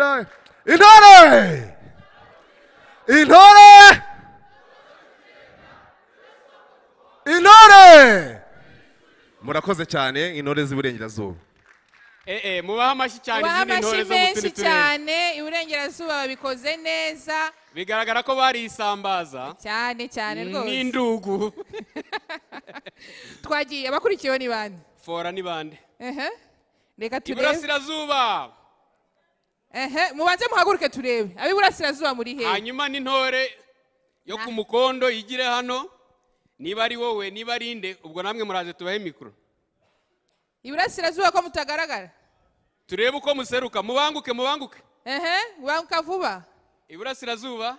Rwanda. Intore! Intore! Intore! Murakoze cyane intore z'Iburengerazuba. Mubaha amashyi cyane izindi ntore zo mu tundi turere. cyane Iburengerazuba babikoze neza. Bigaragara ko bari isambaza. Cyane rwose. N'indugu. Twagiye abakurikiyeho ni bande? Fora ni bande? Reka turebe. Iburasirazuba. Mubanze muhaguruke turebe. Ab'iburasirazuba muri he? Hanyuma n'intore yo ku Mukondo igire hano. Niba ari wowe niba ari inde ubwo namwe muraje tubahe mikro. Iburasirazuba ko mutagaragara. Turebe uko museruka mubanguke. Banguka vuba. Iburasirazuba.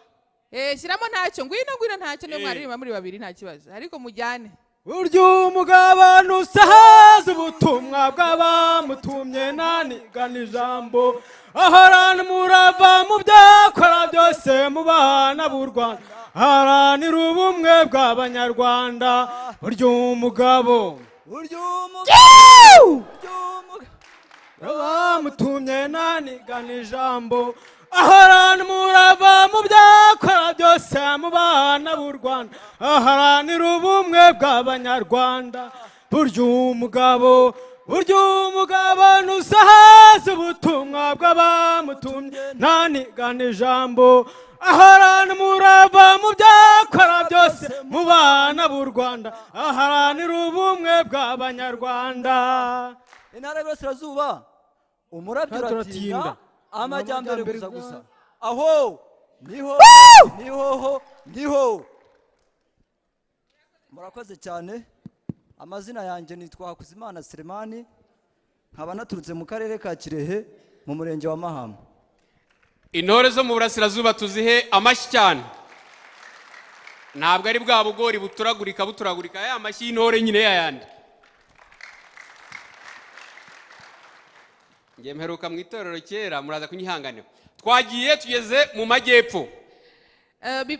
Shyiramo ntacyo ngwino ntacyo niyo mwaririmba muri babiri nta kibazo. Ariko mujyane. Buryo umugabano usahaza ubutumwa bw'abamutumye nanigana ijambo ahorana umurava mu byakora byose mu bana b'u Rwanda haranira ubumwe bw'abanyarwanda. Buryo umugabo abamutumye nanigana ijambo ahorana umurava mu byakora byose mu bana b'u Rwanda aharanira ubumwe bw'abanyarwanda. Burya umugabo ntusahaza ubutumwa bw'abamutumye nanigana ijambo ahorana umurava mu byakora byose mu bana b'u Rwanda aharanira ubumwe bw'abanyarwanda. Intara y'Iburasirazuba umurabyo uratinda amajyambere gusa aho niho. Murakoze cyane. Amazina yanjye nitwa Hakuzimana Selemani nkaba naturutse mu karere ka Kirehe mu murenge wa Mahama. Intore zo mu Burasirazuba tuzihe amashyi cyane. Ntabwo ari bwa bugori buturagurika ya mashyi y'intore nyine yayandi. Ngiye mperuka mu itorero kera muraza kunyihanganira. Twagiye tugeze mu majyepfo.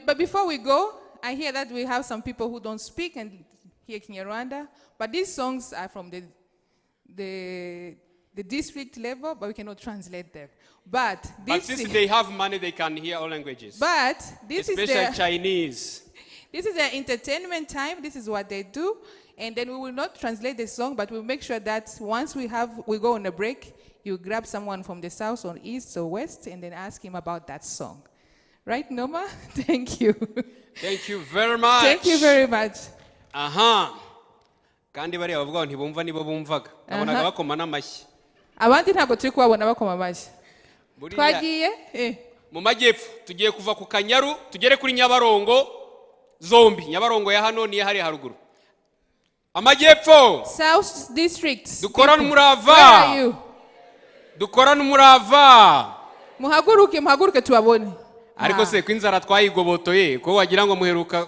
But before we go, I hear that we have some people who don't speak and hear Kinyarwanda, but these songs are from the district level, but we cannot translate them. But since they have money, they can hear all languages. But this especially is Chinese. This is their entertainment time. This is what they do, and then we will not translate the song, but we'll make sure that once we go on a break, you grab someone from the south or east or west, and then ask him about that song. Right, Noma? Thank you. Thank you very much. Thank you very much. Kandi bari bavuga ntibumva nibo bumvaga. Nabonaga bakoma n'amashyi. Abandi ntabwo turi kubabona bakoma amashyi. Twagiye mu majyepfo tugiye kuva ku Kanyaru tugere kuri Nyabarongo zombi. Nyabarongo ya hano ni ya hari haruguru. Amajyepfo South District. Dukorana umurava. Muhaguruke tubabone. Ariko se kwinzara twayigobotoye ko wagira ngo muheruka.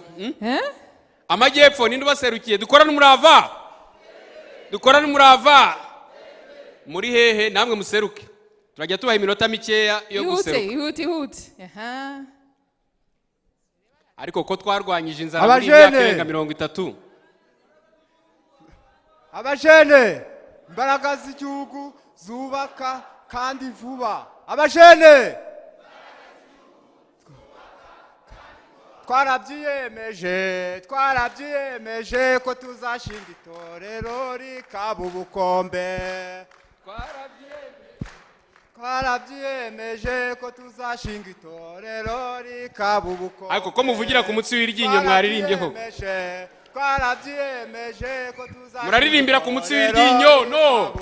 Amajyepfo ninde baserukiye dukorana umurava. Muri hehe namwe museruke. Turajya tubaha iminota mikeya yo guseruka. Ihute. Ariko ko twarwanyije inzara muri imyaka irenga 30. Abajene imbaraga z'igihugu zubaka kandi vuba. Abajene twarabyiyemeje ko tuzashinga itorero rikaba ubukombe. Twarabyiyemeje ko tuzashinga itorero rikaba ubukombe. Ariko ko muvugira ku mutsi w'iryinyo mwaririmbyeho. Twarabyiyemeje ko tuzashinga muraririmbira ku mutsi w'iryinyo no.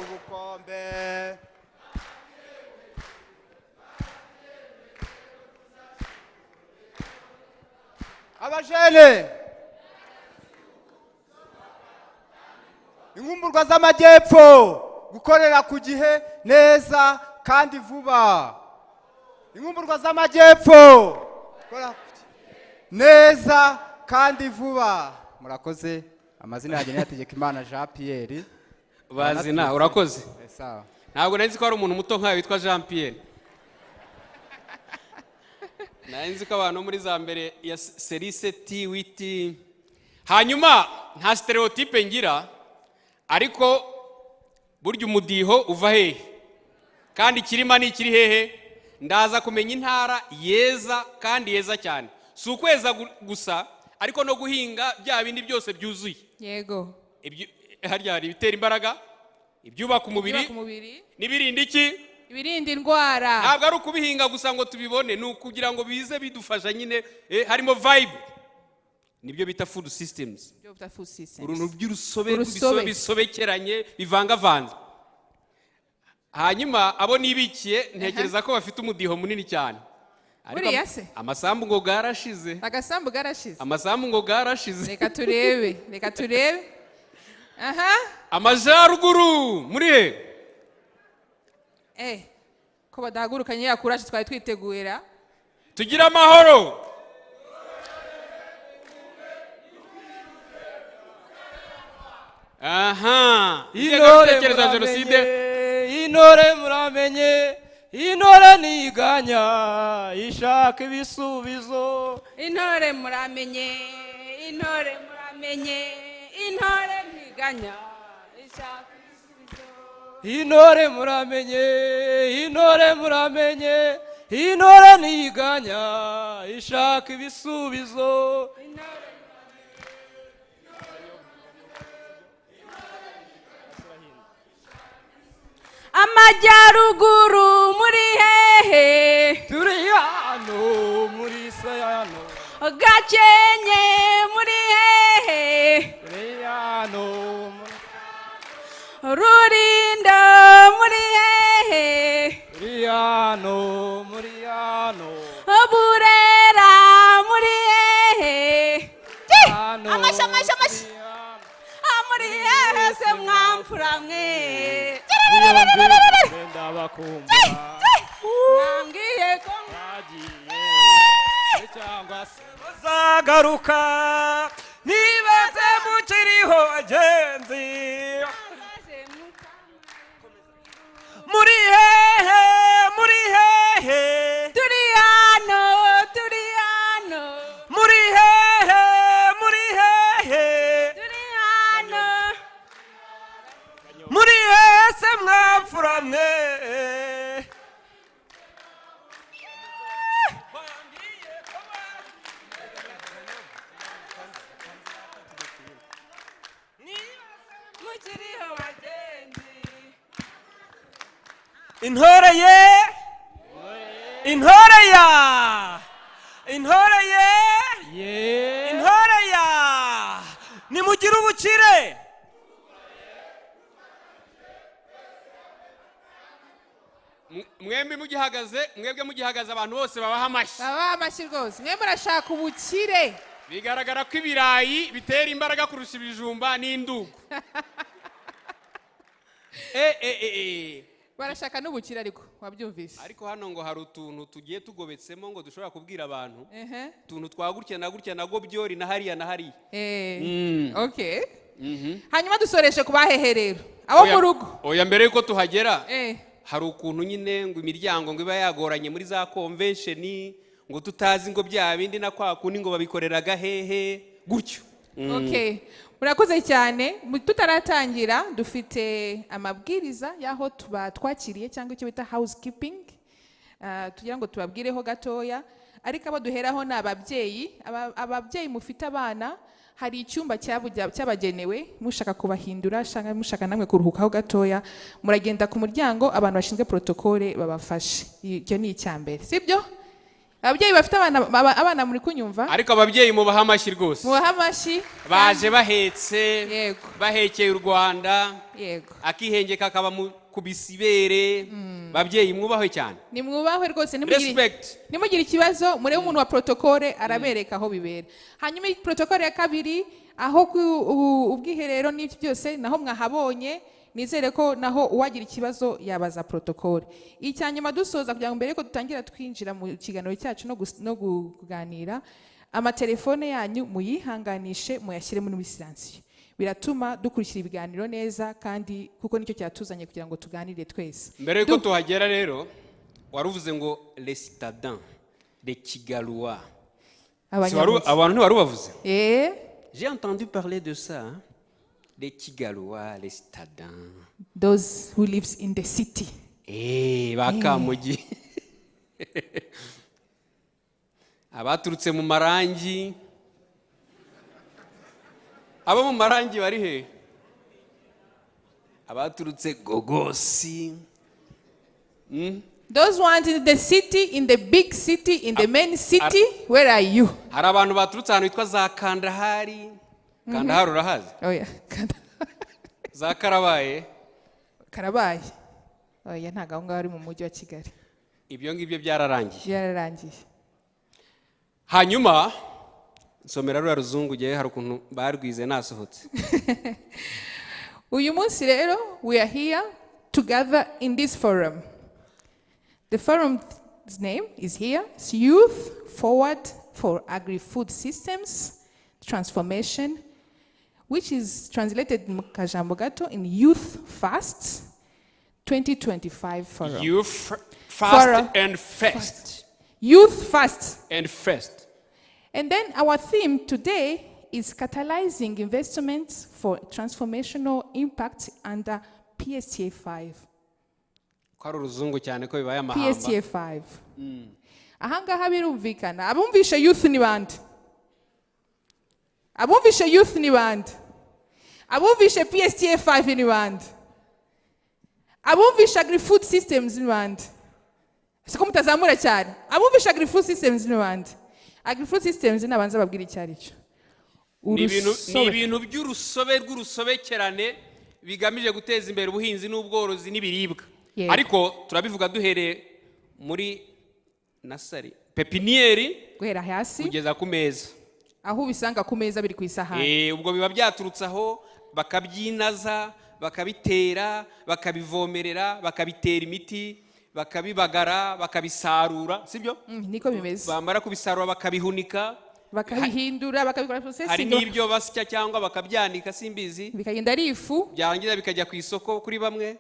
Abajene inkumburwa z'amajyepfo gukorera ku gihe neza kandi vuba. Inkumburwa z'amajyepfo neza kandi vuba. Murakoze. Amazina yanjye Nihategeka Imana Jean Pierre. Bazina urakoze. Ntabwo nari nzi ko ari umuntu muto nkawe witwa Jean Pierre. Nari nzi ko abantu muri za mbere ya serise T witi. Hanyuma nta stereotype ngira ariko burya umudiho uva hehe kandi kirima ni kiri hehe ndaza kumenya intara yeza kandi yeza cyane, si ukweza gusa ariko no guhinga bya bindi byose byuzuye. Yego. Harya hari ibitera imbaraga, ibyubaka umubiri n'ibirinda iki, ibirinda indwara. Ntabwo ari ukubihinga gusa ngo tubibone, ni ukugira ngo bize bidufasha nyine, harimo vibe, nibyo bita food systems. Uruntu by'urusobe bisobekeranye bivangavanze. Hanyuma abo nibikiye ntekereza ko bafite umudiho munini cyane. Uriya se? Amasambu ngo garashize. Agasambu garashize. Amasambu ngo garashize. Reka turebe. Aha. Amajaruguru muri he? Ko badahagurukanye yakuraje twari twiteguira. Tugira amahoro. Aha. Tekereza jenoside. Intore muramenye, intore niganya ishaka ibisubizo. Intore muramenye, intore ntiganya ishaka ibisubizo. Intore muramenye, intore ntiganya ishaka ibisubizo. Amajyaruguru muri hehe? Turi hano muri sayano. Gakenke muri hehe? Turi hano. Rulindo muri hehe? Turi hano. Burera muri hehe? Amashi. Muri hehe se mwamfura mwe? Nambwiye ko mwagiye cyangwa se muzagaruka nibaze mukiriho bagenzi. Muri hehe? turi hano. Muri hehe? Turi hano. Muri hehe se mwapfura mwe? Mukiriho bagenzi. Intore ya nimugire ubukire. Mwembi mugihagaze abantu bose babaha amashyi. Babaha amashyi rwose. Mwe murashaka ubukire. Bigaragara ko ibirayi bitera imbaraga kurusha ibijumba n'indugu. Barashaka n'ubukire ariko wabyumvise. Ariko hano ngo hari utuntu tugiye tugobetsemo ngo dushobora kubwira abantu. Utuntu twagutya nago byori na hariya. Okay. Hanyuma dusoreshe kubahehe rero. Abo mu rugo. Oya, mbere yuko tuhagera. Hari ukuntu nyine ngo imiryango ngo iba yagoranye muri za convention ngo tutazi ngo bya bindi na kwa kundi ngo babikoreraga hehe gutyo. Okay. Murakoze cyane. Tutaratangira dufite amabwiriza yaho twakiriye cyangwa icyo bita housekeeping. Tugira ngo tubabwireho gatoya. Ariko abo duheraho ni ababyeyi mufite abana. Hari icyumba cyabagenewe mushaka kubahindura cyangwa mushaka namwe kuruhukaho gatoya, muragenda ku muryango, abantu bashinzwe protokole babafashe. Icyo ni icyambere, sibyo? Ababyeyi bafite abana muri kunyumva? Ariko ababyeyi mubaha amashyi rwose. Mubaha amashyi. Baje bahetse. Yego. Bahekeye u Rwanda. Yego. Akihengeka akaba ku bisibere. Babyeyi mwubahwe cyane. Ni mwubahwe rwose. Nimugire ikibazo murebe umuntu wa protokole arabereka aho bibera. Hanyuma protokole ya kabiri aho ubwiherero n'ibyo byose naho mwahabonye. Nizere ko naho uwagira ikibazo yabaza protokole. Icyanyuma dusoza kugira ngo mbere ko dutangira twinjira mu kiganiro cyacu no kuganira, amatelefone yanyu muyihanganishe muyashyire muri silencieux. Biratuma dukurikira ibiganiro neza kandi kuko nicyo cyatuzanye kugira ngo tuganire twese. Mbere yuko tuhagera rero waruvuze ngo les citadins, les Kigaluwa. Abantu ntibari bavuze? J'ai entendu parler de ça. Hein? Les Kigaluwa, les citadins. Those who lives in the city. Bakamugi. abaturutse mu marangi, abo mu marangi bari he? Abaturutse Gogosi. Those ones in the city, in the big city, in the main city, where are you? Hari abantu baturutse ahantu hitwa za Kandahari. Kandahari urahazi? Oh yeah. Za Karabaye. Karabaye. Oh yeah, ntago aho ngaho ari mu mujyi wa Kigali. Ibyo ngibyo byararangiye. Byararangiye. Hanyuma nsomera rura ruzungu giye hari ukuntu barwize nasohotse. Uyu munsi rero we are here together in this forum. The forum's name is here. It's Youth Forward for Agrifood Systems Transformation, which is translated in Kajambo Gato in Youth Fast 2025 Forum. Youth Fast and Fest. Youth Fast and Fest. And then our theme today is Catalyzing Investments for Transformational Impact under PSTA 5. Kwari uruzungu cyane ko bibaye amahamba. PSTA 5. Ahangaha birumvikana. Abumvishe youth ni bande? Abumvishe youth ni bande? Abumvishe PSTA 5 ni bande? Abumvishe Agrifood Systems ni bande? Siko mutazamura cyane. Abumvishe Agrifood Systems ni bande? Agrifood Systems ni abanza babwira icyari cyo. Ni ibintu by'urusobe rw'urusobekerane bigamije guteza imbere ubuhinzi n'ubworozi n'ibiribwa. Ariko turabivuga duhereye muri nasari pepinieri guhera hasi kugeza ku meza. Aho bisanga ku meza biri ku isahani. Ubwo biba byaturutse aho bakabyinaza, bakabitera, bakabivomerera, bakabitera imiti, bakabibagara, bakabisarura, sibyo? Niko bimeze. Bamara kubisarura bakabihunika, bakabihindura, bakabikora processing. Hari n'ibyo basya cyangwa bakabyanika simbizi. Bikagenda ari ifu. Byarangiza bikajya ku isoko kuri bamwe.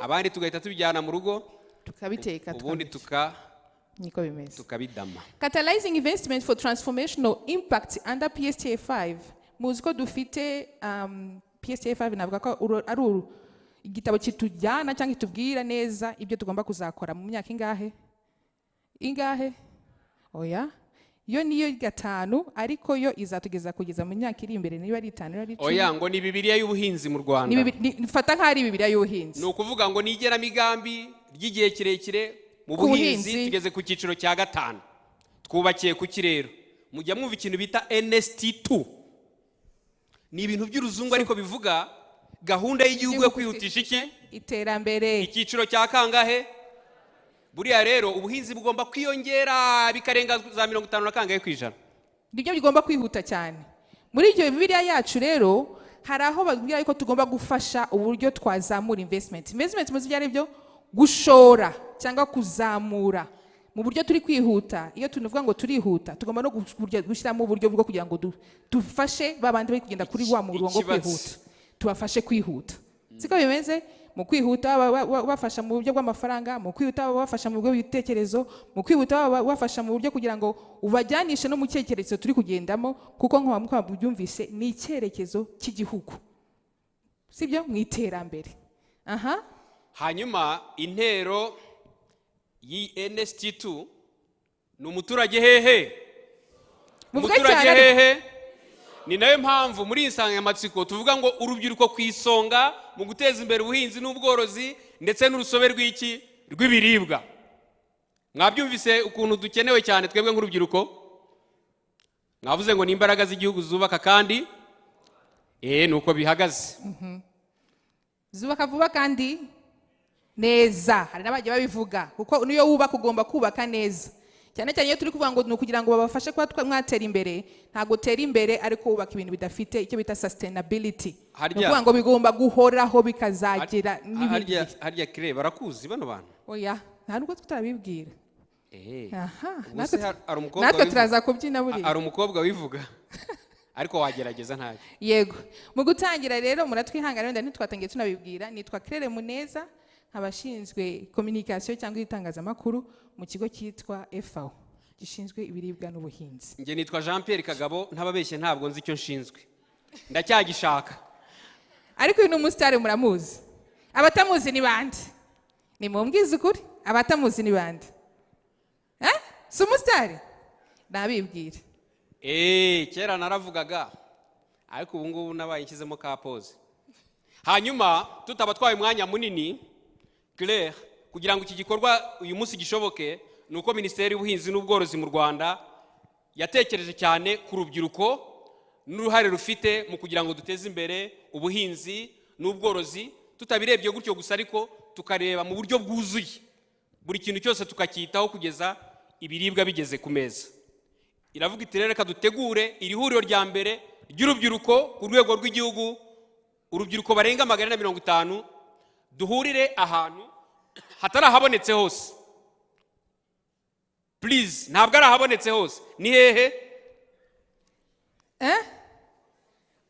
Abandi tugahita tubijyana mu rugo. Tukabiteka. Ubundi niko bimeze. Tukabidama. Catalyzing investment for transformational impact under PSTA 5. Muzi ko dufite PSTA 5 navuga ko ari igitabo kitujyana cyangwa kitubwira neza ibyo tugomba kuzakora mu myaka ingahe? Oya. Yo niyo 5 ariko yo izatugeza kugeza mu myaka iri imbere niba ari 5 ari 10. Oya ngo ni Bibiliya y'ubuhinzi mu Rwanda. Nifata nk'ari Bibiliya y'ubuhinzi. Ni ukuvuga ngo nigera migambi ry'igihe kirekire mu buhinzi tugeze ku cyiciro cya 5. Twubakiye ku kirero. Mujya mwumva ikintu bita NST2. Ni ibintu by'uruzungu ariko bivuga gahunda y'igihugu yo kwihutisha iki? Iterambere. Icyiciro cya kangahe? Buriya rero ubuhinzi bugomba kwiyongera bikarenga za 50 na kangahe kwijana. Nibyo bigomba kwihuta cyane. Muri iryo Bibiliya yacu rero hari aho babwira ko tugomba gufasha uburyo twazamura investment. Investment muzi byari byo gushora cyangwa kuzamura. Mu buryo turi kwihuta, iyo tunuvuga ngo turihuta, tugomba no gushyiramo uburyo bwo kugira ngo dufashe babandi bari kugenda kuri wa murongo kwihuta. Tubafashe kwihuta. Siko bimeze? Mu kwihuta bafasha mu buryo bw'amafaranga, mu kwihuta bafasha mu buryo bw'ibitekerezo, mu kwihuta bafasha mu buryo kugira ngo ubajyanishe no mu cyerekezo turi kugendamo kuko nk'aho byumvise ni icyerekezo cy'igihugu. Sibyo mu iterambere. Hanyuma intero y'NST2 ni umuturage hehe? Umuturage hehe? Ni nayo mpamvu muri insanganyamatsiko tuvuga ngo urubyiruko ku isonga mu guteza imbere ubuhinzi n'ubworozi ndetse n'urusobe rw'iki rw'ibiribwa. Mwabyumvise ukuntu dukenewe cyane twebwe nk'urubyiruko? Mwavuze ngo ni imbaraga z'igihugu zubaka kandi nuko bihagaze. Zubaka vuba kandi neza. Hari n'abagiye babivuga kuko niyo wubaka ugomba kubaka neza. Cyane cyane iyo turi kuvuga ngo nukugira ngo babafashe kwa mwatera imbere, ntago tera imbere ariko ubaka ibintu bidafite icyo bita sustainability. Nukuvuga ngo bigomba guhoraho bikazagira n'ibindi. Harya kire barakuzi bano bantu? Oya, nta nubwo tutarabibwira. Natwe turaza kubyina buri. Ari umukobwa wivuga. Ariko wagerageza ntayo. Yego. Mu gutangira rero muratwihanganira ndani twatangiye tunabibwira, nitwa Claire Muneza, abashinzwe communication cyangwa itangazamakuru mu kigo cyitwa FAO gishinzwe ibiribwa n'ubuhinzi. Nge nitwa Jean Pierre Kagabo, ntababeshye ntabwo nzi icyo nshinzwe. Ndacyagishaka. Ariko uyu umusitari muramuzi. Abatamuzi ni bande? Ni mumbwiza ukuri. Abatamuzi ni bande? si umusitari nabibwire. kera naravugaga ariko ubu ngubu nabaye nshyizemo ka pose. Hanyuma tutaba twaye umwanya munini Claire kugira ngo iki gikorwa uyu munsi gishoboke, nuko Ministeri y'Ubuhinzi n'Ubworozi mu Rwanda yatekereje cyane ku rubyiruko n'uruhare rufite mu kugira ngo duteze imbere ubuhinzi n'ubworozi, tutabirebye gutyo gusa ariko tukareba mu buryo bwuzuye buri kintu cyose tukacyitaho kugeza ibiribwa bigeze ku meza. Iravuga iti rero reka dutegure iri huriro rya mbere ry'urubyiruko ku rwego rw'igihugu, urubyiruko barenga 450 duhurire ahantu hatari ahabonetse hose. Please, ntabwo ari ahabonetse hose. Ni hehe?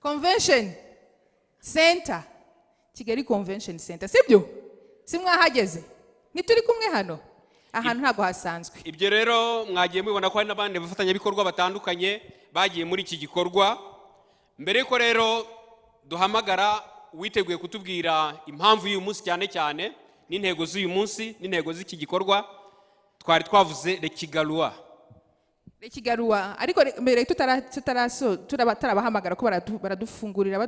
Convention Center, Kigali Convention Center, sibyo? Simwahageze? Nituri kumwe hano? Ahantu ntabwo hasanzwe. Ibyo rero mwagiye mubibona ko hari n'abandi bafatanyabikorwa batandukanye bagiye muri iki gikorwa. Mbere ko rero duhamagara witeguye kutubwira impamvu y'uyu munsi cyane cyane n'intego z'uyu munsi n'intego z'iki gikorwa, twari twavuze le Kigalua. Le Kigalua, ariko mbere turabahamagara ko baradufungurira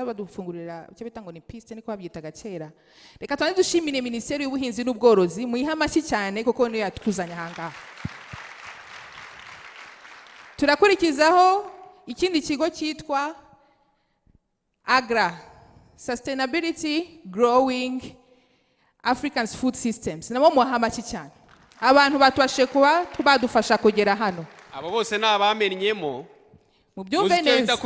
badufungurira icyo bita ngo ni PSTA niko babyitaga kera. Reka twande dushimire Ministeri y'Ubuhinzi n'Ubworozi, muyihamashyi cyane kuko niyo yatuzanya ahangaha. Turakurikizaho ikindi kigo cyitwa Sustainability Growing African Food Systems. Nabo muhamashyi cyane. Abantu batwashe kuba badufasha kugera hano. Abo bose nabamenyemo. Mu byumve neza.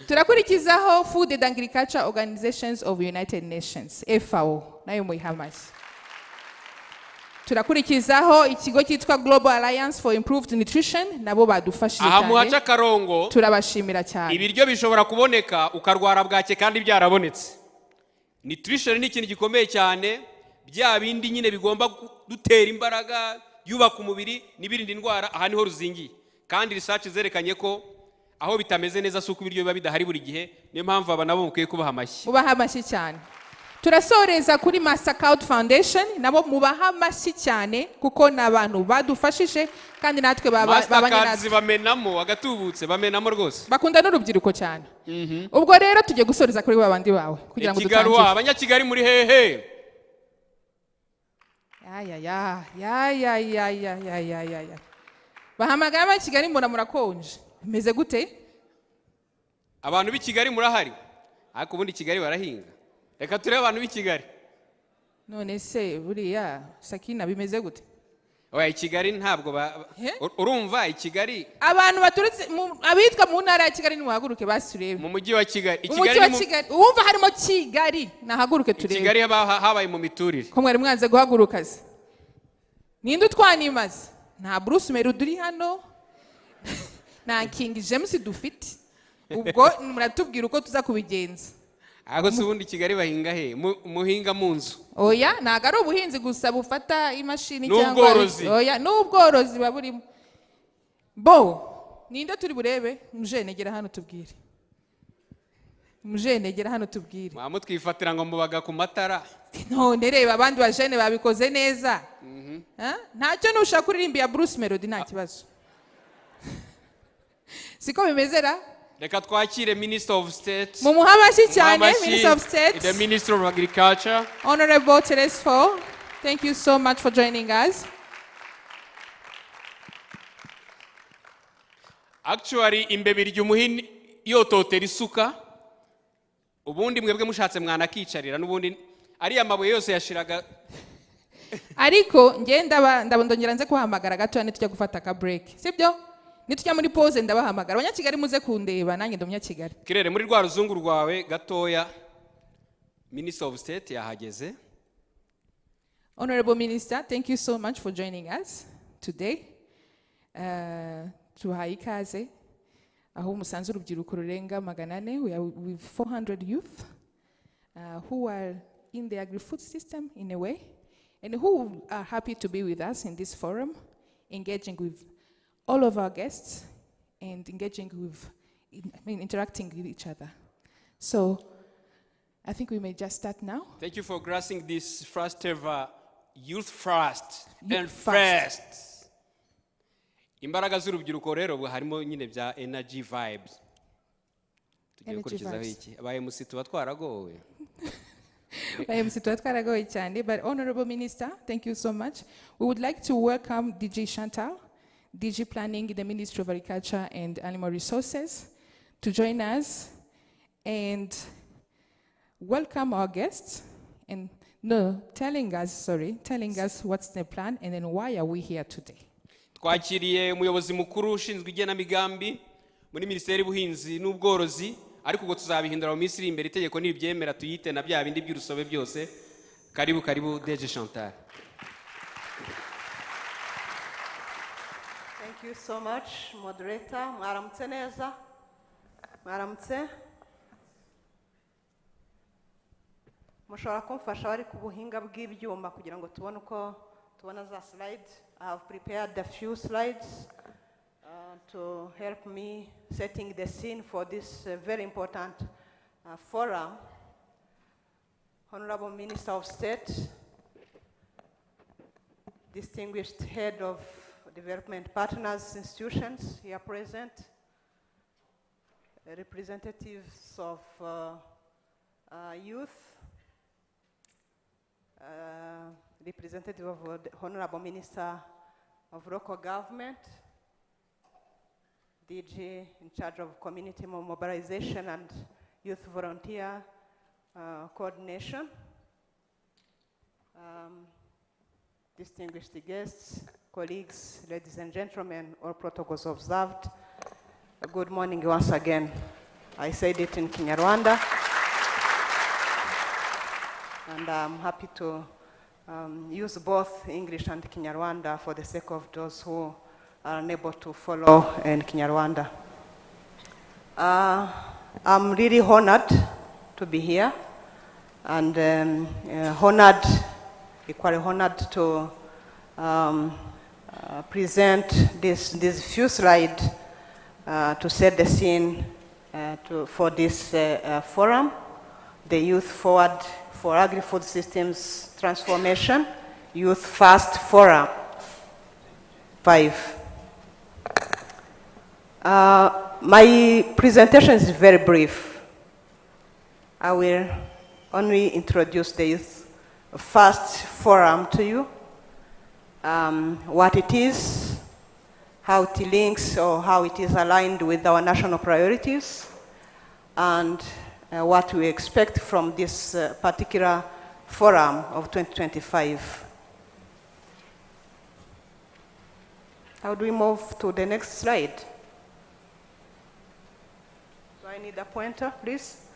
Turakurikizaho Food and Agriculture Organizations of United Nations, FAO, nayo muhamashyi. Turakurikizaho ikigo cyitwa Global Alliance for Improved Nutrition, nabo badufashije cyane. Aha muhaca karongo. Turabashimira cyane. Ibiryo bishobora kuboneka ukarwara bwake kandi byarabonetse. Nutrition ni ikintu gikomeye cyane, bya bindi nyine bigomba dutera imbaraga, yubaka umubiri n'ibirinda indwara, aha niho ruzingiye. Kandi research zerekanye ko aho bitameze neza suko ibiryo biba bidahari buri gihe, niyo mpamvu aba nabo mukwiye kubaha amashyi. Mubaha amashyi cyane. Turasoreza kuri Mastercard Foundation, nabo mubaha amashyi cyane kuko nabantu badufashije kandi natwe babanyinazi bamenamo agatubutse bamenamo rwose. Bakunda n'urubyiruko cyane. Ubwo rero tujye gusoreza kuri babandi bawe kugira ngo dutangire. Kigalua, abanyakigali muri hehe? Bahamagara abanyakigali mbona murakonje. Bimeze gute? Abantu b'i Kigali murahari? Ariko ubundi Kigali barahinga. Reka turebe abantu b'i Kigali. None se buriya Sakina bimeze gute? Oya i Kigali ntabwo urumva i Kigali. Abantu baturutse abitwa mu ntara ya Kigali nimuhaguruke basurebe. Mu mujyi wa Kigali. Uwumva harimo Kigali nahaguruke turebe. Kigali habaye mu miturire. Ko mwari mwanze guhaguruka se? Ninde utwanimaze? Nta Bruce Melody hano. Na King James dufite. Ubwo muratubwira uko tuza kubigenza. Aho se ubundi Kigali bahinga he? Muhinga mu nzu. Oya, ntago ari ubuhinzi gusa bufata imashini cyangwa oya, n'ubworozi baburimo. Bo, ninde turi burebe? Mujenegera hano tubwire. Mujenegera hano tubwire. Mwa twifatira ngo mubaga ku matara. None reba abandi bajene babikoze neza. Ntacyo nushaka kuririmba ya Bruce Melody nta kibazo. Siko bimezera? Reka twakire Minister of State. Mumuhamashyi cyane, Minister of State. The Minister of Agriculture. Honorable Teresfo, thank you so much for joining us. Actually, imbebiri ry'umuhini yototera isuka. Ubundi mwebwe mushatse mwana kicarira n'ubundi ari amabuye yose yashiraga. Ariko ndabondongera nze kuhamagara gato tujya gufata ka break. Sibyo? Nitujya muri pause ndabahamagara. Abanyakigali muze kundeba nanjye ndomyakigali. Kirere muri rwa ruzungu rwawe gatoya. Minister of State yahageze. Honorable Minister, thank you so much for joining us today. Tuhaye ikaze aho musanze urubyiruko rurenga 400. We are with 400 youth who are in the agri-food system in a way and who are happy to be with us in this forum, engaging with all of our guests and interacting with each other. So I think we may just start now. Thank you for grasping this first ever youth first Youth and first. first. Imbaraga z'urubyiruko rero harimo nyine bya energy vibes. Tugiye gukurikizaho iki? Abaye musi tuba twaragowe. But Honorable Minister, thank you so much. We would like to welcome DG Chantal, DG Planning in the Ministry of Agriculture and Animal Resources, to join us and welcome our guests and telling us what's the plan and then why are we here today. Twakiriye umuyobozi mukuru ushinzwe igenamigambi muri Ministeri y'Ubuhinzi n'Ubworozi, ariko ubwo tuzabihindura mu minsi iri imbere itegeko nibyemera tuyite na bya bindi by'urusobe byose. Karibu DG Chantal. Thank you so much, moderator. Mwaramutse neza. Mwaramutse. Mushobora kumfasha bari ku buhinga bw'ibyuma kugira ngo tubone uko tubona za slides. I have prepared a few slides to help me setting the scene for this very important forum. Honorable Minister of State, distinguished head of development partners institutions here present, representatives of youth, representative of the Honorable Minister of Local Government, DG in charge of community mobilization and youth volunteer coordination, distinguished guests, colleagues, ladies and gentlemen, all protocols observed. Good morning once again. I said it in Kinyarwanda, and I'm happy to use both English and Kinyarwanda for the sake of those who are unable to follow in Kinyarwanda. I'm really honored to be here, and equally honored to present this few slides to set the scene for this forum, the Youth Forward for Agri-Food Systems Transformation, Youth First Forum 5. My presentation is very brief. I will only introduce the Youth First Forum to you, what it is, how it links or how it is aligned with our national priorities, and what we expect from this particular forum of 2025. How do we move to the next slide? Do I need a pointer, please?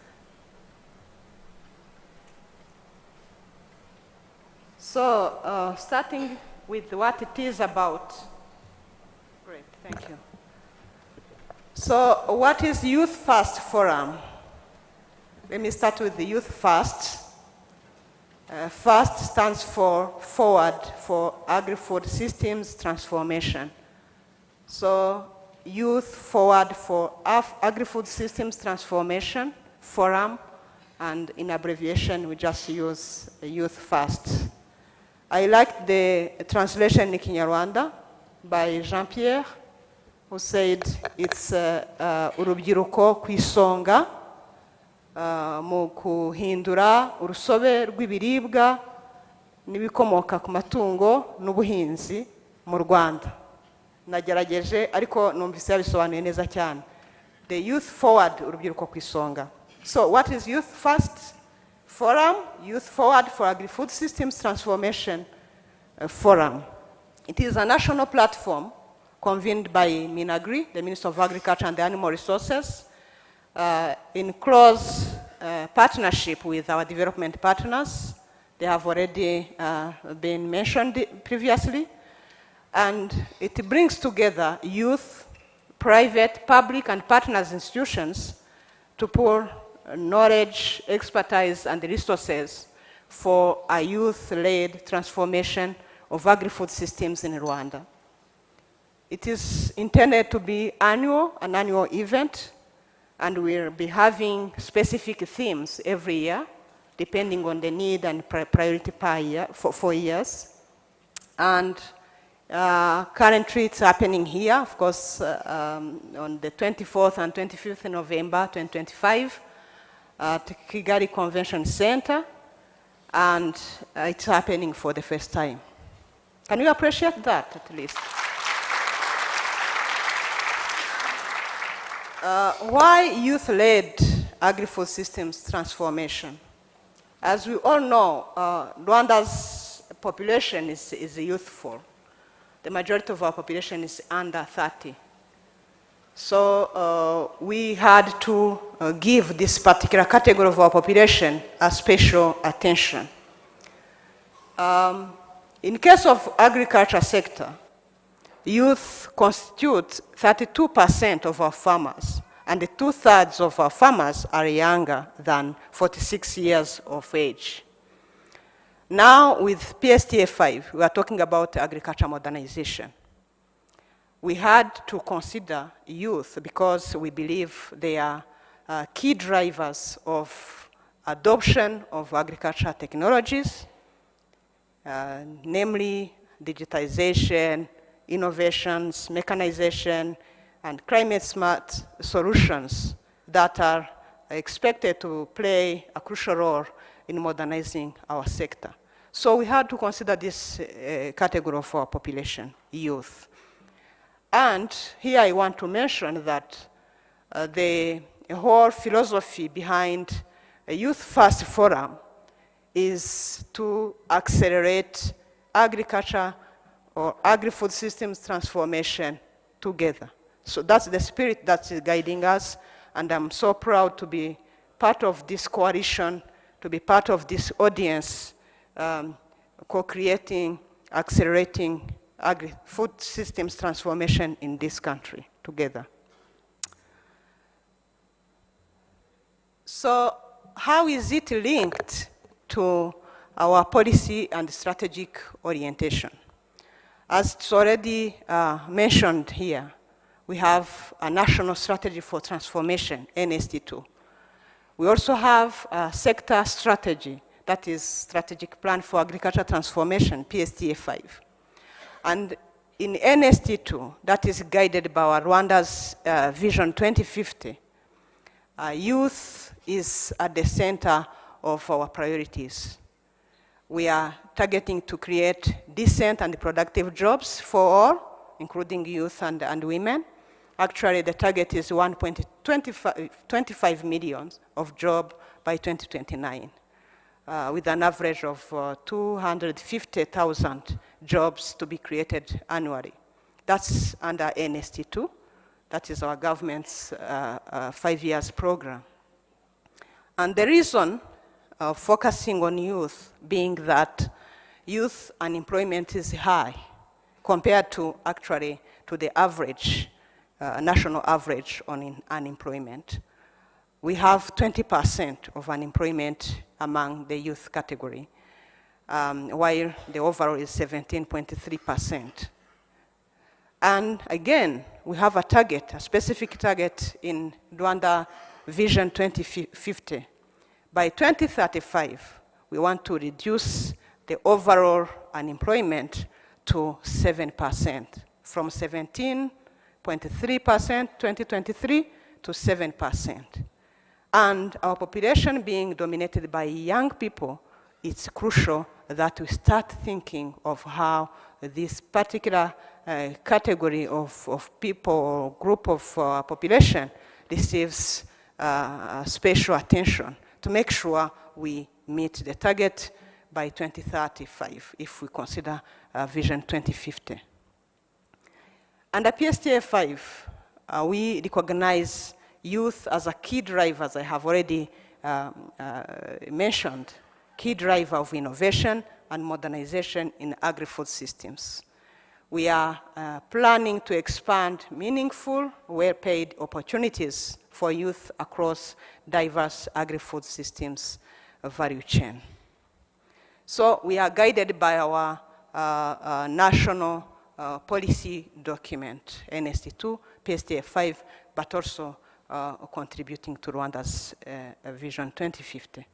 So, starting with what it is about. Great, thank you. So, what is Youth First Forum? Let me start with the Youth First. FIRST stands for Forward for Agri-Food Systems Transformation. So, Youth Forward for Agri-Food Systems Transformation Forum, and in abbreviation we just use Youth First. I like the translation in Kinyarwanda by Jean-Pierre, who said it's urubyiruko ku isonga mu kuhindura urusobe rw'ibiribwa n'ibikomoka ku matungo n'ubuhinzi mu Rwanda. Nagerageje ariko numvise yabisobanuye neza cyane. The Youth Forward, urubyiruko ku isonga. So what is Youth First Forum? Youth Forward for Agri-Food Systems Transformation Forum. It is a national platform convened by Minagri, the Minister of Agriculture and Animal Resources, in close partnership with our development partners. They have already been mentioned previously. And it brings together youth, private, public, and partners institutions to pour knowledge, expertise, and resources for a youth-led transformation of agri-food systems in Rwanda. It is intended to be an annual event, and we'll be having specific themes every year, depending on the need and priority per year, for 4 years. And currently it's happening here, of course, on the 24th and 25th November 2025 at Kigali Convention Center, and it's happening for the first time. Can you appreciate that, at least? Why youth-led agri-food systems transformation? As we all know, Rwanda's population is youthful. The majority of our population is under 30. So we had to give this particular category of our population a special attention. In case of agriculture sector, youth constitute 32% of our farmers, and 2/3 of our farmers are younger than 46 years of age. Now with PSTA 5, we are talking about agriculture modernization. We had to consider youth because we believe they are key drivers of adoption of agricultural technologies, namely digitization, innovations, mechanization, and climate-smart solutions that are expected to play a crucial role in modernizing our sector. So we had to consider this category of our population, youth. And here I want to mention that the whole philosophy behind a Youth First Forum is to accelerate agriculture or agri-food systems transformation together. So that's the spirit that is guiding us, and I'm so proud to be part of this coalition, to be part of this audience, co-creating, accelerating agri-food systems transformation in this country together. So how is it linked to our policy and strategic orientation? As it's already mentioned here, we have a national strategy for transformation, NST2. We also have a sector strategy, that is strategic plan for agriculture transformation, PSTA 5. And in NST2, that is guided by our Rwanda's Vision 2050, youth is at the center of our priorities. We are targeting to create decent and productive jobs for all, including youth and women. Actually, the target is 1.25 million of jobs by 2029, with an average of 250,000 jobs to be created annually. That's under NST2. That is our government's 5 years program. And the reason focusing on youth being that youth unemployment is high compared to actually to the average, national average on unemployment. We have 20% of unemployment among the youth category, while the overall is 17.3%. And again, we have a target, a specific target in Rwanda Vision 2050. By 2035, we want to reduce the overall unemployment to 7%, from 17.3% 2023 to 7%. And our population being dominated by young people, it's crucial that we start thinking of how this particular category of people or group of population receives special attention to make sure we meet the target by 2035 if we consider Vision 2050. Under PSTA 5, we recognize youth as a key driver, as I have already mentioned, key driver of innovation and modernization in agri-food systems. We are planning to expand meaningful, well-paid opportunities for youth across diverse agri-food systems value chain. So we are guided by our national policy document, NST2, PSTA 5, but also contributing to Rwanda's Vision 2050.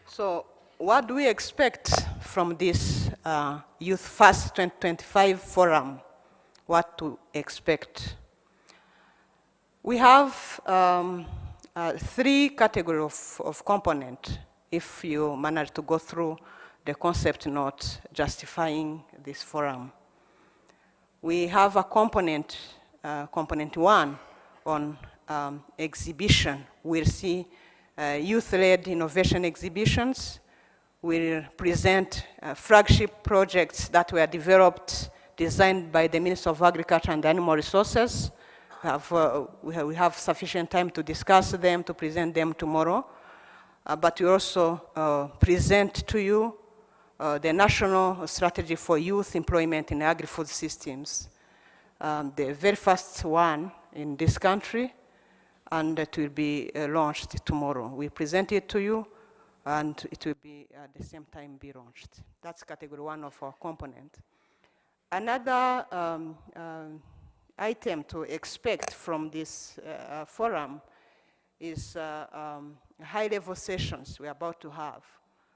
So what do we expect from this Youth First 2025 Forum, what to expect. We have 3 categories of component if you manage to go through the concept note justifying this forum. We have a component, component 1 on exhibition. We'll see youth-led innovation exhibitions. We'll present flagship projects that were developed, designed by the Minister of Agriculture and Animal Resources. We have sufficient time to discuss them, to present them tomorrow. But we also present to you the National Strategy for Youth Employment in Agri-Food Systems, the very first one in this country, and it will be launched tomorrow. We present it to you, and it will be at the same time be launched. That's category 1 of our component. Another item to expect from this forum is high-level sessions we're about to have.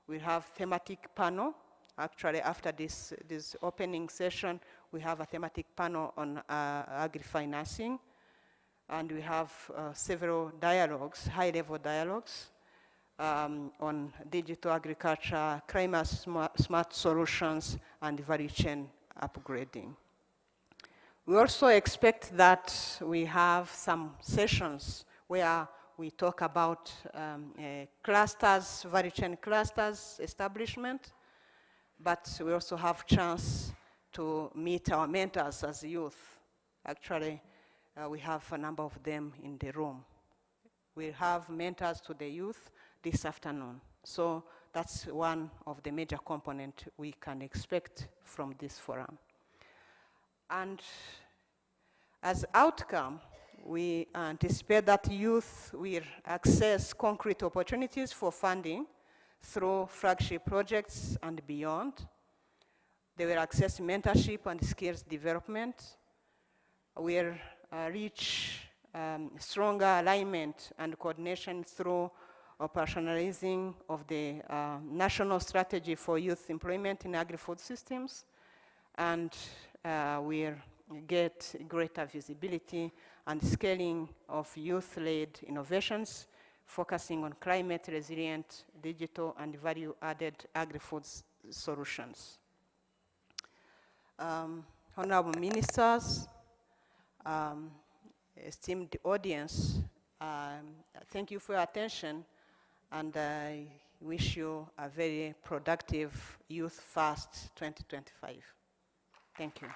We have thematic panel. Actually, after this opening session, we have a thematic panel on agri-financing. And we have several dialogues, high-level dialogues, on digital agriculture, climate smart solutions, and value chain upgrading. We also expect that we have some sessions where we talk about clusters, value chain clusters establishment, but we also have chance to meet our mentors as youth. Actually, we have a number of them in the room. We have mentors to the youth this afternoon. So that's one of the major components we can expect from this forum. And as outcome, we anticipate that youth will access concrete opportunities for funding through flagship projects and beyond. They will access mentorship and skills development. We'll reach stronger alignment and coordination through operationalizing of the National Strategy for Youth Employment in Agri-Food Systems, and we'll get greater visibility and scaling of youth-led innovations, focusing on climate-resilient, digital, and value-added agri-food solutions. Honorable ministers, esteemed audience, thank you for your attention, and I wish you a very productive Youth First 2025. Thank you.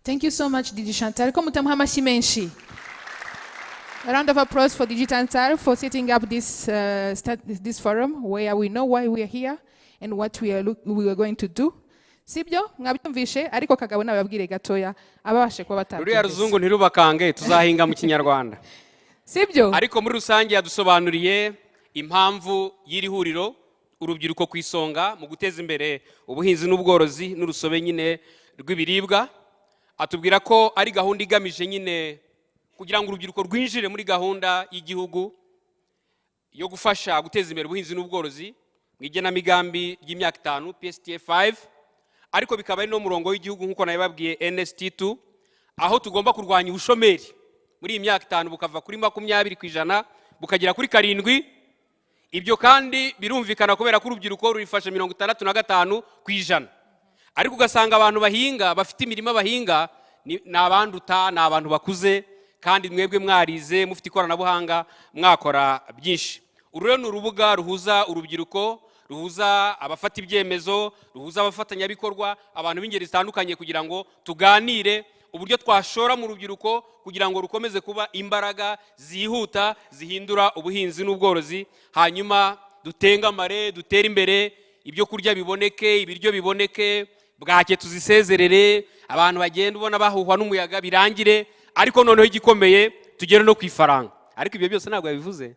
Thank you so much, Didi Chantal. Como tamo amashyi menshi. A round of applause for Didi Chantal for setting up this forum where we know why we are here and what we are going to do. Sibyo mwabyumvishe ariko Kagabo nababwire gatoya ababashe kuba batatu. Ruriya ruzungu ntirubakange tuzahinga mu Kinyarwanda. Sibyo ariko muri rusange yadusobanuriye impamvu y'iri huriro urubyiruko ku isonga mu guteza imbere ubuhinzi n'ubworozi n'urusobe nyine rw'ibiribwa. Atubwira ko ari gahunda igamije nyine kugira ngo urubyiruko rwinjire muri gahunda y'igihugu yo gufasha guteza imbere ubuhinzi n'ubworozi mu igenamigambi ry'imyaka 5 PSTA 5, ariko bikaba ari no murongo w'igihugu nkuko nabibabwiye NST2, aho tugomba kurwanya ubushomeri muri iyi myaka 5 bukava kuri 20% bukagera kuri 7. Ibyo kandi birumvikana kubera ko urubyiruko rurifasha 65%, ariko ugasanga abantu bahinga bafite imirimo bahinga n'abanduta n'abantu bakuze, kandi mwebwe mwarize mufite ikoranabuhanga mwakora byinshi. Ururo ni urubuga ruhuza urubyiruko, ruhuza abafata ibyemezo, ruhuza abafatanyabikorwa, abantu b'ingeri zitandukanye kugira ngo tuganire uburyo twashora mu rubyiruko kugira ngo rukomeze kuba imbaraga zihuta zihindura ubuhinzi n'ubworozi, hanyuma dutengamare dutera imbere, ibyo kurya biboneke, ibiryo biboneke, bwake tuzisezerere, abantu bagenda ubona bahuhwa n'umuyaga birangire, ariko noneho igikomeye tugere no kwifaranga. Ariko ibyo byose ntabwo yabivuze.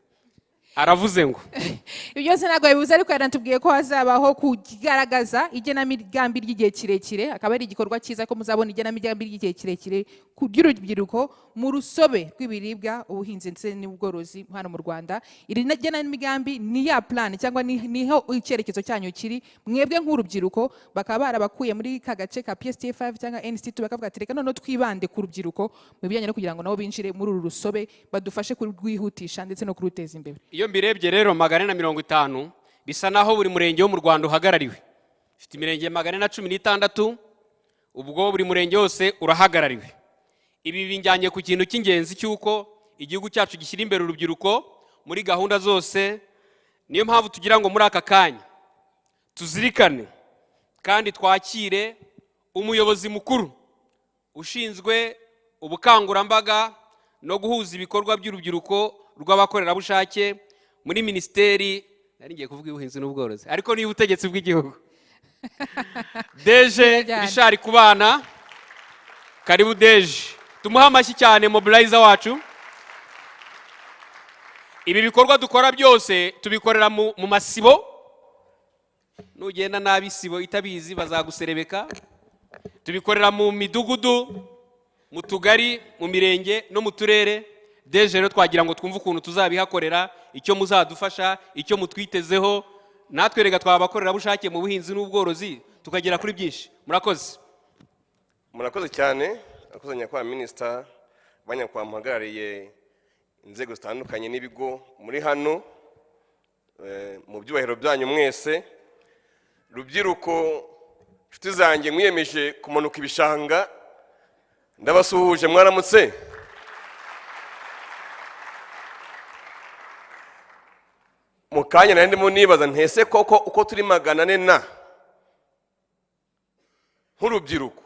aravuze ngo ibyo byose ntabwo bibuze ariko yaratubwiye ko hazabaho kugaragaza igenamigambi ry'igihe kirekire akaba ari igikorwa cyiza ko muzabona igenamigambi ry'igihe kirekire ry'urubyiruko mu rusobe rw'ibiribwa ubuhinzi ndetse n'ubworozi hano mu Rwanda. Iri genamigambi ni ya plan cyangwa niho icyerekezo cyanyu kiri mwebwe nk'urubyiruko, bakaba barabakuye muri ka gace ka PSTA 5 cyangwa NC2 bakavuga ati reka none twibande ku rubyiruko mu bijyanye no kugira ngo nabo binjire muri uru rusobe badufashe kurwihutisha ndetse no kuruteza imbere. Iyo mbirebye rero 450 bisa naho buri murenge wo mu Rwanda uhagarariwe. Ifite imirenge 416 ubwo buri murenge wose urahagarariwe. Ibi binjyanye ku kintu cy'ingenzi cy'uko igihugu cyacu gishyira imbere urubyiruko muri gahunda zose. Niyo mpamvu tugira ngo muri aka kanya tuzirikane kandi twakire umuyobozi mukuru ushinzwe ubukangurambaga no guhuza ibikorwa by'urubyiruko rw'abakorerabushake muri Ministeri, nari ngiye kuvuga ubuhinzi n'ubworozi ariko ni ubutegetsi bw'igihugu. Deje Richard Kubana, karibu Deje, tumuha amashyi cyane mobilizer wacu. Ibi bikorwa dukora byose tubikorera mu masibo, nugenda nabi sibo itabizi bazaguserebeka. Tubikorera mu midugudu, mu tugari, mu mirenge no mu turere. Deje rero twagira ngo twumve ukuntu tuzabihakorera, icyo muzadufasha, icyo mutwitezeho, natwe rega twabakorera bushake mu buhinzi n'ubworozi tukagera kuri byinshi. Murakoze. Murakoze cyane, akoze nyakwa minister banyakwa muhagarariye inzego zitandukanye n'ibigo muri hano mu byubahiro byanyu mwese. Rubyiruko nshuti zanjye mwiyemeje kumanuka ibishanga, ndabasuhuje mwaramutse. Mukanya nari ndimo nibaza ntese koko uko turi 400 na nk'urubyiruko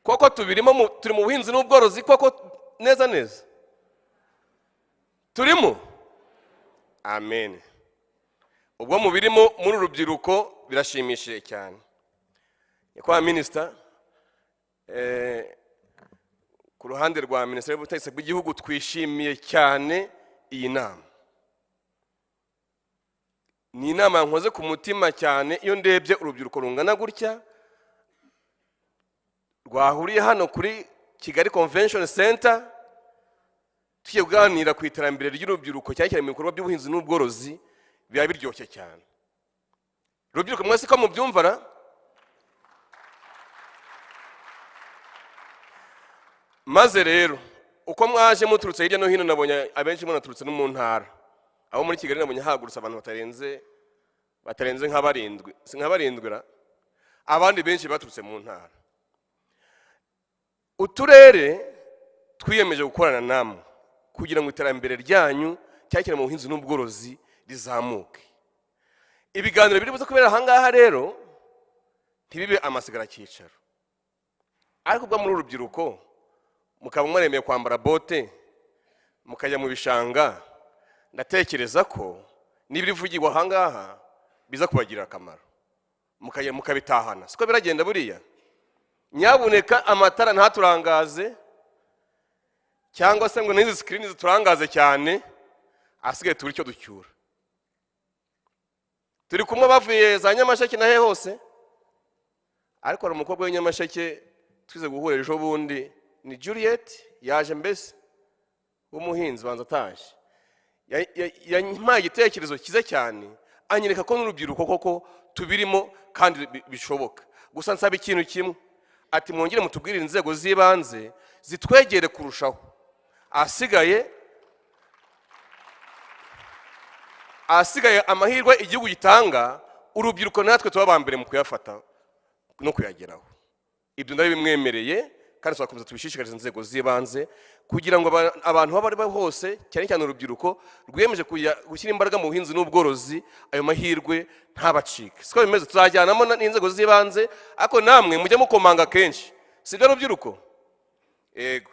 koko tubirimo turi mu buhinzi n'ubworozi koko neza neza turimo. Amen. Ubwo mubirimo muri urubyiruko birashimishije cyane. Nyakwa minister, ku ruhande rwa Ministerial y'ubutegetsi bw'igihugu twishimiye cyane iyi nama. Ni inama nkoze ku mutima cyane iyo ndebye urubyiruko rungana gutya rwahuriye hano kuri Kigali Convention Center tugiye kuganira ku iterambere ry'urubyiruko cyane cyane mu bikorwa by'ubuhinzi n'ubworozi. Biba biryoshye cyane. Urubyiruko mwese ko mubyumvara, maze rero uko mwaje muturutse hirya no hino nabonye abenshi munaturutse no mu ntara. Abo muri Kigali nabonye hagurutse abantu batarenze nk'abarindwi, si nk'abarindwira, abandi benshi baturutse mu ntara. Uturere twiyemeje gukorana namwe kugira ngo iterambere ryanyu cyane mu buhinzi n'ubworozi rizamuke. Ibiganiro biri buze kubera ahangaha rero ntibibe amasigara cyicaro, ariko bwa muri urubyiruko mukaba mwaremeye kwambara bote mukajya mu bishanga, ndatekereza ko nibiri vugirwa ahangaha biza kubagirira akamaro mukabitahana. Siko biragenda buriya. Nyabuneka amatara ntaturangaze cyangwa se ngo n'izi screen ziturangaze cyane, asigaye turi cyo ducyura. Turi kumwe bavuye za Nyamasheke na he hose, ariko ari umukobwa w'Nyamasheke twize guhura ejo bundi, ni Juliet yaje mbese w'umuhinzi banza taje. Yampaye igitekerezo kiza cyane, anyereka ko n'urubyiruko koko tubirimo kandi bishoboka. Gusa nsaba ikintu kimwe, ati mwongere mutubwirire inzego z'ibanze zitwegere kurushaho. Asigaye amahirwe igihugu gitanga, urubyiruko natwe tubabambere mu kuyafata no kuyageraho. Ibyo ndabimwemereye kandi twakomeza tubishishikariza inzego z'ibanze kugira ngo abantu baba bari hose cyane cyane urubyiruko rwiyemeje gushyira imbaraga mu buhinzi n'ubworozi, ayo mahirwe ntabacike. Siko bimeze, tuzajyanamo n'inzego z'ibanze, ariko namwe mujye mukomanga kenshi, sibyo rubyiruko? Yego.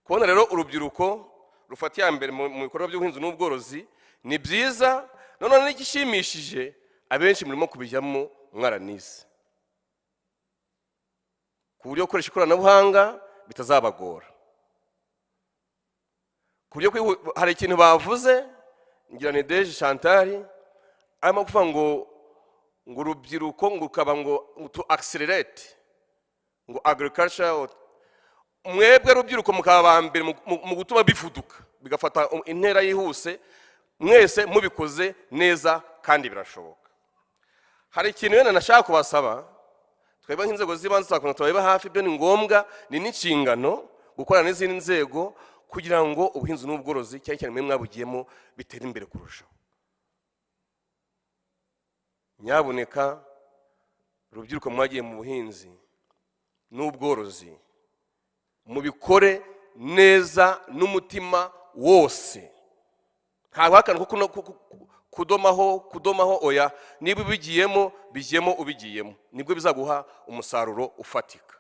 Kubona rero urubyiruko rufatiye mbere mu bikorwa by'ubuhinzi n'ubworozi ni byiza. None n'igishimishije abenshi murimo kubijyamo mwaranize ku buryo gukoresha ikoranabuhanga bitazabagora. Kubyo hari ikintu bavuze ngira ni Deje Chantal arimo kuvuga ngo urubyiruko ngo ukaba ngo to accelerate ngo agriculture, mwebwe rubyiruko mukaba bambere mu gutuma bifuduka bigafata intera yihuse, mwese mubikoze neza kandi birashoboka. Hari ikintu wenda nashaka kubasaba, twebwe nk'inzego z'ibanze twakunda tubaba hafi, byo ni ngombwa, ni n'inshingano gukorana n'izindi nzego kugira ngo ubuhinzi n'ubworozi cyane cyane mwe mwabugiyemo bitera imbere kurushaho. Nyabuneka rubyiruko mwagiye mu buhinzi n'ubworozi mubikore neza n'umutima wose, ntabwo akantu kudomaho oya, niba ubigiyemo ubigiyemo, nibwo bizaguha umusaruro ufatika.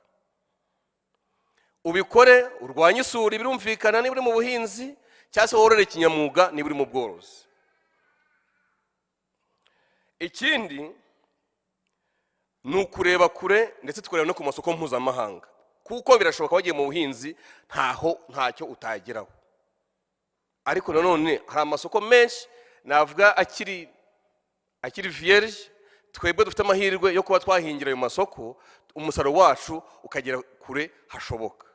Ubikore urwanye isuri, birumvikana niba uri mu buhinzi cyangwa se worore kinyamwuga niba uri mu bworozi. Ikindi ni ukureba kure ndetse tukareba no ku masoko mpuzamahanga, kuko birashoboka wagiye mu buhinzi ntacyo utageraho, ariko nanone hari amasoko menshi navuga akiri vierge, twebwe dufite amahirwe yo kuba twahingira ayo masoko, umusaruro wacu ukagera kure hashoboka.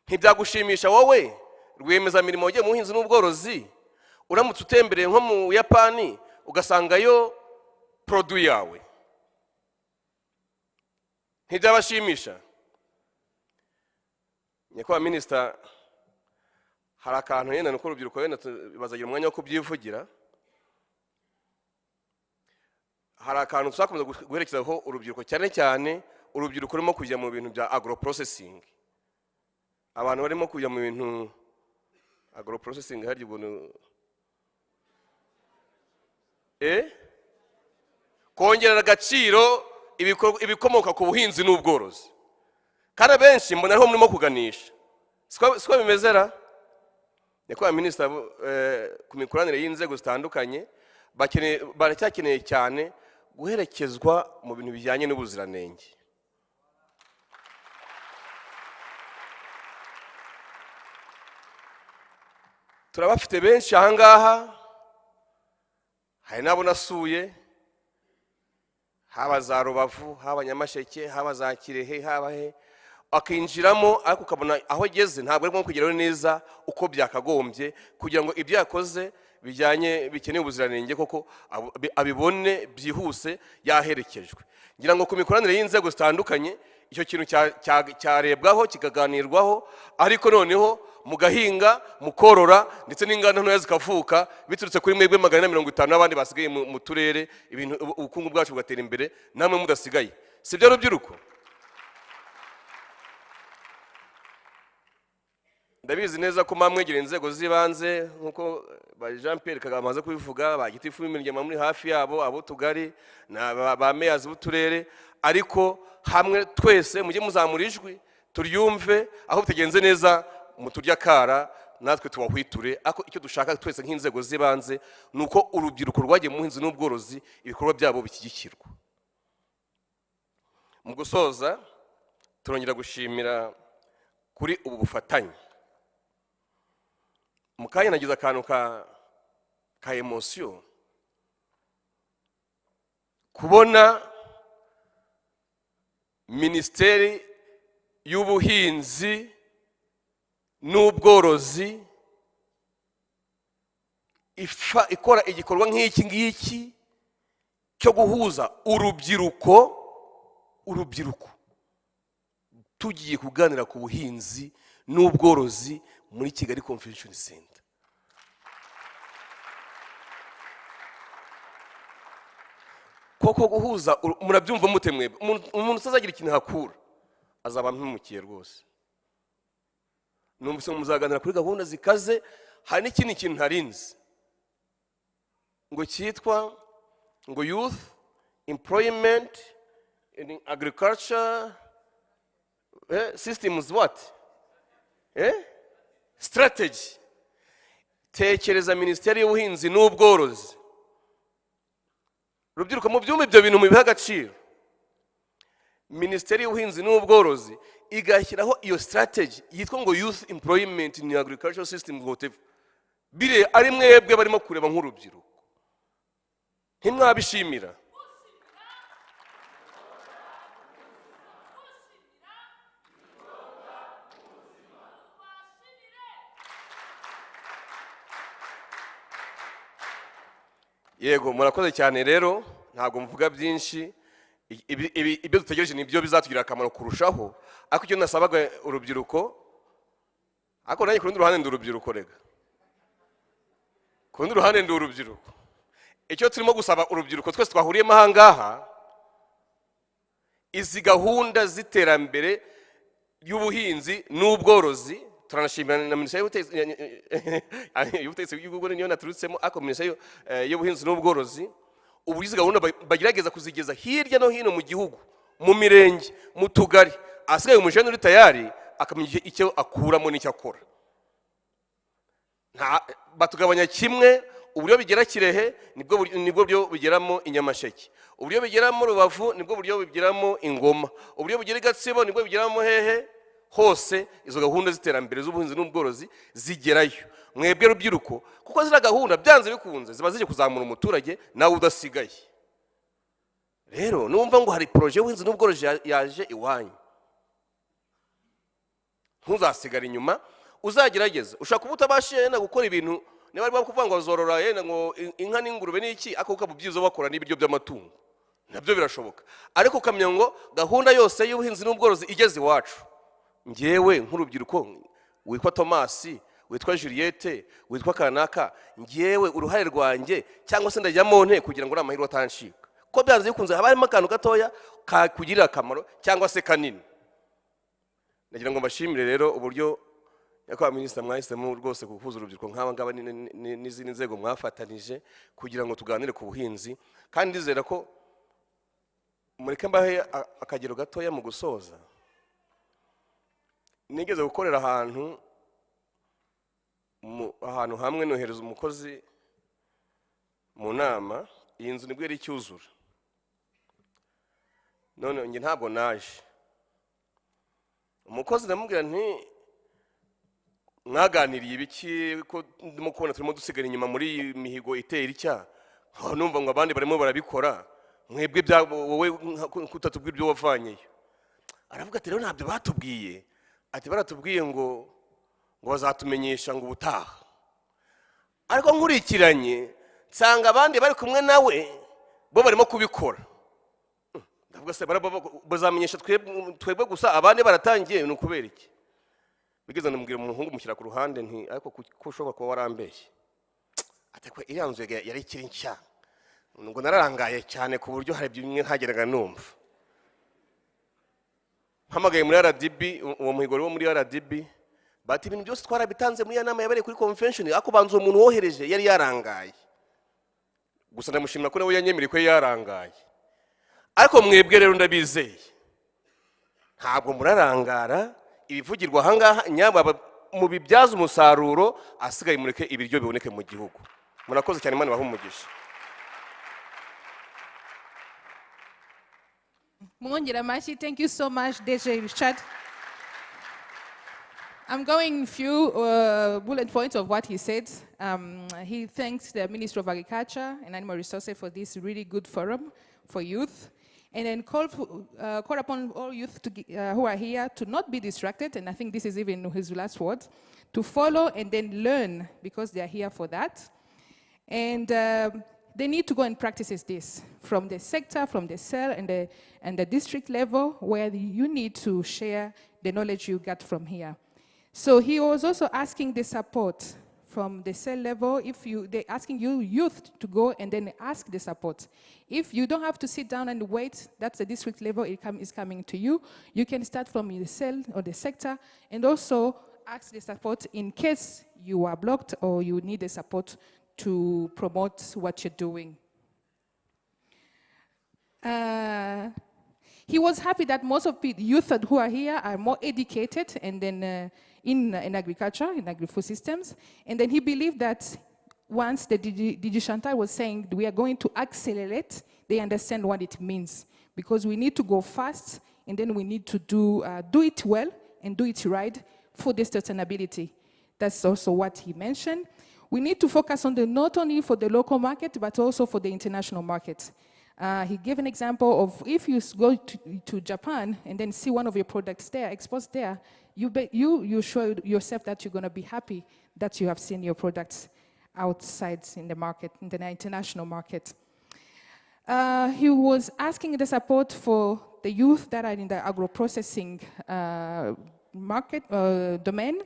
Ntibyagushimisha wowe rwiyemezamirimo wagiye mu buhinzi n'ubworozi, uramutse utembereye nko mu Buyapani ugasangayo produit yawe? Ntibyabashimisha? Nyakubahwa Minisita, hari akantu yenda nuko urubyiruko wenda bazagira umwanya wo kubyivugira, hari akantu tuzakomeza guherekezaho urubyiruko, cyane cyane urubyiruko rurimo kujya mu bintu bya agroprocessing. Abantu barimo kujya mu bintu agroprocessing, hari ibintu kongerera agaciro ibikomoka ku buhinzi n'ubworozi, kandi benshi mbona ariho murimo kuganisha, siko bimezera? Nyakubahwa Minisita, ku mikoranire y'inzego zitandukanye baracyakeneye cyane guherekezwa mu bintu bijyanye n'ubuziranenge. Turabafite benshi ahangaha, hari nabo nasuye, haba za Rubavu, haba Nyamasheke, haba za Kirehe, haba he, akinjiramo ariko ukabona aho ageze ntabwo arimo kugeraho neza uko byakagombye, kugira ngo ibyo yakoze bikeneye ubuziranenge koko abibone byihuse yaherekejwe. Ngira ngo ku mikoranire y'inzego zitandukanye icyo kintu cyarebwaho kikaganirwaho, ariko noneho mugahinga mukorora ndetse n'inganda ntoya zikavuka biturutse kuri mwebwe 150 n'abandi basigaye mu turere, ibintu ubukungu bwacu bugatera imbere namwe mudasigaye. Sibyo rubyiruko? Ndabizi neza ko mwegera inzego z'ibanze nkuko ba Jean Pierre Kagame amaze kubivuga, bagitifu imiryango muri hafi yabo, abo tugari na ba meyazi b'uturere, ariko hamwe twese mujye muzamura ijwi turyumve, aho bitegenze neza muturya kara natwe tubahwiture. Ako icyo dushaka twese nk'inzego z'ibanze nuko urubyiruko rwagiye mu buhinzi n'ubworozi ibikorwa byabo bikigikirwa. Mu gusoza turongera gushimira kuri ubu bufatanye. Mukanya nagize akantu ka emotion kubona Ministeri y'ubuhinzi n'ubworozi ikora igikorwa nk'iki ngiki cyo guhuza urubyiruko tugiye kuganira ku buhinzi n'ubworozi muri Kigali Convention Center. Koko guhuza, murabyumva mute mwebwe? Umuntu uzagira ikintu hakura azaba mpimukiye rwose. Numvise muzaganira kuri gahunda zikaze, hari n'ikindi kintu ntarinzi ngo cyitwa ngo youth employment in agriculture systems what strategy. Tekereza Ministeri y'ubuhinzi n'ubworozi, rubyiruko mu byumba ibyo bintu mu biha agaciro. Ministeri y'ubuhinzi n'ubworozi igashyiraho iyo strategy yitwa ngo youth employment in agricultural system whatever, bire ari mwebwe barimo kureba nk'urubyiruko, ntimwabishimira? Yego, murakoze cyane. Rero ntabwo mvuga byinshi, ibyo dutegereje nibyo bizatugirira akamaro kurushaho. Ariko icyo nasabaga urubyiruko, ariko nanjye ku rundi ruhande ndi urubyiruko, rega ku rundi ruhande ndi urubyiruko, icyo turimo gusaba urubyiruko twese twahuriyemo aha ngaha, izi gahunda z'iterambere y'ubuhinzi n'ubworozi, turanashimira na Ministerial y'ubutegetsi bw'igihugu niyo naturutsemo, ariko Ministerial y'ubuhinzi n'ubworozi, ubu izi gahunda bagerageza kuzigeza hirya no hino mu gihugu, mu mirenge, mu tugari, asigaye umujene uri tayari akamenya icyo akuramo n'icyo akora. Batugabanya kimwe, uburyo bigera Kirehe nibwo buryo bigeramo Inyamasheke, uburyo bigeramo Rubavu nibwo buryo bigeramo Ingoma, uburyo bigera Gatsibo nibwo bigeramo hehe hose. Izo gahunda z'iterambere z'ubuhinzi n'ubworozi zigerayo. Mwebwe rubyiruko, kuko zira gahunda byanze bikunze ziba zije kuzamura umuturage nawe udasigaye. Rero numva ngo hari projet y'ubuhinzi n'ubworozi yaje iwanyu, ntuzasigara inyuma, uzagerageza. Ushaka kuba utabashije na gukora ibintu, niba ari kuvuga ngo bazorora yenda ngo inka n'ingurube n'iki, ako ukabubyiza bakora n'ibiryo by'amatungo, nabyo birashoboka. Ariko ukamenya ngo gahunda yose y'ubuhinzi n'ubworozi igeze iwacu, ngewe nk'urubyiruko witwa Tomasi, witwa Juliette, witwa Kanaka, ngewe uruhare rwanjye cyangwa se ndajyamo nte kugira ngo amahirwe atanshika, ko byanze bikunze haba harimo akantu gatoya kakugirira akamaro cyangwa se kanini. Ndagira ngo mbashimire rero uburyo nyakubahwa Minisitiri mwahisemo rwose guhuza urubyiruko nk'aba ngaba n'izindi nzego mwafatanije kugira ngo tuganire ku buhinzi, kandi ndizera ko mureke mbahe akagero gatoya mu gusoza. Nigeze gukorera ahantu hamwe, nohereza umukozi mu nama, iyi nzu nibwo yari icyuzura, none njye ntabwo naje. Umukozi ndamubwira nti mwaganiriye ibiki ko ndimo kubona turimo dusigara inyuma muri iyi mihigo itera icya, numva ngo abandi barimo barabikora, mwebwe wowe kutatubwira ibyo wavanyeyo. Aravuga ati rero ntabyo batubwiye, ati baratubwiye ngo bazatumenyesha ngo ubutaha. Ariko nkurikiranye nsanga abandi bari kumwe nawe bo barimo kubikora. Ndavuga se bazamenyesha twebwe gusa, abandi baratangiye, ni ukubera iki? Bigeze ndamubwira umuhungu mushyira ku ruhande nti ariko ko ushobora kuba warambeshye. Ati ko iriya nzu yari ikiri nshya, ngo nararangaye cyane ku buryo hari bimwe ntageraga numva. Mpamagaye muri RDB, uwo muhigoro wo muri RDB, bati ibintu byose twarabitanze muri ya nama yabereye kuri convention, ako banza uwo muntu wohereje yari yarangaye. Gusa ndamushimira ko nawe yanyemereye ko yarangaye. Ariko mwebwe rero ndabizeye ntabwo murarangara, ibivugirwa aha ngaha nyaba mu bibyaza umusaruro, asigaye mureke ibiryo biboneke mu gihugu. Murakoze cyane, Imana ibahe umugisha. Mwongera mashi, thank you so much, DJ Richard. I'm going few bullet points of what he said. He thanks the Ministry of Agriculture and Animal Resources for this really good forum for youth, and then call upon all youth who are here to not be distracted, and I think this is even his last words, to follow and then learn, because they are here for that. And they need to go and practice this from the sector, from the cell and the district level, where you need to share the knowledge you got from here. So he was also asking the support from the cell level. They're asking you youth to go and then ask the support. If you don't have to sit down and wait, that's the district level, is coming to you. You can start from the cell or the sector and also ask the support in case you are blocked or you need the support to promote what you're doing. He was happy that most of the youth who are here are more educated and then in agriculture, in agri-food systems. And then he believed that once the DG Chantal was saying we are going to accelerate, they understand what it means. Because we need to go fast and then we need to do it well and do it right for the sustainability. That's also what he mentioned. We need to focus on not only for the local market, but also for the international market. He gave an example of if you go to Japan and then see one of your products there, exposed there, you show yourself that you're going to be happy that you have seen your products outside in the market, in the international market. He was asking the support for the youth that are in the agro-processing market domain,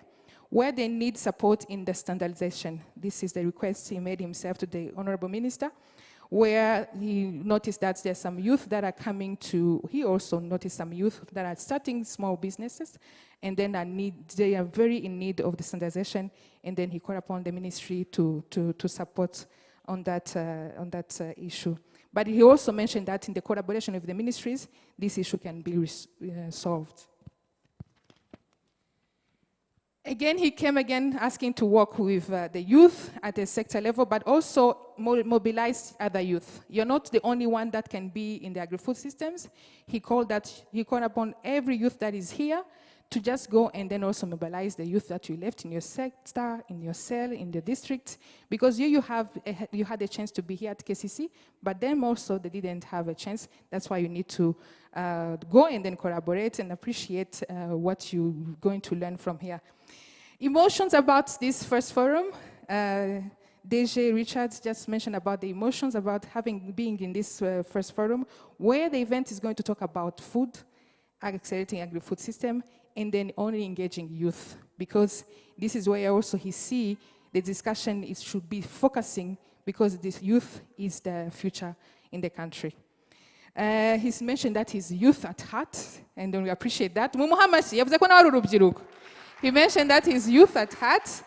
where they need support in the standardization. This is the request he made himself to the Honorable Minister, where he noticed that there's some youth that are coming to, he also noticed some youth that are starting small businesses, and then they are very in need of the standardization, and then he called upon the ministry to support on that issue. But he also mentioned that in the collaboration with the ministries, this issue can be solved. Again, he came asking to work with the youth at the sector level, but also mobilize other youth. You're not the only one that can be in the agri-food systems. He called upon every youth that is here to just go and then also mobilize the youth that you left in your sector, in your cell, in the district, because you had a chance to be here at KCC, but them also they didn't have a chance. That's why you need to go and then collaborate and appreciate what you're going to learn from here. Emotions about this first forum. DG Richards just mentioned about the emotions about being in this first forum, where the event is going to talk about food, accelerating agri-food system, and then only engaging youth, because this is where also he see the discussion should be focusing, because this youth is the future in the country. He's mentioned that he's youth at heart, and we appreciate that. He mentioned that he's youth at heart,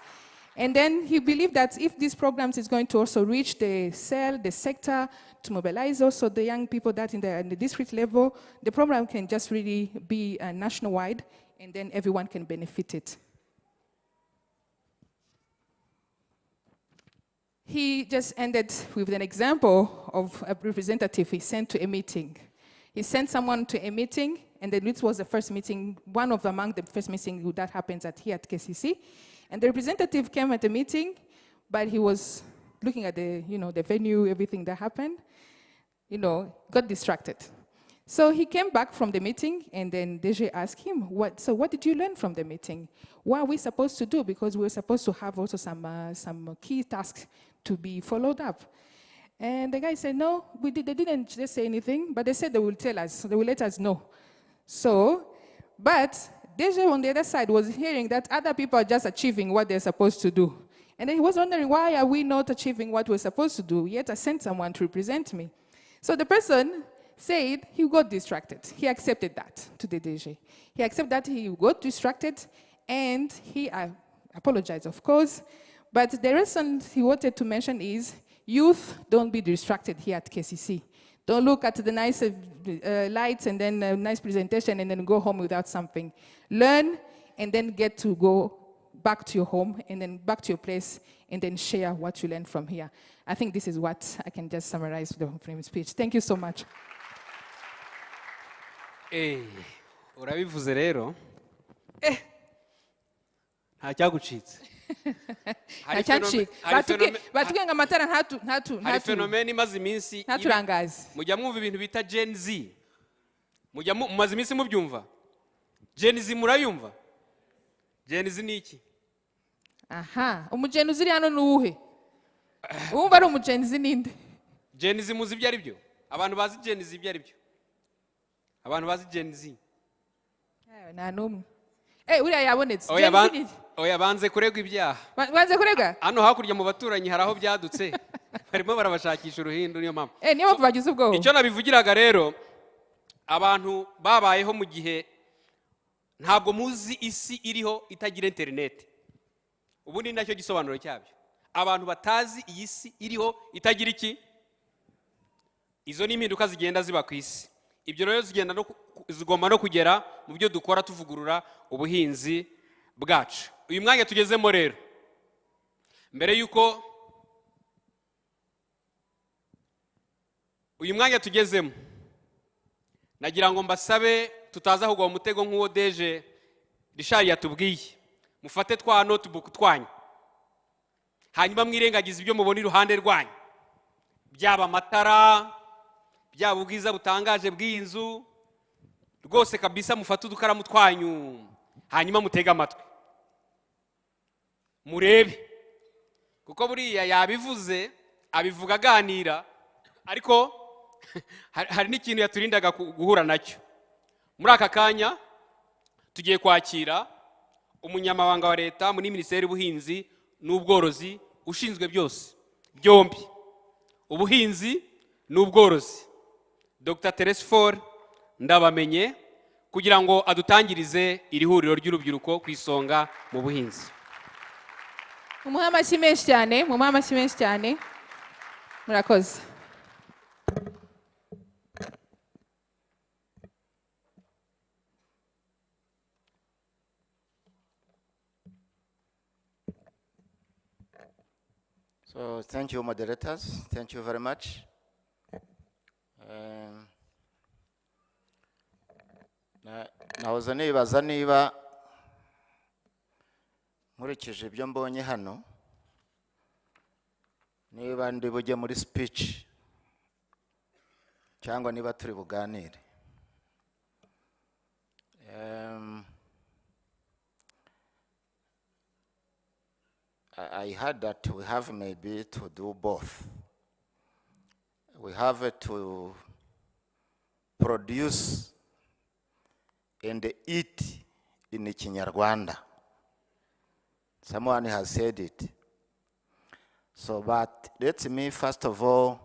and then he believed that if these programs is going to also reach the cell, the sector, to mobilize also the young people that in the district level, the program can just really be nationwide, and then everyone can benefit it. He just ended with an example of a representative he sent to a meeting. He sent someone to a meeting, and then it was the first meeting, one of among the first meetings that happens here at KCC. And the representative came at the meeting, but he was looking at the venue, everything that happened, got distracted. So he came back from the meeting, and then DG asked him, what did you learn from the meeting? What are we supposed to do? Because we're supposed to have also some key tasks to be followed up. And the guy said, no, they didn't just say anything, but they said they will tell us, they will let us know. So, but DG on the other side was hearing that other people are just achieving what they're supposed to do. And then he was wondering, why are we not achieving what we're supposed to do? Yet I sent someone to represent me. So the person said he got distracted. He accepted that to the DG. He accepted that he got distracted, and he apologized, of course. But the reason he wanted to mention is, youth, don't be distracted here at KCC. Don't look at the nice lights and then a nice presentation and then go home without something. Learn and then get to go back to your home and then back to your place and then share what you learned from here. I think this is what I can just summarize from his speech. Thank you so much. Urabivuze rero ntacyagucitse. Hari fenomeni imaze iminsi mujya mwumva ibintu bita Gen Z. Mumaze iminsi mubyumva. Gen Z murayumva? Gen Z ni iki? Aha, umugeni uziri hano ni uwuhe? Wumva ari umugeni Z ninde? Gen Z muzi ibyo ari byo? Abantu bazi Gen Z ibyo ari byo? Abantu bazi Gen Z? Nta n'umwe. Uriya yabonetse. Oya banze kuregwa ibyaha. Banze kurega? Hano hakurya mu baturanyi hari aho byadutse. Barimo barabashakisha uruhindu niyo mpamvu. Niyo mpamvu bagize ubwoba. Icyo nabivugiraga rero, abantu babayeho mu gihe ntabwo muzi isi iriho itagira internet. Ubu ni nacyo gisobanuro cyabyo. Abantu batazi iyi si iriho itagira iki? Izo ni impinduka zigenda ziba ku isi. Ibyo rero zigomba no kugera mu byo dukora tuvugurura ubuhinzi bwacu. Uyu mwanya tugezemo rero, mbere yuko uyu mwanya tugezemo, nagira ngo mbasabe tutaza kugwa mu mutego nk'uwo deje Richard yatubwiye, mufate twa notebook twanyu hanyuma mwirengagiza ibyo mubona iruhande rwanyu, byaba amatara, byaba ubwiza butangaje bw'inzu, rwose kabisa mufate udukaramu twanyu hanyuma mutega amatwi murebe, kuko buriya yabivuze abivuga aganira, ariko hari n'ikintu yaturindaga guhura nacyo. Muri aka kanya tugiye kwakira umunyamabanga wa leta muri Ministeri y'Ubuhinzi n'Ubworozi ushinzwe byose byombi, ubuhinzi n'ubworozi, Dr. Teresfor Ndabamenye, kugira ngo adutangirize iri huriro ry'urubyiruko ku isonga mu buhinzi. Mumuhe amashyi menshi cyane, mumuhe amashyi menshi cyane. Murakoze. So thank you, moderators. Thank you very much. Nahoze nibaza niba nkurikije ibyo mbonye hano, niba ndi bujye muri speech cyangwa niba turi buganire. I heard that we have maybe to do both. We have to produce and eat in Kinyarwanda. Someone has said it. So, but let me first of all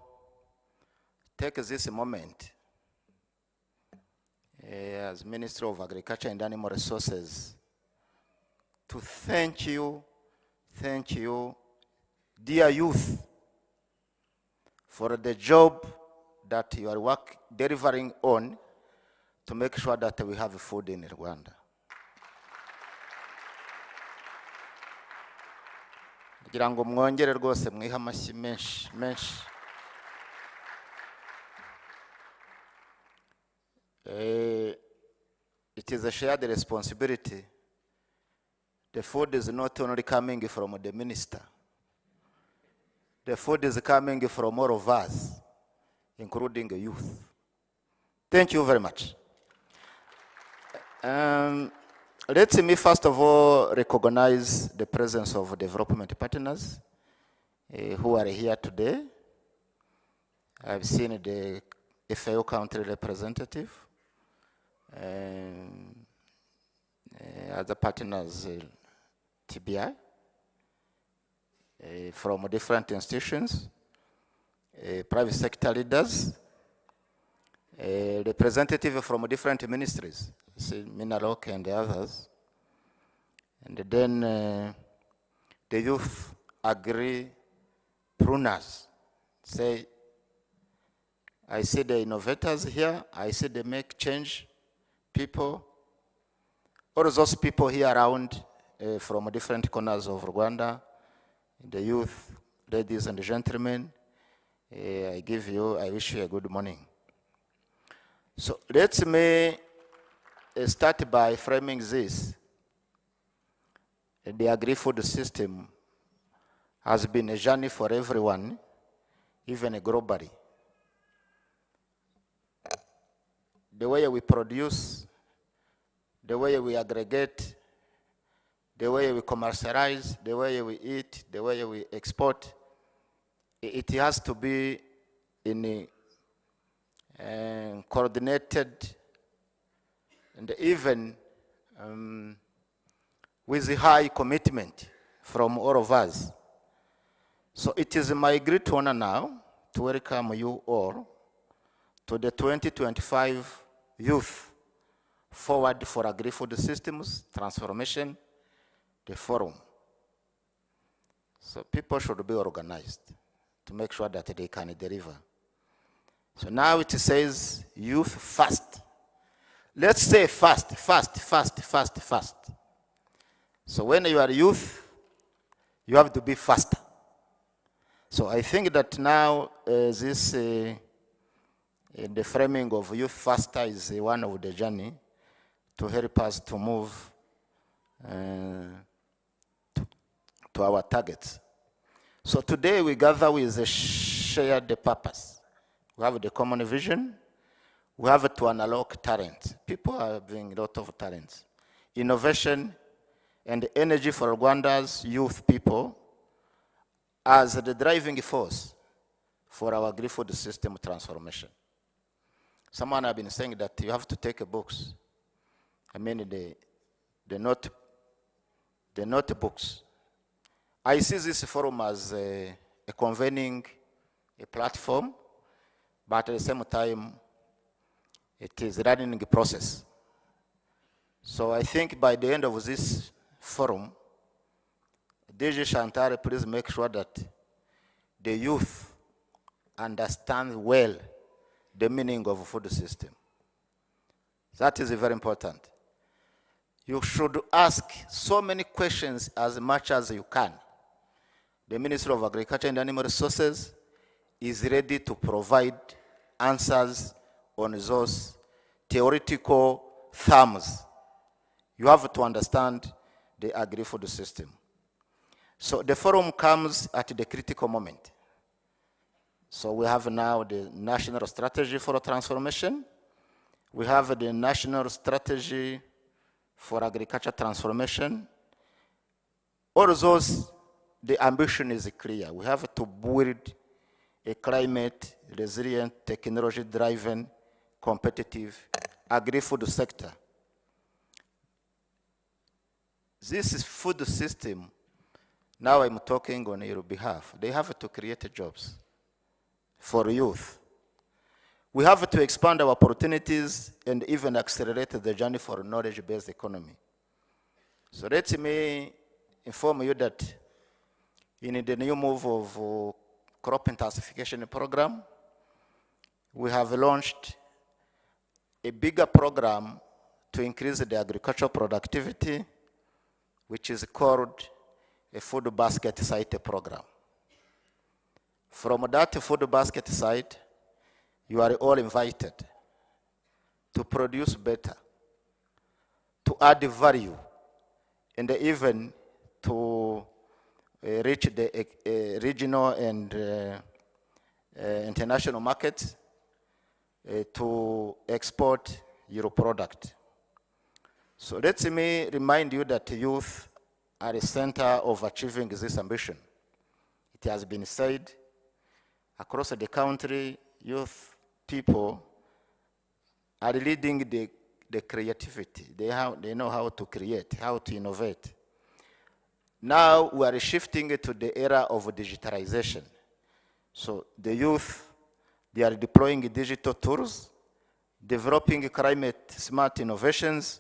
take this moment as Minister of Agriculture and Animal Resources to thank you, dear youth, for the job that you are delivering on to make sure that we have food in Rwanda. Kugira ngo mwongere rwose mwiha amashyi menshi. It is a shared responsibility. The food is not only coming from the minister. The food is coming from all of us, including the youth. Thank you very much. Let me first of all recognize the presence of development partners who are here today. I've seen the FAO country representative, other partners, TBI, from different institutions, private sector leaders, representative from different ministries, Minaloc and the others, and then the youth agripreneurs. Say, I see the innovators here, I see the make change people, all those people here around from different corners of Rwanda, the youth, ladies and gentlemen, I wish you a good morning. So let me start by framing this. The Agrifood system has been a journey for everyone, even globally. The way we produce, the way we aggregate, the way we commercialize, the way we eat, the way we export, it has to be in a coordinated and even with a high commitment from all of us. So it is my great honor now to welcome you all to the 2025 Youth Forward for Agri-Food Systems Transformation, the forum. So people should be organized to make sure that they can deliver. So now it says youth first. Let's say fast. So when you are youth, you have to be faster. So I think that now the framing of youth faster is one of the journey to help us to move to our targets. So today we gather with a shared purpose. We have the common vision. We have to unlock talent. People are having a lot of talents. Innovation and energy for Rwanda's youth people as the driving force for our Agrifood system transformation. Someone has been saying that you have to take books. I mean the notebooks. I see this forum as a convening a platform, but at the same time, it is a learning process. So I think by the end of this forum, DJ Chantal, please make sure that the youth understand well the meaning of food system. That is very important. You should ask so many questions as much as you can. The Ministry of Agriculture and Animal Resources is ready to provide answers on those theoretical terms. You have to understand the agri-food system. So the forum comes at the critical moment. So we have now the National Strategy for Transformation. We have the National Strategy for Agriculture Transformation. All those, the ambition is clear. We have to build a climate resilient, technology-driven, competitive agri-food sector. This food system, now I'm talking on your behalf, they have to create jobs for youth. We have to expand our opportunities and even accelerate the journey for a knowledge-based economy. So let me inform you that in the new move of crop intensification program, we have launched a bigger program to increase the agricultural productivity, which is called a food basket site program. From that food basket site, you are all invited to produce better, to add value, and even to reach the regional and international markets to export your product. So let me remind you that youth are the center of achieving this ambition. It has been said across the country, youth people are leading the creativity. They know how to create, how to innovate. Now we are shifting to the era of digitalization. So the youth, they are deploying digital tools, developing climate smart innovations,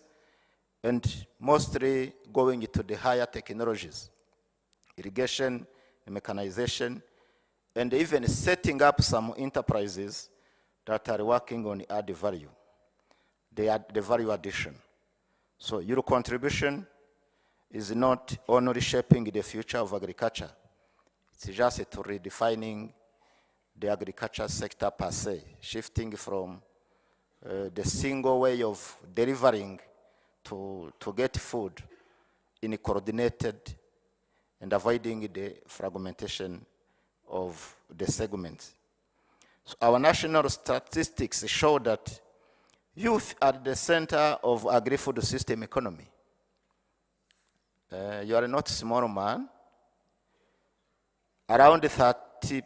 and mostly going to the higher technologies, irrigation, mechanization, and even setting up some enterprises that are working on add value, the value addition. So your contribution is not only shaping the future of agriculture, it's just to redefining the agriculture sector per se, shifting from the single way of delivering to get food in a coordinated and avoiding the fragmentation of the segments. So our national statistics show that youth are the center of agri-food system economy. You are not a small man. Around 30%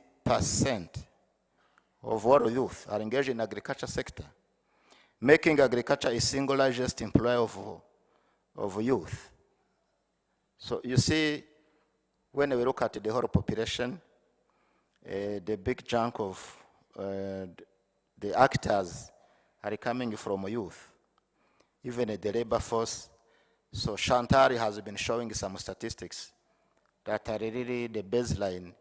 of all youth are engaged in the agriculture sector, making agriculture a single largest employer of youth. So you see, when we look at the whole population, the big chunk of the actors are coming from youth, even the labor force. So Chantal has been showing some statistics that are really the baseline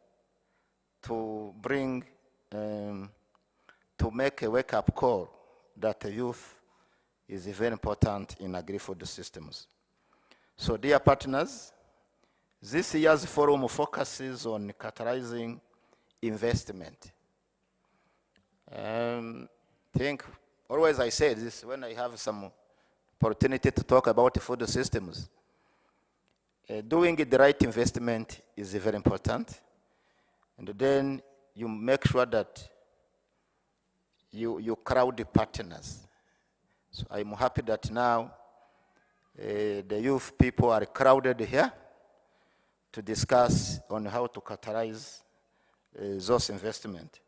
to bring, to make a wake-up call that the youth is very important in agri-food systems. So dear partners, this year's forum focuses on catalyzing investment. I think always I say this when I have some opportunity to talk about food systems. Doing the right investment is very important. And then you make sure that you crowd the partners. So I'm happy that now the youth people are crowded here to discuss on how to catalyze those investments.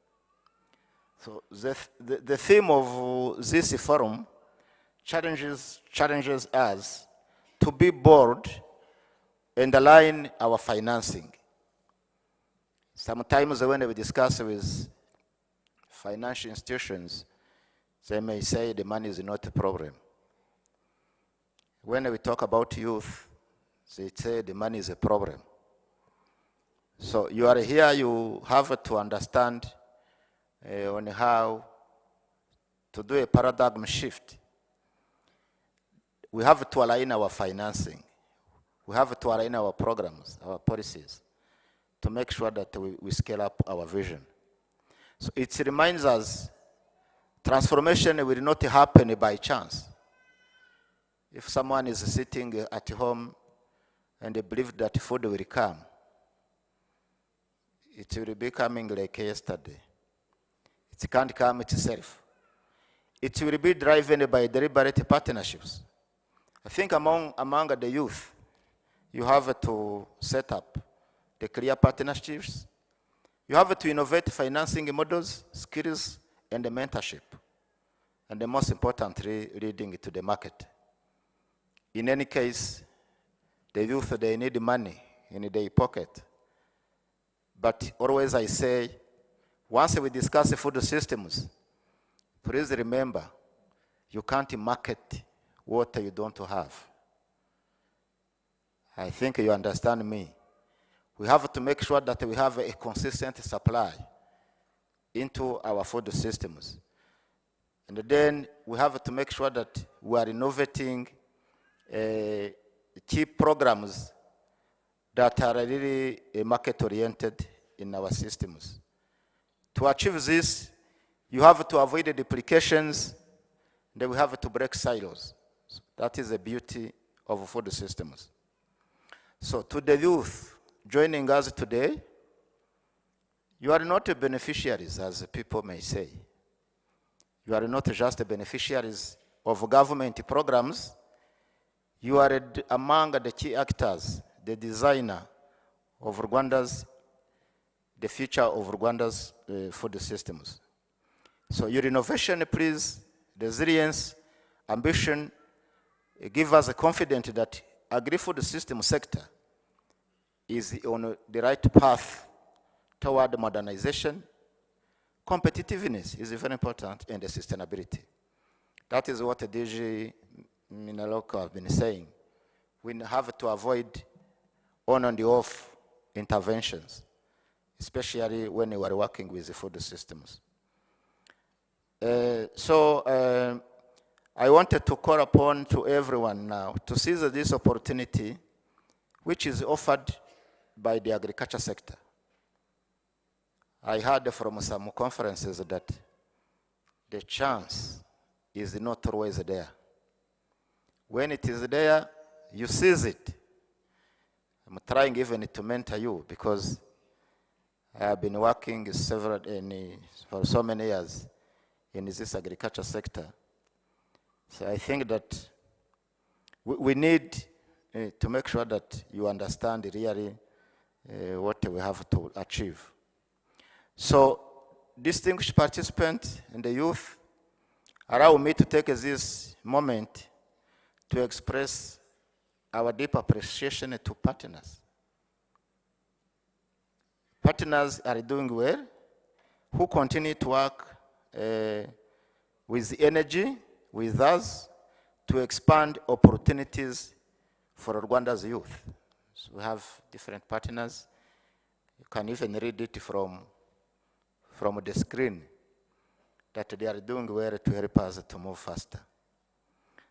So the theme of this forum challenges us to be bold and align our financing. Sometimes when we discuss with financial institutions, they may say the money is not a problem. When we talk about youth, they say the money is a problem. So you are here, you have to understand on how to do a paradigm shift. We have to align our financing. We have to align our programs, our policies, to make sure that we scale up our vision. So it reminds us, transformation will not happen by chance. If someone is sitting at home and they believe that food will come, it will be coming like yesterday. It can't come itself. It will be driven by deliberate partnerships. I think among the youth, you have to set up the clear partnerships. You have to innovate financing models, skills, and the mentorship. And the most importantly, leading to the market. In any case, the youth, they need money in their pocket. But always I say, once we discuss food systems, please remember, you can't market what you don't have. I think you understand me. We have to make sure that we have a consistent supply into our food systems. And then we have to make sure that we are innovating key programs that are really market-oriented in our systems. To achieve this, you have to avoid the duplications, then we have to break silos. So that is the beauty of food systems. So to the youth joining us today, you are not beneficiaries, as people may say. You are not just beneficiaries of government programs. You are among the key actors, the designer of Rwanda's, the future of Rwanda's food systems. So your innovation, please, resilience, ambition, give us a confidence that agri-food system sector is on the right path toward modernization. Competitiveness is very important, and the sustainability. That is what DG Minaloko have been saying. We have to avoid on and off interventions, especially when we are working with the food systems. I wanted to call upon to everyone now to seize this opportunity which is offered by the agriculture sector. I heard from some conferences that the chance is not always there. When it is there, you seize it. I'm trying even to mentor you because I have been working for so many years in this agriculture sector. So I think that we need to make sure that you understand really what we have to achieve. So, distinguished participants and the youth, allow me to take this moment to express our deep appreciation to partners. Partners are doing well, who continue to work with energy, with us, to expand opportunities for Rwanda's youth. So we have different partners. You can even read it from the screen that they are doing well to help us to move faster.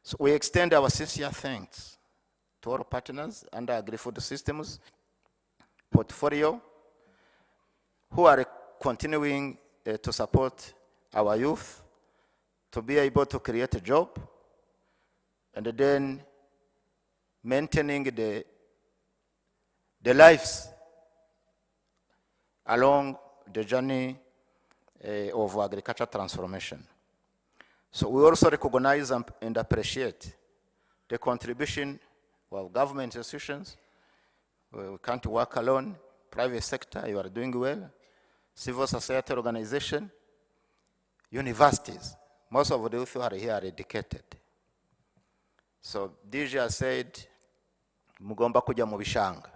So we extend our sincere thanks to all partners under Agrifood Systems portfolio who are continuing to support our youth to be able to create a job and then maintaining the lives along the journey of agriculture transformation. So we also recognize and appreciate the contribution of government institutions. We can't work alone. Private sector, you are doing well. Civil society organization, universities. Most of the youth who are here are educated. So DJ said, mugomba kuja mu bishanga.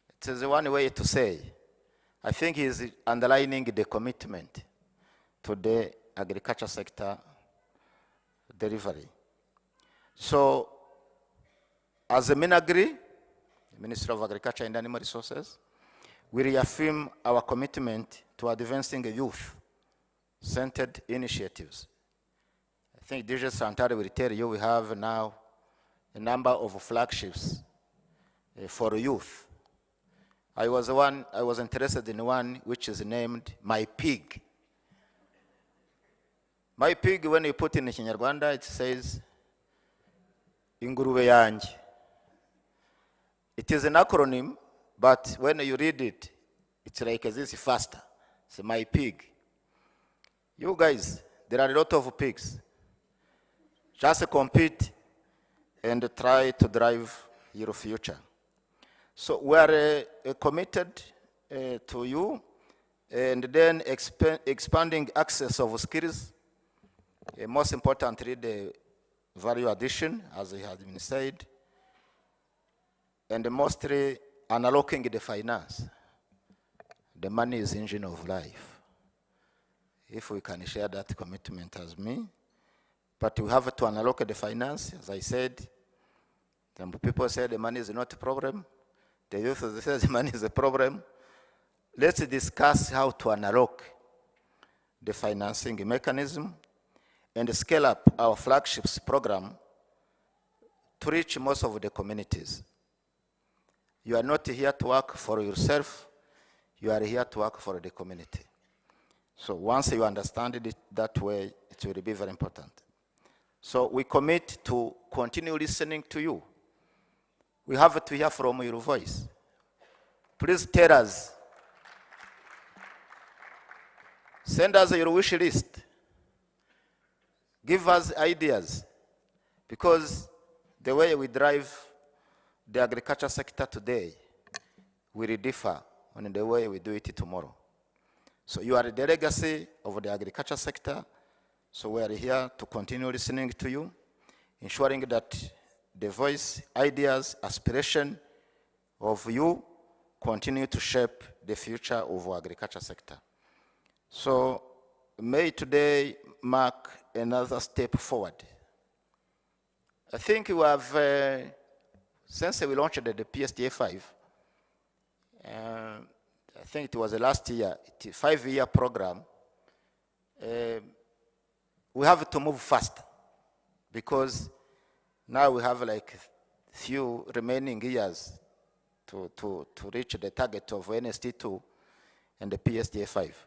It is one way to say. I think he is underlining the commitment to the agriculture sector delivery. So, as a Minagri, Ministry of Agriculture and Animal Resources, we reaffirm our commitment to advancing youth-centered initiatives. I think DJ Santari will tell you we have now a number of flagships for youth. I was interested in one which is named My Pig. My Pig, when you put in Kinyarwanda, it says, Ingurube yanjye. It is an acronym, but when you read it, it's like this faster. It's My Pig. You guys, there are a lot of pigs. Just compete and try to drive your future. So we are committed to you, and then expanding access of skills. Most importantly, the value addition, as it has been said, and mostly unlocking the finance. The money is the engine of life. If we can share that commitment as me, but we have to unlock the finance, as I said. Some people say the money is not a problem. The youth say the money is a problem. Let's discuss how to unlock the financing mechanism and scale up our flagships program to reach most of the communities. You are not here to work for yourself, you are here to work for the community. So once you understand it that way, it will be very important. So we commit to continue listening to you. We have to hear from your voice. Please tell us. Send us your wish list. Give us ideas. Because the way we drive the agriculture sector today will differ on the way we do it tomorrow. So you are the legacy of the agriculture sector. So we are here to continue listening to you, ensuring that the voice, ideas, aspiration of you continue to shape the future of our agriculture sector. So may today mark another step forward. I think we have, since we launched the PSTA 5, I think it was the last year, it's a 5-year program. We have to move faster because now we have like few remaining years to reach the target of NST2 and the PSTA 5.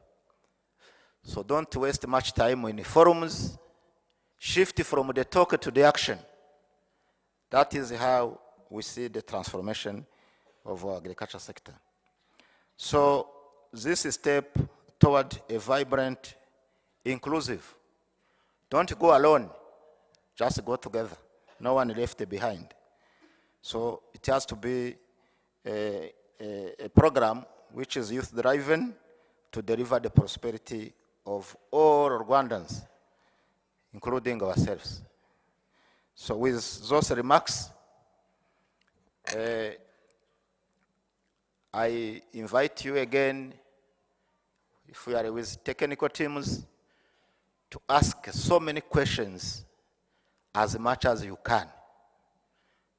So don't waste much time in forums. Shift from the talk to the action. That is how we see the transformation of our agriculture sector. So this is a step toward a vibrant, inclusive. Don't go alone, just go together. No one left behind. So it has to be a program which is youth-driven to deliver the prosperity of all Rwandans, including ourselves. So with those remarks, I invite you again, if we are with technical teams, to ask so many questions as much as you can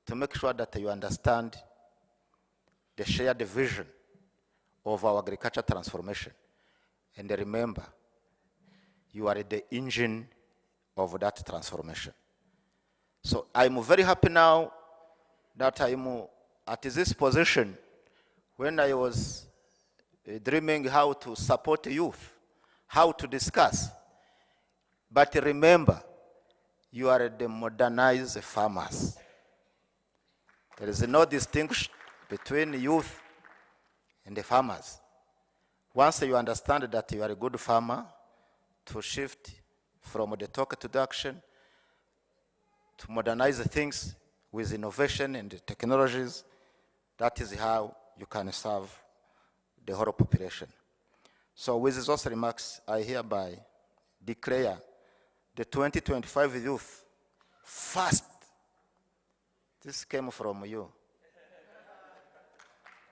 to make sure that you understand the shared vision of our agriculture transformation. And remember, you are the engine of that transformation. So I'm very happy now that I'm at this position when I was dreaming how to support youth, how to discuss. But remember, you are the modernized farmers. There is no distinction between youth and the farmers. Once you understand that you are a good farmer, to shift from the talk to the action, to modernize things with innovation and technologies, that is how you can serve the whole population. So with those remarks, I hereby declare the 2025 youth first. This came from you.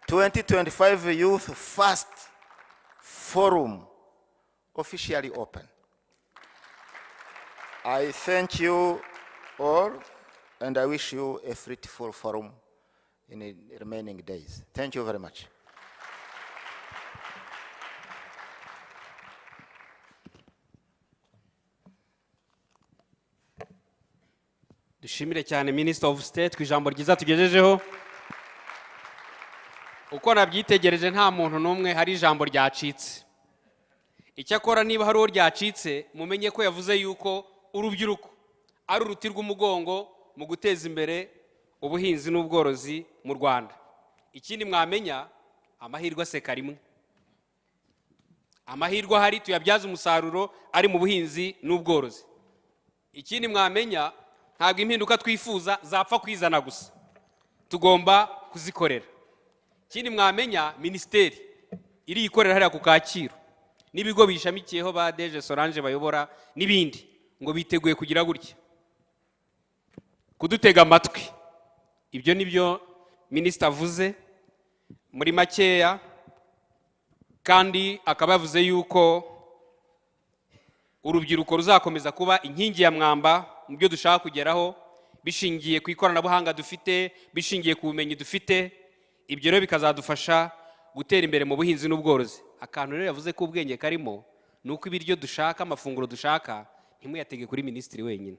2025 Youth First Forum officially open. I thank you all, and I wish you a fruitful forum in the remaining days. Thank you very much. dushimire cyane Minister of State ku ijambo ryiza tugejejeho. Uko nabyitegereje nta muntu n'umwe hari ijambo ryacitse. Icyakora niba hari uwo ryacitse mumenye ko yavuze yuko urubyiruko ari uruti rw'umugongo mu guteza imbere ubuhinzi n'ubworozi mu Rwanda. Ikindi mwamenya amahirwe aseka rimwe. Amahirwe ahari tuyabyaza umusaruro ari mu buhinzi n'ubworozi. Ikindi mwamenya ntabwo impinduka twifuza zapfa kwizana gusa, tugomba kuzikorera. Ikindi mwamenya Ministeri iri ikorera hariya ku Kacyiru n'ibigo bishamikiyeho ba Deje Solange bayobora n'ibindi ngo biteguye kugira gutya kudutega amatwi. Ibyo nibyo Minister avuze muri makeya, kandi akaba yavuze yuko urubyiruko ruzakomeza kuba inkingi ya mwamba mu byo dushaka kugeraho bishingiye ku ikoranabuhanga dufite, bishingiye ku bumenyi dufite. Ibyo rero bikazadufasha gutera imbere mu buhinzi n'ubworozi. Akantu rero yavuze ko ubwenge karimo nuko ibiryo dushaka, amafunguro dushaka ntimuyatege kuri Ministiri wenyine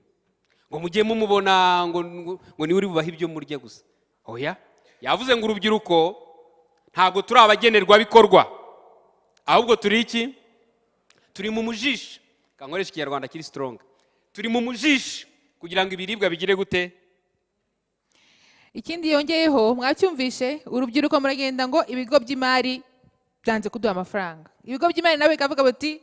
ngo mujye mumubona ngo ni uri bubaha ibyo murya gusa. Oya, yavuze ngo urubyiruko ntago turi abagenerwa bikorwa, ahubwo turi iki? Turi mu mujisho. Kankoresha Ikinyarwanda kiri strong. Turi mu mujisho kugira ngo ibiribwa bigire gute. Ikindi yongeyeho mwacyumvishe, urubyiruko muragenda ngo ibigo by'imari byanze kuduha amafaranga. Ibigo by'imari nawe bikavuga bati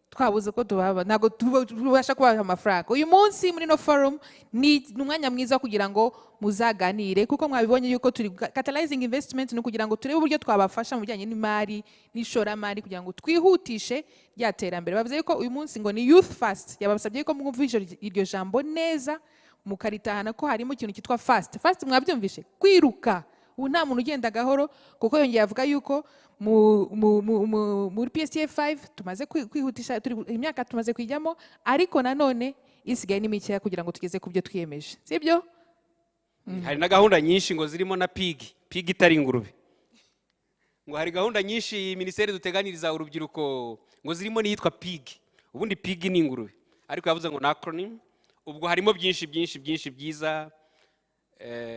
twabuze ko tubaba, ntago tubasha kubaha amafaranga. Uyu munsi muri no forum ni umwanya mwiza kugira ngo muzaganire, kuko mwabibonye yuko turi Catalyzing investment no kugira ngo turebe uburyo twabafasha mu bijyanye n'imari n'ishoramari kugira ngo twihutishe ryaterambere. Bavuze yuko uyu munsi ngo ni youth first, yabasabye ko mwumvisha iryo jambo neza mukaritahana ko harimo ikintu cyitwa fast. Fast mwabyumvishe, kwiruka. Ubu nta muntu ugenda gahoro, kuko yongeye avuga yuko muri PSTA 5 tumaze kwihutisha, imyaka tumaze kwijyamo, ariko nanone isigaye n'imikeya kugira ngo tugeze ku byo twiyemeje, sibyo? Hari na gahunda nyinshi ngo zirimo na pig itari ingurube. Ngo hari gahunda nyinshi Ministeri duteganiriza urubyiruko ngo zirimo niyitwa pig. Ubundi pig ni ingurube, ariko yavuze ngo na acronym. Ubwo harimo byinshi byiza.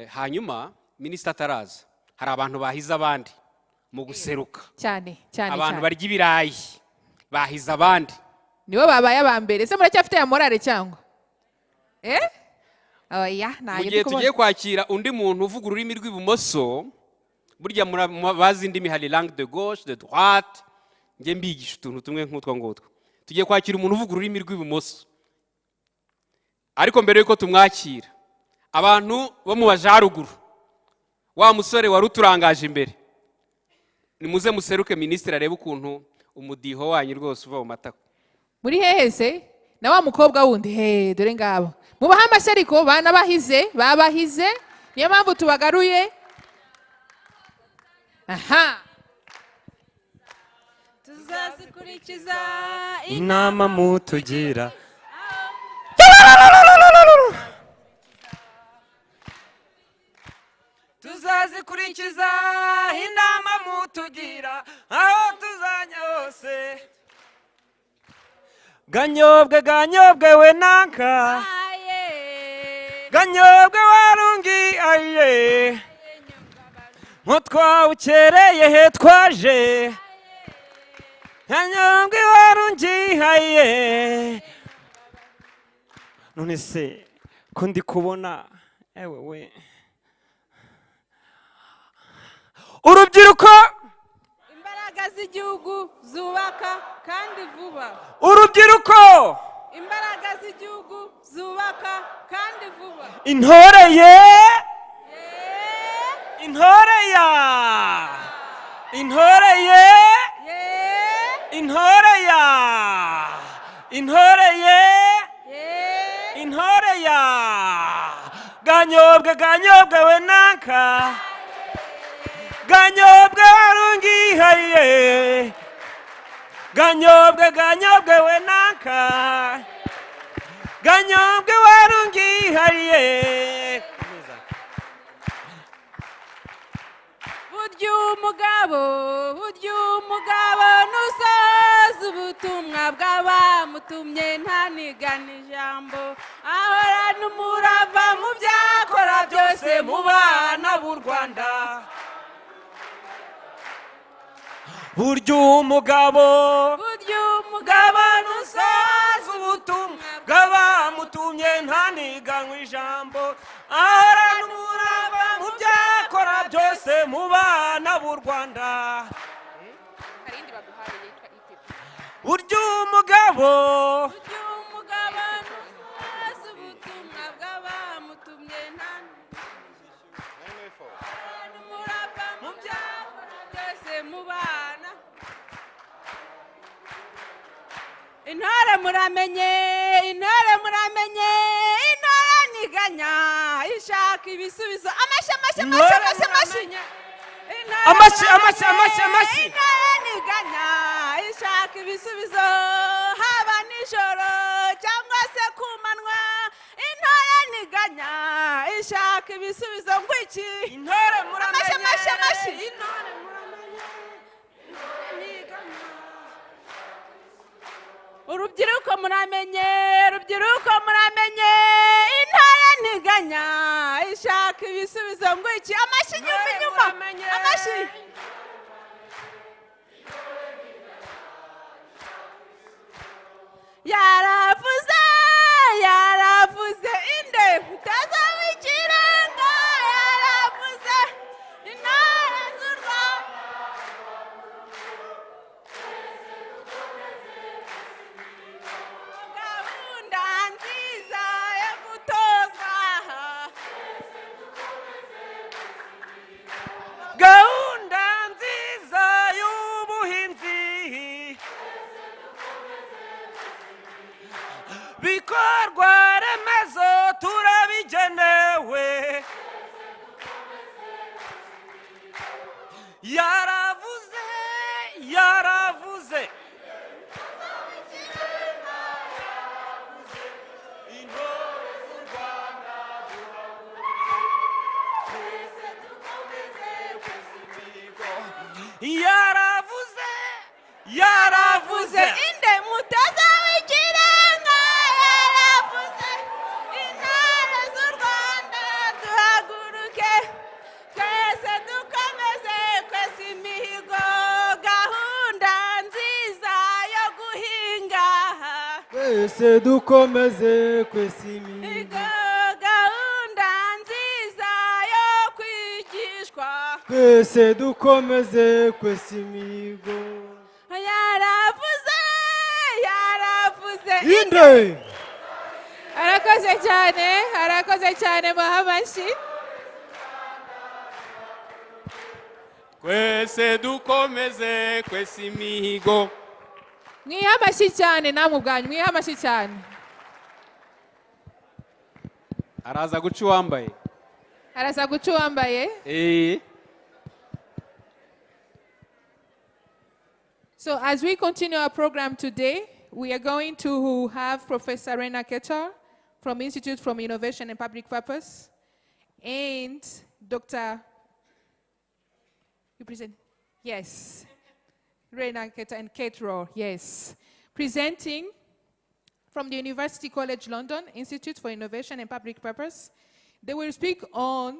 Hanyuma Minister ataraza, hari abantu bahiza abandi mu guseruka cyane. Abantu barya ibirayi bahiza abandi, nibo babaye abambere. Se muracyafite ya morale cyangwa oya nayo mugiye tugiye kwakira undi muntu uvuga ururimi rw'ibumoso. Burya bazi indimi, hari langue de gauche, de droite. Nge mbigisha utuntu tumwe nk'utwo ngutwo. Tugiye kwakira umuntu uvuga ururimi rw'ibumoso, ariko mbere yuko tumwakira, abantu bo mu bajaruguru, wa musore wari uturangaje imbere, nimuze museruke Ministeri arebe ukuntu umudiho wanyu rwose uva mu matako. Muri hehe se na wa mukobwa wundi? Dore ngabo mubaha amashariko, bana babahize, niyo mpamvu tubagaruye. Aha, tuzazikurikiza inama mutugira. Tuzazikurikiza inama mutugira aho tuzajya hose. Ganyobwe we nanka, ganyobwe warungi aye, nko twawukereye he twaje. Ganyobwe warungi aye. None se ko ndi kubona ewe we urubyiruko imbaraga z'igihugu zubaka kandi vuba urubyiruko imbaraga z'igihugu zubaka kandi vuba intore ye intore ya intore ye intore ya intore ye intore ya ganyobwe ganyobwe we nanka ganyobwe warungihariye ganyobwe ganyobwe we nanka ganyobwe warungihariye burya umugabo nusoza ubutumwa bw'abamutumye ntanigana ijambo ahorana umurava mu byakora byose mu bana b'u Rwanda burya umugabo nusoza ubutumwa bw'abamutumye ntaniganwe ijambo ahorana umurava mu byakora byose mu bana b'u Rwanda burya umugabo nusoza ubutumwa bw'abamutumye ahorana umurava mu byakora byose mu bana intore muramenye intore niganya ishaka ibisubizo amashi intore niganya ishaka ibisubizo haba nijoro cyangwa se ku manywa intore niganya ishaka ibisubizo ngwiki intore muramenye amashi intore muramenye urubyiruko muramenye intore ntiganya ishaka ibisubizo ngwiki amashi inyuma amashi yaravuze inde utaza w'ikirenga yaravuze intore z'u Rwanda gahunda nziza yo gutoza gahunda nziza y'ubuhinzi bikorwa remezo turabigenewe yaravuze intore z'u Rwanda twese dukomeze kwizimigo yaravuze inde mutaza w'ikirenga yaravuze intore z'u Rwanda duhaguruke twese dukomeze kwesa imihigo gahunda nziza yo guhinga twese dukomeze kwesa imihigo gahunda nziza yo kwigishwa twese dukomeze kwesa imihigo yaravuze inde arakoze cyane baha amashyi twese dukomeze kwesa imihigo mwiha amashyi cyane namwe ubwanyu mwiha amashyi cyane araza guca uwambaye araza guca uwambaye So as we continue our program today, we are going to have Professor Rena Ketar from Institute for Innovation and Public Purpose and Dr. You present? Yes. Rena Ketar and Kate Rohr, yes. Presenting from the University College London, Institute for Innovation and Public Purpose. They will speak on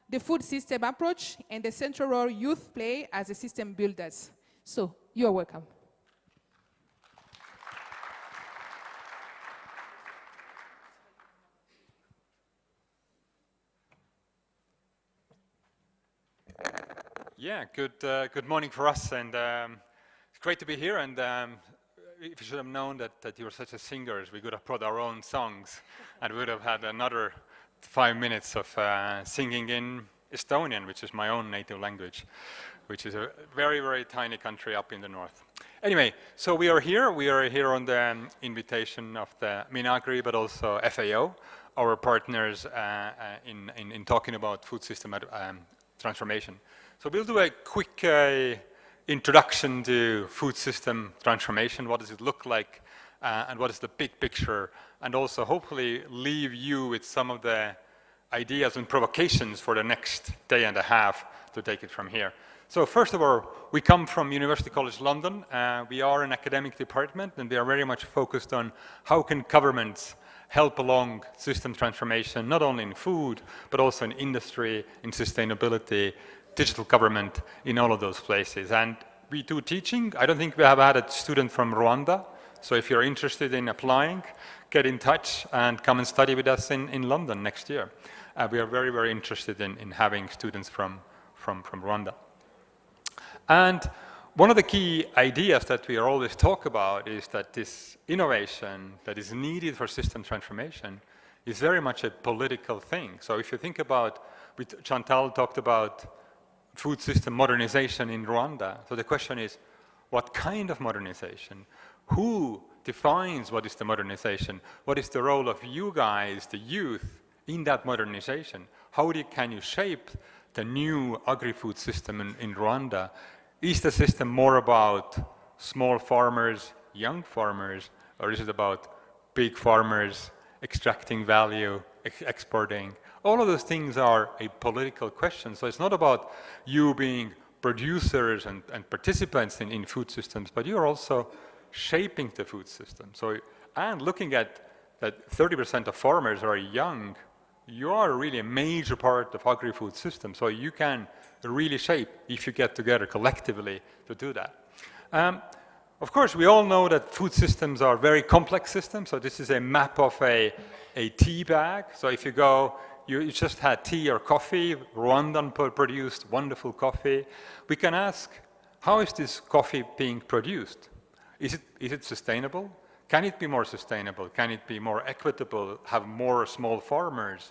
the food system approach and the central role youth play as a system builders. So, you are welcome. Yeah, good morning for us, and it's great to be here. And if you should have known that you were such a singer, we could have brought our own songs, and we would have had another 5 minutes of singing in Estonian, which is my own native language, which is a very, very tiny country up in the north. Anyway, so we are here on the invitation of the Minagri, but also FAO, our partners in talking about food system transformation. So we'll do a quick introduction to food system transformation. What does it look like, and what is the big picture, and also hopefully leave you with some of the ideas and provocations for the next day and a half to take it from here. So first of all, we come from University College London. We are an academic department, and we are very much focused on how can governments help along system transformation, not only in food, but also in industry, in sustainability, digital government, in all of those places. And we do teaching. I don't think we have had a student from Rwanda. So if you're interested in applying, get in touch and come and study with us in London next year. We are very, very interested in having students from Rwanda. And one of the key ideas that we always talk about is that this innovation that is needed for system transformation is very much a political thing. So if you think about, Chantal talked about food system modernization in Rwanda. So the question is, what kind of modernization? Who defines what is the modernization? What is the role of you guys, the youth, in that modernization? How can you shape the new agri-food system in Rwanda? Is the system more about small farmers, young farmers, or is it about big farmers extracting value, exporting? All of those things are a political question. So it's not about you being producers and participants in food systems, but you're also shaping the food system. So, and looking at that 30% of farmers are young, you are really a major part of agri-food system. So you can really shape if you get together collectively to do that. Of course, we all know that food systems are very complex systems. So this is a map of a tea bag. So if you go, you just had tea or coffee, Rwandan produced wonderful coffee. We can ask, how is this coffee being produced? Is it sustainable? Can it be more sustainable? Can it be more equitable, have more small farmers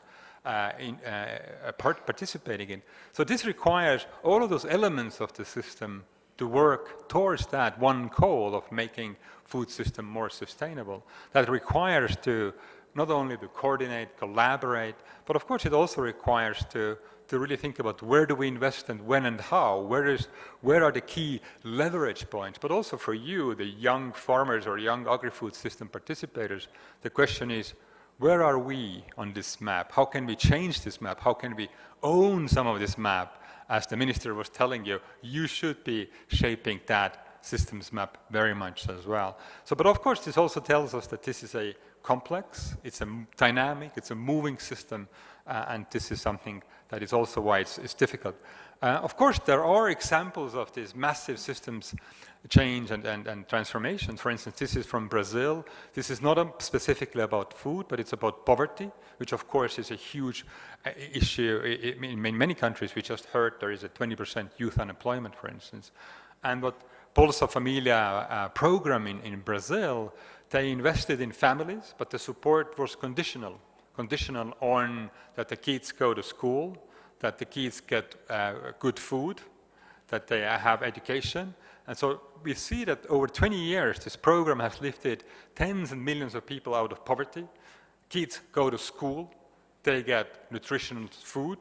participating in? So this requires all of those elements of the system to work towards that one goal of making food system more sustainable. That requires to not only to coordinate, collaborate, but of course it also requires to really think about where do we invest and when and how, where are the key leverage points, but also for you, the young farmers or young agri-food system participators, the question is, where are we on this map? How can we change this map? How can we own some of this map? As the minister was telling you, you should be shaping that systems map very much as well. So, but of course this also tells us that this is a complex, it's a dynamic, it's a moving system, and this is something that is also why it's difficult. Of course, there are examples of these massive systems change and transformation. For instance, this is from Brazil. This is not specifically about food, but it's about poverty, which of course is a huge issue in many countries. We just heard there is a 20% youth unemployment, for instance. And what Bolsa Familia program in Brazil, they invested in families, but the support was conditional on that the kids go to school, that the kids get good food, that they have education. And so we see that over 20 years, this program has lifted tens and millions of people out of poverty. Kids go to school, they get nutritional food,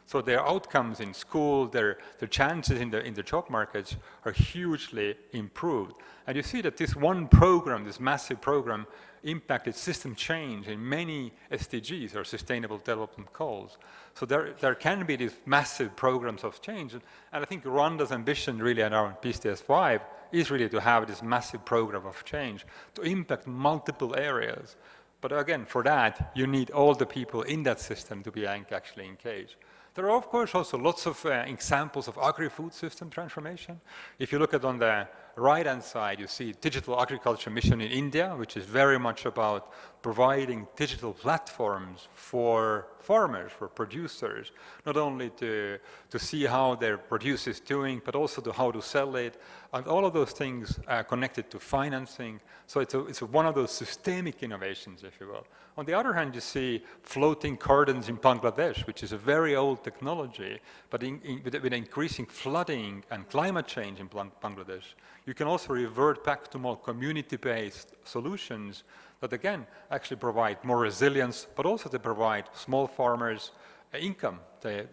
so their outcomes in school, their chances in the job markets are hugely improved. And you see that this one program, this massive program, impacted system change in many SDGs, or Sustainable Development Goals. So there can be these massive programs of change. And I think Rwanda's ambition really around PSTA 5 is really to have this massive program of change to impact multiple areas. But again, for that, you need all the people in that system to be actually engaged. There are, of course, also lots of examples of agri-food system transformation. If you look at on the right-hand side, you see Digital Agriculture Mission in India, which is very much about providing digital platforms for farmers, for producers, not only to see how their produce is doing, but also to how to sell it, and all of those things are connected to financing. So it's one of those systemic innovations, if you will. On the other hand, you see floating gardens in Bangladesh, which is a very old technology, but with increasing flooding and climate change in Bangladesh, you can also revert back to more community-based solutions that, again, actually provide more resilience, but also to provide small farmers income. The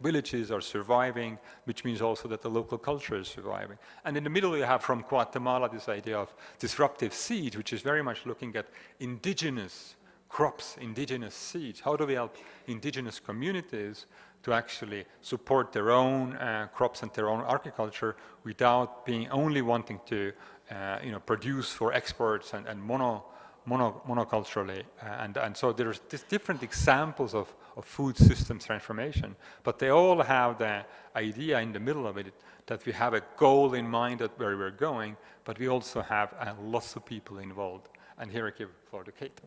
villages are surviving, which means also that the local culture is surviving. And in the middle, you have from Guatemala this idea of disruptive seeds, which is very much looking at indigenous crops, indigenous seeds. How do we help indigenous communities to actually support their own crops and their own agriculture without being only wanting to produce for exports and monoculturally, and so there's different examples of food systems transformation, but they all have the idea in the middle of it that we have a goal in mind at where we're going, but we also have lots of people involved. And here I give the floor to Kate.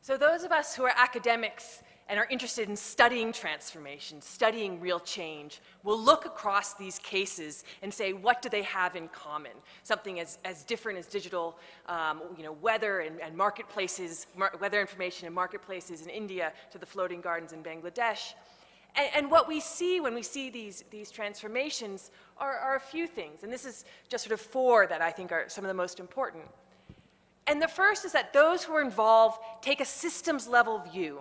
So those of us who are academics and are interested in studying transformation, studying real change, will look across these cases and say, what do they have in common? Something as different as digital weather and marketplaces, weather information and marketplaces in India to the floating gardens in Bangladesh. And what we see when we see these transformations are a few things. And this is just sort of four that I think are some of the most important. And the first is that those who are involved take a systems level view.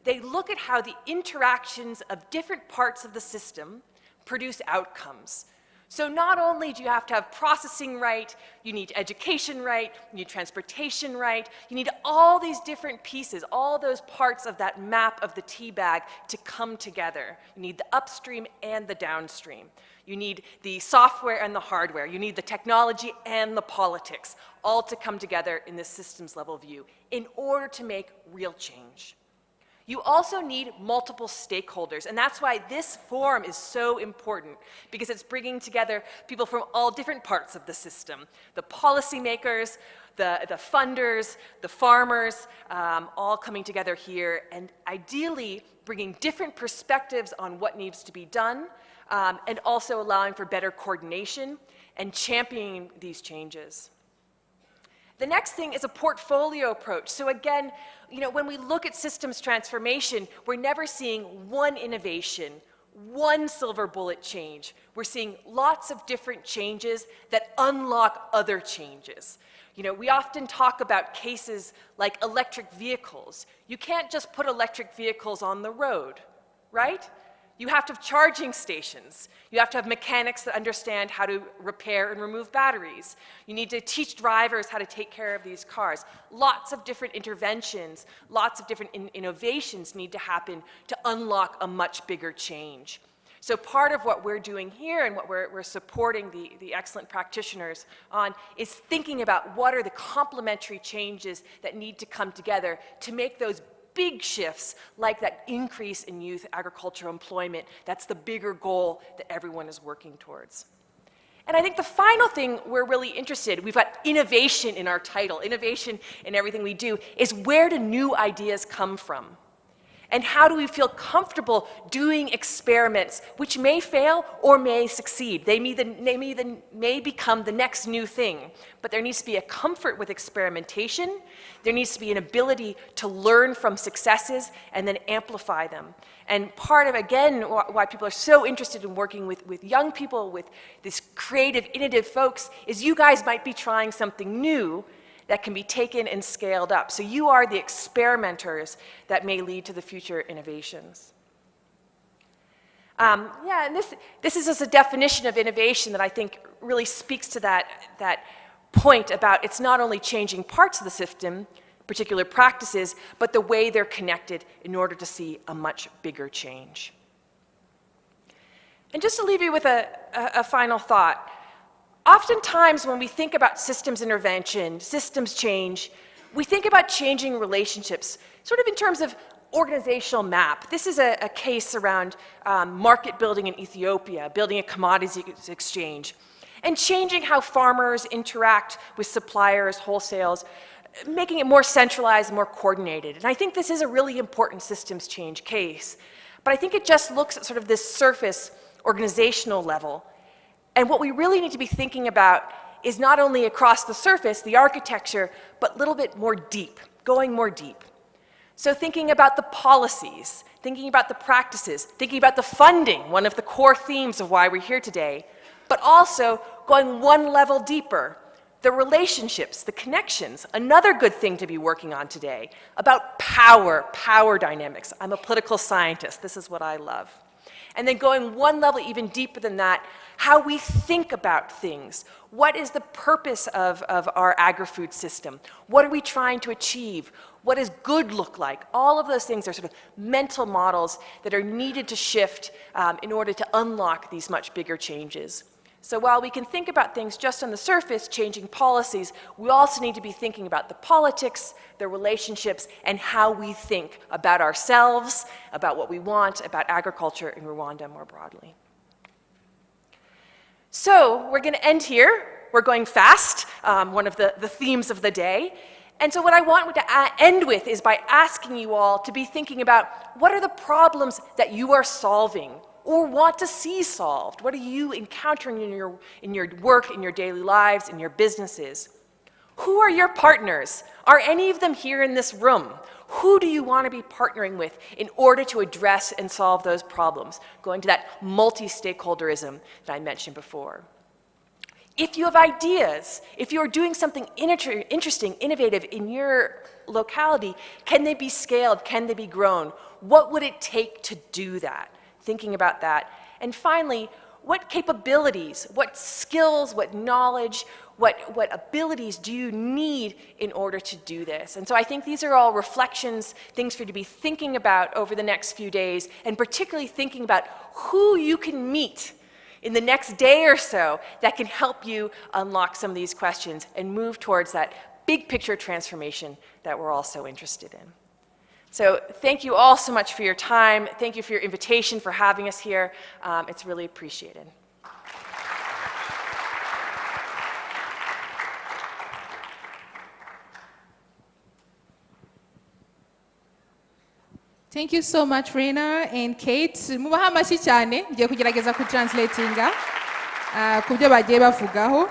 They look at how the interactions of different parts of the system produce outcomes. So not only do you have to have processing right, you need education right, you need transportation right, you need all these different pieces, all those parts of that map of the tea bag to come together. You need the upstream and the downstream. You need the software and the hardware. You need the technology and the politics, all to come together in this systems level view in order to make real change. You also need multiple stakeholders, and that's why this forum is so important, because it's bringing together people from all different parts of the system, the policymakers, the funders, the farmers, all coming together here, and ideally bringing different perspectives on what needs to be done, and also allowing for better coordination and championing these changes. The next thing is a portfolio approach. So again, when we look at systems transformation, we're never seeing one innovation, one silver bullet change. We're seeing lots of different changes that unlock other changes. We often talk about cases like electric vehicles. You can't just put electric vehicles on the road, right? You have to have charging stations. You have to have mechanics that understand how to repair and remove batteries. You need to teach drivers how to take care of these cars. Lots of different interventions, lots of different innovations need to happen to unlock a much bigger change. So part of what we're doing here and what we're supporting the excellent practitioners on is thinking about what are the complementary changes that need to come together to make those big shifts, like that increase in youth agricultural employment. That's the bigger goal that everyone is working towards. And I think the final thing we're really interested in, we've got innovation in our title, innovation in everything we do, is where do new ideas come from? And how do we feel comfortable doing experiments which may fail or may succeed? They may become the next new thing, but there needs to be a comfort with experimentation. There needs to be an ability to learn from successes and then amplify them. And part of, again, why people are so interested in working with young people, with this creative, innovative folks, is you guys might be trying something new that can be taken and scaled up. So you are the experimenters that may lead to the future innovations. And this is just a definition of innovation that I think really speaks to that point about it's not only changing parts of the system, particular practices, but the way they're connected in order to see a much bigger change. And just to leave you with a final thought, oftentimes when we think about systems intervention, systems change, we think about changing relationships sort of in terms of organizational map. This is a case around market building in Ethiopia, building a commodities exchange, and changing how farmers interact with suppliers, wholesales, making it more centralized, more coordinated. And I think this is a really important systems change case. But I think it just looks at sort of this surface organizational level. And what we really need to be thinking about is not only across the surface, the architecture, but a little bit more deep, going more deep. So thinking about the policies, thinking about the practices, thinking about the funding, one of the core themes of why we're here today, but also going one level deeper, the relationships, the connections, another good thing to be working on today, about power dynamics. I'm a political scientist, this is what I love. And then going one level even deeper than that, how we think about things. What is the purpose of our agri-food system? What are we trying to achieve? What does good look like? All of those things are sort of mental models that are needed to shift in order to unlock these much bigger changes. So while we can think about things just on the surface, changing policies, we also need to be thinking about the politics, the relationships, and how we think about ourselves, about what we want, about agriculture in Rwanda more broadly. So we're going to end here. We're going fast, one of the themes of the day. And so what I want to end with is by asking you all to be thinking about what are the problems that you are solving or want to see solved? What are you encountering in your work, in your daily lives, in your businesses? Who are your partners? Are any of them here in this room? Who do you want to be partnering with in order to address and solve those problems? Going to that multi-stakeholderism that I mentioned before. If you have ideas, if you're doing something interesting, innovative in your locality, can they be scaled? Can they be grown? What would it take to do that? Thinking about that. And finally, what capabilities, what skills, what knowledge, what abilities do you need in order to do this? And so I think these are all reflections, things for you to be thinking about over the next few days, and particularly thinking about who you can meet in the next day or so that can help you unlock some of these questions and move towards that big picture transformation that we're all so interested in. So thank you all so much for your time. Thank you for your invitation, for having us here. It's really appreciated. Thank you so much, Rena and Kate. Mubaha amashyi cyane, ngiye kugerageza kutranslatinga ku byo bagiye bavugaho.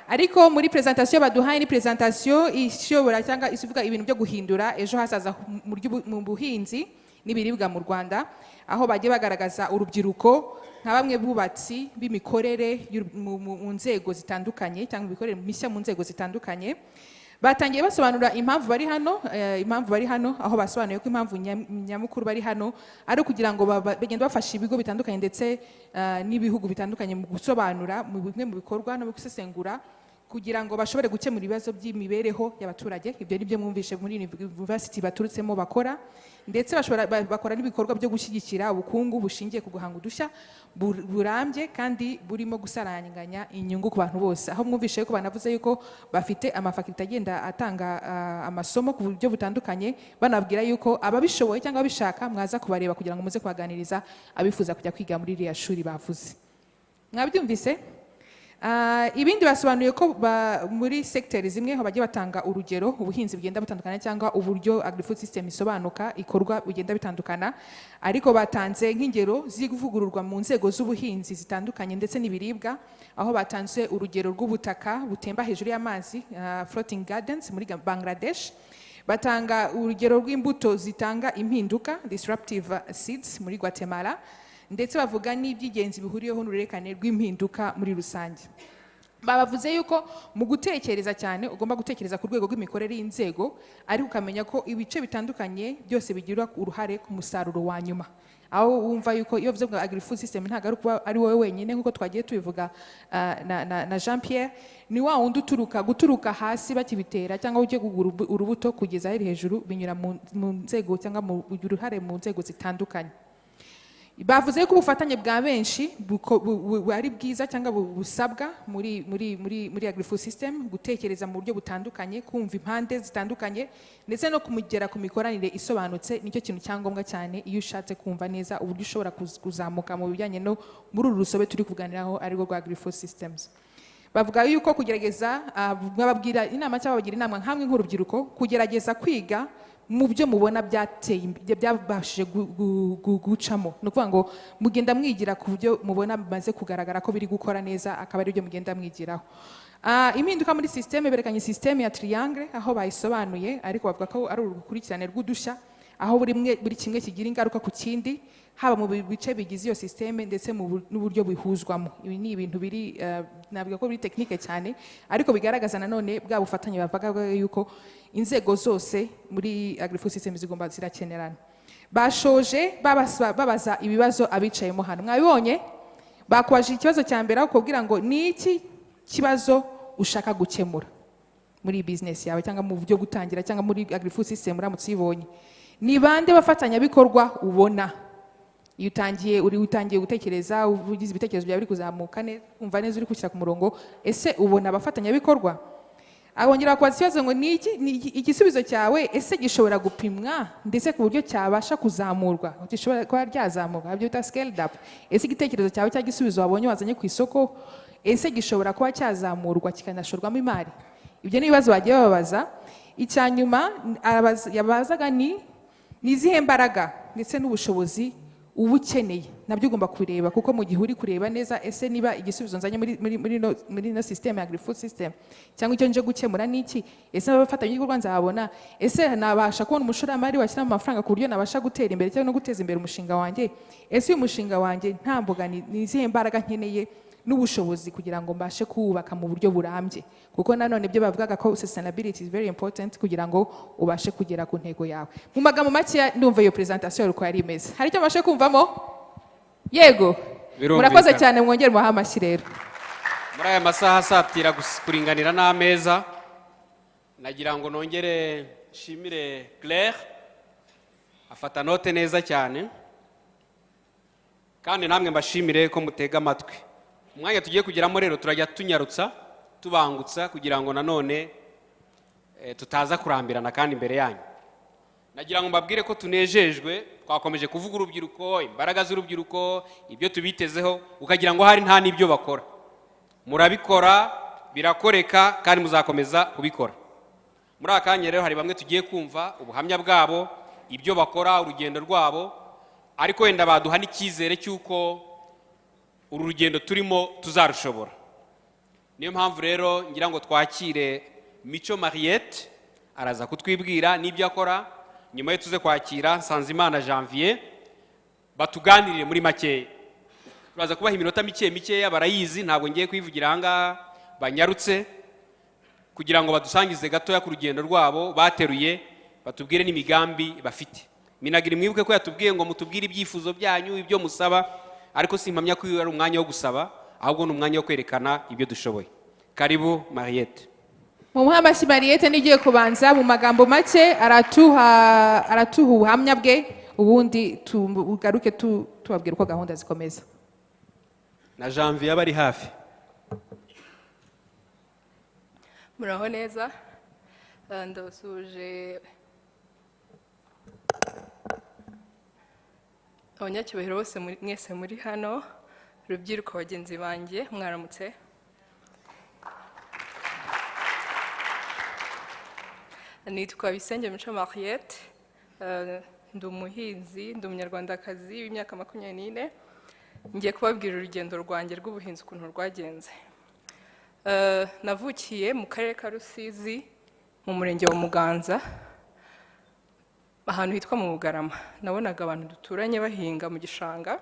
Ariko muri presentation baduhaye ni presentation ishobora cyangwa isuvuga ibintu byo guhindura ejo hasaza mu buhinzi n'ibiribwa mu Rwanda, aho bagiye bagaragaza urubyiruko nka bamwe bubatsi b'imikorere mu nzego zitandukanye cyangwa ibikorere mishya mu nzego zitandukanye. Batangiye basobanura impamvu bari hano aho basobanuye ko impamvu nyamukuru bari hano ari kugira ngo bagende bafasha ibigo bitandukanye ndetse n'ibihugu bitandukanye mu gusobanura mu bimwe mu bikorwa no mu gusesengura kugira ngo bashobore gukemura ibibazo by'imibereho y'abaturage. Ibyo ni byo mwumvishe muri university baturutsemo bakora, ndetse bakora n'ibikorwa byo gushyigikira ubukungu bushingiye ku guhanga udushya burambye kandi burimo gusaranganya inyungu ku bantu bose. Aho mwumvishe ko banavuze yuko bafite amafakulite agenda atanga amasomo ku buryo butandukanye, banabwira yuko ababishoboye cyangwa abishaka mwaza kubareba kugira ngo muze kubaganiriza abifuza kujya kwiga muri iriya shuri bavuze. Mwabyumvise? Ibindi basobanuye ko muri sector zimwe ho bagiye batanga urugero ubuhinzi bugenda butandukana cyangwa uburyo agrifood system isobanuka ikorwa bugenda bitandukana, ariko batanze nk'ingero z'ivugururwa mu nzego z'ubuhinzi zitandukanye ndetse n'ibiribwa, aho batanze urugero rw'ubutaka butemba hejuru y'amazi floating gardens muri Bangladesh, batanga urugero rw'imbuto zitanga impinduka disruptive seeds muri Guatemala, ndetse bavuga n'iby'ingenzi bihuriyeho n'ururekane rw'impinduka muri rusange. Babavuze yuko mu gutekereza cyane ugomba gutekereza ku rwego rw'imikorere y'inzego, ariko ukamenya ko ibice bitandukanye byose bigira uruhare ku musaruro wa nyuma. Aho wumva yuko iyo uvuze ngo agri-food system ntabwo ari wowe wenyine nk'uko twagiye tubivuga na Jean Pierre, ni wa wundi guturuka hasi bakibitera cyangwa ujye kugura urubuto kugeza hejuru binyura mu nzego cyangwa mu uruhare mu nzego zitandukanye. bavuze ko ubufatanye bwa benshi ari bwiza cyangwa busabwa muri Agrifood system, gutekereza mu buryo butandukanye, kumva impande zitandukanye ndetse no kumugera ku mikoranire isobanutse. Nicyo kintu cyangombwa cyane iyo ushatse kumva neza uburyo ushobora kuzamuka mu bijyanye no muri uru rusobe turi kuganiraho ari rwo rwa Agrifood systems. Bavuga yuko kugerageza bababwira inama cyangwa babagira inama nkamwe nk'urubyiruko kugerageza kwiga mu byo mubona byabashije gucamo. Ni ukuvuga ngo mugenda mwigira ku byo mubona bimaze kugaragara ko biri gukora neza, akaba ari byo mugenda mwigiraho. Impinduka muri systeme, berekanye systeme ya triangle aho bayisobanuye, ariko bavuga ko ari urukurikirane rw'udushya aho buri kimwe kigira ingaruka ku kindi, haba mu bice bigize iyo systeme ndetse n'uburyo bihuzwamo. Ibi ni ibintu biri navuga ko biri technique cyane, ariko bigaragaza nanone bwa bufatanye bavuga yuko inzego zose muri Agrifood system zigomba zirakenerana. Bashoje babaza ibibazo abicayemo hano. Mwabibonye bakwaje ikibazo cya mbere aho kubwira ngo ni iki kibazo ushaka gukemura muri business yawe cyangwa mu buryo gutangira cyangwa muri Agrifood system uramutse ibonye. Ni bande bafatanyabikorwa ubona iyo utangiye gutekereza, ugize ibitekerezo byawe biri kuzamuka neza, umva neza uri kushyira ku murongo, ese ubona abafatanyabikorwa? Abongera kubaza ikibazo ngo ni igisubizo cyawe ese gishobora gupimwa ndetse ku buryo cyabasha kuzamurwa, gishobora kuba ryazamuka, ibyo bita scaled up. Ese igitekerezo cyawe cyangwa igisubizo wabonye wazanye ku isoko, ese gishobora kuba cyazamurwa kikanashorwamo imari? Ibyo ni ibibazo bagiye bababaza. Icyanyuma yabazaga ni izihe mbaraga ndetse n'ubushobozi uba ukeneye, nabyo ugomba kubireba, kuko mu gihe uri kureba neza ese niba igisubizo nzanye muri no system ya Agrifood system cyangwa icyo nje gukemura n'iki, ese abafatanyabikorwa nzabona, ese nabasha kubona umushoramari washyira amafaranga ku buryo nabasha gutera imbere cyangwa no guteza imbere umushinga wanjye, ese uyu mushinga wanjye nta mbogamizi ni izihe mbaraga nkeneye n'ubushobozi kugira ngo mbashe kuwubaka mu buryo burambye, kuko nanone byo bavugaga ko sustainability is very important kugira ngo ubashe kugera ku ntego yawe. Mu magambo make ndumva iyo presentation uko yari imeze. Hari icyo mbashe kumvamo? Yego, murakoze cyane, mwongere muha amashyi rero. Muri aya masaha asatira kuringanira n'ameza, nagira ngo nongere shimire Claire, afata note neza cyane, kandi namwe mbashimire ko mutega amatwi. Umwanya tugiye kugeramo rero turajya tunyarutsa tubangutsa kugira ngo nanone tutaza kurambirana kandi imbere yanyu. Nagira ngo mbabwire ko tunejejwe, twakomeje kuvuga urubyiruko, imbaraga z'urubyiruko, ibyo tubitezeho, ukagira ngo hari nta n'ibyo bakora. Murabikora, birakoreka kandi muzakomeza kubikora. Muri akanya rero hari bamwe tugiye kumva ubuhamya bwabo, ibyo bakora, urugendo rwabo, ariko wenda baduha n'icyizere cy'uko uru rugendo turimo tuzarushobora. Niyo mpamvu rero ngira ngo twakire Mico Mariette, araza kutwibwira n'ibyo akora, nyuma yo tuze kwakira Nsanzimana Janvier batuganirire muri makeya. Turaza kubaha iminota mikeya barayizi, ntabwo ngiye kwivugira ahangaha, banyarutse kugira ngo badusangize gatoya ku rugendo rwabo bateruye, batubwire n'imigambi bafite. Minagira mwibuke ko yatubwiye ngo mutubwire ibyifuzo byanyu, ibyo musaba, ariko simpamya ko ari umwanya wo gusaba, ahubwo ni umwanya wo kwerekana ibyo dushoboye. Karibu Mariette. Mu muhamashyi Mariette nigiye kubanza mu magambo make aratuha ubuhamya bwe, ubundi tugaruke tubabwira uko gahunda zikomeza. Na Janvier bari hafi. Muraho neza, ndabasuje abanyacyubahiro bose mwese muri hano, urubyiruko bagenzi banjye, mwaramutse. Nitwa Bisenge Mico Mariette, ndi umuhinzi, ndi umunyarwandakazi w'imyaka 24. Ngiye kubabwira urugendo rwanjye rw'ubuhinzi ukuntu rwagenze. Navukiye mu karere ka Rusizi mu murenge wa Muganza, ahantu hitwa mu Bugarama. Nabonaga abantu duturanye bahinga mu gishanga.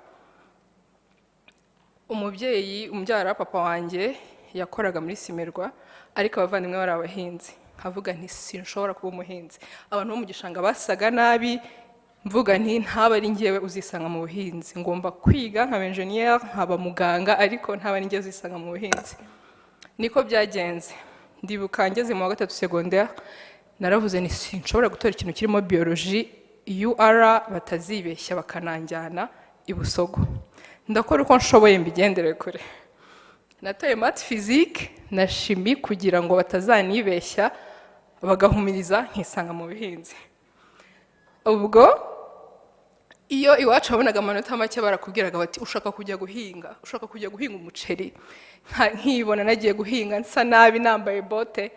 Umubyeyi umbyara papa wanjye yakoraga muri Simerwa, ariko abavandimwe bari abahinzi. Havuga nti sinshobora kuba umuhinzi. Abantu bo mu gishanga basaga nabi, mvuga nti ntaba ari ngewe uzisanga mu buhinzi. Ngomba kwiga nkaba engineer, nkaba muganga, ariko ntaba ari ngewe uzisanga mu buhinzi. Niko byagenze. Ndibuka ngeze mu wa 3 secondaire, naravuze ni sinshobora gutora ikintu kirimo biology UR batazibeshya bakananjyana ibusogo ndakora uko nshoboye mbigendere kure natoye math physique na chimie kugira ngo batazanibeshya bagahumiriza nkisanga mu bihinzi ubwo iyo iwacu wabonaga amanota make barakubwiraga bati ushaka kujya guhinga umuceri nkibona nagiye guhinga nsa nabi nambaye bote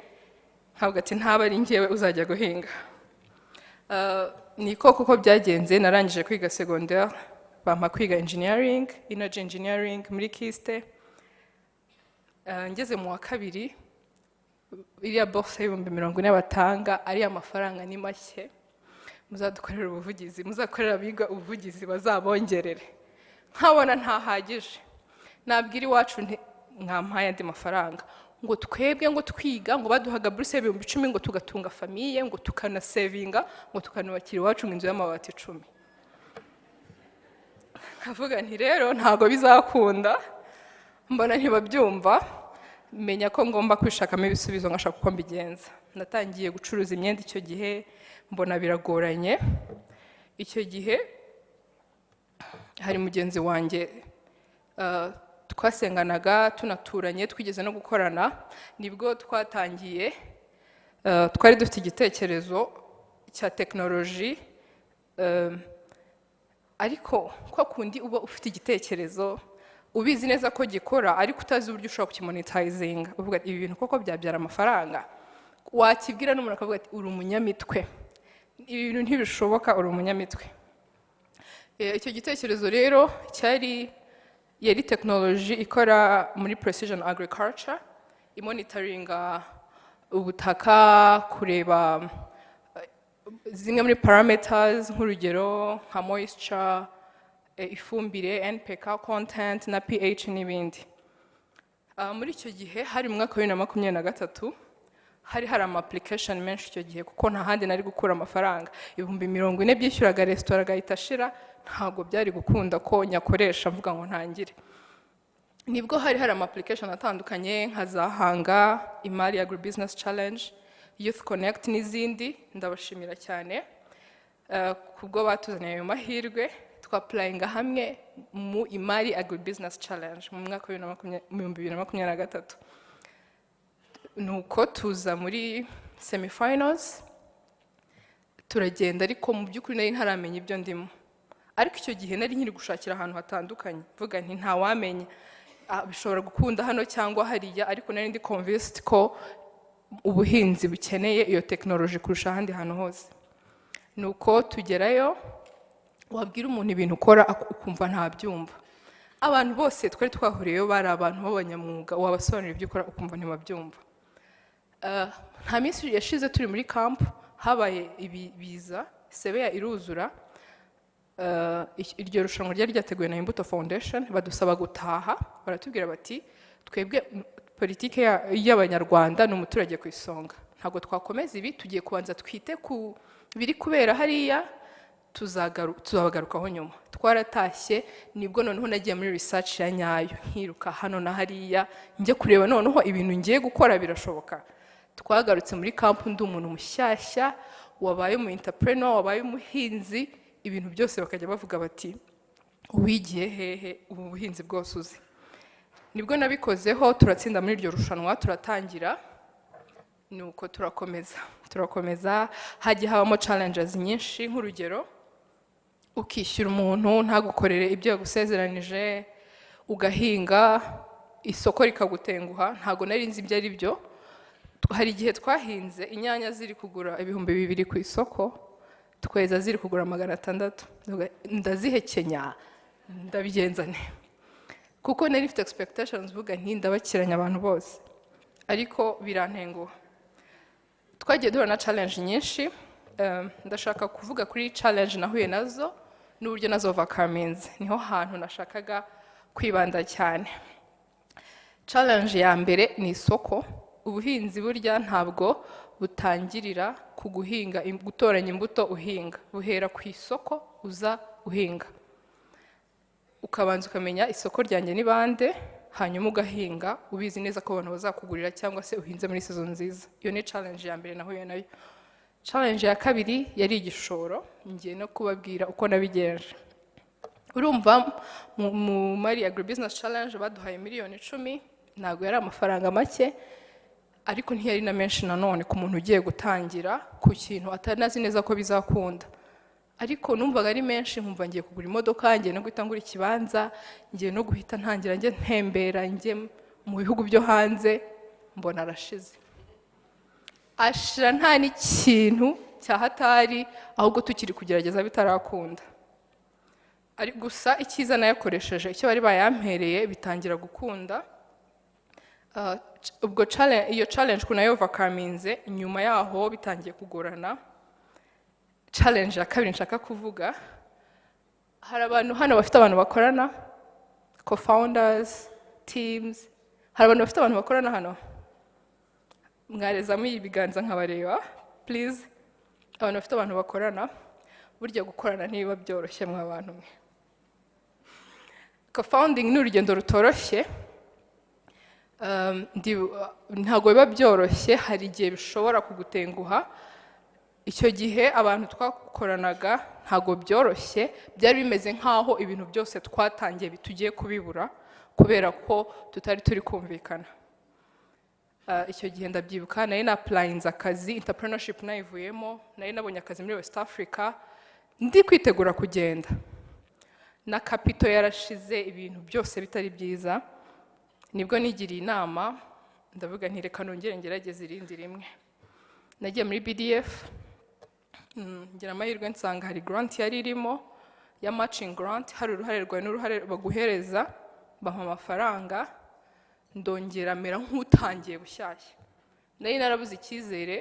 ntabwo ati ntaba ari njyewe uzajya guhinga niko kuko byagenze narangije kwiga secondaire bampa kwiga engineering energy engineering muri kiste ngeze mu wa kabiri iriya bourse y'ibihumbi 40 batanga ari amafaranga ni make muzadukorera ubuvugizi muzakorera abiga ubuvugizi bazabongerere nkabona ntahagije nabwira iwacu nkampaye andi mafaranga ngo twebwe ngo twiga ngo baduhaga buruse y'ibihumbi 10 ngo tugatunga famiye ngo tukanasevinga ngo tukanubakira iwacu inzu y'amabati 10 nkavuga nti rero ntago bizakunda mbona ntibabyumva menya ko ngomba kwishakamo ibisubizo ngashaka uko mbigenza natangiye gucuruza imyenda icyo gihe mbona biragoranye icyo gihe hari mugenzi wanjye twasenganaga tunaturanye twigeze no gukorana nibwo twatangiye twari dufite igitekerezo cya technology ariko kwa kundi uba ufite igitekerezo ubizi neza ko gikora ariko utazi uburyo ushobora kukimonetizing uvuga ati ibi bintu koko byabyara amafaranga wakibwira n'umuntu akavuga ati uri umunyamitwe ibi bintu ntibishoboka uri umunyamitwe icyo gitekerezo rero yari technology ikora muri precision agriculture imonitoringa ubutaka kureba zimwe muri parameters nk'urugero nka moisture ifumbire NPK content na pH n'ibindi muri icyo gihe hari mu mwaka wa 2023 hari ama application menshi icyo gihe kuko nta handi nari gukura amafaranga ibihumbi 40 byishyuraga restaurant gahita shira ntago byari gukunda ko nyakoresha mvuga ngo ntangire nibwo hari ama application atandukanye nka Zahanga Imari Agribusiness Challenge Youth Connect n'izindi ndabashimira cyane kubwo batuzaniye ayo mahirwe twaplayinga hamwe mu Imari Agribusiness Challenge mu mwaka wa 2023 nuko tuza muri semifinals turagenda ariko mu by'ukuri nari ntaramenya ibyo ndimo ariko icyo gihe nari nkiri gushakira ahantu hatandukanye vuga nti nta wamenya bishobora gukunda hano cyangwa hariya ariko nari ndi convinced ko ubuhinzi bukeneye iyo technology kurusha ahandi hantu hose nuko tugerayo wabwira umuntu ibintu ukora ukumva ntabyumva abantu bose twari twahuriyeyo bari abantu b'abanyamwuga wabasobanurira ibyo ukora ukumva ntibabyumva nta minsi yashize turi muri camp habaye ibiza sebeya iruzura iryo rushanwa ryari ryateguwe na Imbuto Foundation badusaba gutaha baratubwira bati twebwe politike y'abanyarwanda ni umuturage ku isonga ntabwo twakomeza ibi tugiye kubanza twite ku biri kubera hariya tuzabagarukaho nyuma twaratashye nibwo noneho nagiye muri research ya nyayo nkiruka hano na hariya njye kureba noneho ibintu ngiye gukora birashoboka twagarutse muri camp ndi umuntu mushyashya wabaye mu entrepreneur wabaye umuhinzi ibintu byose bakajya bavuga bati uwigiye hehe ubu buhinzi bwose uzi nibwo nabikozeho turatsinda muri iryo rushanwa turatangira nuko turakomeza hagiye habamo challenges nyinshi nk'urugero ukishyura umuntu ntagukorere ibyo yagusezeranije ugahinga isoko rikagutenguha ntago nari nzi ibyo ari byo hari igihe twahinze inyanya ziri kugura ibihumbi 2 ku isoko tweza ziri kugura 600 ndazihekenya ndabigenza nte kuko nari mfite expectations vuga nti ndabakiranya abantu bose ariko birantenguha twagiye duhura na challenge nyinshi ndashaka kuvuga kuri challenge nahuye nazo n'uburyo nazo overcomings niho hantu nashakaga kwibanda cyane challenge ya mbere ni isoko ubuhinzi burya ntabwo butangirira ku guhinga gutoranya imbuto uhinga buhera ku isoko uza uhinga ukabanza ukamenya isoko ryanjye ni bande hanyuma ugahinga ubizi neza ko abantu bazakugurira cyangwa se uhinze muri season nziza iyo ni challenge ya mbere nahuye nayo challenge ya kabiri yari igishoro ngiye no kubabwira uko nabigenje urumva muri agribusiness challenge baduhaye miliyoni 10 ntabwo yari amafaranga make ariko ntiyari na menshi nanone ku muntu ugiye gutangira ku kintu atanazi neza ko bizakunda ariko numvaga ari menshi nkumva ngiye kugura imodoka ngiye no guhita ngura ikibanza ngiye no guhita ntangira ngiye ntembera ngiye mu bihugu byo hanze mbona arashize ashira nta n'ikintu cyahatari ahubwo tukiri kugerageza bitarakunda ari gusa icyiza nayakoresheje icyo bari bayampereye bitangira gukunda ubwo iyo challenge kunayo overcominze nyuma yaho bitangiye kugorana challenge ya kabiri nshaka kuvuga hari abantu hano bafite abantu bakorana co-founders teams hari abantu bafite abantu bakorana hano mwarezamo ibiganza nkabareba please abantu bafite abantu bakorana burya gukorana ntibiba byoroshye mwa bantu mwe co-founding ni urugendo rutoroshye ntabwo biba byoroshye hari igihe bishobora kugutenguha icyo gihe abantu twakoranaga ntabwo byoroshye byari bimeze nk'aho ibintu byose twatangiye tugiye kubibura kubera ko tutari turi kumvikana icyo gihe ndabyibuka nari na applyinze akazi entrepreneurship nayivuyemo nari nabonye akazi muri West Africa ndi kwitegura kugenda na kapito yarashize ibintu byose bitari byiza nibwo nigiriye inama ndavuga nti reka nongere ngerageze irindi rimwe nagiye muri BDF ngira amahirwe nsanga hari grant yari irimo ya matching grant hari uruhare rwawe n'uruhare baguhereza bampa amafaranga ndongera mera nk'utangiye bushyashya nari narabuze icyizere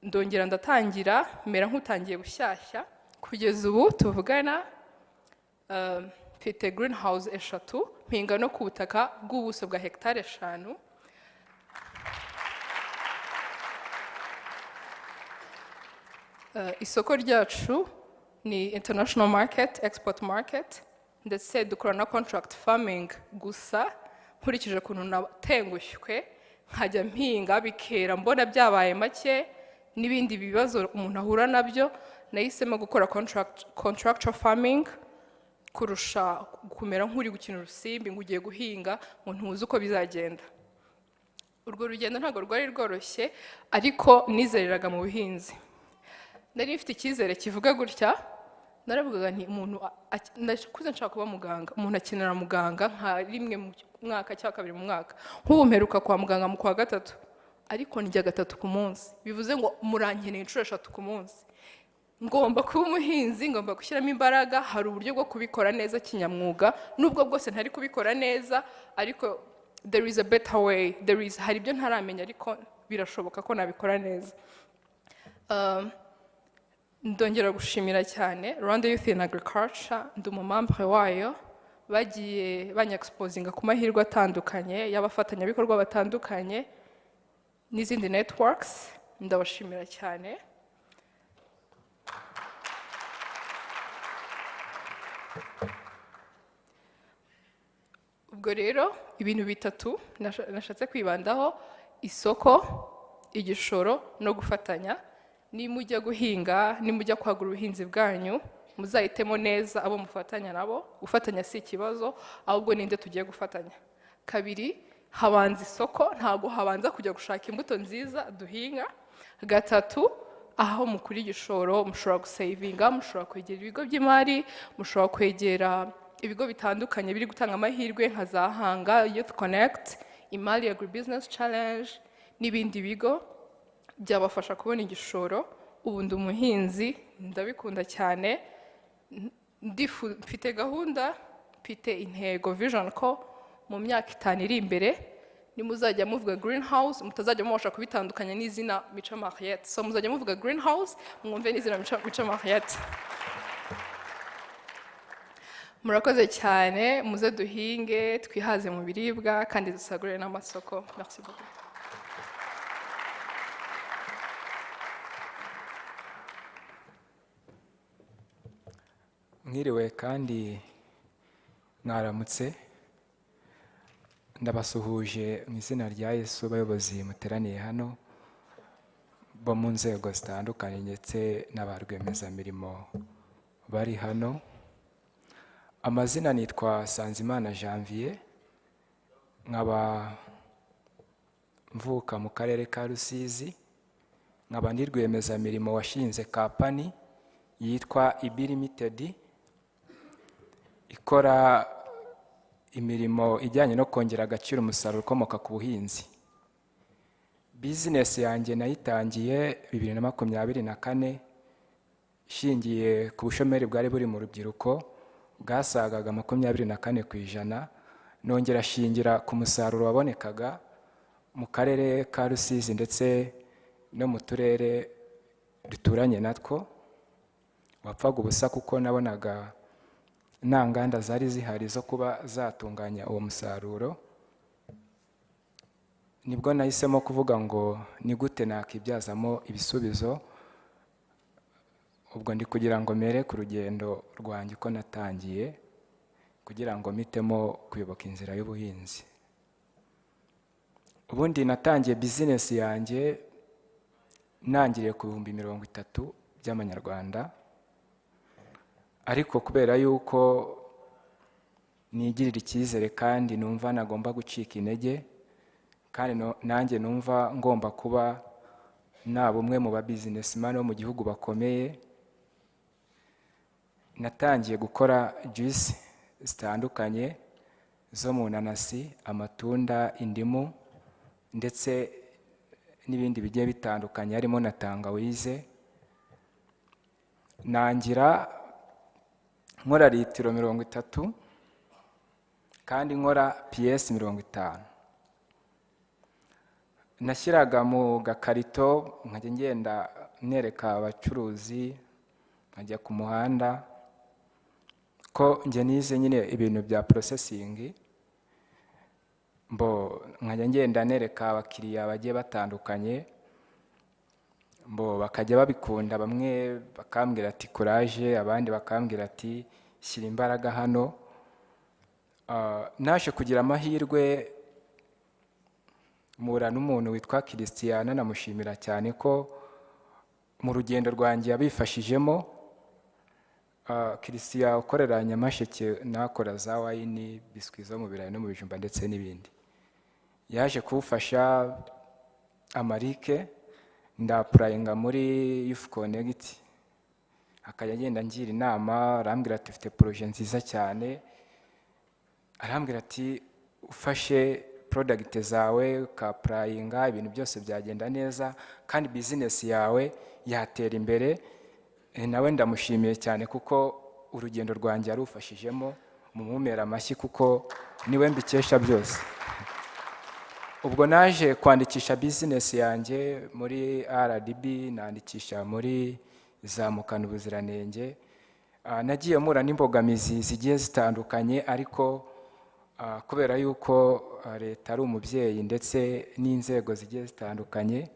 ndongera ndatangira mera nk'utangiye bushyashya kugeza ubu tuvugana mfite greenhouse 3 mpinga no ku butaka bw'ubuso bwa hectare 5 isoko ryacu ni international market export market ndetse dukora na contract farming gusa nkurikije ukuntu natengushywe nkajya mpinga bikera mbona byabaye make n'ibindi bibazo umuntu ahura nabyo nahisemo gukora contractual farming kurusha kumera nk'uri gukina urusimbi ngo ugiye guhinga ngo ntuzi uko bizagenda urwo rugendo ntabwo rwari rworoshye ariko nizereraga mu buhinzi nari mfite icyizere kivuga gutya naravugaga nti umuntu nakuze nshaka kuba muganga umuntu akenera muganga nka rimwe mu mwaka cyangwa kabiri mu mwaka nk'ubu mperuka kwa muganga mu kwa gatatu ariko njya 3 ku munsi bivuze ngo murankeneye inshuro 3 ku munsi ngomba kuba umuhinzi ngomba gushyiramo imbaraga hari uburyo bwo kubikora neza kinyamwuga nubwo bwose ntari kubikora neza ariko there is a better way hari ibyo ntaramenya ariko birashoboka ko nabikora neza ndongera gushimira cyane Rwanda Youth in Agriculture ndi umumambre wayo bagiye banyexposinga ku mahirwe atandukanye y'abafatanyabikorwa batandukanye n'izindi networks ndabashimira cyane ubwo rero ibintu bitatu nashatse kwibandaho isoko igishoro no gufatanya nimujya guhinga nimujya kwagura ubuhinzi bwanyu muzahitemo neza abo mufatanya nabo gufatanya si ikibazo ahubwo ninde tugiye gufatanya kabiri habanza isoko ntago habanza kujya gushaka imbuto nziza duhinga gatatu aho mukuri igishoro mushobora gusavinga mushobora kwegera ibigo by'imari mushobora kwegera ibigo bitandukanye biri gutanga amahirwe nka za Hanga Youth Connect Imali Agribusiness Challenge n'ibindi bigo byabafasha kubona igishoro ubu ndi umuhinzi ndabikunda cyane mfite gahunda mfite intego vision ko mu myaka 5 iri imbere nimuzajya muvuga greenhouse mutazajya mubasha kubitandukanya n'izina Mico Mariette so muzajya muvuga greenhouse mwumve n'izina Mico Mariette murakoze cyane muze duhinge twihaze mu biribwa kandi dusagurire n'amasoko merci beaucoup mwiriwe kandi mwaramutse ndabasuhuje mu izina rya Yesu abayobozi muteraniye hano bo mu nzego zitandukanye ndetse n'abarwemezamirimo bari hano Amazina nitwa Sanzimana Janvier, nkaba mvuka mu karere ka Rusizi, nkaba ndi rwiyemezamirimo washinze kampani yitwa IB Limited ikora imirimo ijyanye no kongera agaciro umusaruro ukomoka ku buhinzi. Business yanjye nayitangiye 2024 ishingiye ku bushomeri bwari buri mu rubyiruko bwasagaga 24%, nongera shingira ku musaruro wabonekaga mu karere ka Rusizi ndetse no mu turere duturanye natwo, wapfaga ubusa kuko nabonaga nta nganda zari zihari zo kuba zatunganya uwo musaruro. Nibwo nahisemo kuvuga ngo ni gute nakibyazamo ibisubizo, ubwo ndi kugira ngo mere ku rugendo rwanjye uko natangiye kugira ngo mitemo kuyoboka inzira y'ubuhinzi. Ubundi natangiye business yanjye nangiriye ku 30,000 by'amanyarwanda, ariko kubera yuko nigirira icyizere kandi numva nagomba gucika intege kandi nanjye numva ngomba kuba naba umwe mu ba businessman bo mu gihugu bakomeye, natangiye gukora juice zitandukanye zo mu nanasi, amatunda, indimu ndetse n'ibindi bigiye bitandukanye harimo na tangawize. Nangira nkora litiro 30 kandi nkora PS 50. Nashyiraga mu gakarito nkajya ngenda nereka abacuruzi, nkajya ku muhanda ko nje nize nyine ibintu bya processing, nkajya ngenda nereka abakiriya bagiye batandukanye, bakajya babikunda, bamwe bakambwira ati courage, abandi bakambwira ati shyira imbaraga hano. Naje kugira amahirwe mura n'umuntu witwa Christian, namushimira cyane ko mu rugendo rwanjye yabifashijemo. Christian ukorera Nyamasheke, nakora za wine, biswi zo mu birayi no mu bijumba ndetse n'ibindi, yaje kuwufasha amarike ndapurayinga muri Youth Connect, akajya agenda ngira inama, arambwira ati ufite projet nziza cyane, arambwira ati ufashe product zawe ukapurayinga ibintu byose byagenda neza kandi business yawe yatera imbere. Nawe ndamushimiye cyane kuko urugendo rwanjye yarufashijemo, mumumera amashyi kuko niwe mbikesha byose. Ubwo naje kwandikisha business yanjye muri RDB, nandikisha muri izamukana ubuziranenge. Nagiye mura n'imbogamizi zigiye zitandukanye, ariko kubera yuko leta ari umubyeyi ndetse n'inzego zigiye zitandukanye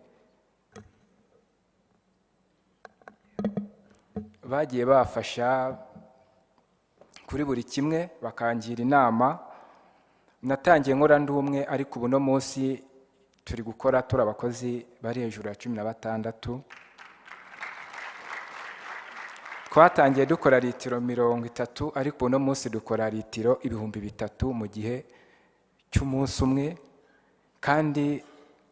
bagiye bafasha kuri buri kimwe, bakangira inama. Natangiye nkora ndi umwe, ariko ubu no munsi turi gukora turi abakozi bari hejuru ya 16. Twatangiye dukora litiro 30, ariko uno munsi dukora litiro 3,000 mu gihe cy'umunsi umwe, kandi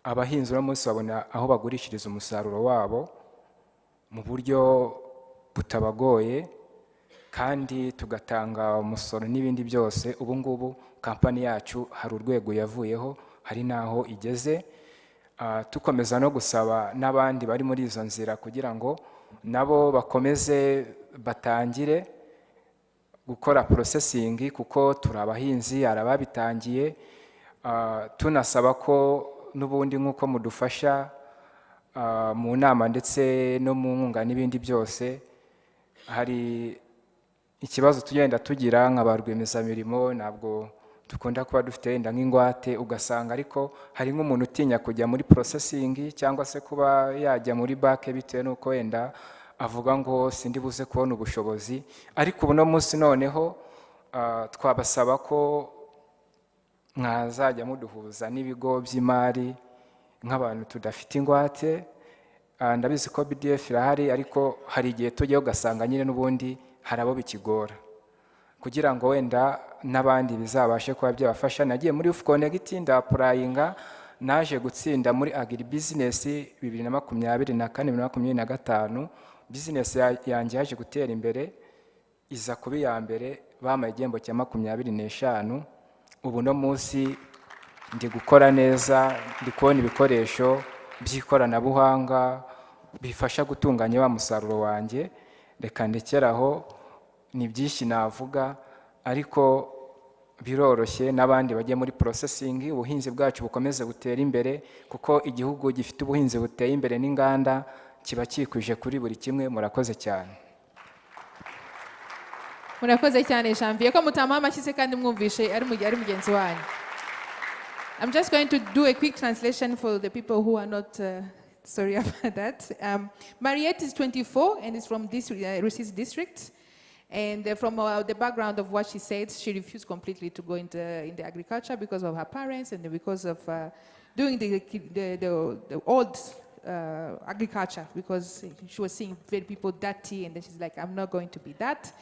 abahinzi uno munsi babona aho bagurishiriza umusaruro wabo mu buryo butabagoye, kandi tugatanga umusoro n'ibindi byose. Ubu ngubu kampani yacu hari urwego yavuyeho, hari naho igeze. Tukomeza no gusaba n'abandi bari muri izo nzira kugira ngo nabo bakomeze batangire gukora processing, kuko turi abahinzi, arababitangiye. Tunasaba ko n'ubundi nk'uko mudufasha mu nama ndetse no mu nkunga n'ibindi byose, hari ikibazo tugenda tugira nk'abarwiyemezamirimo, ntabwo dukunda kuba dufite wenda nk'ingwate, ugasanga ariko hari nk'umuntu utinya kujya muri processing cyangwa se kuba yajya muri bank bitewe n'uko wenda avuga ngo sindi buze kubona ubushobozi. Ariko ubu no munsi noneho twabasaba ko mwazajya muduhuza n'ibigo by'imari nk'abantu tudafite ingwate. Ndabizi ko BDF irahari, ariko hari igihe tujyaho ugasanga nyine n'ubundi hari abo bikigora. kugira ngo wenda n'abandi bizabashe kuba byabafasha. Nagiye muri Youth Connect ndapurayinga, naje gutsinda muri Agribusiness 2024-2025. Business yanjye yaje gutera imbere, iza kuba iya mbere, bampaye igihembo cya 25. Ubu no munsi ndi gukora neza, ndi kubona ibikoresho by'ikoranabuhanga bifasha gutunganya wa musaruro wanjye. Reka ndekeraho, ni byinshi navuga, ariko biroroshye n'abandi bagiye muri processing, ubuhinzi bwacu bukomeze gutera imbere, kuko igihugu gifite ubuhinzi buteye imbere n'inganda kiba kikwije kuri buri kimwe. Murakoze cyane. Murakoze cyane Janvier, ko mutama amashyize kandi mwumvishe ari mugenzi wanyu. I'm just going to do a quick translation for the people who are not sorry about that. Mariette is 24 and is from this Rusizi district. And from the background of what she said, she refused completely to go into agriculture because of her parents and because of doing the old agriculture, because she was seeing very people dirty, and then she's like, I'm not going to be that.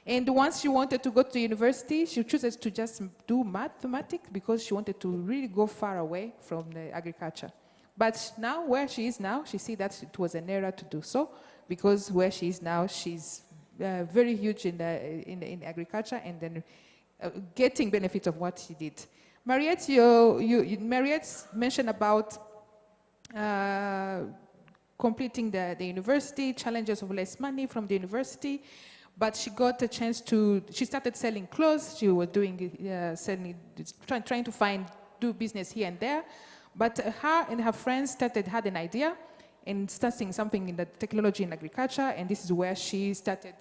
And once she wanted to go to university, she chooses to just do mathematics because she wanted to really go far away from the agriculture. But now, where she is now, she sees that it was an error to do so, because where she is now, she's very huge in agriculture and then getting benefit of what she did. Mariette, Mariette mentioned about completing the university, challenges of less money from the university, but she got a chance to, she started selling clothes. She was doing, trying to do business here and there. But her and her friends had an idea and starting something in the technology in agriculture, and this is where she started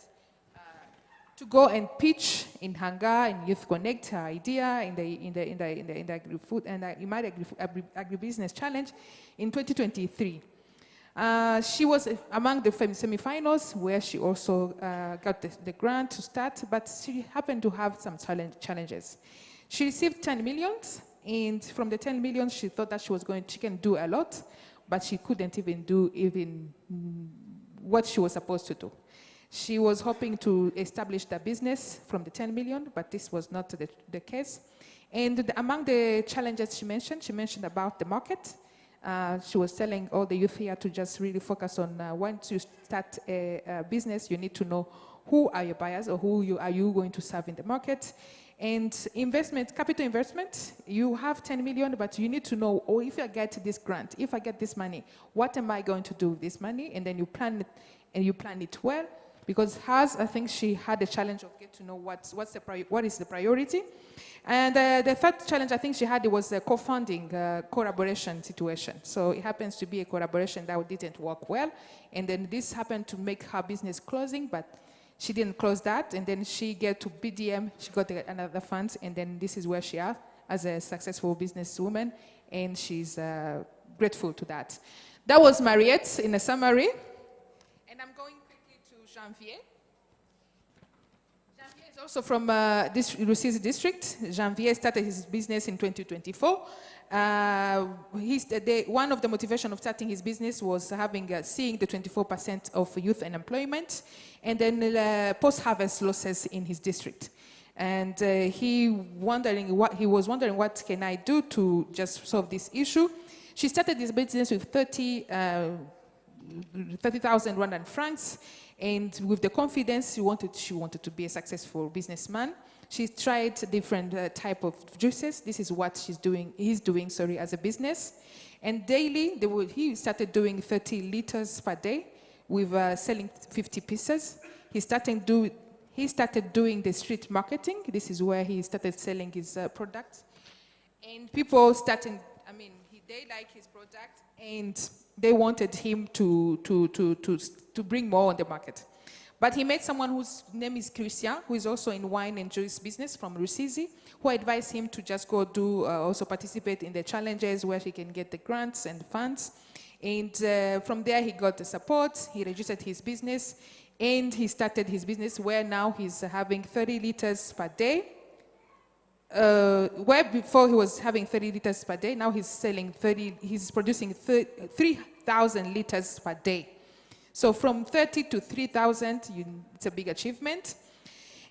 to go and pitch in Hangar and Youth Connect her idea in the Agrifood and Agribusiness Challenge in 2023. She was among the semi-finals, where she also got the grant to start, but she happened to have some challenges. She received 10 million, and from the 10 million, she thought that she can do a lot, but she couldn't even do what she was supposed to do. She was hoping to establish the business from the 10 million, but this was not the case. And among the challenges she mentioned about the market. She was telling all the youth here to just really focus on once you start a business, you need to know who are your buyers or who are you going to serve in the market. And investment, capital investment, you have 10 million, but you need to know, oh, if I get this grant, if I get this money, what am I going to do with this money? And then you plan it, and you plan it well. Because hers, I think she had a challenge of getting to know what is the priority. And the third challenge I think she had was a co-funding collaboration situation. So it happens to be a collaboration that didn't work well. And then this happened to make her business closing, but she didn't close that. And then she get to BDM, she got another funds, and then this is where she is as a successful businesswoman, and she's grateful to that. That was Mariette in a summary. And I'm going quickly to Janvier. Janvier is also from this Rusizi district. Janvier started his business in 2024. One of the motivation of starting his business was seeing the 24% of youth unemployment and then post-harvest losses in his district. And he was wondering what can I do to just solve this issue. She started this business with 30,000 Rwandan francs, and with the confidence she wanted to be a successful businessman. She tried different type of juices. This is what he's doing as a business. And daily, he started doing 30 liters per day with selling 50 pieces. He started doing the street marketing. This is where he started selling his products. And people started, they like his product, and they wanted him to bring more on the market. But he met someone whose name is Christian, who is also in wine and juice business from Rusizi, who advised him to just go also participate in the challenges where he can get the grants and funds. And from there, he got the support, he registered his business, and he started his business where now he's having 30 liters per day. Where before he was having 30 liters per day, now he's producing 3,000 liters per day. So from 30 to 3,000, it's a big achievement.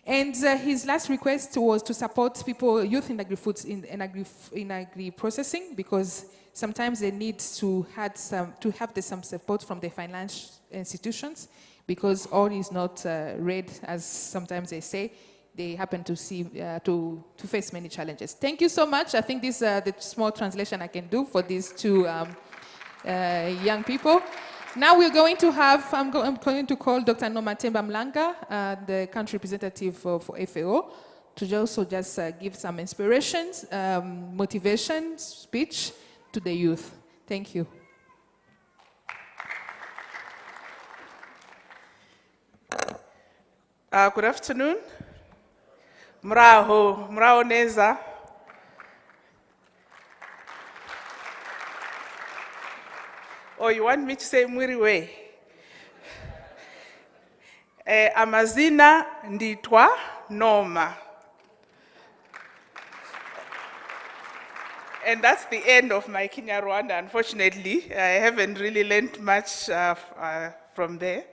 And his last request was to support youth in agri-foods, in agri-processing, because sometimes they need to have some support from the financial institutions, because all is not red, as sometimes they say. They happen to face many challenges. Thank you so much. I think this is the small translation I can do for these two young people. Now we're going to have, I'm going to call Dr. Noma Temba Mlanga, the country representative for FAO, to also just give some inspirations, motivation speech to the youth. Thank you. Good afternoon. Muraho neza. Oh, you want me to say mwiriwe? Amazina nditwa Noma. And that's the end of my Kenya Rwanda, unfortunately. I haven't really learned much from there.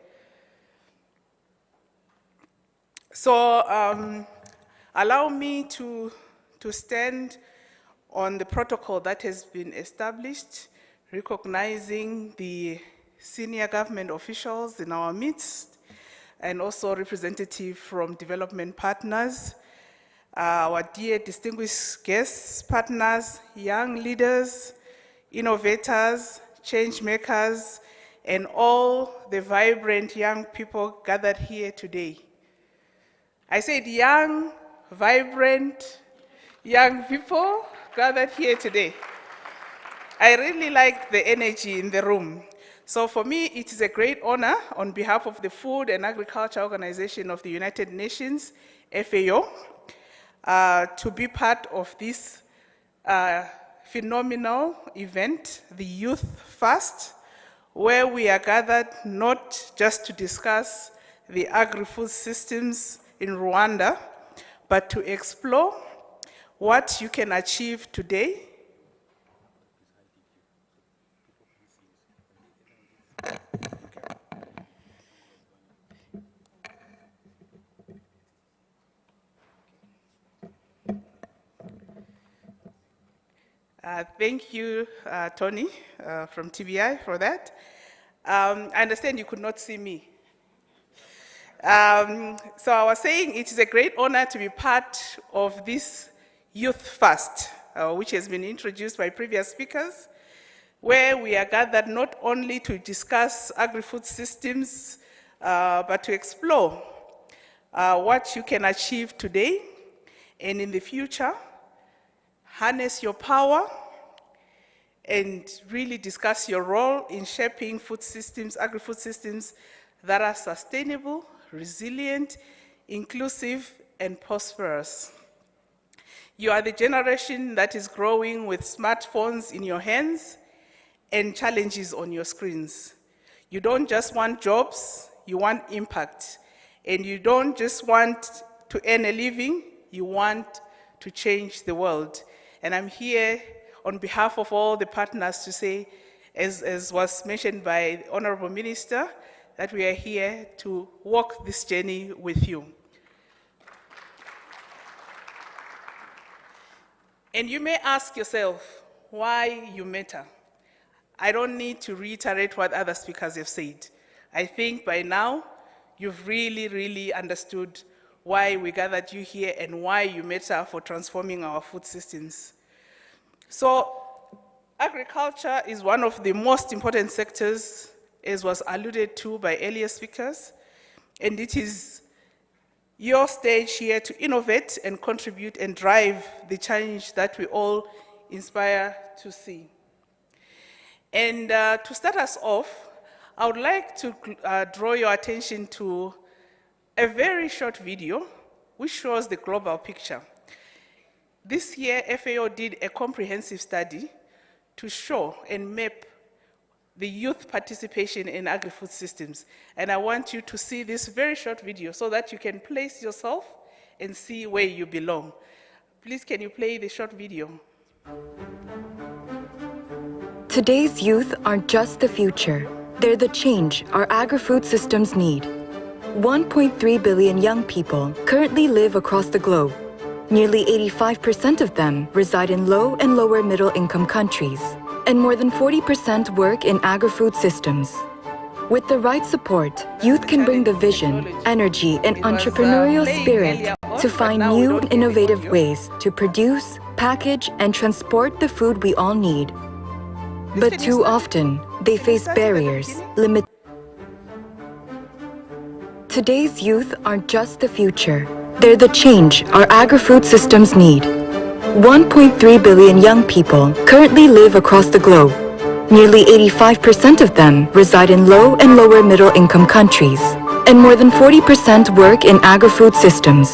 So allow me to stand on the protocol that has been established, recognizing the senior government officials in our midst, and also representatives from development partners, our dear distinguished guests, partners, young leaders, innovators, change makers, and all the vibrant young people gathered here today. I said young, vibrant, young people gathered here today. I really like the energy in the room. So for me, it is a great honor on behalf of the Food and Agriculture Organization of the United Nations, FAO, to be part of this phenomenal event, the Youth Fast, where we are gathered not just to discuss the agri-food systems in Rwanda, but to explore what you can achieve today. Thank you, Tony, from TBI for that. I understand you could not see me. So I was saying it is a great honor to be part of this Youth Fast, which has been introduced by previous speakers, where we are gathered not only to discuss agri-food systems, but to explore what you can achieve today and in the future, harness your power, and really discuss your role in shaping food systems, agri-food systems that are sustainable, resilient, inclusive, and prosperous. You are the generation that is growing with smartphones in your hands and challenges on your screens. You don't just want jobs, you want impact. And you don't just want to earn a living, you want to change the world. And I'm here on behalf of all the partners to say, as was mentioned by the Honorable Minister, that we are here to walk this journey with you. And you may ask yourself why you matter. I don't need to reiterate what other speakers have said. I think by now you've really, really understood why we gathered you here and why you matter for transforming our food systems. So agriculture is one of the most important sectors, as was alluded to by earlier speakers, and it is your stage here to innovate and contribute and drive the change that we all inspire to see. And to start us off, I would like to draw your attention to a very short video which shows the global picture. This year, FAO did a comprehensive study to show and map the youth participation in agri-food systems. And I want you to see this very short video so that you can place yourself and see where you belong. Please, can you play the short video? Today's youth aren't just the future. They're the change our agri-food systems need. 1.3 billion young people currently live across the globe. Nearly 85% of them reside in low and lower middle income countries, and more than 40% work in agri-food systems. With the right support, youth can bring the vision, energy, and entrepreneurial spirit to find new and innovative ways to produce, package, and transport the food we all need. But too often, they face barriers, Today's youth aren't just the future. They're the change our agri-food systems need. 1.3 billion young people currently live across the globe. Nearly 85% of them reside in low and lower middle income countries, and more than 40% work in agri-food systems.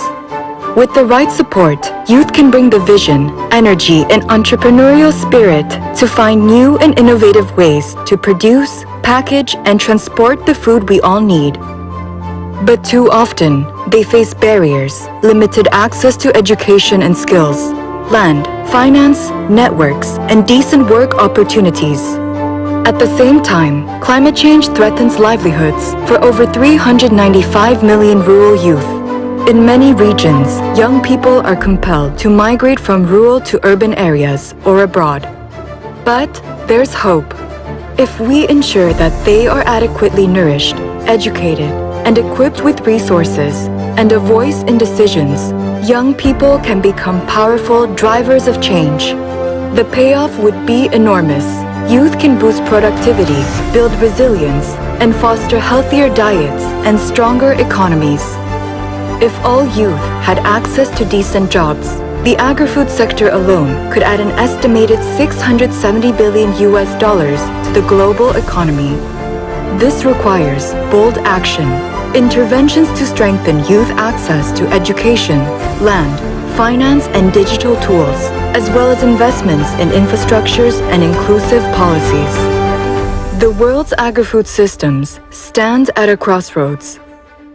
With the right support, youth can bring the vision, energy, and entrepreneurial spirit to find new and innovative ways to produce, package, and transport the food we all need. But too often, they face barriers, limited access to education and skills, land, finance, networks, and decent work opportunities. At the same time, climate change threatens livelihoods for over 395 million rural youth. In many regions, young people are compelled to migrate from rural to urban areas or abroad. But there's hope. If we ensure that they are adequately nourished, educated, and equipped with resources and a voice in decisions, young people can become powerful drivers of change. The payoff would be enormous. Youth can boost productivity, build resilience, and foster healthier diets and stronger economies. If all youth had access to decent jobs, the agri-food sector alone could add an estimated $670 billion to the global economy. This requires bold action, interventions to strengthen youth access to education, land, finance, and digital tools, as well as investments in infrastructures and inclusive policies. The world's agri-food systems stand at a crossroads.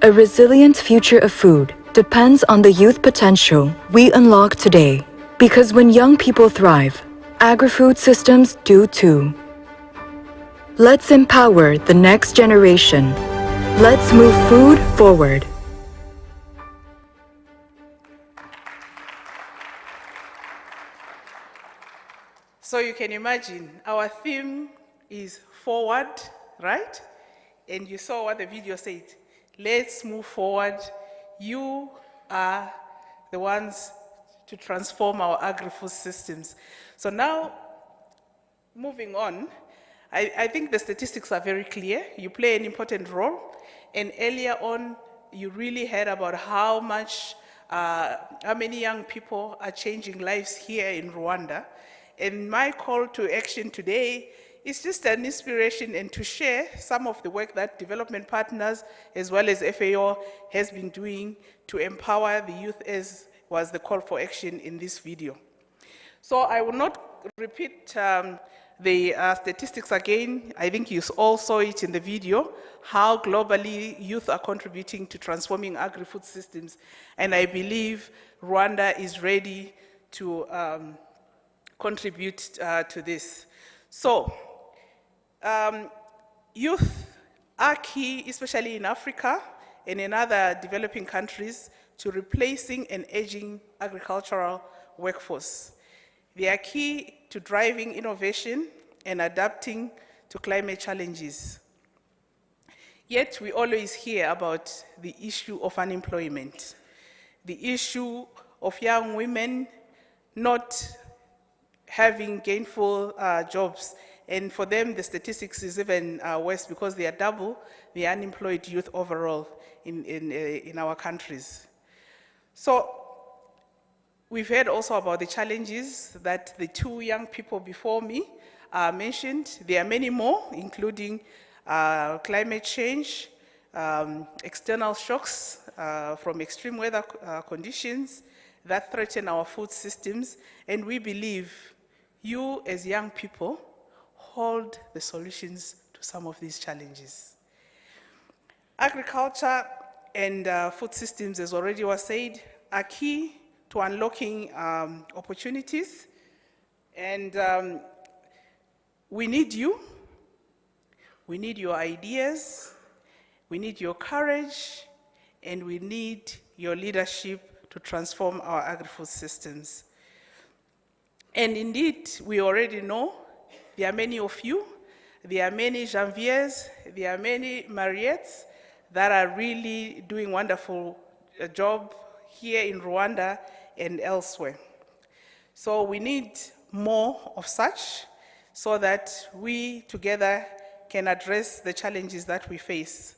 A resilient future of food depends on the youth potential we unlock today. Because when young people thrive, agri-food systems do too. Let's empower the next generation. Let's move food forward. So you can imagine, our theme is forward, right? And you saw what the video said. Let's move forward. You are the ones to transform our agri-food systems. So now, moving on, I think the statistics are very clear. You play an important role. And earlier on, you really heard about how many young people are changing lives here in Rwanda. And my call to action today is just an inspiration and to share some of the work that development partners as well as FAO has been doing to empower the youth, as was the call for action in this video. So I will not repeat the statistics again. I think you all saw it in the video, how globally youth are contributing to transforming agri-food systems. And I believe Rwanda is ready to contribute to this. So, youth are key, especially in Africa and in other developing countries, to replacing an aging agricultural workforce. They are key to driving innovation and adapting to climate challenges. Yet we always hear about the issue of unemployment, the issue of young women not having gainful jobs. And for them, the statistics is even worse because they are double the unemployed youth overall in our countries. So we've heard also about the challenges that the two young people before me mentioned. There are many more, including climate change, external shocks from extreme weather conditions that threaten our food systems. And we believe you, as young people, hold the solutions to some of these challenges. Agriculture and food systems, as already was said, are key to unlocking opportunities. And we need you. We need your ideas. We need your courage. and we need your leadership to transform our agri-food systems. And indeed, we already know there are many of you, there are many Janviers, there are many Mariettes that are really doing wonderful job here in Rwanda and elsewhere. So we need more of such so that we together can address the challenges that we face.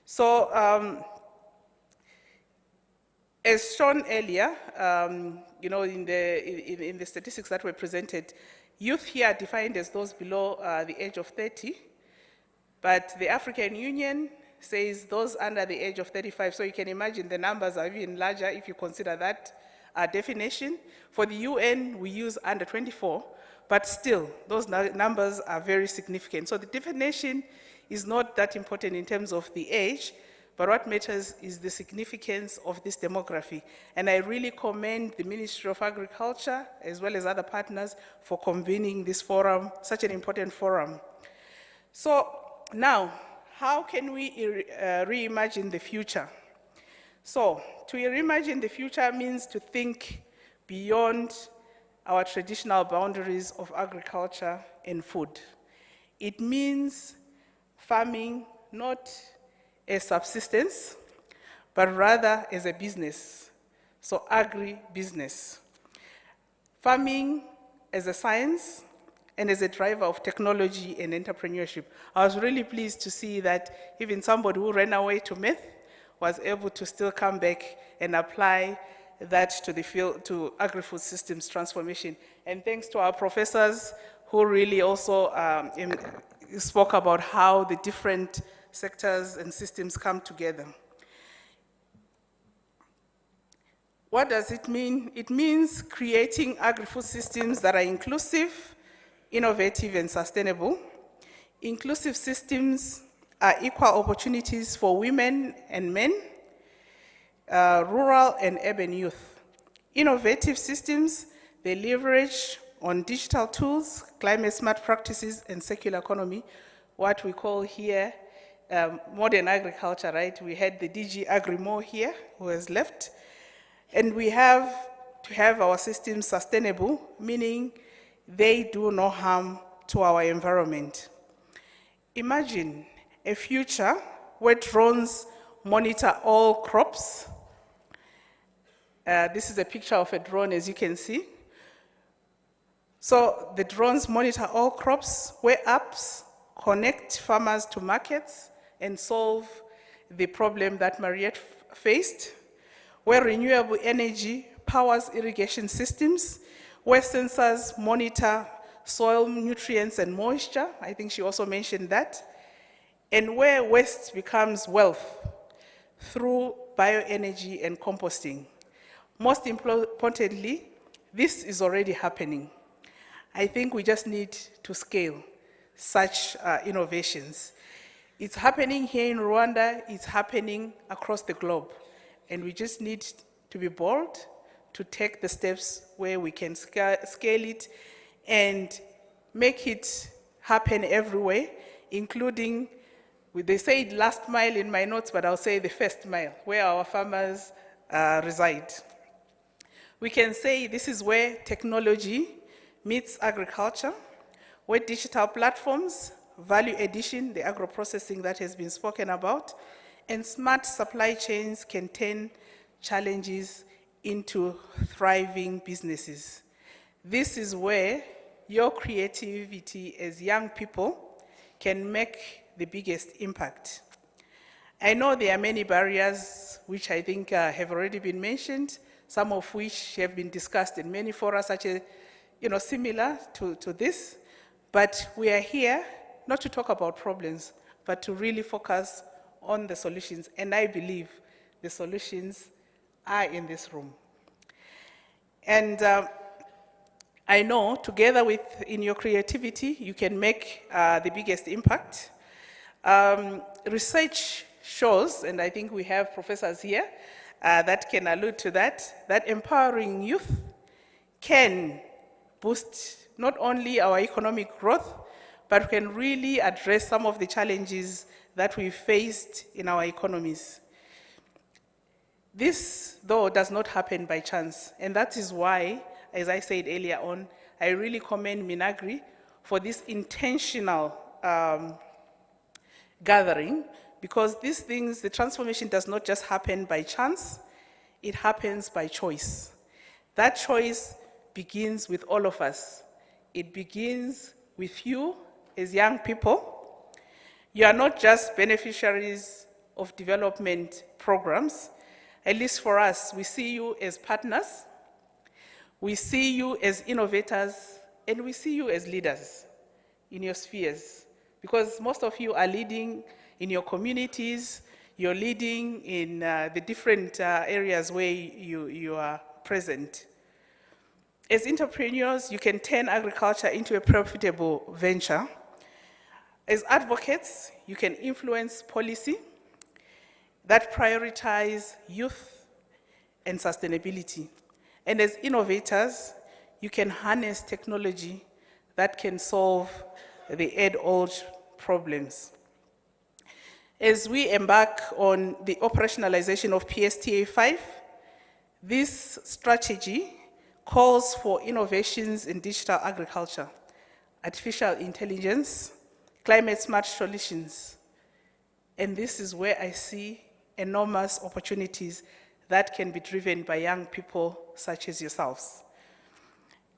So as shown earlier, you know, in the statistics that were presented, youth here are defined as those below the age of 30, but the African Union says those under the age of 35, so you can imagine the numbers are even larger if you consider that definition. For the UN, we use under 24, but still, those numbers are very significant. So the definition is not that important in terms of the age, but what matters is the significance of this demography. And I really commend the Ministry of Agriculture, as well as other partners, for convening this forum, such an important forum. So now, how can we reimagine the future? So, to reimagine the future means to think beyond our traditional boundaries of agriculture and food. It means farming not as subsistence, but rather as a business, so agri-business. Farming as a science and as a driver of technology and entrepreneurship. I was really pleased to see that even somebody who ran away to myth was able to still come back and apply that to the field, to agri-food systems transformation. And thanks to our professors who really also spoke about how the different sectors and systems come together. What does it mean? It means creating agri-food systems that are inclusive, innovative, and sustainable. Inclusive systems are equal opportunities for women and men, rural and urban youth. Innovative systems, they leverage on digital tools, climate smart practices, and circular economy, what we call here modern agriculture, right? We had the DG Agrimo here, who has left. And we have to have our systems sustainable, meaning they do no harm to our environment. Imagine a future where drones monitor all crops. This is a picture of a drone, as you can see. So the drones monitor all crops, where apps connect farmers to markets and solve the problem that Mariette faced, where renewable energy powers irrigation systems, where sensors monitor soil nutrients and moisture, I think she also mentioned that, and where waste becomes wealth through bioenergy and composting. Most importantly, this is already happening. I think we just need to scale such innovations. It's happening here in Rwanda, it's happening across the globe, and we just need to be bold to take the steps where we can scale it and make it happen everywhere, including, they say last mile in my notes, but I'll say the first mile, where our farmers reside. We can say this is where technology meets agriculture, where digital platforms, value addition, the agro-processing that has been spoken about, and smart supply chains can turn challenges into thriving businesses. This is where your creativity as young people can make the biggest impact. I know there are many barriers which I think have already been mentioned, some of which have been discussed in many fora, such as, similar to this, but we are here not to talk about problems, but to really focus on the solutions, and I believe the solutions are in this room. And I know, together with, in your creativity, you can make the biggest impact. Research shows, and I think we have professors here that can allude to that empowering youth can boost not only our economic growth, but can really address some of the challenges that we faced in our economies. This, though, does not happen by chance, and that is why, as I said earlier on, I really commend Minagri for this intentional gathering, because these things, the transformation does not just happen by chance, it happens by choice. That choice begins with all of us. It begins with you as young people. You are not just beneficiaries of development programs. At least for us, we see you as partners, we see you as innovators, and we see you as leaders in your spheres. Because most of you are leading in your communities, you're leading in the different areas where you are present. As entrepreneurs, you can turn agriculture into a profitable venture. As advocates, you can influence policy that prioritize youth and sustainability. And as innovators, you can harness technology that can solve the age-old problems. As we embark on the operationalization of PSTA 5, this strategy calls for innovations in digital agriculture, artificial intelligence, climate-smart solutions. And this is where I see enormous opportunities that can be driven by young people such as yourselves.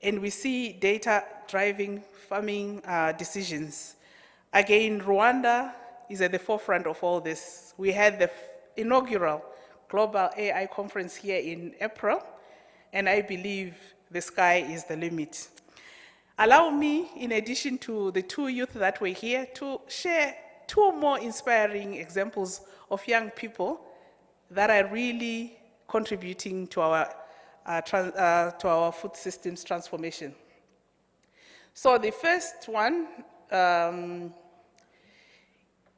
And we see data driving farming decisions. Again, Rwanda is at the forefront of all this. We had the inaugural Global AI Conference here in April, and I believe the sky is the limit. Allow me, in addition to the two youth that were here, to share two more inspiring examples of young people that are really contributing to our food systems transformation. So the first one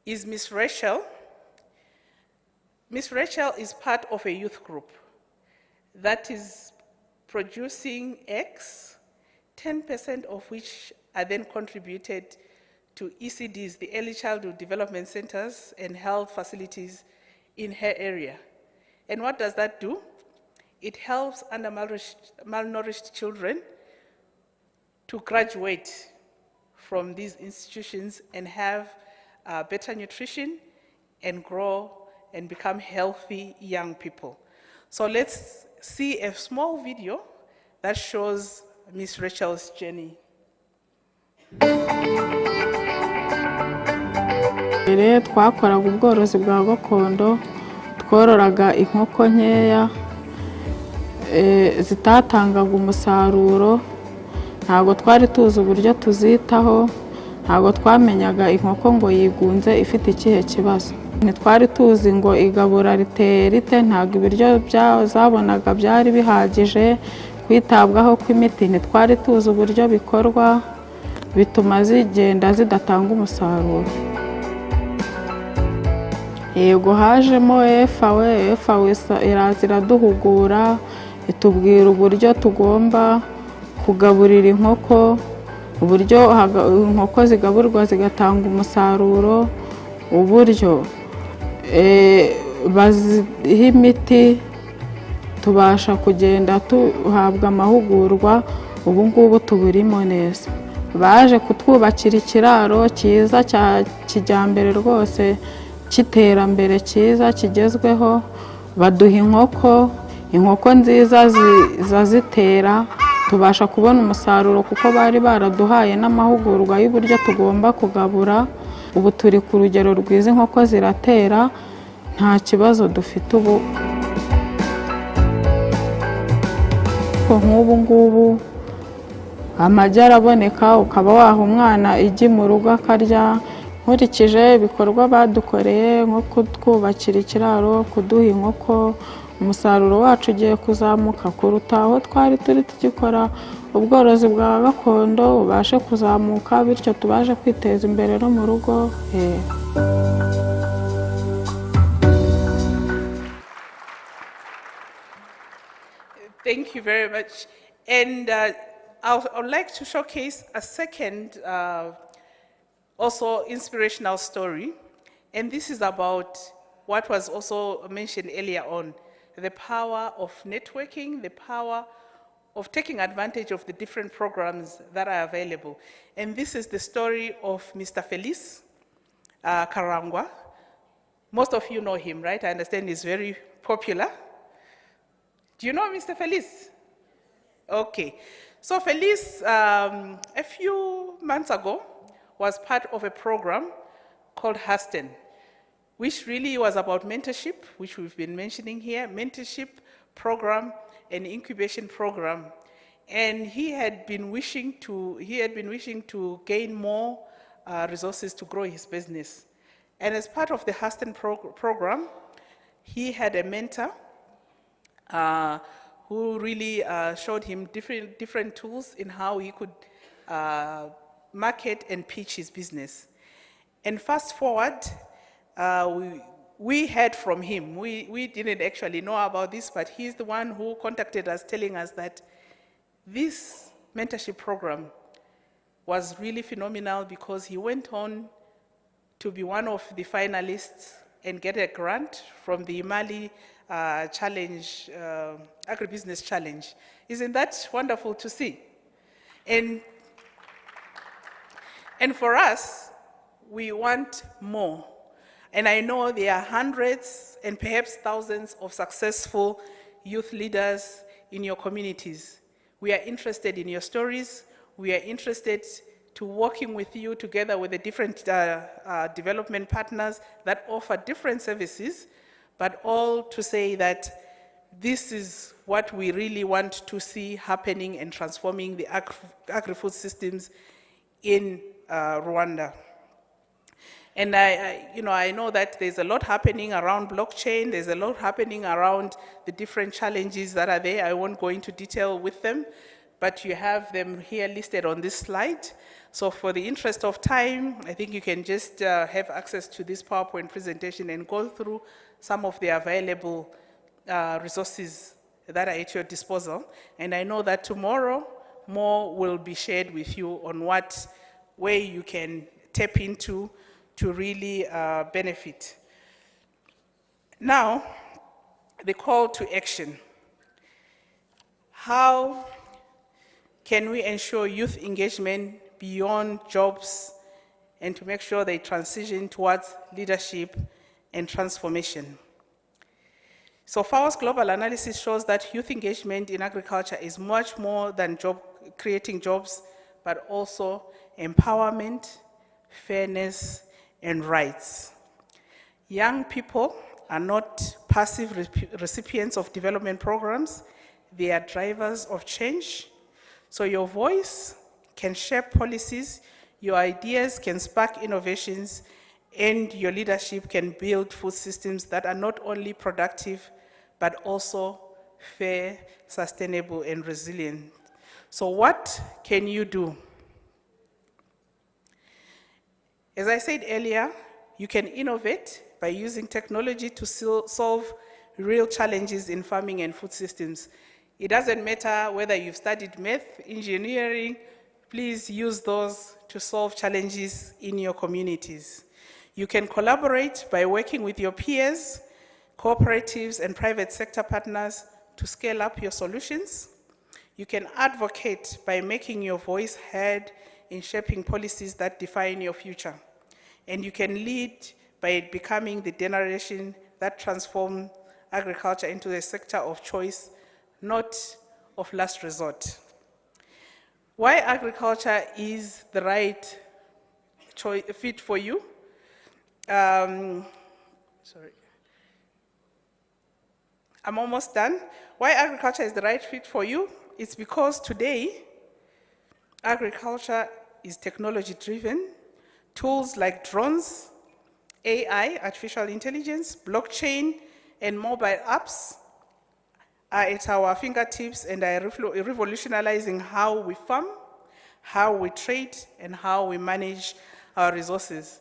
is Miss Rachel. Miss Rachel is part of a youth group that is producing eggs, 10% of which are then contributed to ECDs, the Early Childhood Development Centers and health facilities in her area. And what does that do? It helps malnourished children to graduate from these institutions and have better nutrition and grow and become healthy young people. So let's see a small video that shows Miss Rachel's journey. Mbere twakoraga ubworozi bwa gakondo, twororaga inkoko nkeya zitatangaga umusaruro, ntago twari tuzi uburyo tuzitaho, ntago twamenyaga inkoko ngo yigunze ifite ikihe kibazo. Ntitwari tuzi ngo igabura rite, ntago ibiryo zabonaga byari bihagije, kwitabwaho kw'imiti ntitwari tuzi uburyo bikorwa, bituma zigenda zidatanga umusaruro. Yego hajemo FAO iraza iraduhugura, itubwira uburyo tugomba kugaburira inkoko, uburyo inkoko zigaburwa zigatanga umusaruro, uburyo baziha imiti, tubasha kugenda tuhabwa amahugurwa, ubu ngubu tuburimo neza. Baje kutwubakira ikiraro cyiza cya kijyambere rwose, cy'iterambere cyiza kigezweho, baduha inkoko nziza zazitera, tubasha kubona umusaruro kuko bari baraduhaye n'amahugurwa y'uburyo tugomba kugabura. Ubu turi ku rugero rwiza, inkoko ziratera, nta kibazo dufite ubu. Nk'ubu ngubu amagi araboneka, ukaba waha umwana igi mu rugo akarya. Nkurikije ibikorwa badukoreye nko kutwubakira ikiraro, kuduha inkoko, umusaruro wacu ugiye kuzamuka kuruta aho twari turi tugikora ubworozi bwa gakondo, ubashe kuzamuka, bityo tubashe kwiteza imbere no mu rugo. Thank you very much. And I would like to showcase a second also inspirational story. And this is about what was also mentioned earlier on, the power of networking, the power of taking advantage of the different programs that are available. And this is the story of Mr. Felice Karangwa. Most of you know him, right? I understand he's very popular. Do you know Mr. Felice? Okay. So Felice, a few months ago, was part of a program called Hasten, which really was about mentorship, which we've been mentioning here, mentorship program and incubation program. And he had been wishing to gain more resources to grow his business. And as part of the Hasten program, he had a mentor who really showed him different tools in how he could market and pitch his business. And fast forward, we heard from him. We didn't actually know about this, but he's the one who contacted us telling us that this mentorship program was really phenomenal because he went on to be one of the finalists and get a grant from the Mali Challenge, Agribusiness Challenge. Isn't that wonderful to see? And for us, we want more. And I know there are hundreds and perhaps thousands of successful youth leaders in your communities. We are interested in your stories. We are interested to working with you together with the different development partners that offer different services, but all to say that this is what we really want to see happening and transforming the agri-food systems in Rwanda. And I know that there's a lot happening around blockchain, there's a lot happening around the different challenges that are there. I won't go into detail with them, but you have them here listed on this slide. So for the interest of time, I think you can just have access to this PowerPoint presentation and go through some of the available resources that are at your disposal. And I know that tomorrow, more will be shared with you on what way you can tap into to really benefit. Now, the call to action. How can we ensure youth engagement beyond jobs and to make sure they transition towards leadership and transformation? So FAO's global analysis shows that youth engagement in agriculture is much more than creating jobs, but also empowerment, fairness, and rights. Young people are not passive recipients of development programs, they are drivers of change. So your voice can shape policies, your ideas can spark innovations, and your leadership can build food systems that are not only productive, but also fair, sustainable, and resilient. So what can you do? As I said earlier, you can innovate by using technology to solve real challenges in farming and food systems. It doesn't matter whether you've studied math, engineering, please use those to solve challenges in your communities. You can collaborate by working with your peers, cooperatives, and private sector partners to scale up your solutions. You can advocate by making your voice heard in shaping policies that define your future. And you can lead by becoming the generation that transforms agriculture into a sector of choice, not of last resort. Why agriculture is the right fit for you? Sorry. I'm almost done. Why agriculture is the right fit for you? It's because today, agriculture is technology-driven. Tools like drones, AI, artificial intelligence, blockchain, and mobile apps are at our fingertips and are revolutionizing how we farm, how we trade, and how we manage our resources.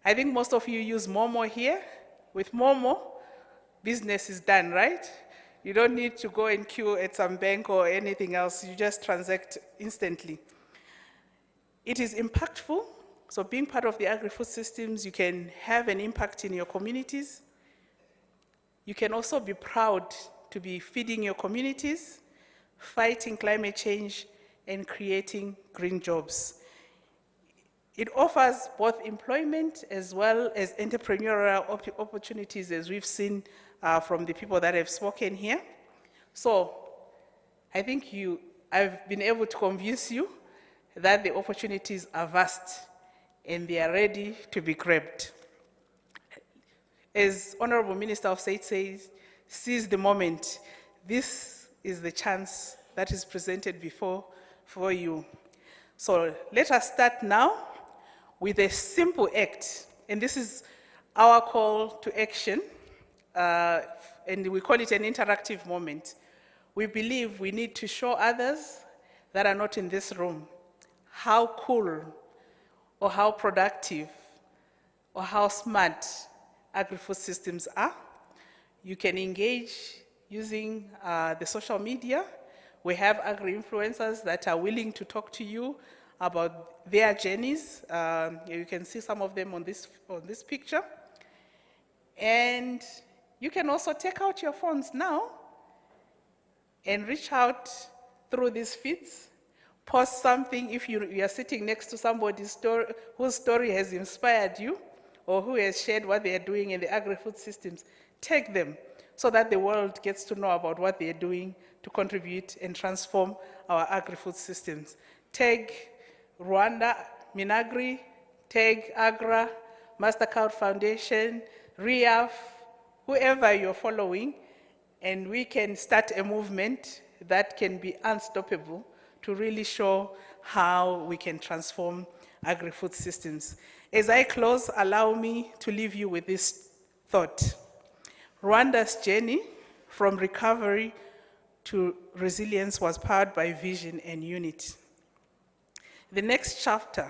I think most of you use Momo here. With Momo, business is done, right? You don't need to go and queue at some bank or anything else. You just transact instantly. It is impactful. So being part of the agri-food systems, you can have an impact in your communities. You can also be proud to be feeding your communities, fighting climate change, and creating green jobs. It offers both employment as well as entrepreneurial opportunities, as we've seen from the people that have spoken here. So I think I've been able to convince you that the opportunities are vast and they are ready to be grabbed. As Honorable Minister of State says, seize the moment. This is the chance that is presented for you. So let us start now with a simple act, and this is our call to action, and we call it an interactive moment. We believe we need to show others that are not in this room how cool or how productive or how smart agri-food systems are. You can engage using the social media. We have agri-influencers that are willing to talk to you about their journeys. You can see some of them on this picture. And you can also take out your phones now and reach out through these feeds. Post something if you are sitting next to somebody whose story has inspired you or who has shared what they are doing in the agri-food systems. Tag them so that the world gets to know about what they are doing to contribute and transform our agri-food systems. Tag Rwanda, Minagri, tag Agra, MasterCard Foundation, RIAF, whoever you're following, and we can start a movement that can be unstoppable to really show how we can transform agri-food systems. As I close, allow me to leave you with this thought. Rwanda's journey from recovery to resilience was powered by vision and unity. The next chapter,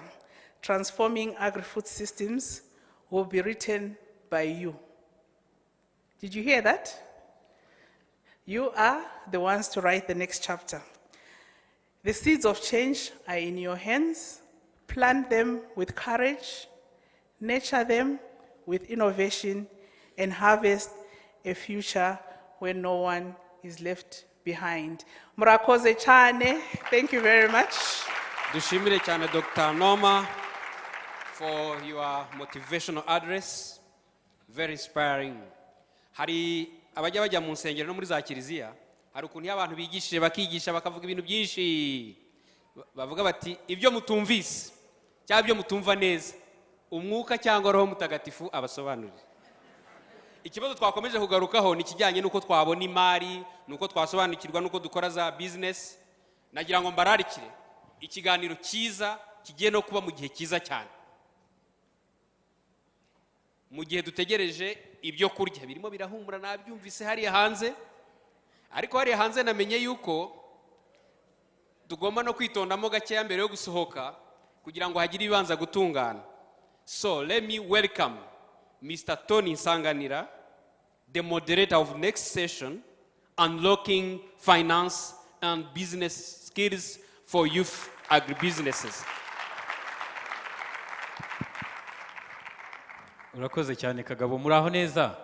transforming agri-food systems, will be written by you. Did you hear that? You are the ones to write the next chapter. The seeds of change are in your hands. Plant them with courage, nurture them with innovation, and harvest a future where no one is left behind. Murakoze chane. Thank you very much. Dushimire cyane Dr. Noma for your motivational address. Very inspiring. Hari abajya bajya mu nsengero no muri za kiliziya, hari ukuntu abantu bigishije bakigisha bakavuga ibintu byinshi, bavuga bati ibyo mutumvise cyangwa ibyo mutumva neza umwuka cyangwa roho mutagatifu abasobanurira. Ikibazo twakomeje kugarukaho ni kijyanye nuko twabona imari, nuko twasobanukirwa, nuko dukora za business. Nagira ngo mbararikire ikiganiro cyiza kigiye no kuba mu gihe cyiza cyane, mu gihe dutegereje ibyo kurya birimo birahumura. Nabyumvise hariya hanze, ariko hariya hanze namenye yuko tugomba no kwitondamo gakeya mbere yo gusohoka kugira ngo hagire ibibanza gutungana. So let me welcome Mr. Tony Nsanganira, the moderator of next session, Unlocking Finance and Business Skills for Youth Agribusinesses. Urakoze cyane Kagabo, muraho neza.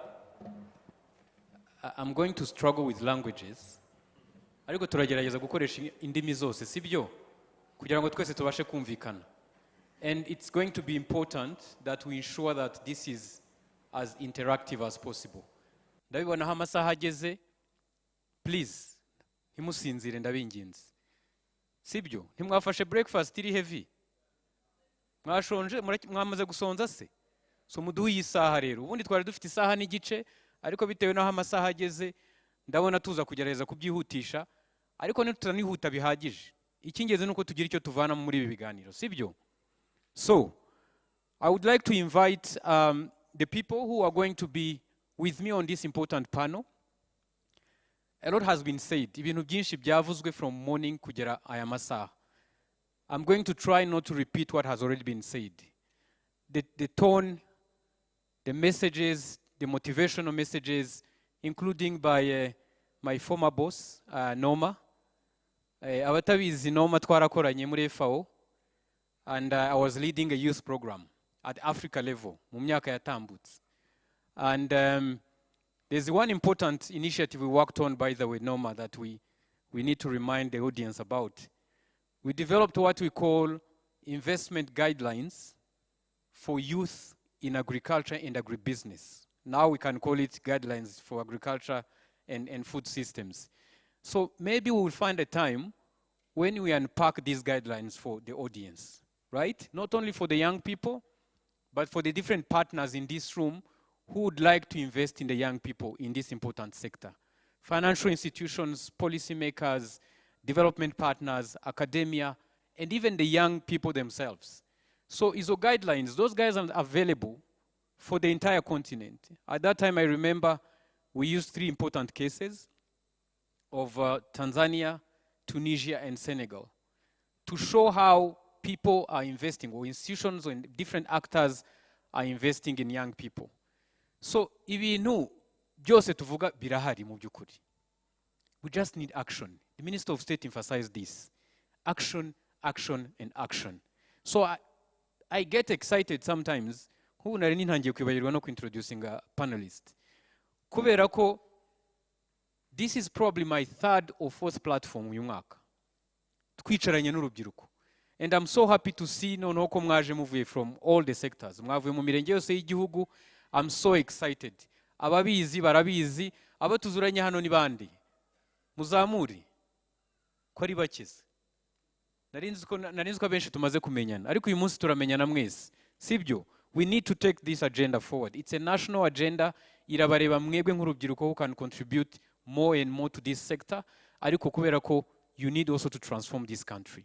I'm going to struggle with languages, ariko turagerageza gukoresha indimi zose sibyo kugira ngo twese tubashe kumvikana. And it's going to be important that we ensure that this is as interactive as possible. Ndabibona ha amasaha ageze, please ntimusinzire ndabinginze sibyo. Ntimwafashe breakfast iri heavy, mwashonje, mwamaze gusonza se? So muduhe isaha rero. Ubundi twari dufite isaha n'igice, ariko bitewe naho amasaha ageze ndabona tuza kugerageza kubyihutisha, ariko ntitutanihuta bihagije. Ikingeze nuko tugira icyo tuvana muri ibi biganiro sibyo. So I would like to invite the people who are going to be with me on this important panel. A lot has been said. Ibintu byinshi byavuzwe from morning kugera aya masaha. I'm going to try not to repeat what has already been said. The tone, the messages, the motivational messages, including by my former boss, Noma. Abatabizi Noma twarakoranye muri FAO, and I was leading a youth program at Africa level mu myaka yatambutse. And There's one important initiative we worked on, by the way, Norma, that we need to remind the audience about. We developed what we call investment guidelines for youth in agriculture and agribusiness. Now we can call it guidelines for agriculture and food systems. So maybe we will find a time when we unpack these guidelines for the audience, right? Not only for the young people, but for the different partners in this room who would like to invest in the young people in this important sector. Financial institutions, policymakers, development partners, academia, and even the young people themselves. So ISO guidelines, those guys are available for the entire continent. At that time, I remember we used 3 important cases of Tanzania, Tunisia, and Senegal to show how people are investing, or institutions or different actors are investing in young people. So ibintu byose tuvuga birahari mu byukuri. We just need action. The Minister of State emphasized this. Action, action, and action. So I get excited sometimes. Who nari nintangiye kwibagirwa no introducing a panelist. Kubera ko this is probably my 3rd or 4th platform uyu mwaka. Twicaranye n'urubyiruko. And I'm so happy to see noneho ko mwaje muvuye from all the sectors. Mwavuye mu mirenge yose y'igihugu. I'm so excited. Ababizi barabizi, abatuzuranye hano ni bandi. Muzamuri ko ari bakize. Narinzi ko benshi tumaze kumenyana, ariko uyu munsi turamenyana mwese. Sibyo? We need to take this agenda forward. It's a national agenda. Irabareba mwebwe nk'urubyiruko who can contribute more and more to this sector. Ariko kubera ko you need also to transform this country.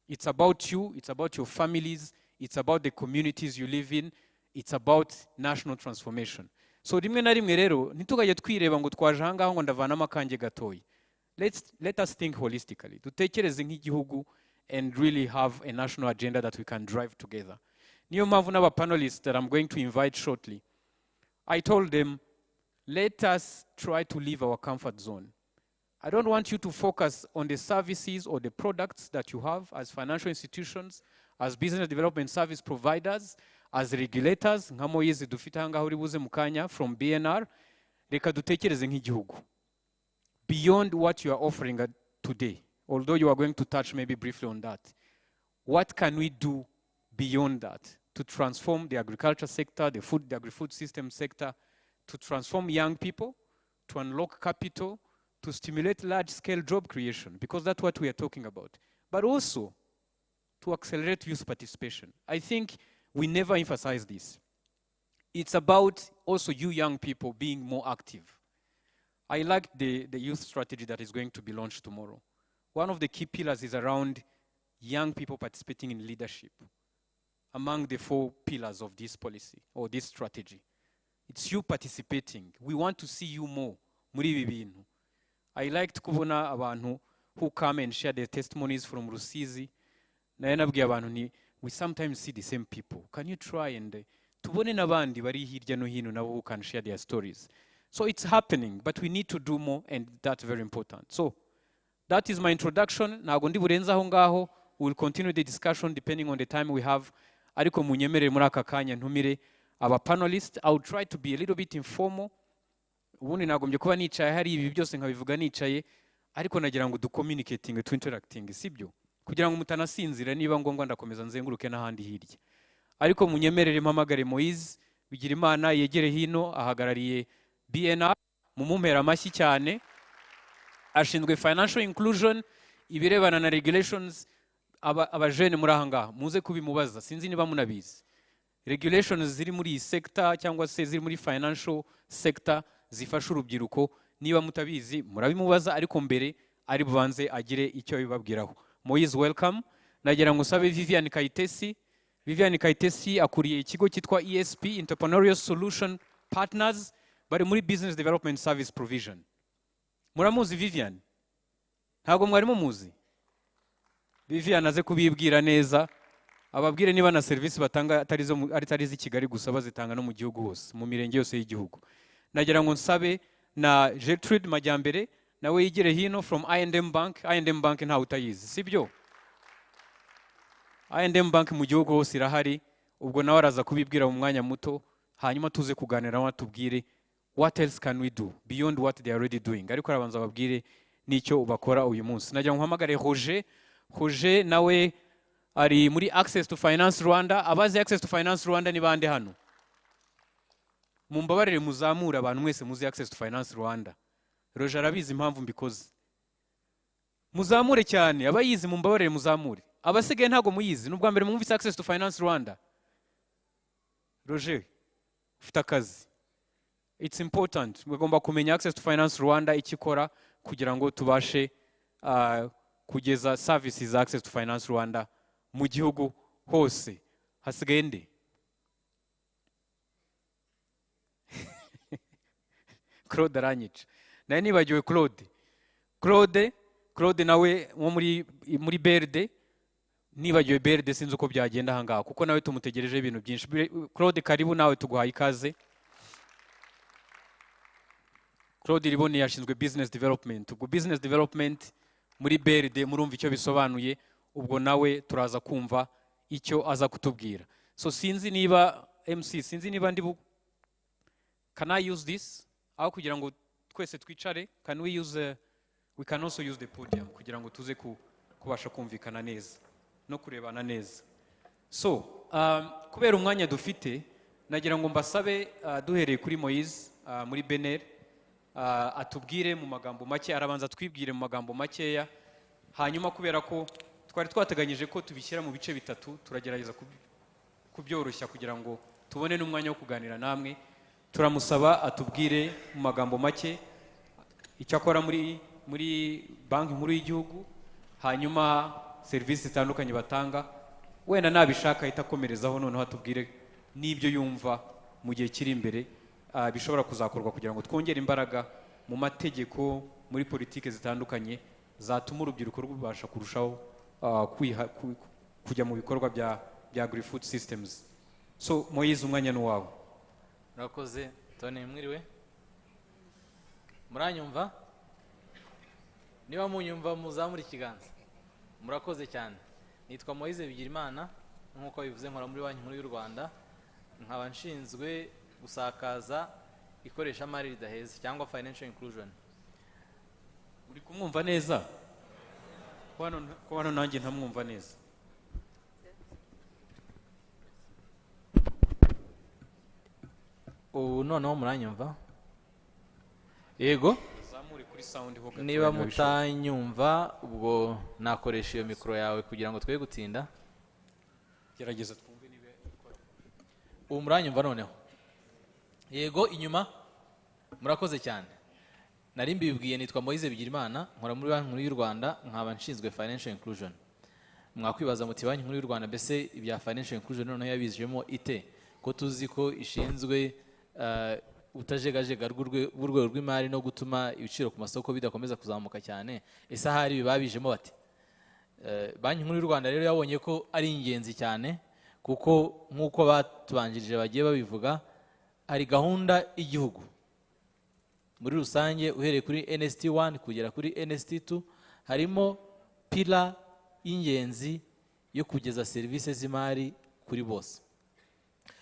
It's about you, it's about your families, it's about the communities you live in, it's about national transformation. So rimwe na rimwe rero ntitugaye twireba ngo twaje ahangaho ngo ndavanamo akange gatoyi. Let us think holistically. Dutekereze nk'igihugu and really have a national agenda that we can drive together. Niyo mpamvu n'aba panelists that I'm going to invite shortly, I told them, let us try to leave our comfort zone. I don't want you to focus on the services or the products that you have as financial institutions, as business development service providers, as regulators, nka Moise dufite ahangaho uri buze mukanya from BNR, reka dutekereze nk'igihugu. Beyond what you are offering today, although you are going to touch maybe briefly on that, what can we do beyond that to transform the agriculture sector, the agri-food system sector, to transform young people, to unlock capital, to stimulate large-scale job creation, because that's what we are talking about, but also to accelerate youth participation. I think we never emphasize this. It's about also you young people being more active. I like the youth strategy that is going to be launched tomorrow. One of the key pillars is around young people participating in leadership among the 4 pillars of this policy or this strategy. It's you participating. We want to see you more. Muri ibi bintu. I liked kubona abantu who come and share their testimonies from Rusizi. Naye nabwiye abantu ni we sometimes see the same people. Can you try and tubone n'abandi bari hirya no hino nabo who can share their stories. So it's happening, but we need to do more, and that's very important. So that is my introduction. Ntago ndi burenze aho ngaho. We'll continue the discussion depending on the time we have. Ariko munyemerere muri aka kanya ntumire aba panelists. I will try to be a little bit informal. Ubundi nagombye kuba nicaye hari ibi byose nkabivuga nicaye, ariko nagira ngo ducommunicating, to interacting, sibyo? Kugira ngo mutanasinzira niba ngombwa ndakomeza nzenguruke n'ahandi hirya. Ariko munyemerere mpamagare Moise bigira Imana yegere hino ahagarariye BNR, mumumpera amashyi cyane. Ashinzwe financial inclusion, ibirebana na regulations. Abajene muri ahangaha muze kubimubaza, sinzi niba munabizi. Regulations ziri muri iyi sector cyangwa se ziri muri financial sector zifasha urubyiruko, niba mutabizi murabimubaza, ariko mbere ari bubanze agire icyo bibabwiraho. Moise, welcome. Nagira ngo usabe Vivian Kayitesi. Vivian Kayitesi akuriye ikigo cyitwa ESP, Entrepreneurial Solution Partners, bari muri Business Development Service Provision. Muramuzi Vivian? Ntago mwari muzi? Vivian aze kubibwira neza, ababwire niba na service batanga atari zi Kigali gusa bazitanga no mu gihugu hose, mu mirenge yose y'igihugu. Nagira ngo nsabe na Gertrude Majyambere nawe yigire hino from I&M Bank. I&M Bank nta utayizi, sibyo? I&M Bank mu gihugu hose irahari, ubwo nawe araza kubibwira mu mwanya muto, hanyuma tuze kuganira natubwire what else can we do beyond what they are already doing? Ariko arabanza babwire n'icyo bakora uyu munsi. Nagira ngo mpamagare Roger nawe ari muri Access to Finance Rwanda. Abazi Access to Finance Rwanda ni bande hano? Mumbabarire muzamura abantu mwese muzi Access to Finance Rwanda. Roger arabizi impamvu mbikoze. Muzamure cyane, abayizi mumbabarire muzamure. Abasigaye ntago muyizi, nubwa mbere mwumvise Access to Finance Rwanda. Roger, ufite akazi. It's important. Mugomba kumenya Access to Finance Rwanda ikikora kugira ngo tubashe kugeza services za Access to Finance Rwanda mu gihugu hose. Hasigaye nde? Claude aranyica. Naye nibagiwe Claude nawe wo muri BRD. Nibagiwe BRD sinzi uko byagenda hangaha kuko nawe tumutegereje ibintu byinshi. Claude karibu nawe tuguhaye ikaze. Claude Riboni yashinzwe business development. Ubwo business development muri BRD murumva icyo bisobanuye, ubwo nawe turaza kumva icyo aza kutubwira. So sinzi niba MC, sinzi niba can I use this? Aho kugira ngo twese twicare, can we use we can also use the podium kugira ngo tuze kubasha kumvikana neza no kurebana neza. So kubera umwanya dufite, nagira ngo mbasabe duhereye kuri Moise muri Bener atubwire mu magambo make, arabanza twibwire mu magambo makeya, hanyuma kubera ko twari twateganyije ko tubishyira mu bice bitatu, turagerageza kubyoroshya kugira ngo tubone n'umwanya wo kuganira namwe. Turamusaba atubwire mu magambo make icyo akora muri banki nkuru y'igihugu, hanyuma serivisi zitandukanye batanga, wenda nabishaka ahita akomerezaho noneho atubwire n'ibyo yumva mu gihe kiri imbere bishobora kuzakorwa kugira ngo twongere imbaraga mu mategeko, muri politike zitandukanye zatuma urubyiruko rubasha kurushaho kujya mu bikorwa bya Agrifood systems. So Moise, umwanya ni wawe. Murakoze. Tony, mwiriwe? Muranyumva? Niba munyumva muzamura ikiganza. Murakoze cyane. Nitwa Moise Bigirimana, nk'uko bivuze nkora muri banki nkuru y'u Rwanda, nkaba nshinzwe gusakaza ikoresha mari ridaheza cyangwa financial inclusion. Uri kumwumva neza? Ko hano nanjye ntamwumva neza. Noneho muranyumva? Yego? Niba mutanyumva ubwo nakoresha iyo mikoro yawe kugira ngo twe gutinda. Gerageza twumve niba ubu muranyumva noneho. Yego, inyuma. Murakoze cyane. Nari mbibwiye nitwa Moise Bigirimana, nkora muri banki nkuru y'u Rwanda, nkaba nshinzwe financial inclusion. Mwakwibaza muti banki nkuru y'u Rwanda mbese ibya financial inclusion noneho yabizijemo ite? Ko tuzi ko ishinzwe utajegajega rw'urwego rw'imari no gutuma ibiciro ku masoko bidakomeza kuzamuka cyane. Ese ahari bibabijemo bati? Banki nkuru y'u Rwanda rero yabonye ko ari ingenzi cyane kuko nk'uko batubanjirije bagiye babivuga, hari gahunda y'igihugu muri rusange uhereye kuri NST1 kugera kuri NST2, harimo pila y'ingenzi yo kugeza serivisi z'imari kuri bose.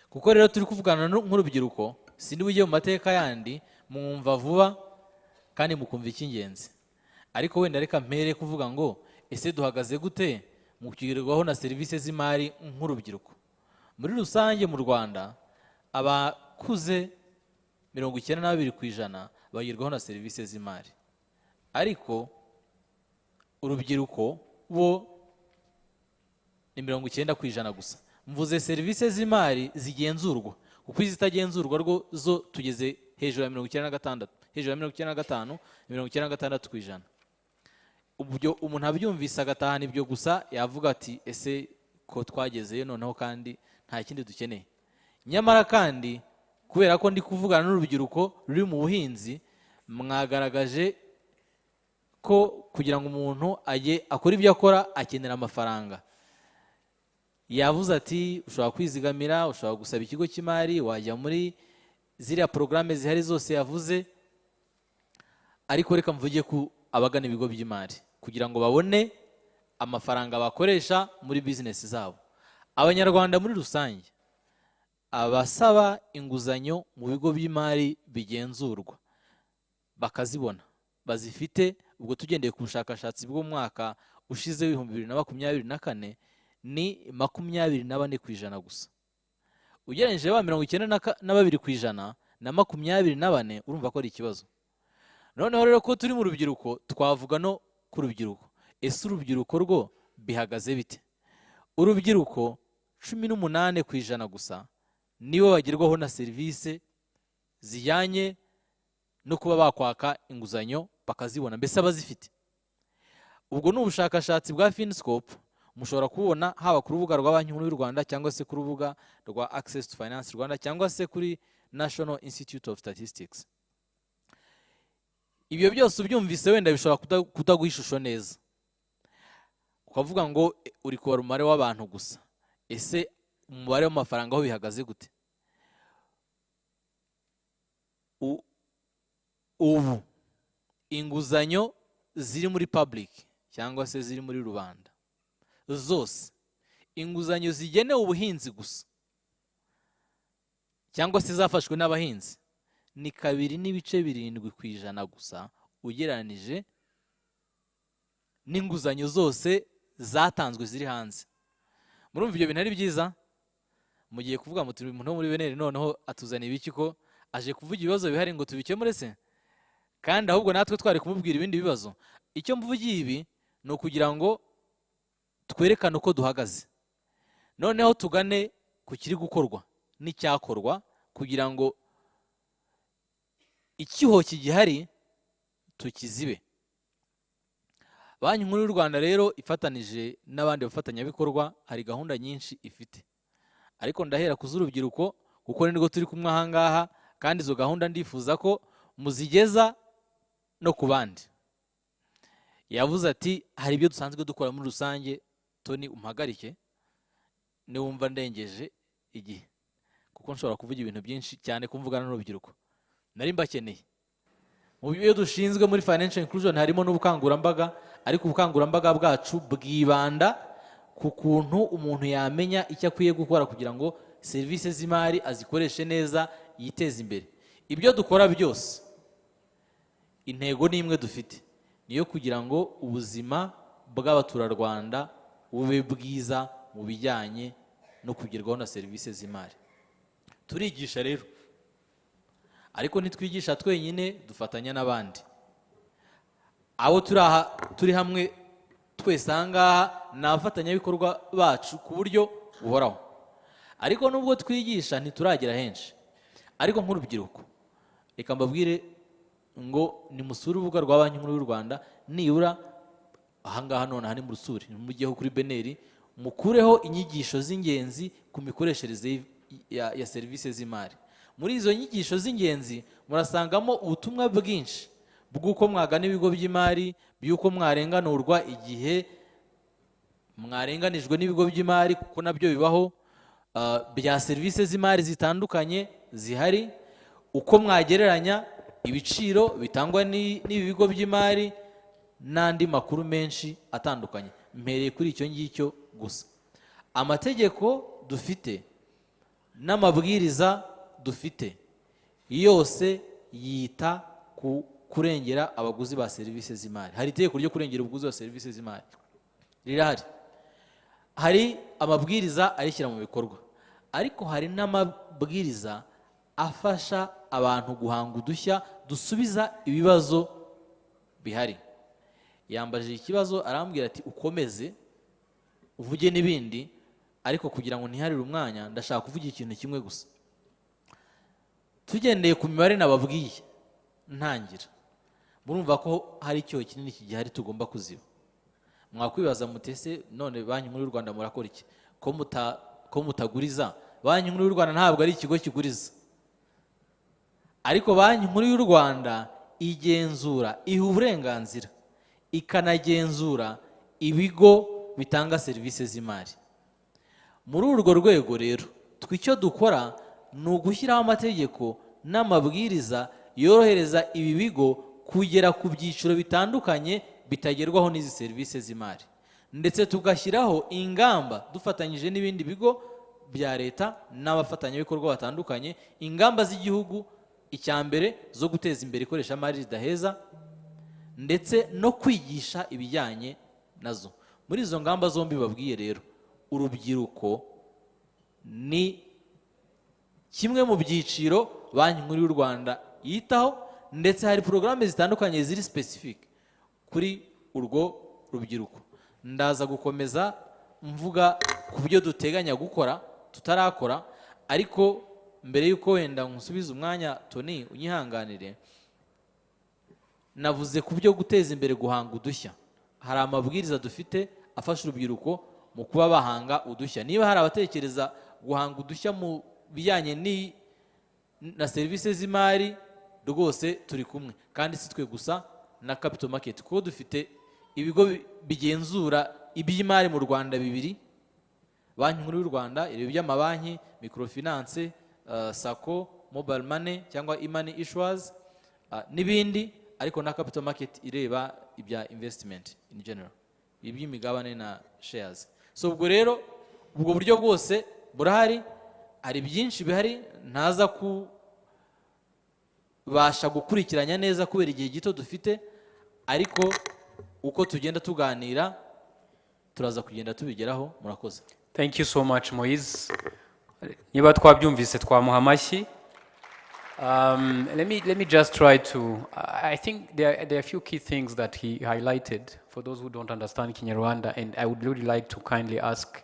Kuko rero turi kuvugana nk'urubyiruko, sindi bujye mu mateka yandi, mwumva vuba kandi mukumva icy'ingenzi. Ariko wenda reka mpere kuvuga ngo ese duhagaze gute mu kugerwaho na serivisi z'imari nk'urubyiruko. Muri rusange mu Rwanda abakuze 92% bagerwaho na serivisi z'imari, ariko urubyiruko bo ni 90% gusa. Mvuze serivisi z'imari zigenzurwa, kuko izitagenzurwa rwo zo tugeze hejuru ya 96, hejuru ya 95, 96%. Ubyo umuntu abyumvise agatahana ibyo gusa yavuga ati ese ko twagezeyo noneho kandi nta kindi dukeneye. Nyamara kandi kubera ko ndi kuvugana n'urubyiruko ruri mu buhinzi, mwagaragaje ko kugira ngo umuntu ajye akora ibyo akora akenera amafaranga. Yavuze ati ushobora kwizigamira, ushobora gusaba ikigo cy'imari, wajya muri ziriya programme zihari zose yavuze, ariko reka mvuge ku abagana ibigo by'imari kugira ngo babone amafaranga bakoresha muri business zabo. Abanyarwanda muri rusange abasaba inguzanyo mu bigo by'imari bigenzurwa bakazibona bazifite, ubwo tugendeye ku bushakashatsi bw'umwaka ushize w'ibihumbi 2024 ni 24% gusa. Ugereranyije ba 92% na 24, urumva ko ari ikibazo. Noneho rero ko turi mu rubyiruko, twavuga no ku rubyiruko. Ese urubyiruko rwo bihagaze bite? Urubyiruko 18% gusa nibo bagerwaho na serivisi zijyanye no kuba bakwaka inguzanyo bakazibona, mbese abazifite. Ubwo ni ubushakashatsi bwa Finscope, mushobora kubona haba ku rubuga rwa Banki Nkuru y'u Rwanda cyangwa se ku rubuga rwa Access to Finance Rwanda cyangwa se kuri National Institute of Statistics. Ibyo byose ubyumvise wenda bishobora kutaguha ishusho neza, ukavuga ngo uri kubara umubare w'abantu gusa. Ese umubare w'amafaranga aho bihagaze gute? Ubu inguzanyo ziri muri public cyangwa se ziri muri rubanda zose, inguzanyo zigenewe ubuhinzi gusa cyangwa se zafashwe n'abahinzi ni 2.7% gusa ugereranije n'inguzanyo zose zatanzwe ziri hanze. Murumva ibyo bintu ari byiza? Mugiye kuvuga muti umuntu muri beneri noneho atuzaniye ibiki ko aje kuvuga ibibazo bihari ngo tubikemure se? Kandi ahubwo natwe twari kumubwira ibindi bibazo. Icyo mvugiye ibi no kugira ngo twerekane uko duhagaze, noneho tugane ku kiri gukorwa n'icyakorwa kugira ngo ikiho kigihari tukizibe. Banki Nkuru y'u Rwanda rero ifatanije n'abandi bafatanyabikorwa hari gahunda nyinshi ifite, ariko ndahera ku z'urubyiruko kuko nirwo turi kumwe aha ngaha, kandi izo gahunda ndifuza ko muzigeza no ku bandi. Yavuze ati hari ibyo dusanzwe dukora muri rusange, Tony umpagarike niwumva ndengeje igihe, kuko nshobora kuvuga ibintu byinshi cyane kumvugana n'urubyiruko nari mbakeneye. Mu byo dushinzwe muri financial inclusion harimo n'ubukangurambaga, ariko ubukangurambaga bwacu bwibanda ku kuntu umuntu yamenya icyo akwiye gukora kugira ngo serivisi z'imari azikoreshe neza, yiteze imbere. Ibyo dukora byose intego ni imwe dufite, niyo kugira ngo ubuzima bw'abaturarwanda bube bwiza mu bijyanye no kugerwaho na serivisi z'imari. Turigisha rero, ariko ntitwigisha twenyine, dufatanya n'abandi. Abo turi hamwe twese aha ngaha ni abafatanyabikorwa bacu ku buryo buhoraho. Ariko nubwo twigisha ntituragera henshi, ariko nk'urubyiruko reka mbabwire ngo nimusure urubuga rwa Banki Nkuru y'u Rwanda, nibura ahangaha none hani mu rusuri mujyeho kuri beneri, mukureho inyigisho z'ingenzi ku mikoreshereze ya serivisi z'imari. Muri izo nyigisho z'ingenzi murasangamo ubutumwa bwinshi bw'uko mwagana ibigo by'imari, by'uko mwarenganurwa igihe mwarenganijwe n'ibigo by'imari, kuko nabyo bibaho, bya serivisi z'imari zitandukanye zihari, uko mwagereranya ibiciro bitangwa n'ibi bigo by'imari n'andi makuru menshi atandukanye. Mpereye kuri icyo ngicyo gusa. Amategeko dufite n'amabwiriza dufite yose yita ku kurengera abaguzi ba serivisi z'imari. Hari itegeko ryo kurengera ubuguzi ba serivisi z'imari rirahari, hari amabwiriza arishyira mu bikorwa, ariko hari n'amabwiriza afasha abantu guhanga udushya dusubiza ibibazo bihari. Yambajije ikibazo arambwira ati ukomeze uvuge n'ibindi, ariko kugira ngo ntiharire umwanya ndashaka kuvuga ikintu kimwe gusa. Tugendeye ku mibare nababwiye ntangira, murumva ko hari icyo kinini kigihari tugomba kuziba. Mwakwibaza mutese none Banki Nkuru y'u Rwanda murakora iki ko mutaguriza? Banki Nkuru y'u Rwanda ntabwo ari ikigo kiguriza, ariko Banki Nkuru y'u Rwanda igenzura, iha uburenganzira ikanagenzura ibigo bitanga serivisi z'imari. Muri urwo rwego rero twicyo dukora ni ugushyiraho amategeko n'amabwiriza yorohereza ibi bigo kugera ku byiciro bitandukanye bitagerwaho n'izi serivisi z'imari, ndetse tugashyiraho ingamba dufatanyije n'ibindi bigo bya leta n'abafatanyabikorwa batandukanye, ingamba z'igihugu icya mbere zo guteza imbere ikoreshamari ridaheza ndetse no kwigisha ibijyanye nazo. Muri izo ngamba zombi babwiye rero, urubyiruko ni kimwe mu byiciro Banki Nkuru y'u Rwanda yitaho, ndetse hari porogaramu zitandukanye ziri specific kuri urwo rubyiruko. Ndaza gukomeza mvuga ku byo duteganya gukora tutarakora, ariko mbere y'uko wenda nkusubiza umwanya Tony unyihanganire, navuze ku byo guteza imbere guhanga udushya. Hari amabwiriza dufite afasha urubyiruko mu kuba bahanga udushya. Niba hari abatekereza guhanga udushya mu bijyanye na serivisi z'imari, rwose turi kumwe, kandi si twe gusa na capital market, kuko dufite ibigo bigenzura iby'imari mu Rwanda bibiri: Banki Nkuru y'u Rwanda, ibyo by'amabanki, microfinance, sako, mobile money cyangwa e-money issuers, n'ibindi, ariko na capital market ireba ibya investment in general, iby'imigabane na shares. So ubwo rero ubwo buryo bwose burahari, hari byinshi bihari ntaza kubasha gukurikiranya neza kubera igihe gito dufite, ariko uko tugenda tuganira turaza kugenda tubigeraho. Murakoze. Thank you so much, Moise. Niba twabyumvise twamuha amashyi. Let me just try to, I think there are a few key things that he highlighted for those who don't understand Kinyarwanda, and I would really like to kindly ask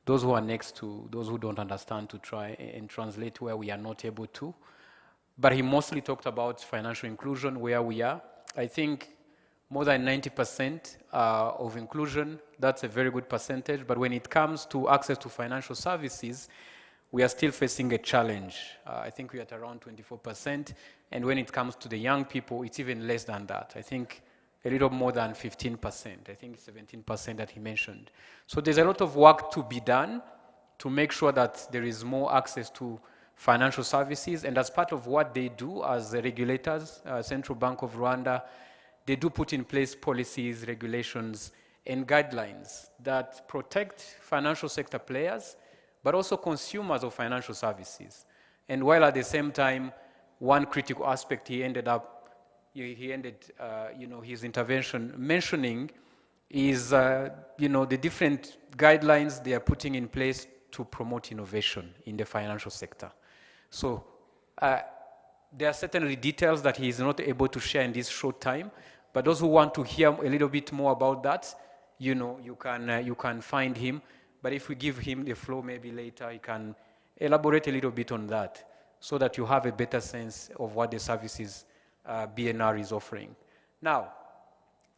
those who are next to those who don't understand to try and translate where we are not able to. But he mostly talked about financial inclusion, where we are. I think more than 90% of inclusion, that's a very good percentage. But when it comes to access to financial services, we are still facing a challenge. I think we are at around 24%. And when it comes to the young people, it's even less than that. I think a little more than 15%. I think 17% that he mentioned. So there's a lot of work to be done to make sure that there is more access to financial services. And as part of what they do as the regulators, Central Bank of Rwanda, they do put in place policies, regulations, and guidelines that protect financial sector players, but also consumers of financial services. And while at the same time, one critical aspect he ended his intervention mentioning is the different guidelines they are putting in place to promote innovation in the financial sector. So there are certainly details that he is not able to share in this short time, but those who want to hear a little bit more about that, you can find him. But if we give him the floor, maybe later he can elaborate a little bit on that, so that you have a better sense of what the services BNR is offering. Now,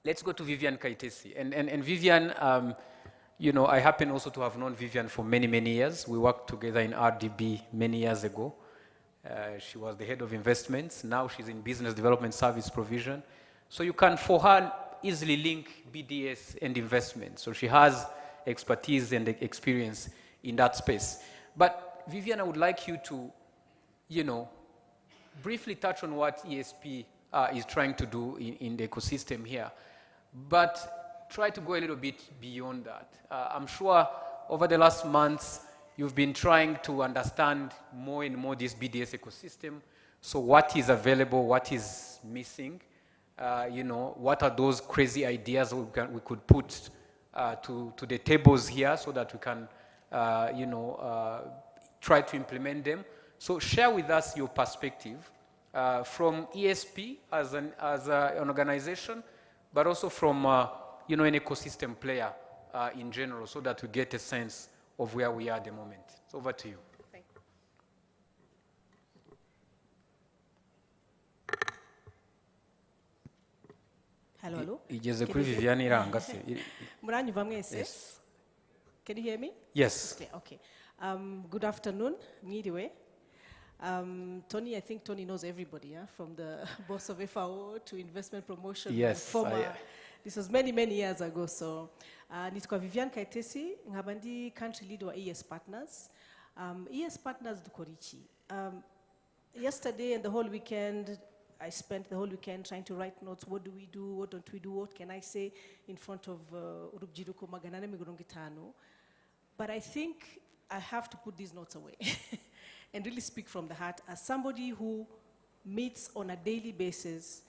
let's go to Vivian Kaitesi. And Vivian, I happen also to have known Vivian for many, many years. We worked together in RDB many years ago. She was the head of investments. Now she's in business development service provision. So you can, for her, easily link BDS and investment. So she has expertise and experience in that space. But Vivian, I would like you to, briefly touch on what ESP is trying to do in the ecosystem here, but try to go a little bit beyond that. I'm sure over the last months, you've been trying to understand more and more this BDS ecosystem. So what is available, what is missing, what are those crazy ideas we could put to the tables here so that we can, try to implement them. So share with us your perspective from ESP as an organization, but also from an ecosystem player in general, so that we get a sense of where we are at the moment. So over to you. Thank you. Hello, hello. Igeze kuri Vivian iranga se. Muranyumva mwese? Yes. Can you hear me? Yes. Okay. Good afternoon. Mwiriwe. Tony, I think Tony knows everybody, yeah? From the boss of FAO to investment promotion. Yes. This was many, many years ago. So, nitwa Vivian Kaitesi, ngabandi country leader wa ES Partners. ES Partners dukorichi. Yesterday and the whole weekend, I spent the whole weekend trying to write notes. What do we do? What don't we do? What can I say in front of Urubjiruko Maganane Migurongitano? But I think I have to put these notes away and really speak from the heart as somebody who meets on a daily basis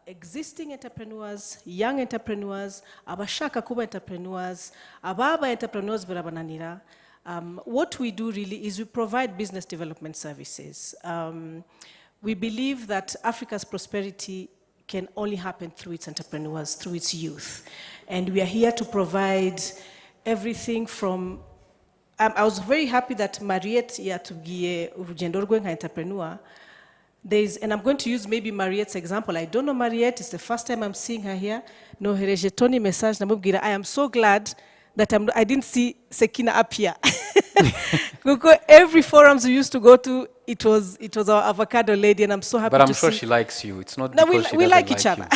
existing entrepreneurs, young entrepreneurs, abashaka kuba entrepreneurs, ababa entrepreneurs birabananira. What we do really is we provide business development services. We believe that Africa's prosperity can only happen through its entrepreneurs, through its youth. And we are here to provide everything from, I was very happy that Mariette yatugiye urugendo rwe nka entrepreneur. And I'm going to use maybe Mariette's example. I don't know Mariette, it's the first time I'm seeing her here. No, hereje Tony message namubwira, I am so glad that I didn't see Sekina up here. Because every forums we used to go to, it was our avocado lady, and I'm so happy to see. But I'm sure she likes you. It's not because she we doesn't like each other.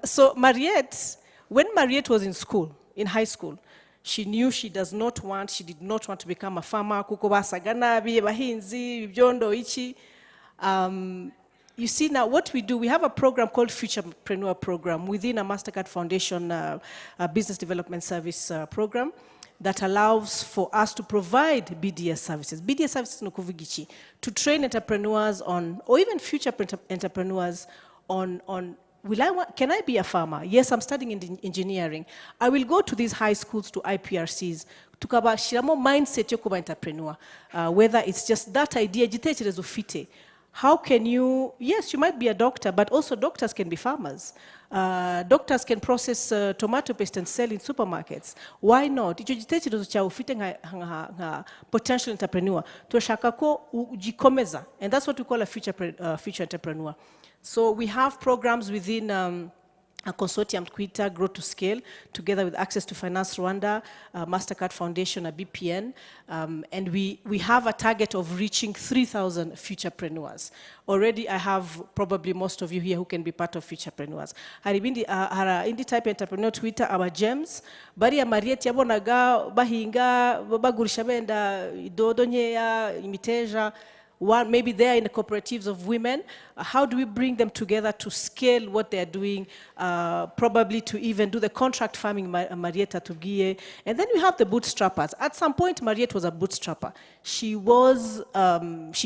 So Mariette, when Mariette was in school, in high school, she knew she did not want to become a farmer. Kuko basaganabi, bahinzi, bibyondo ichi. You see now what we do, we have a program called Futurepreneur Program within a MasterCard Foundation Business Development Service program that allows for us to provide BDS services. BDS services no kuvugichi, to train entrepreneurs on, or even future entrepreneurs on can I be a farmer? Yes, I'm studying in engineering. I will go to these high schools, to IPRCs, tukaba shiramo mindset yo kuba entrepreneur. Whether it's just that idea, jitekerezo ufite. How can you, yes, you might be a doctor, but also doctors can be farmers. Doctors can process tomato paste and sell in supermarkets. Why not? Icho jitekerezo cha ufite nga potential entrepreneur. Toshaka ko ujikomeza. And that's what we call a future entrepreneur. So we have programs within a consortium, Twitter, Grow to Scale, together with Access to Finance Rwanda, MasterCard Foundation, a BPN, and we have a target of reaching 3,000 futurepreneurs. Already I have probably most of you here who can be part of futurepreneurs. Haribindi indi type entrepreneur Twitter, our gems, bari ya Mariette yabonaga bahinga bagurisha benda idodo nkeya imiteja. One, maybe they are in the cooperatives of women. How do we bring them together to scale what they are doing, probably to even do the contract farming, Marietta Tugie. And then we have the bootstrappers. At some point, Mariette was a bootstrapper. She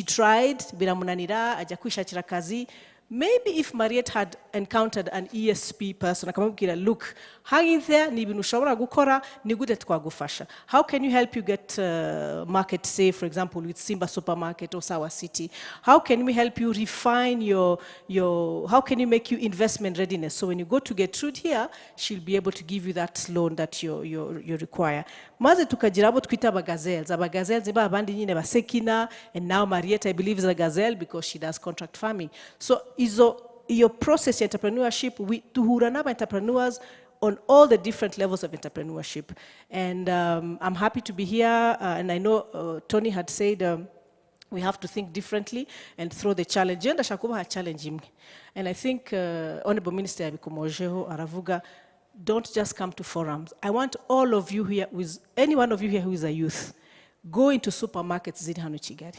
tried, biramunanira, ajakuisha chirakazi. Maybe if Mariette had encountered an ESP person, akamubwira, look, hang in there, ni ibintu ushobora gukora, ni gute twagufasha. How can you help you get market, say, for example, with Simba Supermarket or Sawa City? How can we help you refine how can you make you investment readiness? So when you go to Gertrude here, she'll be able to give you that loan that you require. Maze tukagira abo twita abagazelles. Abagazelles niba abandi nyine basekina, and now Mariette, I believe, is a gazelle because she does contract farming. So your process of entrepreneurship, we tuhura n'aba entrepreneurs on all the different levels of entrepreneurship. And I'm happy to be here, and I know Tony had said we have to think differently and throw the challenge. And I think Honorable Minister Abikomojeho Aravuga, don't just come to forums. I want all of you here, any one of you here who is a youth, go into supermarkets ziri hano Kigali.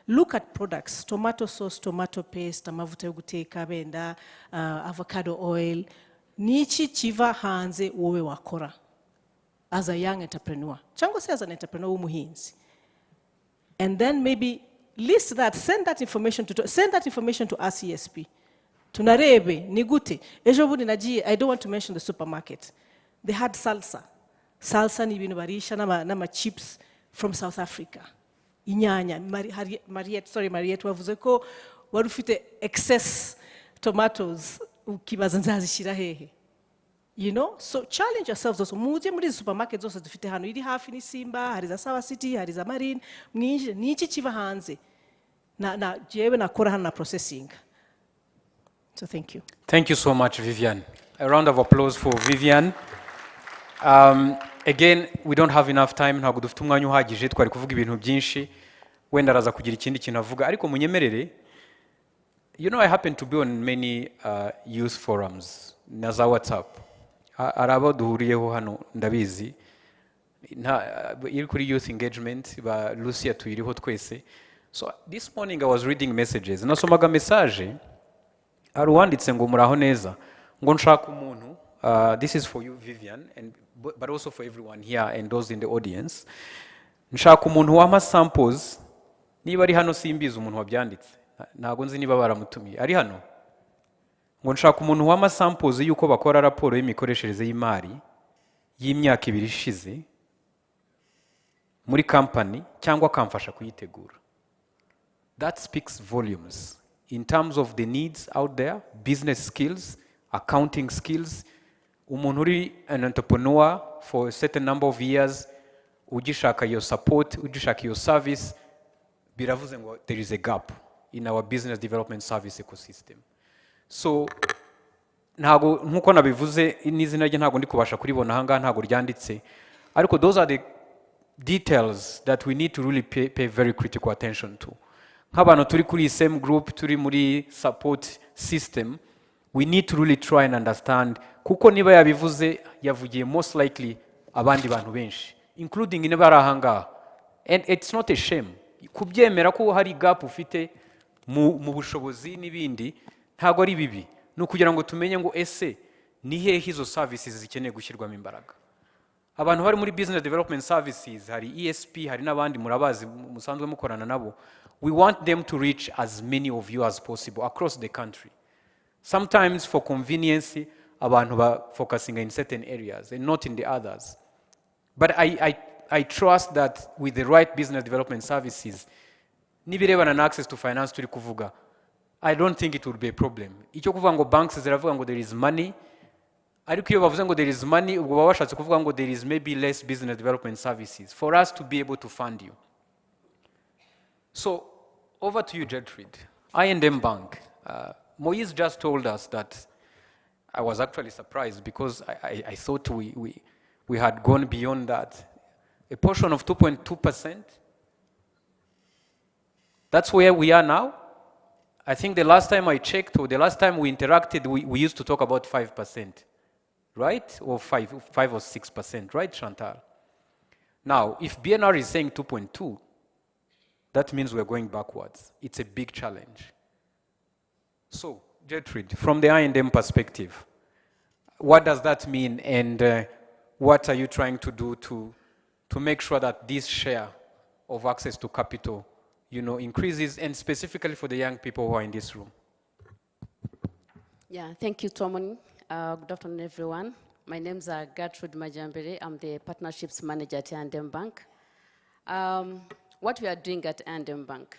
Look at products, tomato sauce, tomato paste, amavuta yo guteka benda, avocado oil. Nichi chiva hanze wowe wakora as a young entrepreneur. Chango say as an entrepreneur umuhinzi. And then maybe list that, send that information to RCSP. Tunarebe, nigute. Ejo bundi nagiye, I don't want to mention the supermarket. They had salsa. Salsa ni ibintu barisha nama chips from South Africa. Inyanya. Mariette wavuze ko wari ufite excess tomatoes ukibaza nzazishira hehe. You know, so challenge yourselves also. Muje muri supermarket zose dufite hano, iri hafi ni Simba, hari za Sawa City, hari za Marine, mwinje niki kiva hanze. Na jewe nakora hano na processing. So thank you. Thank you so much, Vivian. A round of applause for Vivian. Again, we don't have enough time. Ntabwo dufite umwanya uhagije twari kuvuga ibintu byinshi. Wenda araza kugira ikindi kintu avuga. Ariko munyemerere, you know, I happen to be on many youth forums. Na za WhatsApp. Arabo duhuriyeho hano ndabizi. Iri kuri youth engagement, ba Lucia tuyiriho twese. So this morning I was reading messages. Nasomaga message. Aruwanditse ngo muraho neza. Ngo nshaka umuntu this is for you, Vivian, and but also for everyone here and those in the audience. Nshaka umuntu wama samples, niba ari hano simbizi umuntu wabyanditse. Ntago nzi niba baramutumiye. Ari hano? Ngo nshaka umuntu wama samples yuko bakora raporo y'imikoreshereze y'imari y'imyaka 2 ishize muri company cyangwa kamfasha kuyitegura. That speaks volumes in terms of the needs out there, business skills, accounting skills. Umuntu uri an entrepreneur for a certain number of years, ugishaka your support, ugishaka your service, biravuze ngo there is a gap in our business development service ecosystem. So ntago nkuko nabivuze n'izina rye ntago ndi kubasha kuribona hanga ntago ryanditse, ariko those are the details that we need to really pay very critical attention to. Nk'abantu turi kuri same group, turi muri support system, we need to really try and understand, kuko niba yabivuze yavugiye most likely abandi bantu benshi, including niba ari ahanga. And it's not a shame kubyemera ko hari gap ufite mu bushobozi n'ibindi, ntago ari bibi. No kugira ngo tumenye ngo ese ni hehe hizo services zikeneye gushyirwamo imbaraga. Abantu bari muri business development services, hari ESP, hari n'abandi murabazi musanzwe mukorana nabo. We want them to reach as many of you as possible across the country. Sometimes for convenience, abantu ba focusing in certain areas and not in the others. But I trust that with the right business development services, nibirebana na access to finance turi kuvuga, I don't think it would be a problem. Icyo kuvuga ngo banks ziravuga ngo there is money, ariko iyo bavuze ngo there is money, ubwo baba bashatse kuvuga ngo there is maybe less business development services for us to be able to fund you. So, over to you, Gertrude. I&M Bank. Moise just told us that I was actually surprised because I thought we had gone beyond that. A portion of 2.2%. That's where we are now. I think the last time I checked, or the last time we interacted, we used to talk about 5%, right? Or 5 or 6%, right, Chantal? Now, if BNR is saying 2.2, that means we're going backwards. It's a big challenge. So, Gertrude, from the I&M perspective, what does that mean, and what are you trying to do to make sure that this share of access to capital, increases, and specifically for the young people who are in this room? Yeah, thank you, Tomoni. Good afternoon, everyone. My name is Gertrude Majambere. I'm the Partnerships Manager at I&M Bank. What we are doing at I&M Bank,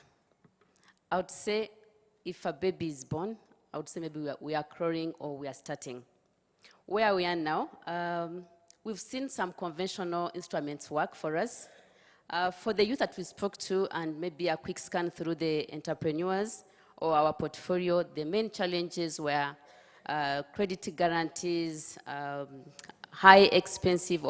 I would say if a baby is born, I would say maybe we are crawling or we are starting. Where we are now, we've seen some conventional instruments work for us. For the youth that we spoke to, and maybe a quick scan through the entrepreneurs or our portfolio, the main challenges were credit guarantees, high expensive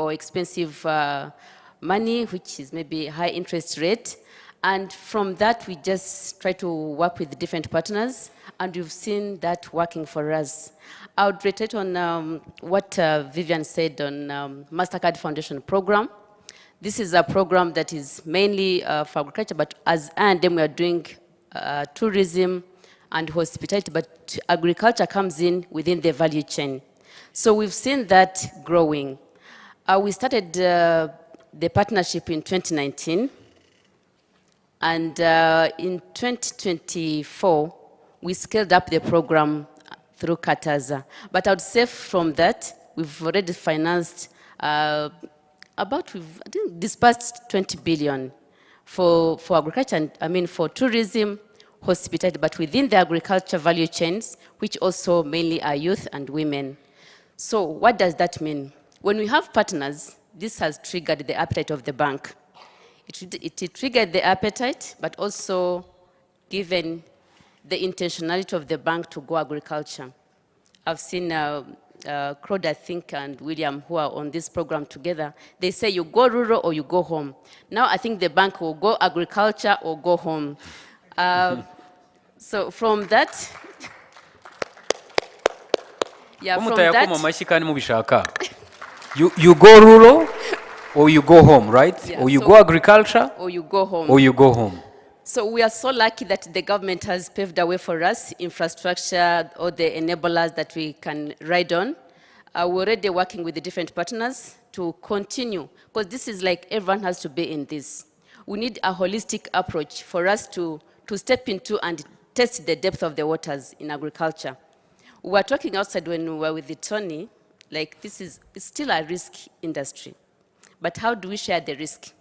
money, which is maybe high interest rate. And from that, we just try to work with different partners, and we've seen that working for us. I would reiterate on what Vivian said on MasterCard Foundation program. This is a program that is mainly for agriculture, but as I&M we are doing tourism and hospitality, but agriculture comes in within the value chain. So we've seen that growing. We started the partnership in 2019, and in 2024, we scaled up the program through Catalyzing. But I would say from that, we've already financed we've disbursed 20 billion for agriculture, and for tourism, hospitality, but within the agriculture value chains, which also mainly are youth and women. So what does that mean? When we have partners, this has triggered the appetite of the bank. It triggered the appetite, but also given the intentionality of the bank to go agriculture. I've seen Claude, I think, and William, who are on this program together, they say you go rural or you go home. Now I think the bank will go agriculture or go home. So from that, yeah, from that, you go rural or you go home, right? Yeah, or you go agriculture or you go home. Or you go home. So we are so lucky that the government has paved the way for us, infrastructure, all the enablers that we can ride on. We're already working with the different partners to continue, because this is like everyone has to be in this. We need a holistic approach for us to step into and test the depth of the waters in agriculture. We were talking outside when we were with Tony, like it's still a risk industry. But how do we share the risk?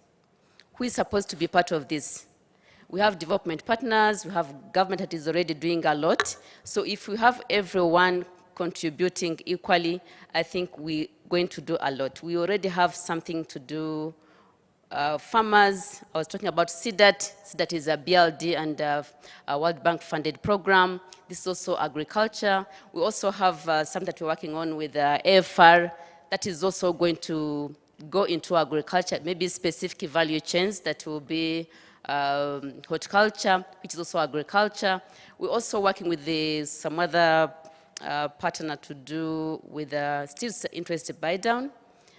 Who is supposed to be part of this? We have development partners, we have government that is already doing a lot. So if we have everyone contributing equally, I think we're going to do a lot. We already have something to do. Farmers, I was talking about CDAT. CDAT is a BLD and a World Bank funded program. This is also agriculture. We also have something that we're working on with AFR that is also going to go into agriculture, maybe specific value chains that will be horticulture, which is also agriculture. We're also working with some other partner to do with still interest buy down,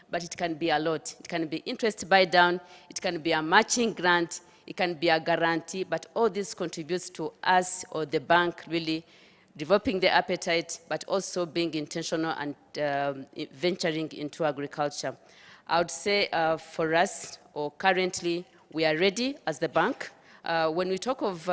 but it can be a lot. It can be interest buy down, it can be a matching grant, it can be a guarantee, but all this contributes to us or the bank really developing the appetite, but also being intentional and venturing into agriculture. I would say for us, or currently, we are ready as the bank. When we talk of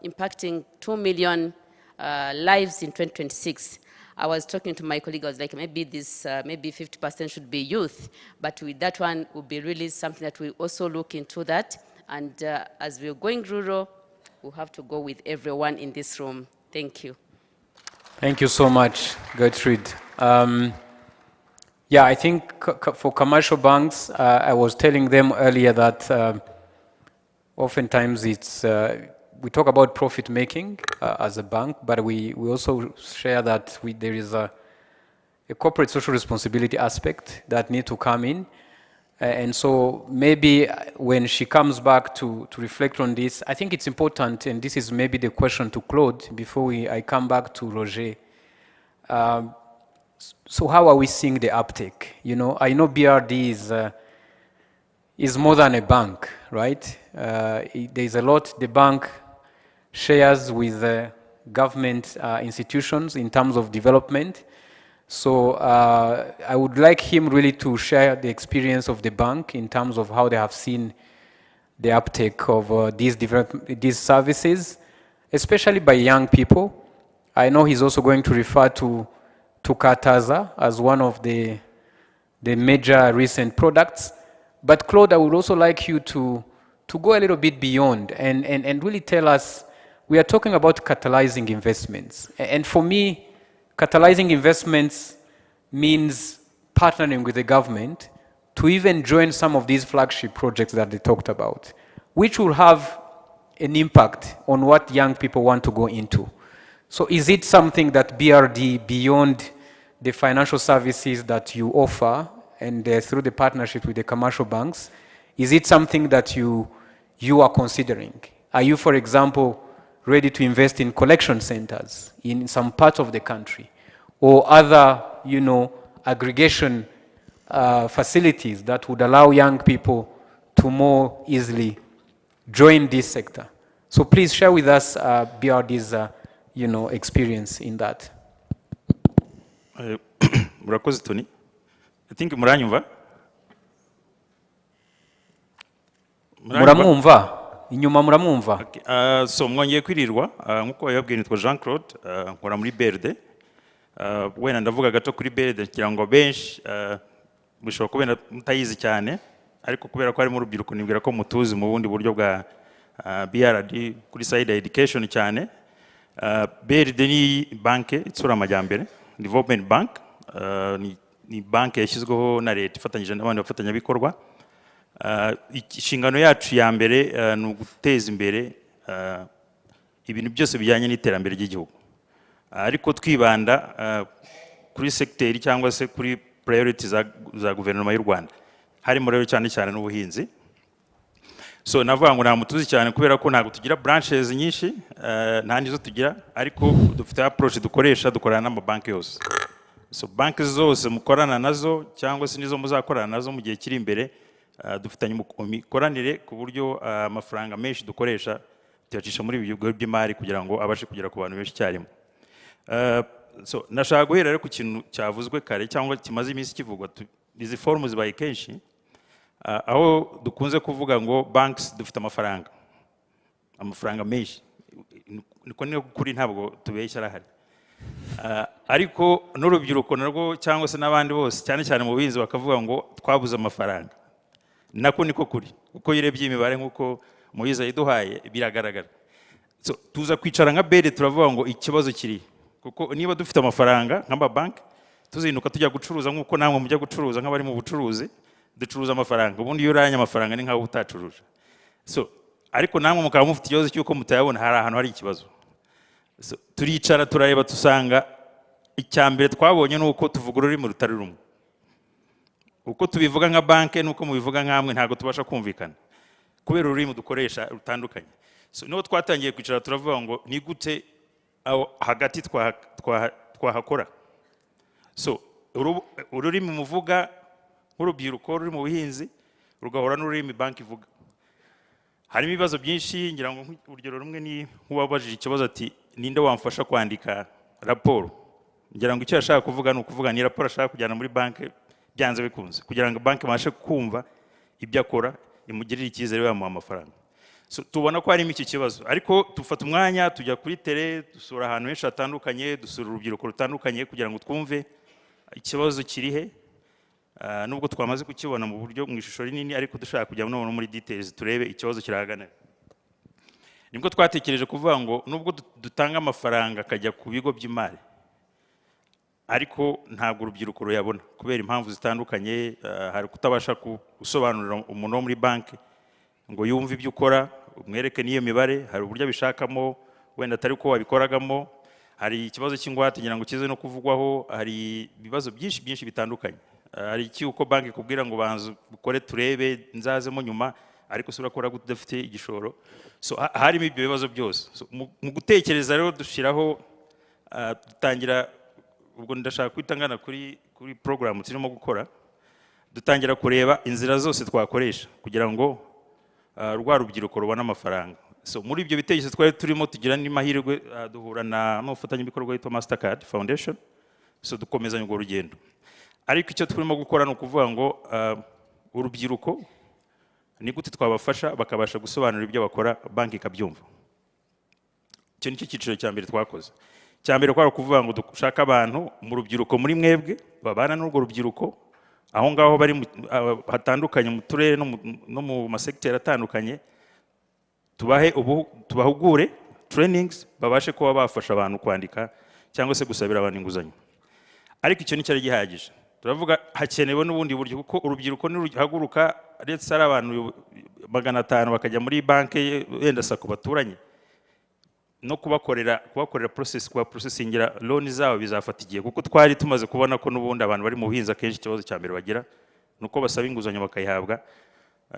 impacting 2 million lives in 2026, I was talking to my colleague, I was like, maybe this, maybe 50% should be youth, but with that one would be really something that we also look into that. And as we're going rural, we'll have to go with everyone in this room. Thank you. Thank you so much, Gertrude. Yeah, I think for commercial banks, I was telling them earlier that oftentimes it's, we talk about profit making as a bank, but we also share that there is a corporate social responsibility aspect that need to come in. And so maybe when she comes back to reflect on this, I think it's important, and this is maybe the question to Claude before I come back to Roger. So how are we seeing the uptake? You know, I know BRD is more than a bank, right? There's a lot the bank shares with government institutions in terms of development. So I would like him really to share the experience of the bank in terms of how they have seen the uptake of these services, especially by young people. I know he's also going to refer to Kataza as one of the major recent products. But Claude, I would also like you to go a little bit beyond and really tell us, we are talking about catalyzing investments. And for me, catalyzing investments means partnering with the government to even join some of these flagship projects that they talked about, which will have an impact on what young people want to go into. So is it something that BRD, beyond the financial services that you offer and through the partnership with the commercial banks, is it something that you are considering? Are you, for example, ready to invest in collection centers in some part of the country, or other, aggregation facilities that would allow young people to more easily join this sector? So please share with us BRD's, experience in that. Murakoze Tony. I think muranyumva. Muramwumva. Inyuma muramwumva. So mwongeye kwirirwa nkuko yabwiye nitwa Jean Claude nkora muri BRD. Wena ndavuga gato kuri BRD kugira ngo benshi bishobora kubera mutayizi cyane, ariko kubera ko ari mu rubyiruko nibwira ko mutuzi mu bundi buryo bwa BRD kuri side education cyane. BRD ni banke itsura amajyambere, development bank, ni banke yashyizweho na leta ifatanyije n'abandi bafatanyabikorwa. Inshingano yacu ya mbere ni uguteza imbere ibintu byose bijyanye n'iterambere ry'igihugu, ariko twibanda kuri secteur cyangwa se kuri priorities za guverinoma y'u Rwanda, harimo rero cyane cyane n'ubuhinzi. So navuga ngo nta mutuzi cyane kubera ko ntabwo tugira branches nyinshi, nta nizo tugira, ariko dufite approach dukorana n'amabanki yose. So banki zose mukorana nazo cyangwa se nizo muzakorana nazo mu gihe kiri imbere, dufitanye imikoranire ku buryo amafaranga menshi dukoresha tuyacisha muri ibigo by'imari kugira ngo abashe kugera ku bantu benshi cyarimo. so nashaka guhera rero ku kintu cyavuzwe kare cyangwa kimaze iminsi kivugwa, izi forumu zibaye kenshi, aho dukunze kuvuga ngo banks dufite amafaranga menshi, niko niyo kuri ntabwo tubeshya arahari, ariko n'urubyiruko narwo cyangwa se n'abandi bose cyane cyane mu buhinzi bakavuga ngo twabuze amafaranga, nako niko kuri, kuko yirebye imibare nk'uko Moise yiduhaye biragaragara. So tuza kwicara nka bede turavuga ngo ikibazo kiri, kuko niba dufite amafaranga nk'amabanki tuzinduka tujya gucuruza nk'uko namwe mujya gucuruza nk'abari mu bucuruzi, ducuruza amafaranga, ubundi iyo uranye amafaranga ni nk'aho utacuruje. So ariko namwe mukaba mufite ikibazo cy'uko mutayabona, hari ahantu hari ikibazo. So turicara turareba tusanga icyambere twabonye nuko tuvuga ururimi rutari rumwe, uko tubivuga nka banki nuko mubivuga nkamwe ntago tubasha kumvikana kubera ururimi dukoresha rutandukanye. So niho twatangiye kwicara turavuga ngo ni gute hagati twahakora. So ururimi muvuga nk'urubyiruko ruri mu buhinzi rugahora n'ururimi banki ivuga. Harimo ibibazo byinshi, ngira ngo urugero rumwe ni nk'uwabajije ikibazo ati ninde wamfasha kwandika raporo, ngira ngo icyo yashaka kuvuga ni ukuvuga ni raporo ashaka kujyana muri banki byanze bikunze, kugira ngo banki ibashe kumva ibyo akora imugirire icyizere yamuha amafaranga. So tubona ko harimo iki kibazo, ariko tufata umwanya tujya kuri tele, dusura ahantu henshi hatandukanye, dusura urubyiruko rutandukanye kugira ngo twumve ikibazo kirihe, nubwo twamaze kukibona mu buryo mu ishusho rinini, ariko dushaka kujya no muri details turebe ikibazo kirahagana. Nibwo twatekereje kuvuga ngo nubwo dutanga amafaranga akajya ku bigo by'imari, ariko ntabwo urubyiruko ruyabona kubera impamvu zitandukanye. Hari kutabasha gusobanurira umuntu wo muri banki ngo yumve ibyo ukora, umwereke n'iyo mibare, hari uburyo abishakamo wenda atari ko wabikoragamo, hari ikibazo cy'ingwate ngira ngo kize no kuvugwaho, hari ibibazo byinshi bitandukanye. Hari iki uko banki kubwira ngo banze ukore turebe nzazemo nyuma, ariko sura kora gudafite igishoro. So harimo ibyo bibazo byose. So, mu gutekereza rero dushiraho dutangira, ubwo ndashaka kwitangana kuri program turimo gukora, dutangira kureba inzira zose twakoresha kugira ngo rwa rubyiruko rubona amafaranga. So muri ibyo bitekerezo twari turimo tugira n'amahirwe duhura n'umufatanyabikorwa witwa Mastercard Foundation, so dukomezanya urwo rugendo. Ariko icyo turimo gukora ni ukuvuga ngo urubyiruko ni gute twabafasha bakabasha gusobanura ibyo bakora, banki ikabyumva. Icyo nicyo cyiciro cya mbere twakoze. Cya mbere kwari kuvuga ngo dushaka abantu mu rubyiruko muri mwebwe babana n'urwo rubyiruko aho ngaho bari hatandukanye mu turere no mu masekiteri atandukanye, tubahugure trainings babashe kuba bafasha abantu kwandika cyangwa se gusabira abantu inguzanyo. Ariko icyo nicyo gihagije. Turavuga hakenewe n'ubundi buryo, kuko urubyiruko niruhaguruka ndetse ari abantu 500 bakajya muri banki wenda sako baturanye, no kubakorera processingira loan zabo bizafata igihe, kuko twari tumaze kubona ko n'ubundi abantu bari mu buhinzi akenshi ikibazo cya mbere bagira nuko basaba inguzanyo bakayihabwa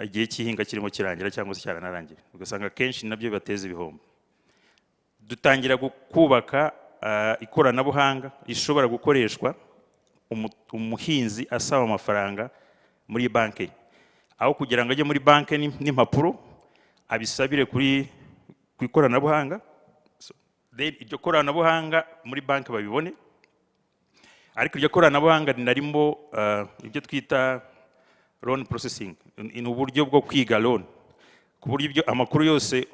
igihe cy'ihinga kirimo kirangira cyangwa se cyaranarangira, ugasanga kenshi nabyo bibateza ibihombo. Dutangira kubaka ikoranabuhanga rishobora gukoreshwa umuhinzi asaba amafaranga muri banki, aho kugira ngo ajye muri banki n'impapuro abisabire ku ikoranabuhanga. Iryo koranabuhanga muri banki babibone, ariko iryo koranabuhanga rinarimo ibyo twita loan processing, ni uburyo bwo kwiga loan, ku buryo amakuru yose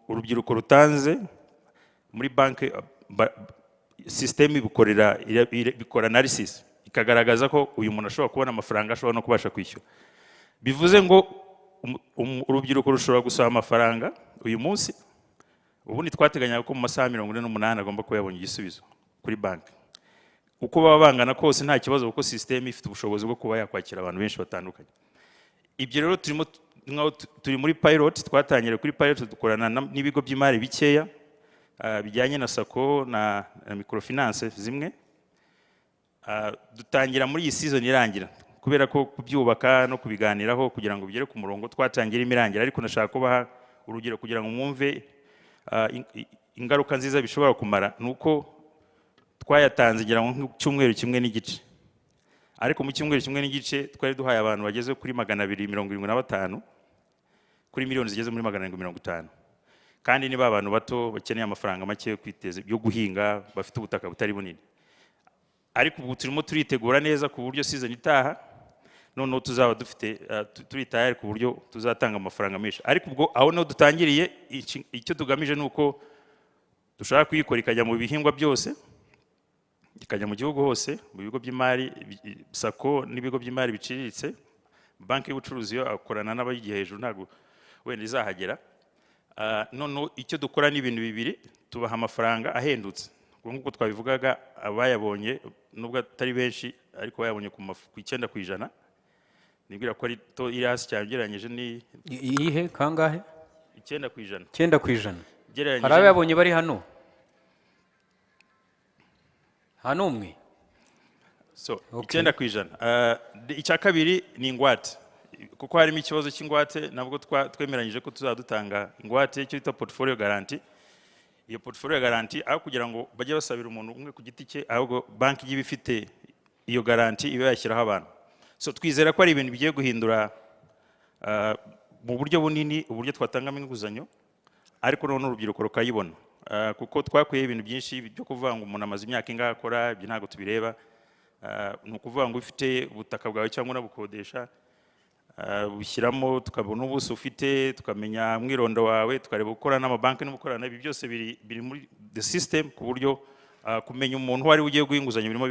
urubyiruko rutanze muri banki system bikora analysis ikagaragaza ko uyu muntu ashobora kubona amafaranga, ashobora no kubasha kwishyura. Bivuze ngo urubyiruko rushobora gusaba amafaranga uyu munsi, ubundi twateganya ko mu masaha 48 agomba kuba yabonye igisubizo kuri banki. Uko baba bangana kose nta kibazo, kuko system ifite ubushobozi bwo kuba yakwakira abantu benshi batandukanye. Ibyo rero turi muri pilot, twatangire kuri pilot dukorana n'ibigo by'imari bikeya bijyanye na sako na microfinance zimwe. Dutangira muri iyi season irangira, kubera ko kubyubaka no kubiganiraho kugira ngo bigere ku murongo twatangira imirangira, ariko nashaka kubaha urugero kugira ngo mwumve ingaruka nziza bishobora kumara. Nuko twayatanze ngira ngo cyumweru kimwe n'igice, ariko mu cyumweru kimwe n'igice twari duhaye abantu bageze kuri 275 kuri miliyoni zigeze muri 250, kandi niba abantu bato bakeneye amafaranga make yo kwiteza yo guhinga bafite ubutaka butari bunini. Ariko ubu turimo turitegura neza ku buryo season itaha noneho tuzaba dufite turi tayari ku buryo tuzatanga amafaranga menshi. Ariko ubwo aho no dutangiriye icyo tugamije nuko dushaka kuyikora ikajya mu bihingwa byose, ikajya mu gihugu hose, mu bigo by'imari, sako n'ibigo by'imari biciriritse, banki y'ubucuruzi yo akorana n'abayigiye hejuru ntabwo wenda izahagera. Noneho icyo dukora ni ibintu bibiri, tubaha amafaranga ahendutse nk'uko twabivugaga, abayabonye nubwo atari benshi ariko bayabonye ku 9%. Nibwira ko ari to iri hasi cyane ugereranyije ni iyihe kangahe? 9%. 9%. Hari abayabonye bari hano umwe. So 9%. Icya kabiri ni ingwate, kuko harimo ikibazo cy'ingwate, nabwo twemeranyije ko tuzadutanga ingwate icyo bita portfolio guarantee. Iyo portfolio guarantee aho kugira ngo bajye basabira umuntu umwe ku giti cye, ahubwo banki iba ifite iyo guarantee iba yashyiraho abantu. So twizera ko ari ibintu bigiye guhindura mu buryo bunini uburyo twatangamo inguzanyo, ariko none urubyiruko rukayibona, kuko twakuye ibintu byinshi byo kuvuga ngo umuntu amaze imyaka ingahe akora, ibyo ntabwo tubireba. Ni ukuvuga ngo ufite ubutaka bwawe cyangwa unabukodesha, bushyiramo tukabona ubuso ufite, tukamenya mwirondo wawe, tukareba gukora n'amabanki n'ubukorana, ibi byose biri muri the system ku buryo kumenya umuntu wari ugiye guha inguzanyo birimo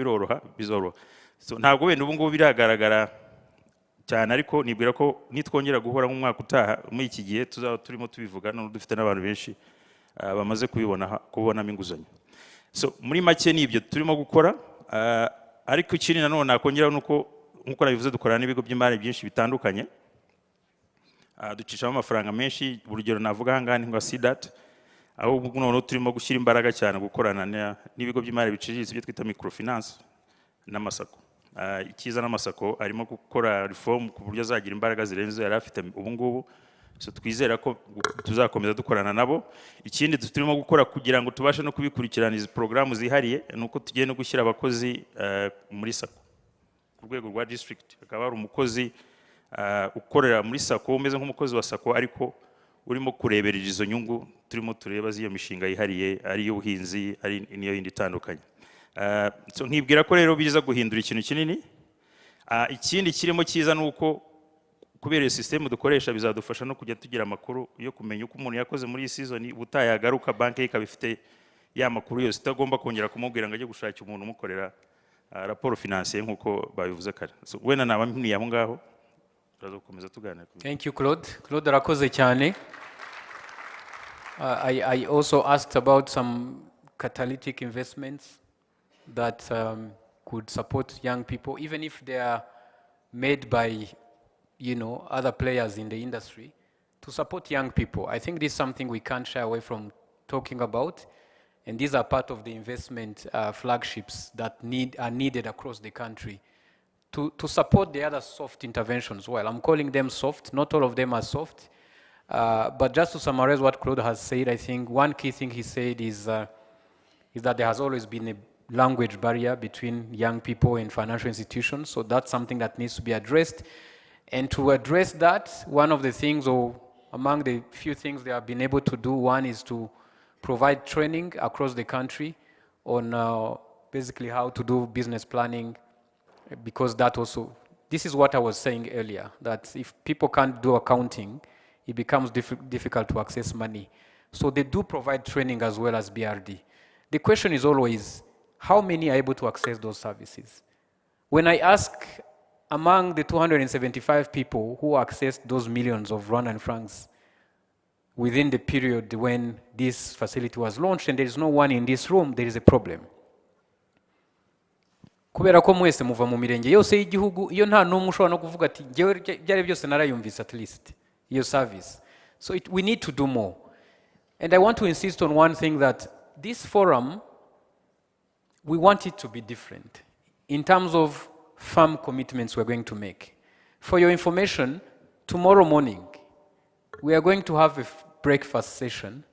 bizoroha. So ntabwo wenda ubu ngubu biragaragara cyane, ariko nibwira ko nitwongera guhora nk'umwaka utaha muri iki gihe tuzaba turimo tubivuga, none dufite n'abantu benshi bamaze kubonamo inguzanyo. So muri make nibyo turimo gukora, ariko ikindi nanone nakongeraho nuko nk'uko nabivuze dukorana n'ibigo by'imari byinshi bitandukanye, ducishamo amafaranga menshi. Urugero navuga ahangaha ni nka SIDAT, aho ubu noneho turimo gushyira imbaraga cyane gukorana n'ibigo by'imari biciriritse ibyo twita microfinance n'amasako. Ikiza n'amasako arimo gukora reform ku buryo azagira imbaraga zirenze yari afite ubu ngubu. So twizera ko tuzakomeza dukorana nabo. Ikindi turimo gukora kugira ngo tubashe no kubikurikirana izi programu zihariye, nuko tugiye no gushyira abakozi muri sako ku rwego rwa district. Akaba ari umukozi ukorera muri sako, umeze nk'umukozi wa sako ariko urimo kureberera izo nyungu turimo tureba z'iyo mishinga yihariye, ari y'ubuhinzi, ari niyo yindi itandukanye. So nkibwira ko rero biza guhindura ikintu kinini. Ikindi kirimo cyiza nuko kubera iyo system dukoresha bizadufasha no kujya tugira amakuru yo kumenya uko umuntu yakoze muri iyi season, ubutayagaruka banki ikaba ifite ya makuru yose, itagomba kongera kumubwira ngo ajye gushaka umuntu umukorera raporo financier nk'uko babivuze kare. So wenda naba mpiniye aho ngaho turazakomeza tuganira. Thank you Claude. Claude arakoze cyane. I also asked about some catalytic investments that could support young people, even if they are made by other players in the industry, to support young people. I think this is something we can't shy away from talking about, and these are part of the investment flagships that are needed across the country to support the other soft interventions. Well, I'm calling them soft, not all of them are soft, but just to summarize what Claude has said, I think one key thing he said is that there has always been a language barrier between young people and financial institutions, so that's something that needs to be addressed. And to address that, one of the things, or among the few things they have been able to do, one is to provide training across the country on basically how to do business planning, because that also, this is what I was saying earlier, that if people can't do accounting, it becomes difficult to access money. So they do provide training as well as BRD. The question is always, how many are able to access those services? When I ask among the 275 people who accessed those millions of Rwandan francs within the period when this facility was launched, and there is no one in this room, there is a problem. Kubera ko mwese muva mu mirenge yose y'igihugu, iyo nta n'umwe ushobora no kuvuga ati ngewe byari byose narayumvise at least your service. So we need to do more. And I want to insist on one thing, that this forum, we want it to be different in terms of firm commitments we're going to make. For your information, tomorrow morning, we are going to have a breakfast session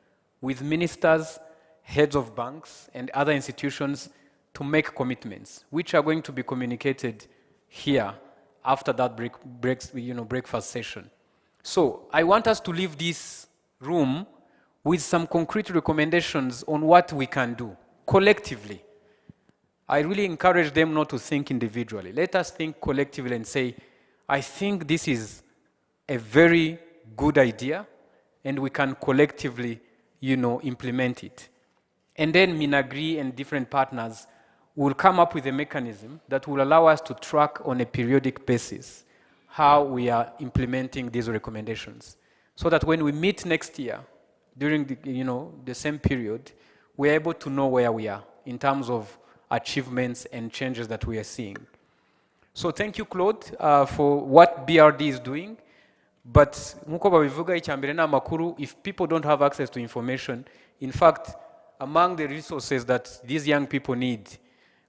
with ministers, heads of banks, and other institutions to make commitments, which are going to be communicated here after that breakfast session. So I want us to leave this room with some concrete recommendations on what we can do collectively. I really encourage them not to think individually. Let us think collectively and say, I think this is a very good idea, and we can collectively, implement it. And then Minagri and different partners will come up with a mechanism that will allow us to track on a periodic basis how we are implementing these recommendations, so that when we meet next year, during the same period, we're able to know where we are in terms of achievements and changes that we are seeing. So thank you, Claude, for what BRD is doing. But if people don't have access to information, in fact, among the resources that these young people need,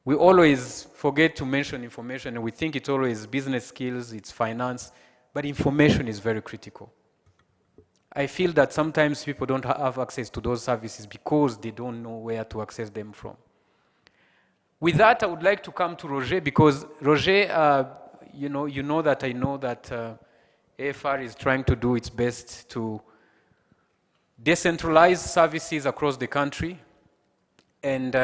we always forget to mention information, and we think it's always business skills, it's finance, but information is very critical. I feel that sometimes people don't have access to those services because they don't know where to access them from. With that, I would like to come to Roger, because Roger, you know that I know that AFR is trying to do its best to decentralize services across the country. And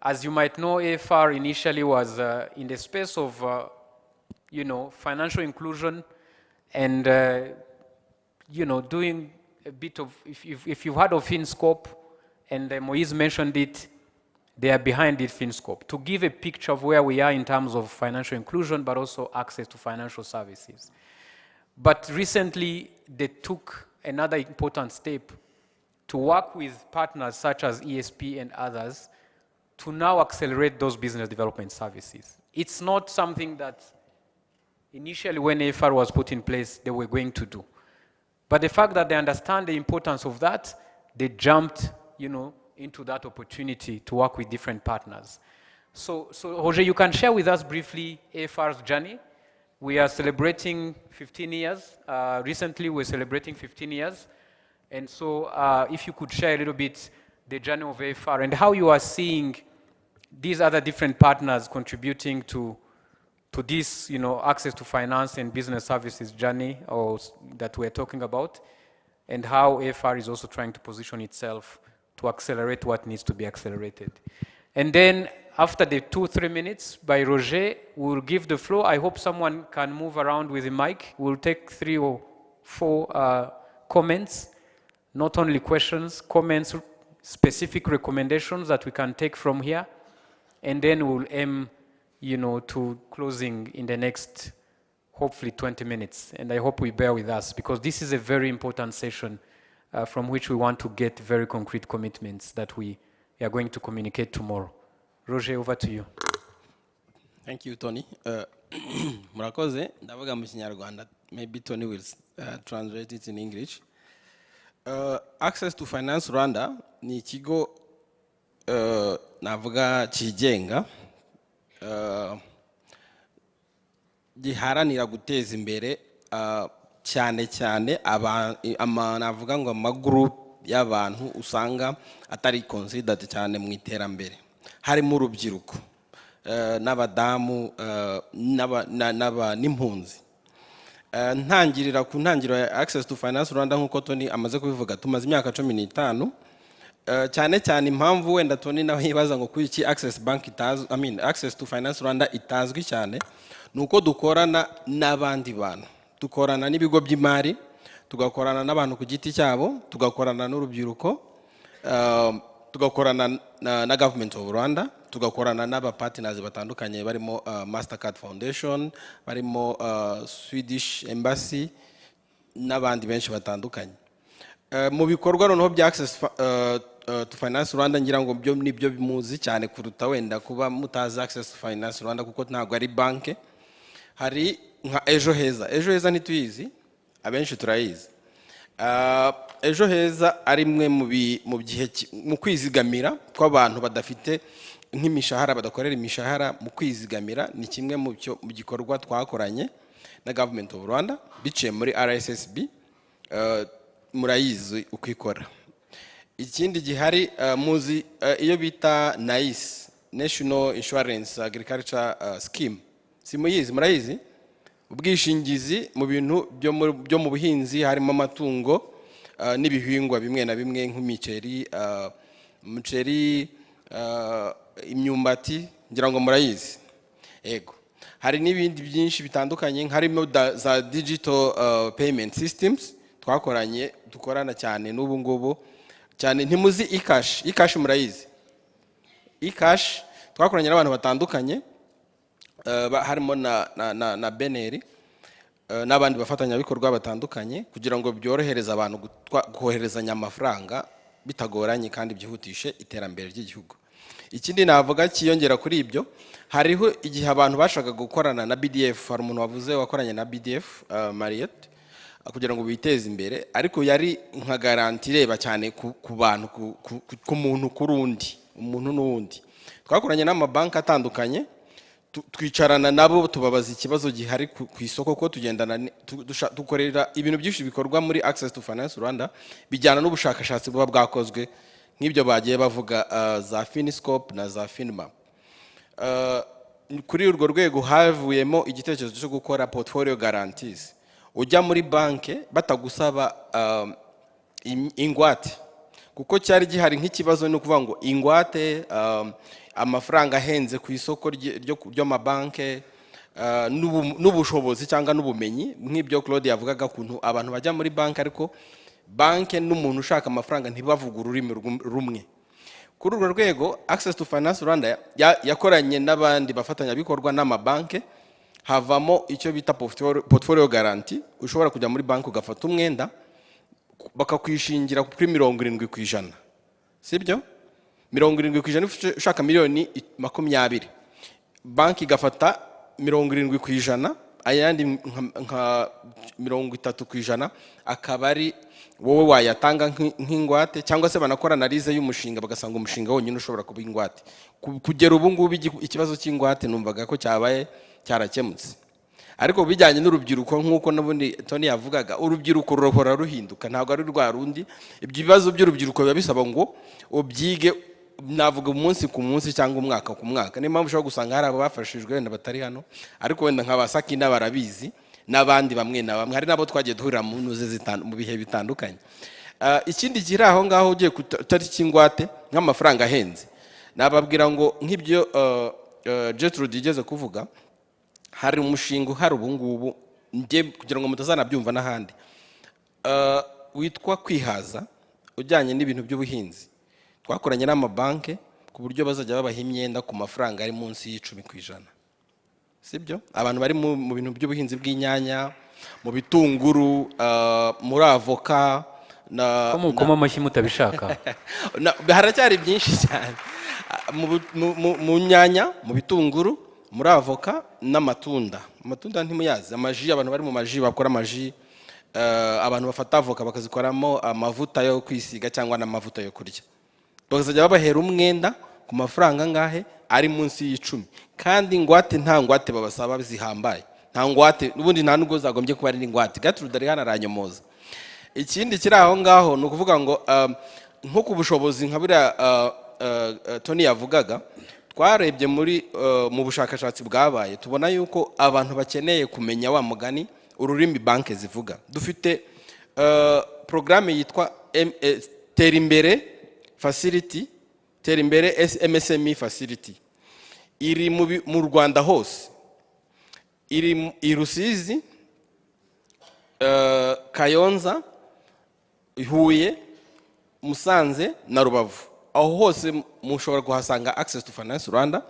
as you might know, AFR initially was in the space of, financial inclusion and, doing a bit of, if you've heard of FinScope, and Moise mentioned it, they are behind it, FinScope, to give a picture of where we are in terms of financial inclusion, but also access to financial services. But recently, they took another important step to work with partners such as ESP and others to now accelerate those business development services. It's not something that initially when AFR was put in place, they were going to do. But the fact that they understand the importance of that, they jumped, into that opportunity to work with different partners. So Roger, you can share with us briefly AFR's journey. We are celebrating 15 years. Recently, we're celebrating 15 years. And so if you could share a little bit the journey of AFR and how you are seeing these other different partners contributing to this, access to finance and business services journey that we're talking about, and how AFR is also trying to position itself to accelerate what needs to be accelerated. And then after the 2-3 minutes by Roger, we'll give the floor. I hope someone can move around with the mic. We'll take 3 or 4 comments, not only questions, comments, specific recommendations that we can take from here. And then we'll aim, to closing in the next, hopefully 20 minutes. And I hope we bear with us, because this is a very important session from which we want to get very concrete commitments that we are going to communicate tomorrow. Roger, over to you. Thank you, Tony. Murakoze, ndavuga mu Kinyarwanda. Maybe Tony will translate it in English. Access to Finance Rwanda ni ikigo navuga kigenga giharanira guteza imbere cyane cyane navuga ngo amagroup y'abantu usanga atari considered cyane mu iterambere, harimo urubyiruko n'abadamu n'impunzi. Ntangirira ku ntangiro ya Access to Finance Rwanda nk'uko Tony amaze kubivuga, tumaze imyaka 15 cyane cyane impamvu wenda Tony nawe yibaza ngo kuki Access to Finance Rwanda itazwi cyane, nuko dukorana n'abandi bantu, dukorana n'ibigo by'imari, tugakorana n'abantu ku giti cyabo, tugakorana n'urubyiruko, tugakorana na government of Rwanda, tugakorana n'aba partners batandukanye barimo Mastercard Foundation, barimo Swedish Embassy n'abandi benshi batandukanye. Mu bikorwa noneho bya Access to Finance Rwanda ngira ngo byo nibyo bimuzi cyane kuruta wenda kuba mutazi Access to Finance Rwanda kuko ntabwo ari banke. Hari nka Ejo Heza. Ejo Heza ntituyizi, abenshi turayizi. Ejo Heza ari mwe mu gihe mu kwizigamira kw'abantu badafite nk'imishahara, badakorera imishahara, mu kwizigamira ni kimwe mu gikorwa twakoranye na Government of Rwanda biciye muri RSSB. Murayizi ukikora. Ikindi gihari muzi iyo bita NICE, National Insurance Agriculture Scheme. Simuyizi, murayizi? Ubwishingizi mu bintu byo mu buhinzi, harimo amatungo, n'ibihingwa bimwe na bimwe nk'imiceri, umuceri, imyumbati, ngira ngo murayizi. Yego. Hari n'ibindi byinshi bitandukanye, harimo za digital payment systems dukorana cyane n'ubu ngubu cyane. Ntimuzi e-cash murayizi? E-cash twakoranye n'abantu batandukanye, harimo na Beneri n'abandi bafatanyabikorwa batandukanye, kugira ngo byorohereze abantu koherezanya amafaranga bitagoranye kandi byihutishe iterambere ry'igihugu. Ikindi navuga kiyongera kuri ibyo, hariho igihe abantu bashaka gukorana na BDF. Hari umuntu wavuze wakoranye na BDF Marriott kugira ngo biteze imbere, ariko yari nka garanti ireba cyane ku bantu, ku muntu kurundi, umuntu n'uwundi. Twakoranye n'amabanki atandukanye, twicarana nabo tubabaza ikibazo gihari ku isoko, ko tugendana dukorera ibintu byinshi bikorwa muri Access to Finance Rwanda bijyana n'ubushakashatsi buba bwakozwe, nk'ibyo bagiye bavuga za Finiscope na za Finmap. Kuri urwo rwego havuyemo igitekerezo cyo gukora portfolio guarantees. Ujya muri banke batagusaba ingwate, kuko cyari gihari nk'ikibazo no kuvuga ngo ingwate, amafaranga ahenze ku isoko ry'amabanke, n'ubushobozi cyangwa n'ubumenyi, nk'ibyo Claude yavugaga, kuntu abantu bajya muri banke ariko banke n'umuntu ushaka amafaranga ntibavuga ururimi rumwe. Kuri urwo rwego Access to Finance Rwanda yakoranye n'abandi bafatanyabikorwa n'amabanke, havamo icyo bita portfolio guarantee. Ushobora kujya muri banke ugafata umwenda bakakwishingira kuri 70%, sibyo? 70% ushaka miliyoni 20, banki igafata 70%, ayandi nka 30% akaba ari wowe wayatanga nk'ingwate, cyangwa se banakora analize y'umushinga bagasanga umushinga wonyine ushobora kuba ingwate. Kugera ubu ngubu ikibazo cy'ingwate numvaga ko cyabaye cyarakemutse, ariko bijyanye n'urubyiruko nk'uko n'ubundi Tony yavugaga, urubyiruko ruhora ruhinduka, ntabwo ari rwa rundi. Ibibazo by'urubyiruko biba bisaba ngo ubyige, navuga umunsi ku munsi cyangwa umwaka ku mwaka. Niyo mpamvu ushobora gusanga hari abafashijwe wenda batari hano, ariko wenda nk'abasakina barabizi, n'abandi bamwe na bamwe, hari nabo twagiye duhurira mu bihe bitandukanye. Ikindi kiri aho ngaho ugiye kutari cy'ingwate nk'amafaranga ahenze, nababwira ngo nk'ibyo Gertrude igeze kuvuga, hari umushinga uhari ubu ngubu, kugira ngo mutazanabyumva n'ahandi, witwa Kwihaza, ujyanye n'ibintu by'ubuhinzi. Twakoranye n'amabanke ku buryo bazajya babaha imyenda ku mafaranga ari munsi y'10%, sibyo? Abantu bari mu bintu by'ubuhinzi bw'inyanya, mu bitunguru, muri avoka na mukoma amashyi mutabishaka. Haracyari byinshi cyane, mu nyanya, mu bitunguru, muri avoka n'amatunda. Amatunda ntimuyazi, amaji, abantu bari mu maji bakora amaji, abantu bafata avoka bakazikoramo amavuta yo kwisiga cyangwa n'amavuta yo kurya, bakazajya babahera umwenda ku mafaranga ngahe ari munsi y'10, kandi ingwate nta ngwate babasaba zihambaye, nta ngwate n'ubundi, nta nubwo zagombye kuba ari ingwate. Gertrude ari hano aranyomoza. Ikindi kiri aho ngaho ni ukuvuga ngo nko ku bushobozi nka buriya Tony yavugaga, twarebye mu bushakashatsi bwabaye, tubona yuko abantu bakeneye kumenya wa mugani ururimi banke zivuga. Dufite programme yitwa Tera Imbere Facility, Tera Imbere MSME Facility, iri mu Rwanda hose, iri i Rusizi, Kayonza, Huye, Musanze na Rubavu. Aho hose mushobora kuhasanga Access to Finance Rwanda,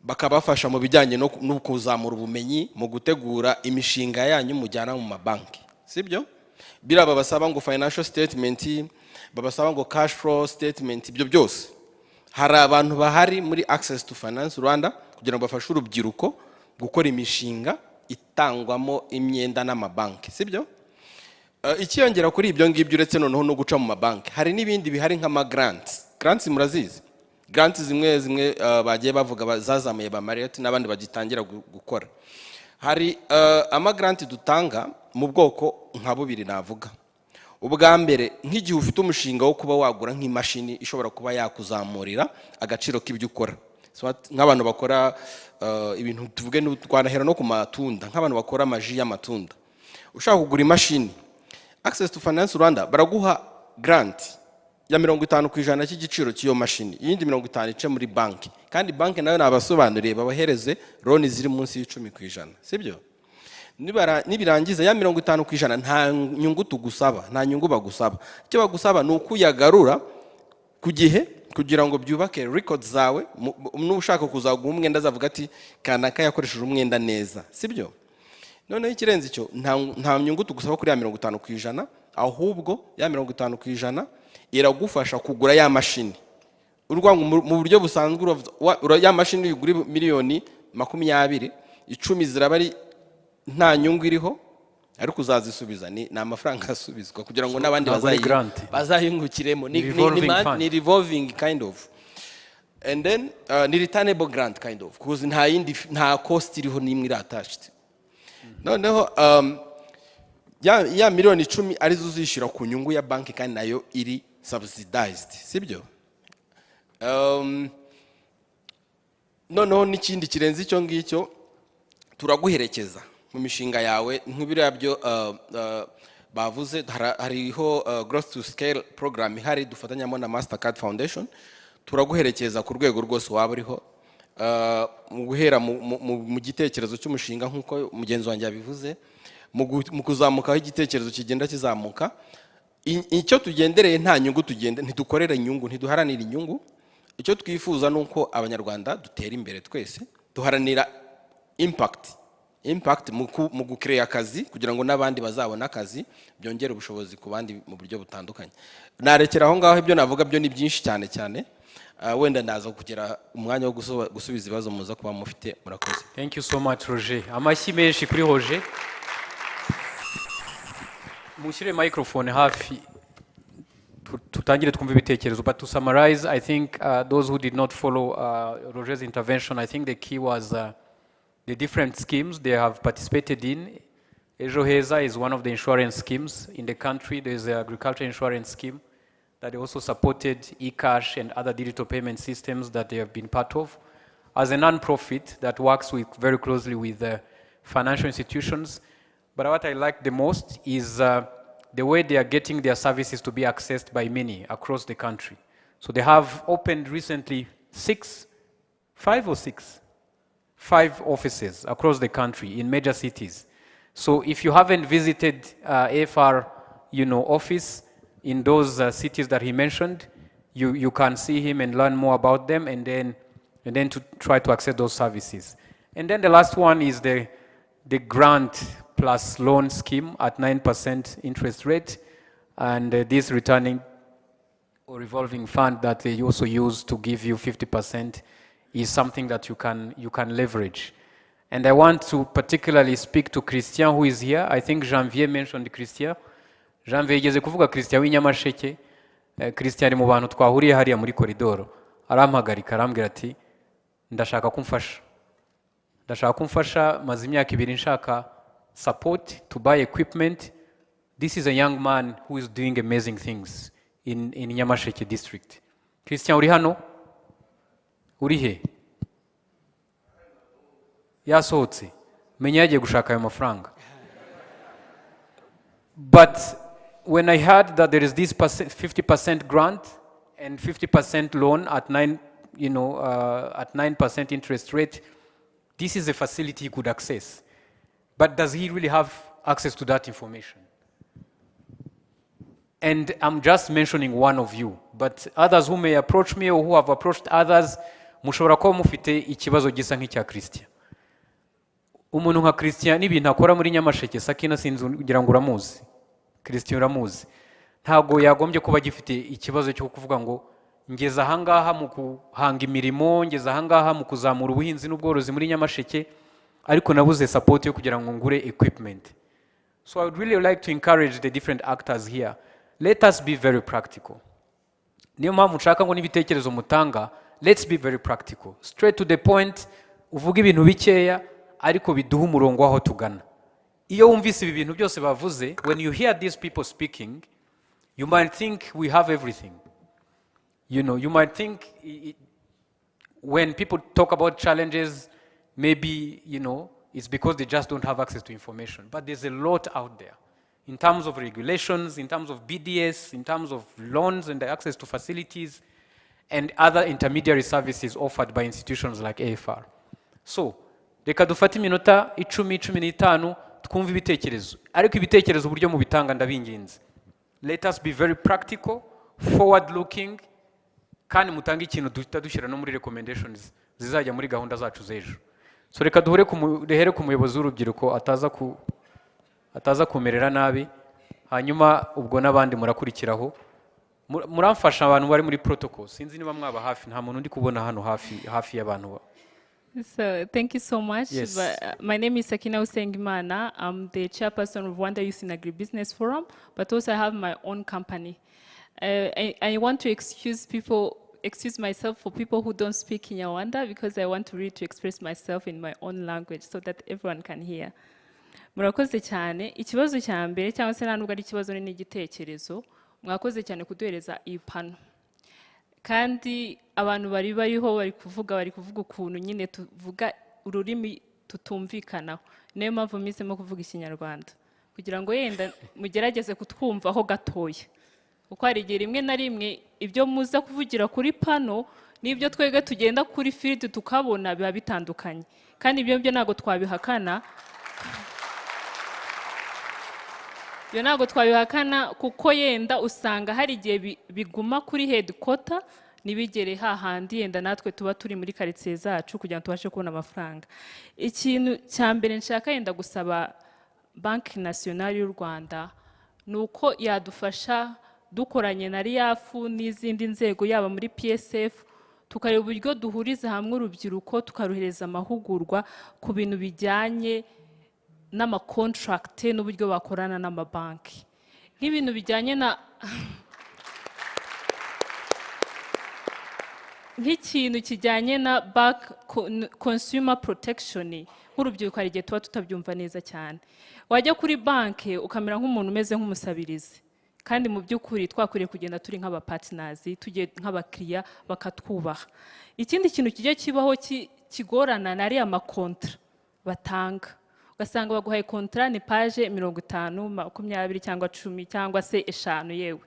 bakabafasha mu bijyanye no kuzamura ubumenyi mu gutegura imishinga yanyu mujyana mu mabanki, sibyo? Biraba basaba ngo financial statement, babasaba ngo cash flow statement, ibyo byose hari abantu bahari muri Access to Finance Rwanda kugira ngo bafashe urubyiruko gukora imishinga itangwamo imyenda n'amabanki, sibyo? Ikiyongera kuri ibyo ngibyo, uretse noneho no guca mu mabanki, hari n'ibindi bihari nk'ama grants. Grants murazizi? Grants zimwe bagiye bavuga zazamuye ba Marriott n'abandi bagitangira gukora. Hari ama grant dutanga mu bwoko nka bubiri navuga. Ubwa mbere, nk'igihe ufite umushinga wo kuba wagura nk'imashini ishobora kuba yakuzamurira agaciro k'ibyo ukora. Nk'abantu bakora ibintu tuvuge twanahera no ku matunda, nk'abantu bakora amaji y'amatunda. Ushaka kugura imashini, Access to Finance Rwanda baraguha grant ya 50% cy'igiciro cy'iyo mashini, iyindi 50 ice muri banki, kandi banki nayo nabasobanuriye babahereze loan ziri munsi y'10%, sibyo? Nibirangiza ya 50% nta nyungu tugusaba, nta nyungu bagusaba. Icyo bagusaba ni ukuyagarura ku gihe kugira ngo byubake records zawe, n'ushaka kuzaguha umwenda azavuga ati kanaka yakoresheje umwenda neza, sibyo? None ikirenze icyo nta nyungu tugusaba kuri ya 50%, ahubwo ya 50% iragufasha kugura ya mashini. Urwango mu buryo busanzwe ya mashini igura miliyoni 20, 10 ziraba ari nta nyungu iriho, ariko uzazisubiza ni amafaranga asubizwa kugira ngo nabandi bazayingukiremo, ni revolving kind of, and then ni returnable grant kind of, because nta cost iriho nimwe attached. Noneho ya miliyoni 10 arizo uzishira ku nyungu ya banki kandi nayo iri subsidized, sibyo? Noneho n'ikindi kirenze icyo ngicyo turaguherekeza mu mishinga yawe nk'ibiriya byo bavuze. Hariho growth to scale program ihari dufatanyamo na Mastercard Foundation, turaguherekeza ku rwego rwose waba uriho, mu guhera mu gitekerezo cy'umushinga nk'uko mugenzi wanjye yabivuze, mu kuzamukaho igitekerezo kigenda kizamuka. Icyo tugendereye nta nyungu ntidukorera inyungu, ntiduharanira inyungu. Icyo twifuza nuko abanyarwanda dutera imbere twese, duharanira impact mu gucreate akazi kugira ngo nabandi bazabona akazi, byongera ubushobozi ku bandi mu buryo butandukanye. Narekera aho ngaho, ibyo navuga byo ni byinshi cyane cyane, wenda ndaza kugera umwanya wo gusubiza ibibazo muza kuba mufite. Murakoze. Thank you so much Roger. Amashyi menshi kuri Roger. Mushyire microphone hafi tutangire twumve ibitekerezo. But to summarize, I think those who did not follow Roger's intervention, I think the key was the different schemes they have participated in. Ejo Heza is one of the insurance schemes in the country. There is the agriculture insurance scheme that also supported e-cash and other digital payment systems that they have been part of. As a non-profit that works very closely with financial institutions. But what I like the most is the way they are getting their services to be accessed by many across the country. So they have opened recently 5 offices across the country in major cities. So if you haven't visited AFR, office in those cities that he mentioned, you can see him and learn more about them, and then to try to access those services. And then the last one is the grant plus loan scheme at 9% interest rate, and this returning or revolving fund that they also use to give you 50% is something that you can leverage. And I want to particularly speak to Christian, who is here. I think Janvier mentioned Christian. Janvier yigeze kuvuga Christian w'inyamasheke. Christian mu bantu twahuriye hariya muri koridoro arampagarika arambwira ati ndashaka kumfasha maze imyaka 2 nshaka support to buy equipment. This is a young man who is doing amazing things in Nyamasheke district. Christian, uri hano? Uri he? Yasohotse. Menya yagiye gushaka ayo mafaranga. But when I heard that there is this 50% grant and 50% loan at 9% interest rate, this is a facility he could access. But does he really have access to that information? And I'm just mentioning one of you, but others who may approach me or who have approached others, mushobora kuba mufite ikibazo gisa nk'icya Christian. Umuntu nka Christian n'ibintu akora muri Nyamasheke, Sakina sinzi ngira ngo uramuzi. Christian uramuzi. Ntago yagombye kuba gifite ikibazo cyo kuvuga ngo ngeze ahangaha mu kuhanga imirimo, ngeze ahangaha mu kuzamura ubuhinzi n'ubworozi muri Nyamasheke, ariko nabuze support yo kugira ngo ngure equipment. So I would really like to encourage the different actors here. Let us be very practical. Niyo mpamvu nshaka ngo n'ibitekerezo mutanga, let's be very practical. Straight to the point, uvuga ibintu bikeya ariko biduha umurongo aho tugana. Iyo wumvise ibi bintu byose bavuze, when you hear these people speaking, you might think we have everything. You might think when people talk about challenges, maybe, it's because they just don't have access to information. But there's a lot out there. in terms of regulations, in terms of BDS, in terms of loans and the access to facilities, and other intermediary services offered by institutions like AFR. So, reka dufate iminota 10-15 twumve ibitekerezo. Ariko ibitekerezo uburyo mu bitanga ndabinginze. Let us be very practical, forward looking, kandi mutange ikintu duhita dushyira no muri recommendations zizajya muri gahunda zacu z'ejo. So reka duhere ku muyobozi w'urubyiruko ataza kumerera nabi, hanyuma ubwo n'abandi murakurikiraho. Muramfasha abantu bari muri protocol, sinzi niba mwaba hafi, nta muntu ndi kubona hano hafi y'abantu. So thank you so much. Yes. My name is Sakina Usengimana. I'm the chairperson of Rwanda Youth in Agribusiness Forum, but also I have my own company. I want to excuse myself for people who don't speak in Rwanda, because I want to express myself in my own language so that everyone can hear. Murakoze cyane. Ikibazo cya mbere cyangwa se nubwo ari ikibazo n'igitekerezo, mwakoze cyane kuduhereza iyi pano. Kandi abantu bariho bari kuvuga ukuntu nyine tuvuga ururimi tutumvikanaho. Niyo mpamvu mpisemo kuvuga Ikinyarwanda kugira ngo yenda mugerageze kutwumvaho gatoya. Kuko hari igihe rimwe na rimwe ibyo muza kuvugira kuri pano n'ibyo twebwe tugenda kuri field tukabona biba bitandukanye. Kandi ibyo ntabwo twabihakana. Iyo ntabwo twabihakana kuko yenda usanga hari igihe biguma kuri headquarter nibigere hahandi yenda natwe tuba turi muri quartier zacu kugira ngo tubashe kubona amafaranga. Ikintu cya mbere nshaka yenda gusaba Banki Nationale y'u Rwanda nuko yadufasha dukoranye na RIAF n'izindi nzego yaba muri PSF, tukareba uburyo duhuriza hamwe urubyiruko tukaruhereza amahugurwa ku bintu bijyanye n'amakontrakt n'uburyo bakorana n'amabanki. Nk'ibintu bijyanye na nk'ikintu kijyanye na consumer protection, nk'urubyiruko hari igihe tuba tutabyumva neza cyane. Wajya kuri banki ukamera nk'umuntu umeze nk'umusabirizi, kandi mu by'ukuri twakwiriye kugenda turi nk'abapartners, tugiye nk'abakiriya bakatwubaha. Ikindi kintu kijya kibaho kigorana na ariya makontra batanga, ugasanga baguhaye kontra ni page 50, 20 cyangwa 10 cyangwa se 5 yewe.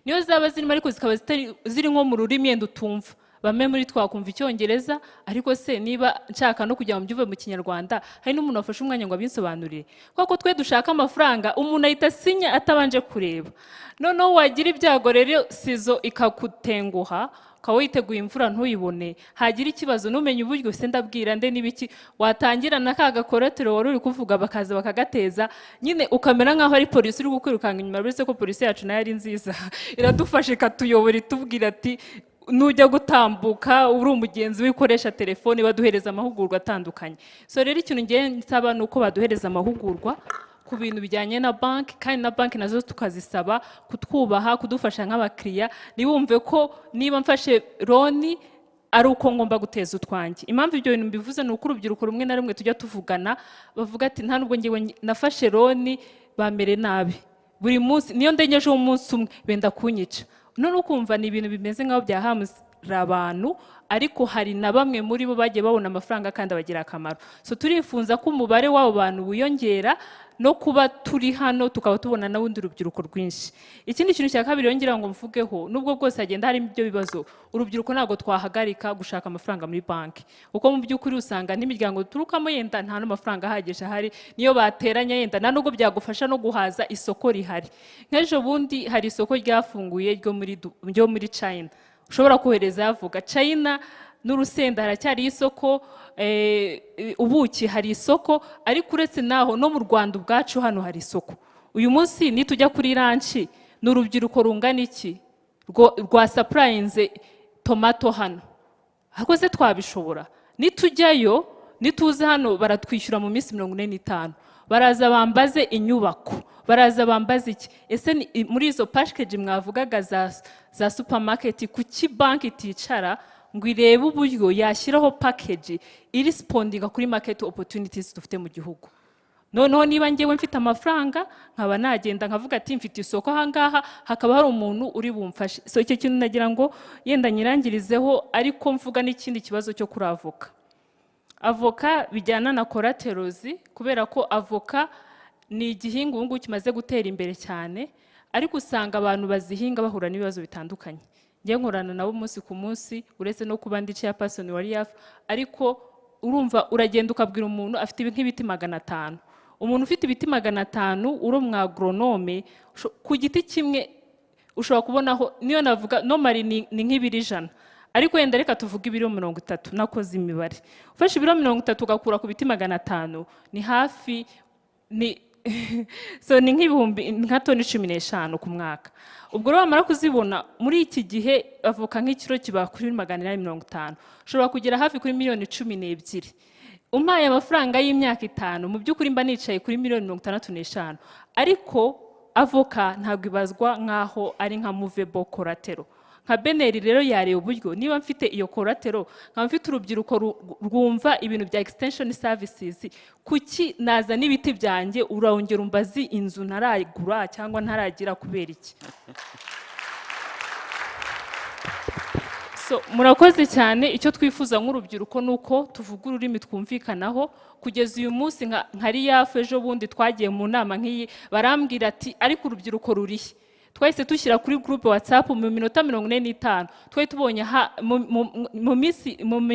Niyo zaba zirimo ariko zikaba ziri nko mu rurimi yenda utumva. Bamwe muri twakumva Icyongereza, ariko se niba nshaka no kujya mu byuve mu Kinyarwanda, hari n'umuntu afashe umwanya ngo abinsobanurire. Kuko twe dushaka amafaranga, umuntu ahita sinya atabanje kureba. Noneho wagira ibyago rero sizo ikakutenguha, ukaba witeguye imvura ntuyibone, hagira ikibazo numenye uburyo se ndabwira nde n'ibiki, watangira na ka gakoretero wari uri kuvuga bakaza bakagateza, nyine ukamera nkaho ari polisi uri gukwirukanga inyuma, uretse ko polisi yacu nayo ari nziza iradufasha ikatuyobora itubwira ati nujya gutambuka uri umugenzi wikoresha telefone, baduhereza amahugurwa atandukanye. So rero ikintu ngiye nsaba nuko baduhereza amahugurwa ku bintu bijyanye na banki, kandi na banki nazo tukazisaba kutwubaha, kudufasha nk'abakiriya, nibumve ko niba mfashe loni ari uko ngomba guteza utwanjye. Impamvu ibyo bintu mbivuze ni uko urubyiruko rumwe na rumwe tujya tuvugana bavuga ati nta nubwo ngiye nafashe loni bamere nabi, buri munsi niyo ndengeje umunsi umwe benda kunyica. None ukumva ni ibintu bimeze nkaho byahamura abantu, ariko hari na bamwe muri bo bagiye babona amafaranga kandi abagira akamaro. So turifunza ko umubare w'abo bantu wiyongera, no kuba turi hano tukaba tubona na wundi rubyiruko rwinshi. Ikindi kintu cya kabiri yongera ngo mvugeho, nubwo bwose agenda hari ibyo bibazo, urubyiruko ntabwo twahagarika gushaka amafaranga muri banki, kuko mu by'ukuri usanga n'imiryango turukamo yenda nta n'amafaranga ahagije ahari, niyo bateranya yenda nta nubwo byagufasha no guhaza isoko rihari. Nk'ejo bundi hari isoko ryafunguye ryo muri China, ushobora kohereza yavuga China n'urusenda haracyari isoko, ubuki hari isoko, ariko uretse naho no mu Rwanda ubwacu hano hari isoko. Uyu munsi nitujya kuri ranchi n'urubyiruko rungana iki rwa supplyinze tomato hano, ariko se twabishobora? Nitujyayo nituze hano baratwishyura mu minsi 45, baraza bambaze inyubako, baraza bambaze iki. Ese muri izo package mwavugaga za supermarket, kuki banki iticara ngo irebe uburyo yashyiraho package irespondinga kuri market opportunities dufite mu gihugu? Noneho niba ngewe mfite amafaranga nkaba nagenda nkavuga ati mfite isoko ahangaha, hakaba hari umuntu uri bumfashe. So icyo kintu nagira ngo yenda nyirangirizeho, ariko mvuga n'ikindi kibazo cyo kuri avoka bijyana na collaterals, kubera ko avoka ni igihingwa ubu ngubu kimaze gutera imbere cyane, ariko usanga abantu bazihinga bahura n'ibibazo bitandukanye. Njye nkorana nabo umunsi ku munsi, uretse no kuba ndi chairperson wa RIAF, ariko urumva uragenda ukabwira umuntu afite nk'ibiti 500. Umuntu ufite ibiti 500 uri umwagronome ku giti kimwe ushobora kubonaho, niyo navuga normally ni nk'ibiri 100, ariko yenda reka tuvuga ibiro 30. Nakoze imibare, ufashe ibiro 30 ugakura ku biti 500 ni hafi ni so ni nk'ibihumbi nka toni 15 ku mwaka. Ubwo rero bamara kuzibona muri iki gihe avoka nk'ikiro kiba kuri 150, ushobora kugera hafi kuri miliyoni 12. Umpaye amafaranga y'imyaka 5 mu by'ukuri mba nicaye kuri miliyoni 65. Ariko avoka ntabwo ibazwa nkaho ari nka movable collateral. Nka Beneri rero yareba uburyo niba mfite iyo collateral, nka mfite urubyiruko rwumva ibintu bya extension services, kuki naza n'ibiti byanjye urongera umbazi inzu ntaragura cyangwa ntaragira kubera iki? So murakoze cyane. Icyo twifuza nk'urubyiruko nuko tuvuga ururimi twumvikanaho. Kugeza uyu munsi nka RIAF ejo bundi twagiye mu nama nk'iyi, barambwira ati ariko urubyiruko rurihe. Twahise tushyira kuri group WhatsApp mu minota 45, twari tubonye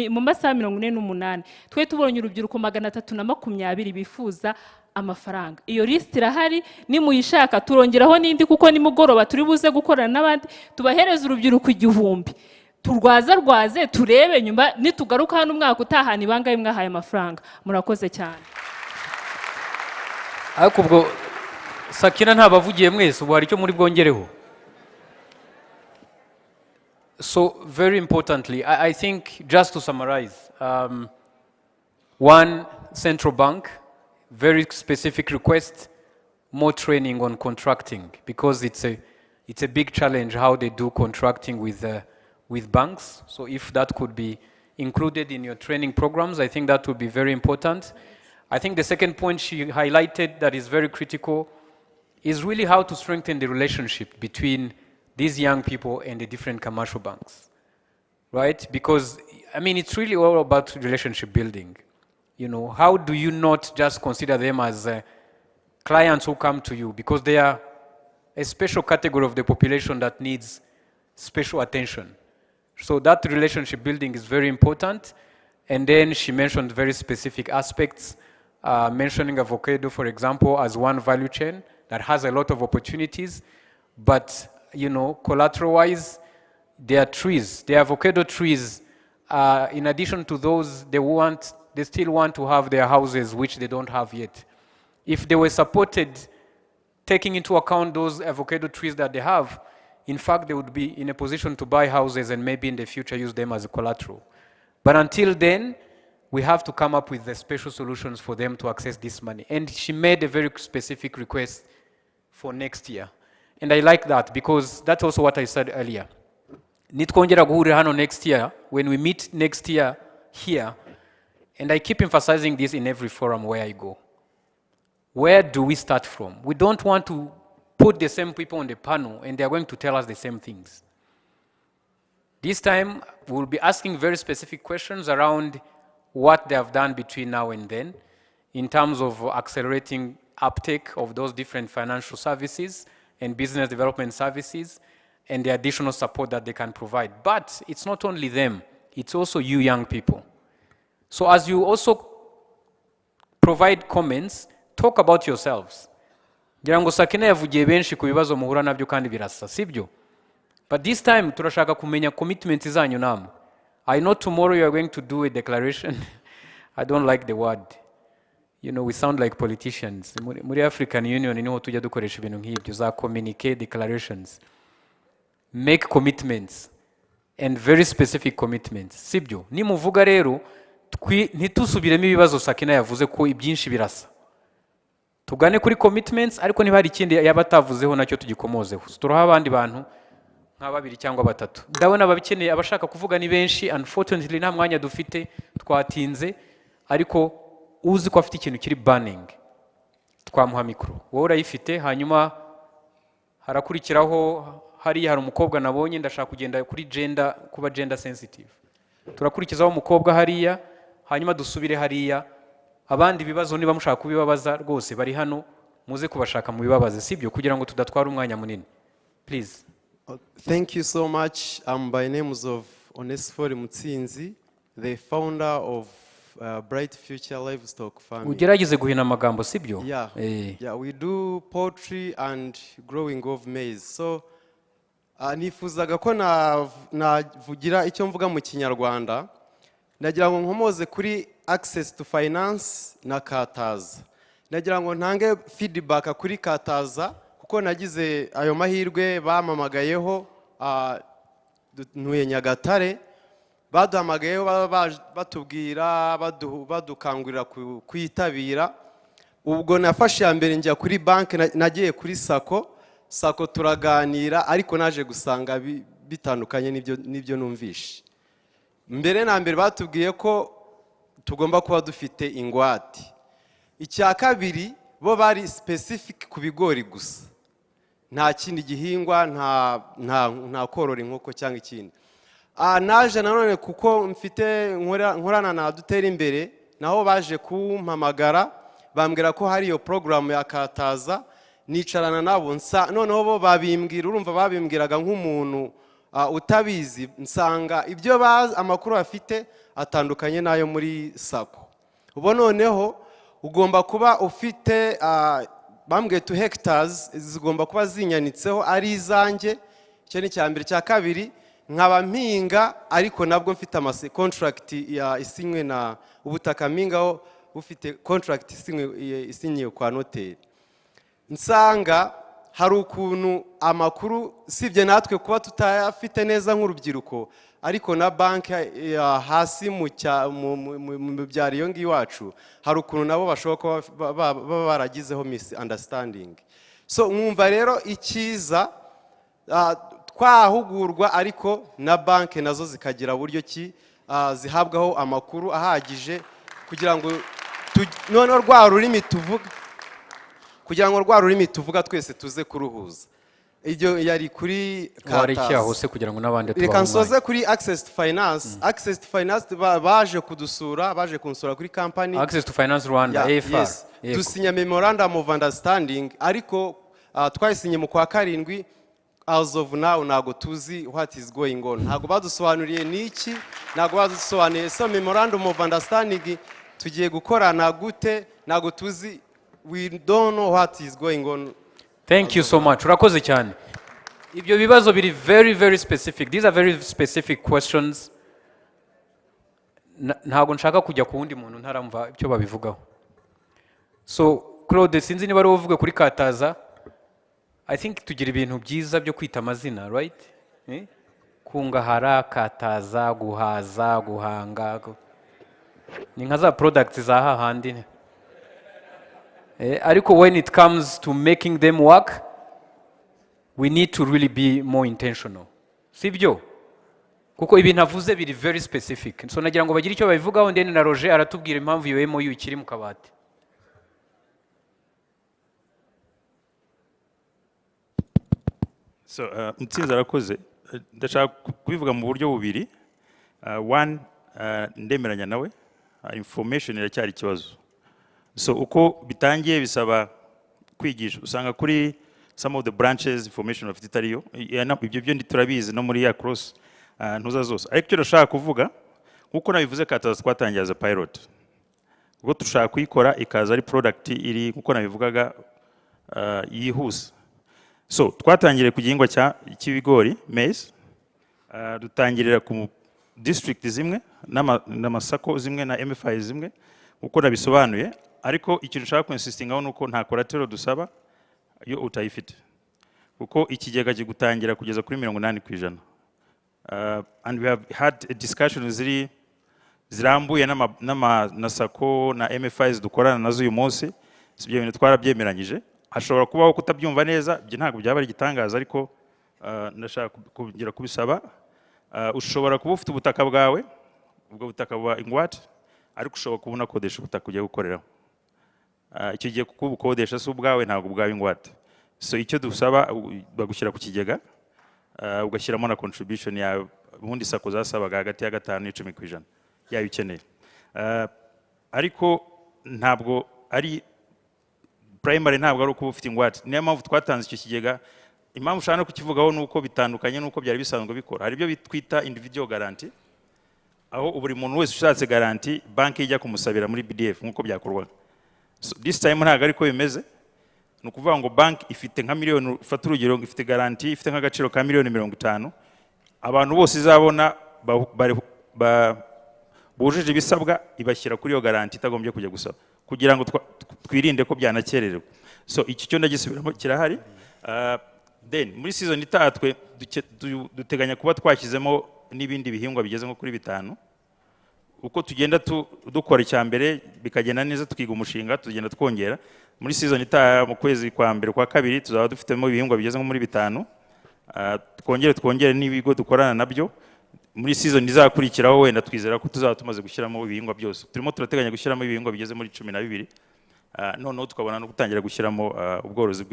mu masaha 48, twari tubonye urubyiruko 320 bifuza amafaranga. Iyo list irahari, nimuyishaka turongeraho n'indi, kuko nimugoroba turi buze gukorana n'abandi tubahereza urubyiruko 1000. Turwaze turebe nyuma nitugaruka hano umwaka utaha ni bangahe mwahaye amafaranga. Murakoze cyane. Ariko ubwo Sakina ntabavugiye mwese, ubu hari icyo muri bwongereho? So very importantly, I think just to summarize, one, central bank, very specific request, more training on contracting, because it's a big challenge how they do contracting with banks. So if that could be included in your training programs, I think that would be very important. I think the second point she highlighted that is very critical is really how to strengthen the relationship between these young people and the different commercial banks, right? Because, I mean, it's really all about relationship building. You know, how do you not just consider them as clients who come to you, because they are a special category of the population that needs special attention. So that relationship building is very important. And then she mentioned very specific aspects, mentioning avocado, for example, as one value chain that has a lot of opportunities, but, you know, collateral-wise, there are trees, the avocado trees, in addition to those, they still want to have their houses, which they don't have yet. If they were supported, taking into account those avocado trees that they have, in fact, they would be in a position to buy houses and maybe in the future use them as a collateral. But until then, we have to come up with the special solutions for them to access this money. And she made a very specific request for next year. And I like that, because that's also what I said earlier. Nitkongera guhurira hano next year, when we meet next year here, and I keep emphasizing this in every forum where I go. Where do we start from? We don't want to put the same people on the panel and they are going to tell us the same things. This time, we'll be asking very specific questions around what they have done between now and then in terms of accelerating uptake of those different financial services and business development services and the additional support that they can provide. But it's not only them, it's also you young people. So as you also provide comments, talk about yourselves. Ngira ngo Sakina yavugiye benshi ku bibazo muhura nabyo kandi birasa, sibyo? But this time turashaka kumenya commitment zanyu namwe. I know tomorrow you are going to do a declaration. I don't like the word. You know, we sound like politicians. Muri African Union niho tujya dukoresha ibintu nk'ibyo za communicate declarations. Make commitments and very specific commitments. Sibyo? Nimuvuga rero ntitusubiremo ibibazo Sakina yavuze ko ibyinshi birasa. Tugane kuri commitments, ariko niba hari ikindi yabatavuzeho nacyo tugikomozeho. Turaha abandi bantu nka 2 cyangwa 3. Ndabona ababikeneye abashaka kuvuga ni benshi, unfortunately nta mwanya dufite, twatinze, ariko uzi ko afite ikintu kiri burning twamuha mikro. Wowe urayifite, hanyuma harakurikiraho hari umukobwa nabonye ndashaka kugenda kuri gender, kuba gender sensitive. Turakurikizaho umukobwa hariya, hanyuma dusubire hariya. Abandi bibazo niba mushaka kubibabaza rwose bari hano, muze kubashaka mu bibabaze sibyo kugira ngo tudatwara umwanya munini please. Thank you so much. By names of Onesphore Mutsinzi, the founder of Bright Future Livestock Farming. Ugerageze guhina amagambo sibyo? Yeah, we do poultry and growing of maize. So nifuzaga ko navugira icyo mvuga mu Kinyarwanda. Nagira ngo nkomoze kuri access to finance na Kataza. Nagira ngo ntange feedback kuri Kataza kuko nagize ayo mahirwe bamamagayeho ntuye Nyagatare. Baduhamagayeho batubwira badukangurira kwitabira. Ubwo nafashe ya mbere njya kuri banki, nagiye kuri sako turaganira, ariko naje gusanga bitandukanye n'ibyo numvishe. Mbere na mbere batubwiye ko tugomba kuba dufite ingwate. Icya kabiri bo bari specific ku bigori gusa, nta kindi gihingwa, nta korora inkoko cyangwa ikindi. Naje nanone kuko mfite nkorana na dutera imbere, naho baje kumpamagara bambwira ko hari iyo program ya Kataza, nicarana nabo noneho bo babimbwira, urumva babimbwiraga nk'umuntu utabizi, nsanga ibyo amakuru afite atandukanye nayo muri sako. Ubo noneho ugomba kuba ufite bambwiye 2 hectares zigomba kuba zinyanitseho ari izanjye. Icyo ni cya mbere. Cya kabiri nkaba mpinga ariko nabwo mfite contract isinywe na ubutaka mpingaho bufite contract isinyiye kwa noteri. Nsanga hari ukuntu amakuru sibye natwe kuba tutayafite neza nk'urubyiruko, ariko na banki hasi mu byaro iyo ngiyo iwacu hari ukuntu nabo bashobora kuba baba baragizeho misunderstanding. So mwumva rero icyiza twahugurwa, ariko na banki nazo zikagira buryo ki zihabwaho amakuru ahagije kugira ngo noneho rwa rurimi tuvuga twese tuze kuruhuza. Ibyo yari kuri Kataza hose kugira ngo nabandi tubaho. Reka nsoze kuri access to finance. Access to finance baje kudusura, baje kunsura kuri company Access to Finance Rwanda AFR. Dusinya memorandum of understanding, ariko twayisinye mu kwa 7. As of now nago tuzi what is going on. Ntago badusobanuriye niki, nago badusobanuriye. So memorandum of understanding tugiye gukorana gute, nago tuzi. We don't know what is going on. Thank you so much. Urakoze cyane. Ibyo bibazo biri very specific. These are very specific questions. Ntago nshaka kujya ku wundi muntu ntaramva icyo babivugaho. So Claude, sinzi niba ari uvuga kuri Kataza. I think tugira ibintu byiza byo kwita amazina, right? Kungahara, Kataza, guhaza, guhanga. Ni nka za products za hahandi. Ariko when it comes to making them work, we need to really be more intentional. Sibyo? Kuko ibintu avuze biri very specific. So nagira ngo bagire icyo babivugaho, ndene na Roger aratubwira impamvu iyo MOU ikiri mu kabati. So Mutsinzi arakoze. Ndashaka kubivuga mu buryo bubiri. One, ndemeranya nawe, information iracyari ikibazo. So uko bitangiye bisaba kwigisha, usanga kuri some of the branches information of itariyo, ibyo byo turabizi no muri ya cross ntuza zose. Ariko icyo ndashaka kuvuga uko nabivuze Kataza twatangiye as a pilot, ubwo dushaka kuyikora ikaza ari product iri uko nabivugaga yihuse. So twatangiriye ku gihingwa cy'ibigori maize, dutangirira ku district zimwe n'amasako zimwe na MFI zimwe uko nabisobanuye. Ariko ikintu nshaka kuinsistingaho nuko nta collateral dusaba iyo utayifite, kuko ikigega kigutangira kugeza kuri 80%. And we have had a discussion zirambuye na sako na MFIs dukorana nazo uyu munsi. Sibyo bintu twarabyemeranyije. Hashobora kubaho kutabyumva neza, byo ntabwo byaba ari gitangaza, ariko ndashaka kugira kubisaba. Ushobora kuba ufite ubutaka bwawe, ubwo butaka bwa ingwate, ariko ushobora kubona kodesha ubutaka ugiye gukoreraho. Icyo gihe kubukodesha si ubwawe ntabwo ubwawe ingwate. So icyo dusaba bagushyira ku kigega, ugashyiramo na contribution yawe, ubundi sako zasabaga hagati ya 5 n'10% yayo ukeneye. Ariko ntabwo ari primary ntabwo ari uko ufite ingwate. Niyo mpamvu twatanze icyo kigega. Impamvu ushaka no kukivugaho nuko bitandukanye nuko byari bisanzwe bikora. Hari ibyo twita individual guarantee, aho buri muntu wese ushatse guarantee banki ijya kumusabira muri BDF nkuko byakorwaga. So this time ntabwo ariko bimeze. Ni ukuvuga ngo banki ifite nka miliyoni, ufata urugero ngo ifite guarantee ifite nk'agaciro ka miliyoni 50, abantu bose izabona bujuje ibisabwa ibashyira kuri iyo guarantee itagombye kujya gusaba kugira ngo twirinde ko byanakererwa. So iki cyo ndagisubiramo kirahari. Then muri season itatwe duteganya kuba twashyizemo n'ibindi bihingwa bigeze nko kuri 5. Uko tugenda dukora icyambere bikagenda neza tukiga umushinga tugenda twongera. Muri season itaha mu kwezi kwa mbere kwa kabiri tuzaba dufitemo ibihingwa bigeze nko muri 5. Twongere n'ibigo dukorana nabyo. Muri season izakurikiraho wenda twizera ko tuzaba tumaze gushyiramo ibihingwa byose. Turimo turateganya gushyiramo ibihingwa bigeze muri 12. Noneho tukabona no gutangira gushyiramo ubworozi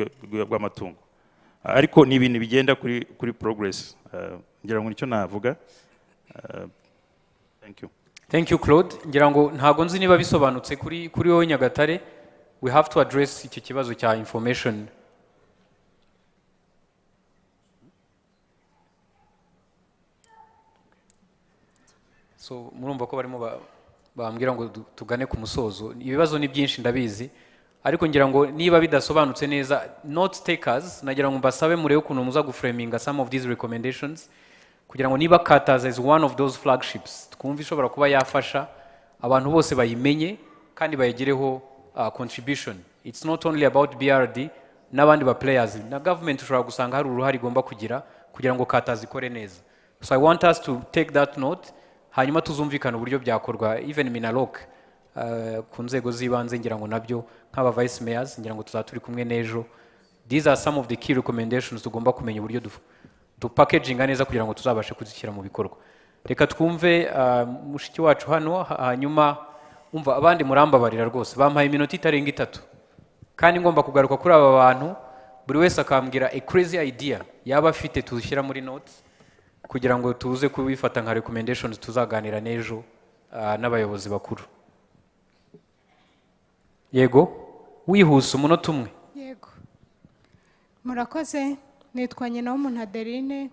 bw'amatungo. Ariko ni ibintu bigenda kuri progress. Ngira ngo nicyo navuga. Thank you. Thank you Claude. Ngira ngo ntago nzi niba bisobanutse kuri wowe Nyagatare. We have to address icyo kibazo cya information. So murumva ko barimo bambwira ngo tugane ku musozo. Ibibazo ni byinshi ndabizi. Ariko ngira ngo niba bidasobanutse neza, note takers nagira ngo mbasabe murebe ukuntu muza guframinga some of these recommendations kugira ngo niba Kataza is one of those flagships twumva ishobora kuba yafasha abantu bose bayimenye kandi bayigireho contribution. It's not only about BRD n'abandi ba players na government ushobora gusanga hari uruhare igomba kugira ngo Kataza ikore neza. So I want us to take that note hanyuma tuzumvikana uburyo byakorwa even Minaloc ku nzego z'ibanze ngira ngo nabyo nk'aba vice mayors ngira ngo tuzaturi kumwe n'ejo. These are some of the key recommendations tugomba kumenya uburyo packaging neza kugira ngo tuzabashe kuzishyira mu bikorwa. Reka twumve mushiki wacu hano hanyuma umva abandi murambabarira rwose bampaye iminota itarenga 3 kandi ngomba kugaruka kuri aba bantu buri wese akambwira a crazy idea yaba afite tuzishyira muri notes kugira ngo tuze kubifata nka recommendations tuzaganira n'ejo n'abayobozi bakuru. Yego wihuse umunota umwe. Yego murakoze. Nitwa nyina w'umuntu Adeline,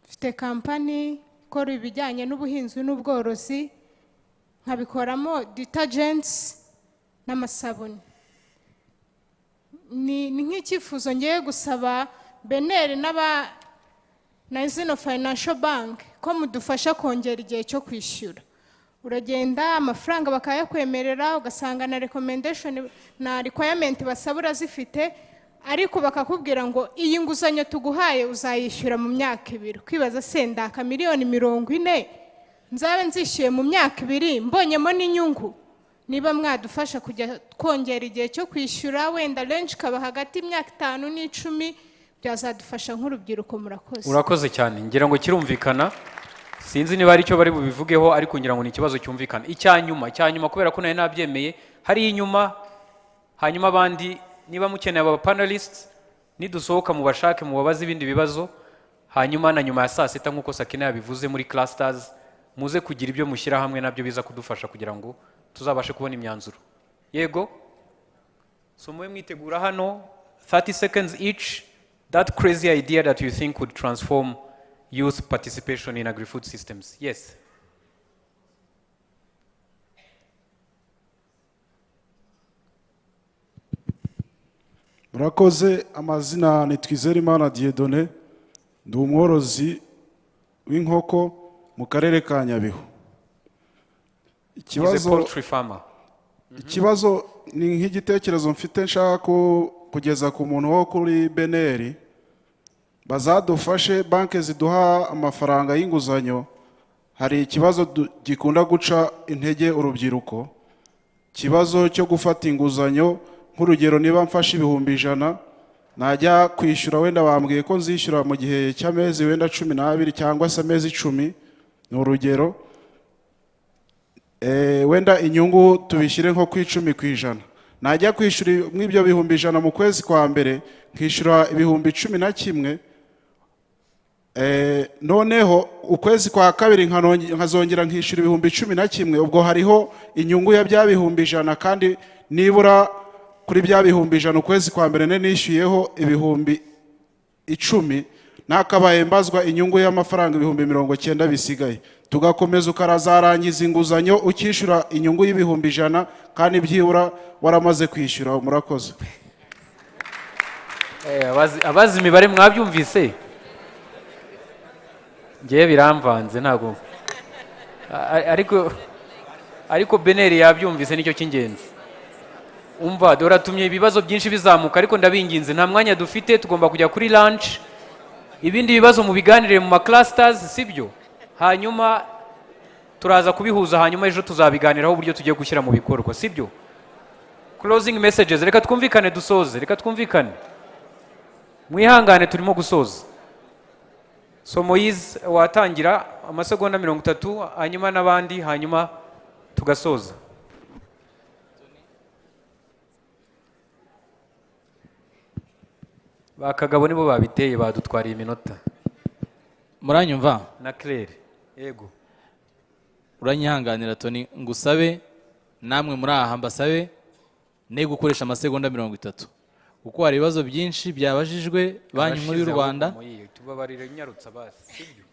mfite kampani ikora ibijyanye n'ubuhinzi n'ubworozi, nkabikoramo detergents n'amasabuni. Ni nk'icyifuzo ngiye gusaba Beneri na zino financial bank ko mudufasha kongera igihe cyo kwishyura. Uragenda amafaranga bakayakwemerera ugasanga na recommendation na requirement basaba urazifite, ariko bakakubwira ngo iyi nguzanyo tuguhaye uzayishyura mu myaka 2. Kwibaza senda ka miliyoni 40 nzabe nzishyuye mu myaka 2 mbonyemo n'inyungu. Niba mwadufasha kujya kongera igihe cyo kwishyura wenda range kaba hagati y'imyaka 5 n'10 byazadufasha nk'urubyiruko. Murakoze. Urakoze cyane. Ngira ngo kirumvikana. Sinzi niba ari cyo bari bubivugeho ariko ngira ngo ni ikibazo cyumvikana. Icyanyuma kubera ko nayo nabyemeye hari inyuma hanyuma abandi niba mukeneye aba panelists nidusohoka mu bashake mu babazi ibindi bibazo hanyuma na nyuma ya saa sita nkuko Sakina yabivuze muri clusters muze kugira ibyo mushyira hamwe nabyo biza kudufasha kugira ngo tuzabashe kubona imyanzuro. Yego so mwe mwitegura hano 30 seconds each that crazy idea that you think would transform youth participation in agri-food systems. Yes. Murakoze. Amazina ni Twizerimana Dieudonné, ndi umworozi w'inkoko mu karere ka Nyabihu. Ikibazo ni nk'igitekerezo mfite nshaka kugeza ku muntu wo kuri Beneri bazadufashe banke ziduha amafaranga y'inguzanyo. Hari ikibazo gikunda guca intege urubyiruko, kibazo cyo gufata inguzanyo. Nk'urugero niba mfashe 100,000 najya kwishyura wenda bambwiye ko nzishyura mu gihe cy'amezi wenda 12 cyangwa se amezi 10 ni urugero, wenda inyungu tubishyire nko ku 10%. Najya kwishyura mw'ibyo 100,000 mu kwezi kwa mbere nkishyura 11,000, noneho ukwezi kwa kabiri nkazongera nkishyura 11,000. Ubwo hariho inyungu ya bya 100,000 kandi nibura kuri bya bihumbi 100 ukwezi kwa mbere nishyuyeho ibihumbi 10 nakabaye mbazwa inyungu y'amafaranga ibihumbi 90 bisigaye tugakomeza ukarazarangiza inguzanyo ukishyura inyungu y'ibihumbi 100 kandi byibura waramaze kwishyura. Murakoze. Abazi imibare mwabyumvise, ngewe biramvanze ntabwo, ariko Beneri yabyumvise, nicyo cy'ingenzi. Umva doratumye ibibazo byinshi bizamuka, ariko ndabinginze nta mwanya dufite, tugomba kujya kuri lunch. Ibindi bibazo mu biganire mu clusters, sibyo? Hanyuma turaza kubihuza, hanyuma ejo tuzabiganiraho uburyo tugiye gushyira mu bikorwa, sibyo? Closing messages, reka twumvikane dusoze, reka twumvikane. Mwihangane turimo gusoza. So Moise watangira amasegonda 30, hanyuma n'abandi, hanyuma tugasoza. Bakagabo nibo babiteye badutwariye iminota. Muranyumva? Na Claire. Yego. Uranyihanganira Tony, ngusabe namwe muri aha mbasabe ne gukoresha amasegonda 30 kuko hari ibibazo byinshi byabajijwe banki nkuru y'u Rwanda, tubabarire nyarutsa basi, sibyo?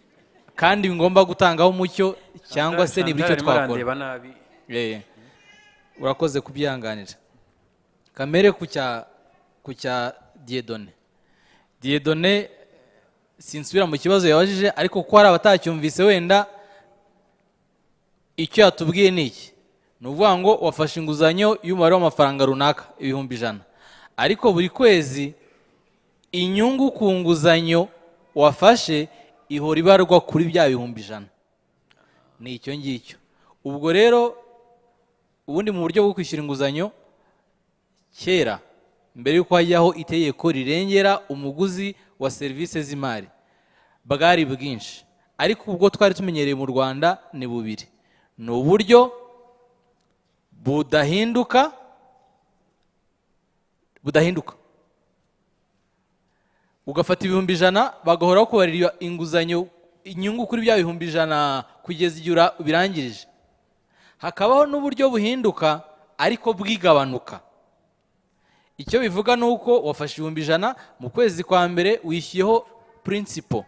Kandi ngomba gutangaho umucyo cyangwa se nibyo icyo twakora. Urakoze kubyihanganira. Kamere ku cya Dieudonné sinsubira mu kibazo yabajije, ariko ko hari abatacyumvise wenda icyo yatubwiye ni iki. Ni ukuvuga ngo wafashe inguzanyo y'umubare w'amafaranga runaka ibihumbi 100, ariko buri kwezi inyungu ku nguzanyo wafashe ihora ibarwa kuri bya bihumbi 100. Ni icyo ngicyo. Ubwo rero ubundi mu buryo bwo kwishyura inguzanyo kera mbere yuko hajyaho itegeko rirengera umuguzi wa serivisi z'imari bwari bwinshi, ariko ubwo twari tumenyereye mu Rwanda ni bubiri. Ni uburyo budahinduka ugafata ibihumbi 100 bagahoraho kubarira inguzanyo inyungu kuri bya bihumbi 100 kugeza igihe birangirije. Hakabaho n'uburyo buhinduka ariko bwigabanuka. Icyo bivuga nuko wafashe ibihumbi 100 mu kwezi kwa mbere wishyuyeho principal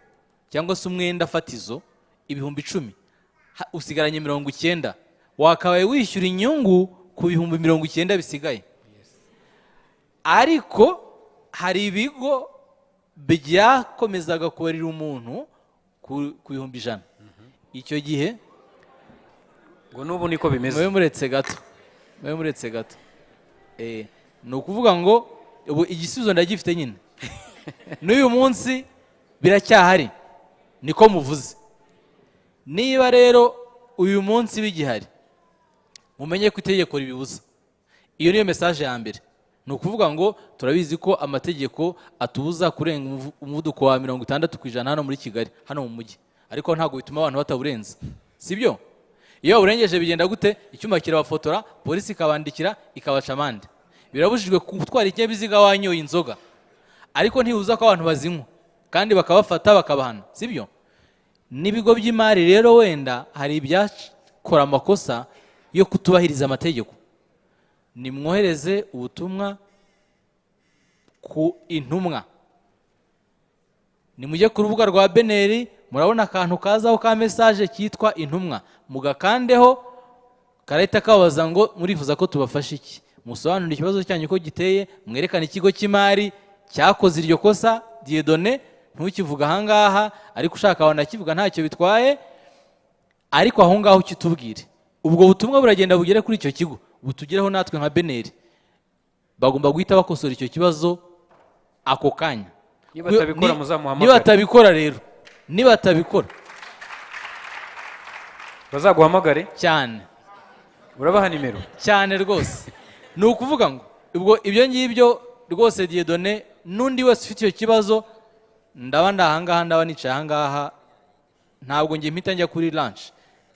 cyangwa se umwenda fatizo ibihumbi 10, usigaranye 90, wakabaye wishyura inyungu ku bihumbi 90 bisigaye. Ariko hari ibigo byakomezaga kubarira umuntu ku bihumbi 100. Icyo gihe ngo nubu niko bimeze. Mwe muretse gato. Ni ukuvuga ngo ubu igisubizo ndagifite nyine. N'uyu munsi biracyahari, niko muvuze. Niba rero uyu munsi bigihari, mumenye ko itegeko ribibuza. Iyo niyo message ya mbere. Ni ukuvuga ngo turabizi ko amategeko atubuza kurenga umuvuduko wa 60% hano muri Kigali, hano mu mujyi, ariko ntabwo bituma abantu bataburenza, sibyo? Iyo urengeje bigenda gute? Icyuma kirabafotora, polisi ikabandikira, ikabaca amande. Birabujijwe gutwara ikinyabiziga wanyoye inzoga, ariko ntibuza ko abantu bazinywa kandi bakabafata bakabahana, sibyo? N'ibigo by'imari rero wenda hari ibyakora amakosa yo kutubahiriza amategeko. Nimwohereze ubutumwa ku intumwa. Nimujye ku rubuga rwa Beneri, murabona akantu kazaho ka message kitwa intumwa, mugakandeho karahita kabaza ngo murifuza ko tubafasha iki. Musobanura ikibazo cyanyu ko giteye, mwerekana ikigo cy'imari cyakoze iryo kosa. Dieudonné ntukivuga ahangaha, ariko ushaka abana kivuga ntacyo bitwaye, ariko aho ngaho kitubwire. Ubwo butumwa buragenda bugere kuri icyo kigo, butugeraho natwe nka Beneri. Bagomba guhita bakosora icyo kibazo ako kanya. Niba batabikora rero, niba batabikora bazaguhamagare cyane. Urabaha nimero cyane rwose. Ni ukuvuga ngo ubwo ibyo ngibyo rwose Dieudonné, n'undi wese ufite icyo kibazo, ndaba ndahangaha, ndaba nicaye ahangaha, ntabwo ngiye mpita njya kuri lunch,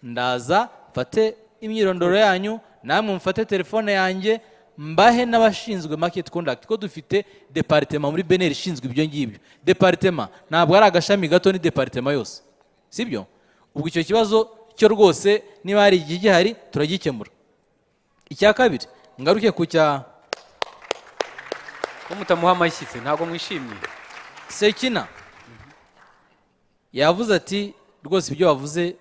ndaza mfate imyirondoro yanyu, namwe mfate telefone yanjye, mbahe n'abashinzwe market conduct, ko dufite departement muri Beneri ishinzwe ibyo ngibyo. Departement ntabwo ari agashami gato, ni departement yose, sibyo? Ubwo icyo kibazo cyo rwose niba hari igihari turagikemura. Icya kabiri, ngaruke ku cya ko mutamuha amashyitsi ntabwo mwishimye. Sekina yavuze ati rwose ibyo wavuze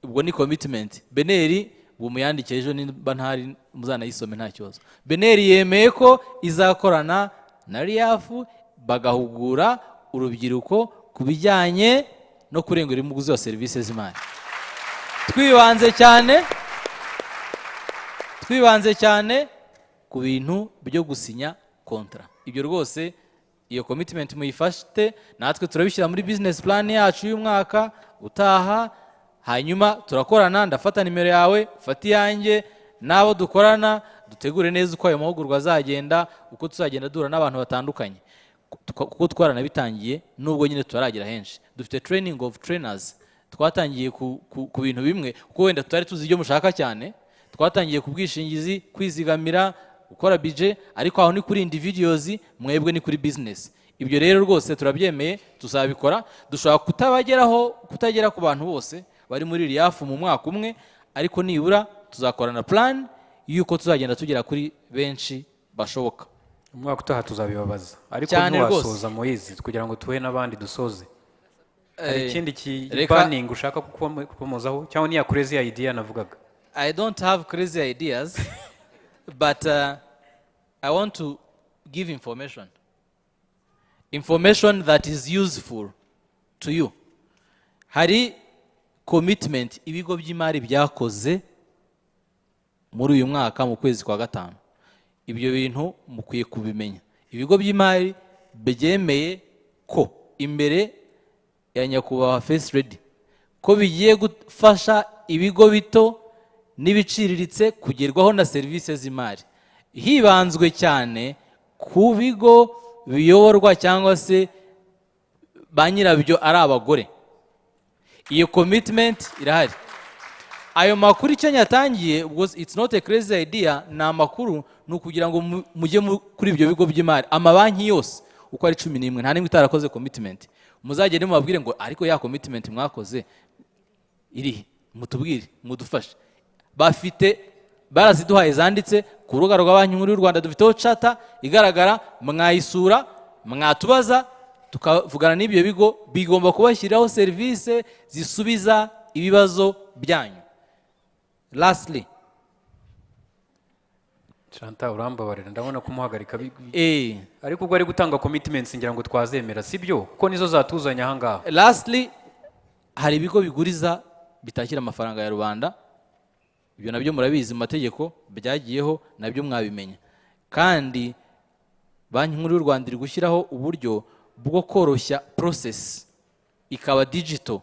ubwo ni commitment. Beneri bumuyandike ejo nimba ntari muzanayisome nta kibazo. Beneri yemeye ko izakorana na Riafu bagahugura urubyiruko ku bijyanye no kurengera umuguzi wa serivisi z'imari. Twibanze cyane ku bintu byo gusinya kontra. Ibyo rwose iyo commitment muyifashite, natwe turabishyira muri business plan yacu y'umwaka utaha, hanyuma turakorana, ndafata nimero yawe, ufata iyanjye, nabo dukorana dutegure neza uko ayo mahugurwa azagenda, uko tuzagenda duhura n'abantu batandukanye, kuko twaranabitangiye nubwo nyine turagera henshi. Dufite training of trainers, twatangiye ku bintu bimwe kuko wenda tutari tuzi ibyo mushaka cyane. Twatangiye ku bwishingizi, kwizigamira, gukora budget, ariko aho ni kuri individuals, mwebwe ni kuri business. Ibyo rero rwose turabyemeye, tuzabikora. Dushobora kutagera ku bantu bose bari muri Riafu mu mwaka umwe, ariko nibura tuzakorana plan yuko tuzagenda tugera kuri benshi bashoboka. Umwaka utaha tuzabibabaza, ariko ntiwasoza Moise kugira ngo tuwe n'abandi dusoze. Ikindi planning ushaka kukomozaho cyangwa niya crazy idea navugaga? I don't have crazy ideas, but I want to give information that is useful to you. Hari commitment ibigo by'imari byakoze muri uyu mwaka mu kwezi kwa gatanu. Ibyo bintu mukwiye kubimenya. Ibigo by'imari byemeye ko imbere ya nyakubahwa Face Ready ko bigiye gufasha ibigo bito n'ibiciriritse kugerwaho na serivisi z'imari, hibanzwe cyane ku bigo biyoborwa cyangwa se ba nyirabyo ari abagore. Iyo commitment irahari. Ayo makuru icyo nyatangiye, it's not a crazy idea, na makuru nukugira ngo mujye kuri ibyo bigo by'imari, amabanki yose uko ari 11 nta nimwe itarakoze commitment. Muzagende mubabwire ngo ariko ya commitment mwakoze iri, mutubwire, mudufashe. Bafite baraziduhaye zanditse ku rubuga rwa banki nkuru y'u Rwanda, dufiteho chata igaragara, mwayisura, mwatubaza, tukavugana n'ibyo bigo, bigomba kubashyiraho service zisubiza ibibazo byanyu. Lastly, Chantal urambabarira ndabona kumuhagarika ariko ubwo ari gutanga commitments ngira ngo twazemera sibyo kuko nizo zatuzanya aha ngaha. Lastly, hari ibigo biguriza bitakira amafaranga ya rubanda. Ibyo nabyo murabizi mu mategeko byagiyeho, nabyo mwabimenya. Kandi banki nkuru y'u Rwanda iri gushyiraho uburyo bwo koroshya process ikaba digital,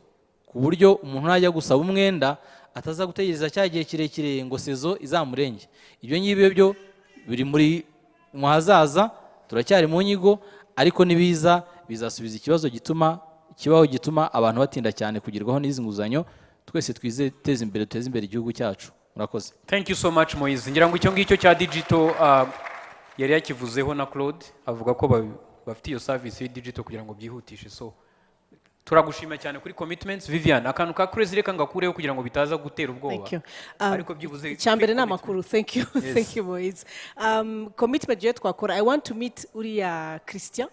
ku buryo umuntu najya gusaba umwenda ataza gutegereza cyagiye kirekire ngo sezo izamurenge. Ibyo ngibyo byo biri muri muhazaza, turacyari mu nyigo, ariko nibiza bizasubiza ikibazo gituma abantu batinda cyane kugerwaho n'izi nguzanyo. Twese twizeze imbere, tuteze imbere igihugu cyacu. Murakoze. Thank you so much Moise. Ngira ngo icyo ngicyo cya digital yari yakivuzeho na Claude, avuga ko bafite iyo service ya digital kugira ngo byihutishe. So turagushima cyane kuri commitments. Vivian, akantu ka crazy reka ngakureho kugira ngo bitaza gutera ubwoba. Ariko byibuze cyambere n'amakuru. Thank you. Yes. Thank you Moise. Commitment je twakora, I want to meet uriya Christian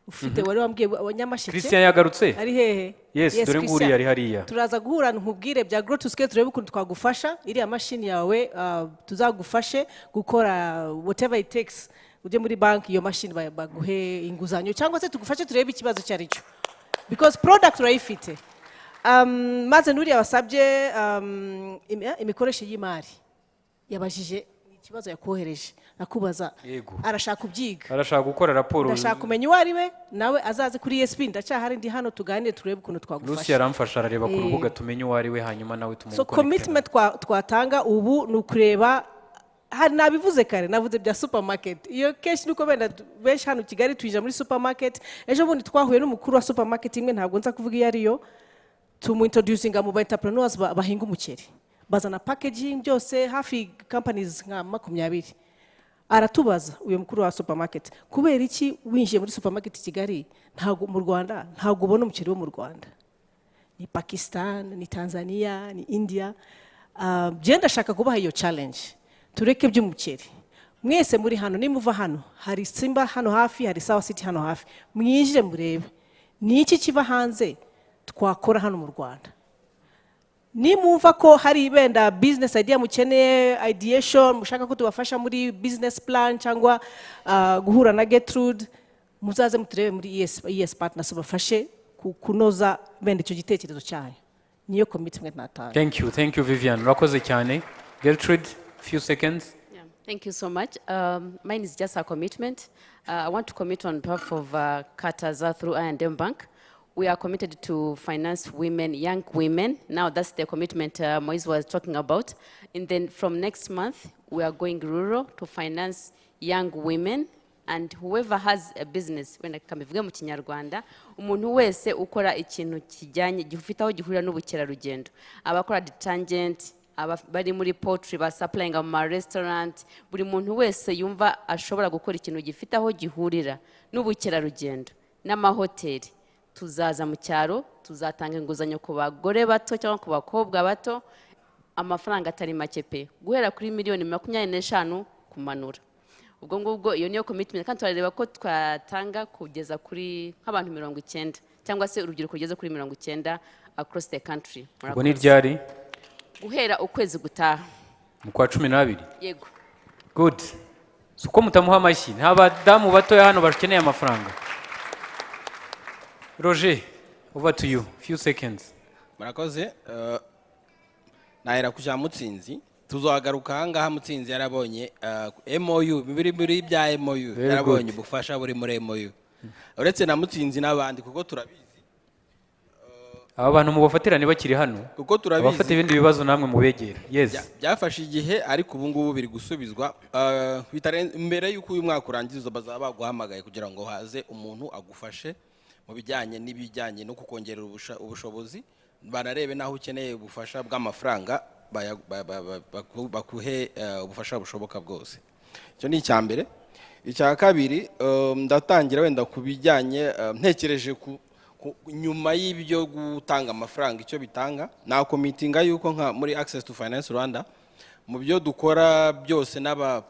ufite wari wambwiye abanyamasheke. Christian yagarutse ari hehe? Yes, dore nguri yari hariya. Turaza guhura nkubwire bya grow to scale, turebe ukuntu twagufasha iriya mashini yawe, tuzagufashe gukora whatever it takes. Uje muri bank iyo mashini baguhe inguzanyo cyangwa se tugufashe turebe ikibazo cyari cyo, because product urayifite. Maze nuriya basabye imikoreshe y'imari, yabajije ikibazo yakohereje, nakubaza arashaka kubyiga, arashaka gukora raporo, arashaka kumenya uwo ari we, nawe azaze kuri ESP. Ndacyahari ndi hano tuganire turebe ukuntu twagufasha. Lucy yaramfasha arareba ku rubuga tumenye uwo ari we, hanyuma nawe tumuconnect. So commitment twatanga ubu ni ukureba, hari nabivuze kare, navuze bya supermarket. Iyo kenshi nuko benda benshi hano Kigali twija muri supermarket. Ejo bundi twahuye n'umukuru wa supermarket imwe, ntabwo nza kuvuga iyo ariyo, introducing mu entrepreneurs bahinga umuceri, bazana packaging byose, hafi companies nka 20. Aratubaza uyu mukuru wa supermarket, kubera iki winjiye muri supermarket Kigali ntabwo mu Rwanda ntabwo ubona umuceri wo mu Rwanda, ni Pakistan, ni Tanzania, ni India. Je ndashaka kubaha iyo challenge, tureke by'umuceri mwese muri hano nimuva hano hari Simba hano hafi hari Sawa City hano hafi mwinjire murebe ni iki kiva hanze twakora hano mu Rwanda nimumva ko hari ibenda business idea mukeneye ideation mushaka ko tubafasha muri business plan cyangwa guhura na Gertrude muzaze muturebe muri ES partners bafashe kunoza benda icyo gitekerezo cyanyu niyo commitment natanga. Thank you Vivian. Urakoze cyane. Gertrude, few seconds. Yeah, thank you so much. Mine is just a commitment. I want to commit on behalf of Catalyzing through I&M Bank. We are committed to finance women, young women. Now that's the commitment Moise was talking about. And then from next month, we are going rural to finance young women. And whoever has a business, when I come mu Kinyarwanda, umuntu wese ukora ikintu kijyanye gifitaho gihurira n'ubukerarugendo. Abakora detergent, bari muri poultry, ba supplying ama restaurant, buri muntu wese yumva ashobora gukora ikintu gifitaho gihurira n'ubukerarugendo n'amahoteli. Tuzaza mu cyaro, tuzatanga inguzanyo ku bagore bato cyangwa ku bakobwa bato, amafaranga atari make pe, guhera kuri miliyoni 25 kumanura. Ubwo ngubwo iyo niyo commitment kandi turareba ko twatanga kugeza kuri nk'abantu 90 cyangwa se urubyiruko rugeze kuri 90 across the country. Ubwo ni ryari? Guhera ukwezi gutaha. Mu kwa 12. Yego. Good. Suko mutamuha amashyi. Nta badamu bato hano bakeneye amafaranga. Roger, over to you. Few seconds. Murakoze. Nahera kuja Mutsinzi. Tuzagaruka ahangaha Mutsinzi yarabonye MOU biri bya MOU yarabonye ubufasha buri muri MOU. Uretse na Mutsinzi n'abandi kuko turabizi. Aba bantu mubafatirane bakiri hano. Kuko turabizi. Abafite ibindi bibazo namwe mubegera. Yes. Byafashe igihe ariko ubu ngubu biri gusubizwa. Mbere y'uko uyu mwaka urangiza bazaba baguhamagaye kugira ngo haze umuntu agufashe mu bijyanye n'ibijyanye no kukongerera ubushobozi banarebe naho ukeneye ubufasha bw'amafaranga bakuhe ubufasha bushoboka bwose. Icyo ni icyambere. Icya kabiri ndatangira wenda kubijyanye ntekereje nyuma y'ibyo gutanga amafaranga icyo bitanga na committinga yuko nka muri Access to Finance Rwanda mu byo dukora byose n'aba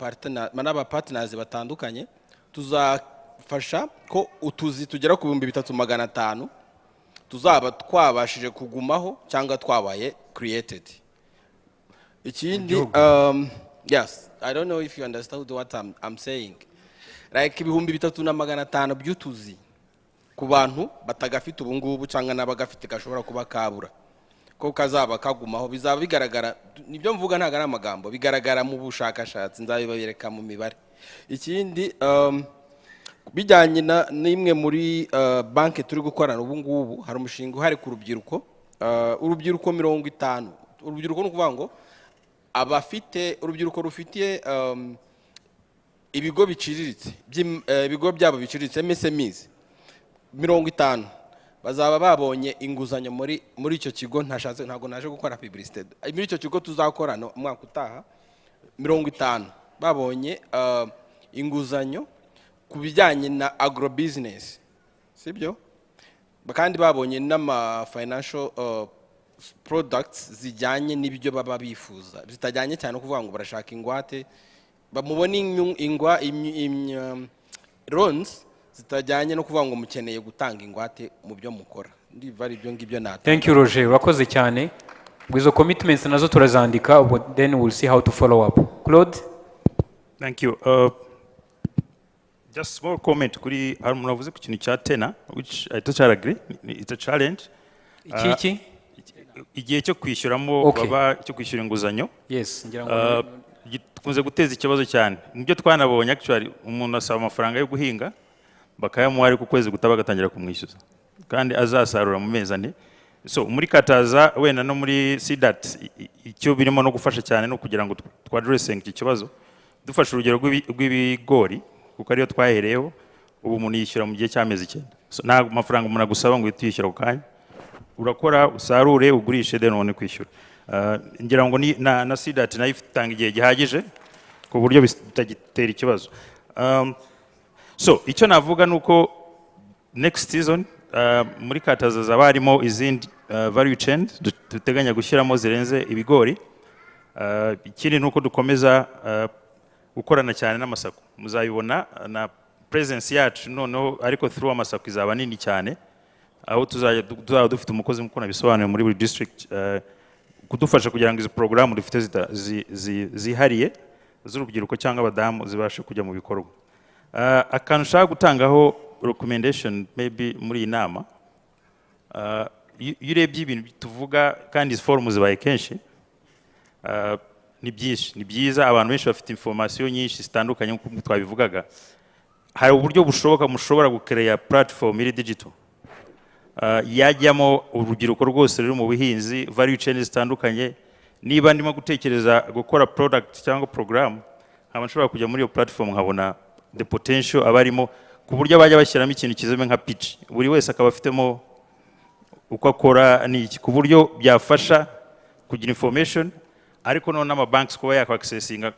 partners batandukanye tuzafasha ko utuzi tugera ku 3500 tuzaba twabashije kugumaho cyangwa twabaye created. Ikindi yes, I don't know if you understand what I'm saying. Like 3500 by'utuzi ku bantu batagafite ubu ngubu cyangwa n'abagafite gashobora kuba kabura ko kazaba kagumaho bizaba bigaragara nibyo mvuga ntaga n'amagambo bigaragara mu bushakashatsi nzabibereka mu mibare. Ikindi bijyanye n'imwe muri banki turi gukorana ubu ngubu hari umushinga uhari ku rubyiruko urubyiruko 50 urubyiruko no kuvuga ngo abafite urubyiruko rufitiye ibigo biciriritse ibigo byabo biciriritse MSMEs 50 bazaba babonye inguzanyo muri icyo kigo ntago naje gukora publicité muri icyo kigo tuzakorana umwaka utaha 50 babonye inguzanyo ku bijyanye na agro business sibyo kandi babonye n'ama financial products zijyanye n'ibyo baba bifuza zitajyanye cyane kuvuga ngo barashaka ingwate bamubona loans zitajyanye no kuvuga ngo mukeneye gutanga ingwate mu byo mukora ndiva ari byo ngibyo nata. Thank you Roger, urakoze cyane. Izo commitments nazo turazandika then we'll see how to follow up. Claude? Thank you. Just small comment kuri munavuze ku kintu cya tena which I totally agree. It's a challenge. Iki igihe cyo kwishyuramo baba cyo kwishyura inguzanyo. Yes, ngira ngo gikunze guteza ikibazo cyane. Nibyo twanabonye actually umuntu asaba amafaranga yo guhinga bakayamuha ari ku kwezi gutaba gatangira kumwishyuza kandi azasarura mu mezi ane. So muri Kataza wenda no muri CDAT icyo birimo no gufasha cyane no kugira ngo twadressing iki kibazo dufasha urugero rw'ibigori kuko ariyo twahereyeho ubu umuntu yishyura mu gihe cy'amezi 9. So nta mafaranga umuntu agusaba ngo yishyura ku kanya urakora usarure ugurishe then ubone kwishyura. Ngira ngo na CDAT nayo ifitanga igihe gihagije ku buryo bitagitera ikibazo. So icyo navuga nuko next season muri Kataza zaba harimo izindi value chain duteganya gushyiramo zirenze ibigori. Ikindi nuko dukomeza gukorana cyane n'amasako muzabibona na presence yacu noneho ariko through amasako izaba nini cyane aho tuzajya dufite umukozi mukuru bisobanuye muri buri district kudufasha kugira ngo izi program dufite zihariye z'urubyiruko cyangwa abadamu zibashe kujya mu bikorwa. Akantu ushaka gutangaho recommendation maybe muri iyi nama iyo urebye ibintu tuvuga kandi izi forum zibaye kenshi ni byinshi, ni byiza, abantu benshi bafite information nyinshi zitandukanye nk'uko twabivugaga. Hari uburyo bushoboka mushobora gukereya platform iri digital yajyamo urubyiruko rwose ruri mu buhinzi, value chain zitandukanye. Niba ndimo gutekereza gukora product cyangwa program, nkaba nshobora kujya muri iyo platform nkabona the potential abarimo, ku buryo bajya bashyiramo ikintu kizeme nka pitch, buri wese akaba afitemo uko akora n'iki, ku buryo byafasha kugira information. Ariko none n'amabanks kuba yakwa accessinga,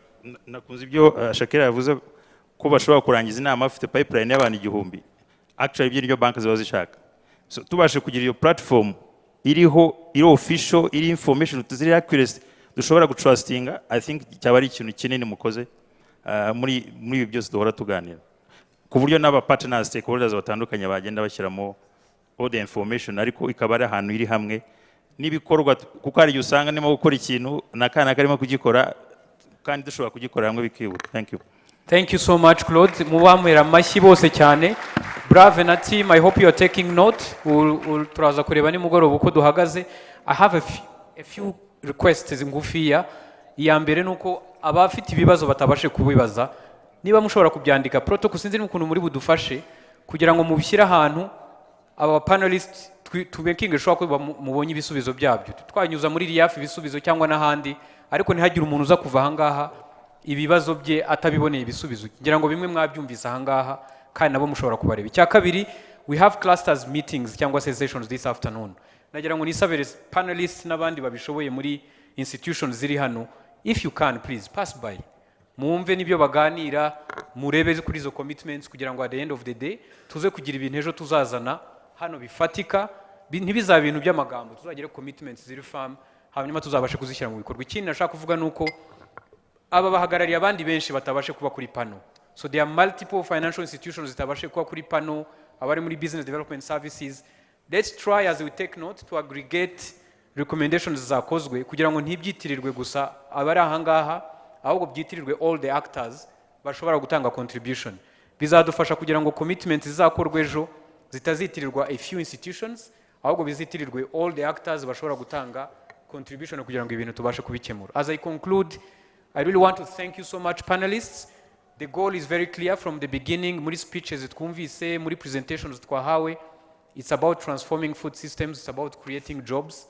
nakunze ibyo Shakira yavuze ko bashobora kurangiza inama afite pipeline y'abantu 1000. Actually ibyo niyo bank ziba zishaka. So tubashe kugira iyo platform iriho official, iri information tuziri accuracy dushobora gutrustinga, I think cyaba ari ikintu kinini mukoze muri ibi byose duhora tuganira, ku buryo n'aba partners stakeholders batandukanye bagenda bashyiramo all the information, ariko ikaba ari ahantu iri hamwe n'ibikorwa, kuko hari usanga nimo gukora ikintu nakana karimo kugikora kandi dushobora kugikorera hamwe bikibuka. Thank you. Thank you so much, Claude. Mubamwera amashyi bose cyane. Brave na team, I hope you are taking note. Turaza kureba ni mugoroba uko duhagaze. I have a few requests ngufiya. Iya mbere nuko abafite ibibazo batabashe kubibaza, niba mushobora kubyandika protocol, sinzi n'ukuntu muri budufashe kugira ngo mubishyire ahantu aba panelists tubekinge shwa ko mubonye ibisubizo byabyo. Twanyuza muri RIAF ibisubizo cyangwa n'ahandi, ariko ntihagire umuntu uza kuva ahangaha ibibazo bye atabiboneye ibisubizo. Ngira ngo bimwe mwabyumvise ahangaha kandi nabo mushobora kubareba. Icya kabiri, we have clusters meetings cyangwa sessions this afternoon. Nagira ngo nisabere panelists n'abandi babishoboye muri institutions ziri hano, if you can please pass by, muumve nibyo baganira, murebe kuri izo commitments kugira ngo at the end of the day tuze kugira ibintu ejo tuzazana hano bifatika, ntibiza ibintu by'amagambo, tuzagire commitments ziri firm, hanyuma tuzabashe kuzishyira mu bikorwa. Ikindi nashaka kuvuga nuko aba bahagarariye abandi benshi batabashe kuba kuri panel. So there are multiple financial institutions zitabashe kuba kuri panel, abari muri business development services. Let's try as we take note to aggregate recommendations zakozwe kugira ngo ntibyitirirwe gusa abari ahangaha, ahubwo byitirirwe all the actors bashobora gutanga contribution. Bizadufasha kugira ngo commitments zizakorwe ejo zitazitirirwa a few institutions, ahubwo bizitirirwe all the actors bashobora gutanga contribution kugira ngo ibintu tubashe kubikemura. As I conclude, I really want to thank you so much, panelists. The goal is very clear from the beginning. Muri speeches twumvise, muri presentations twahawe, it's about transforming food systems, it's about creating jobs,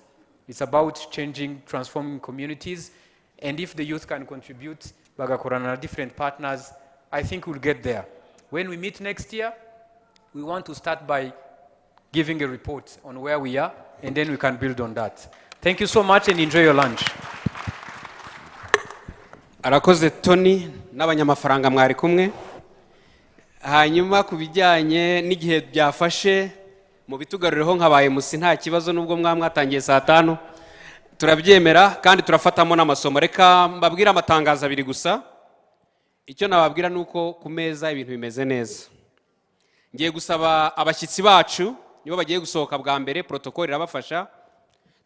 it's about changing, transforming communities. And if the youth can contribute, bagakorana na different partners, I think we'll get there. When we meet next year, we want to start by giving a report on where we are, and then we can build on that. Thank you so much and enjoy your lunch. Arakoze Tony n'abanyamafaranga mwari kumwe. Hanyuma kubijyanye n'igihe byafashe mu bitugarureho nkabaye musi nta kibazo, nubwo mwatangiye saa 5 turabyemera kandi turafatamo n'amasomo. Reka mbabwira amatangazo abiri gusa. Icyo nababwira nuko ku meza ibintu bimeze neza. Ngiye gusaba abashyitsi bacu nibo bagiye gusohoka bwa mbere, protocol irabafasha.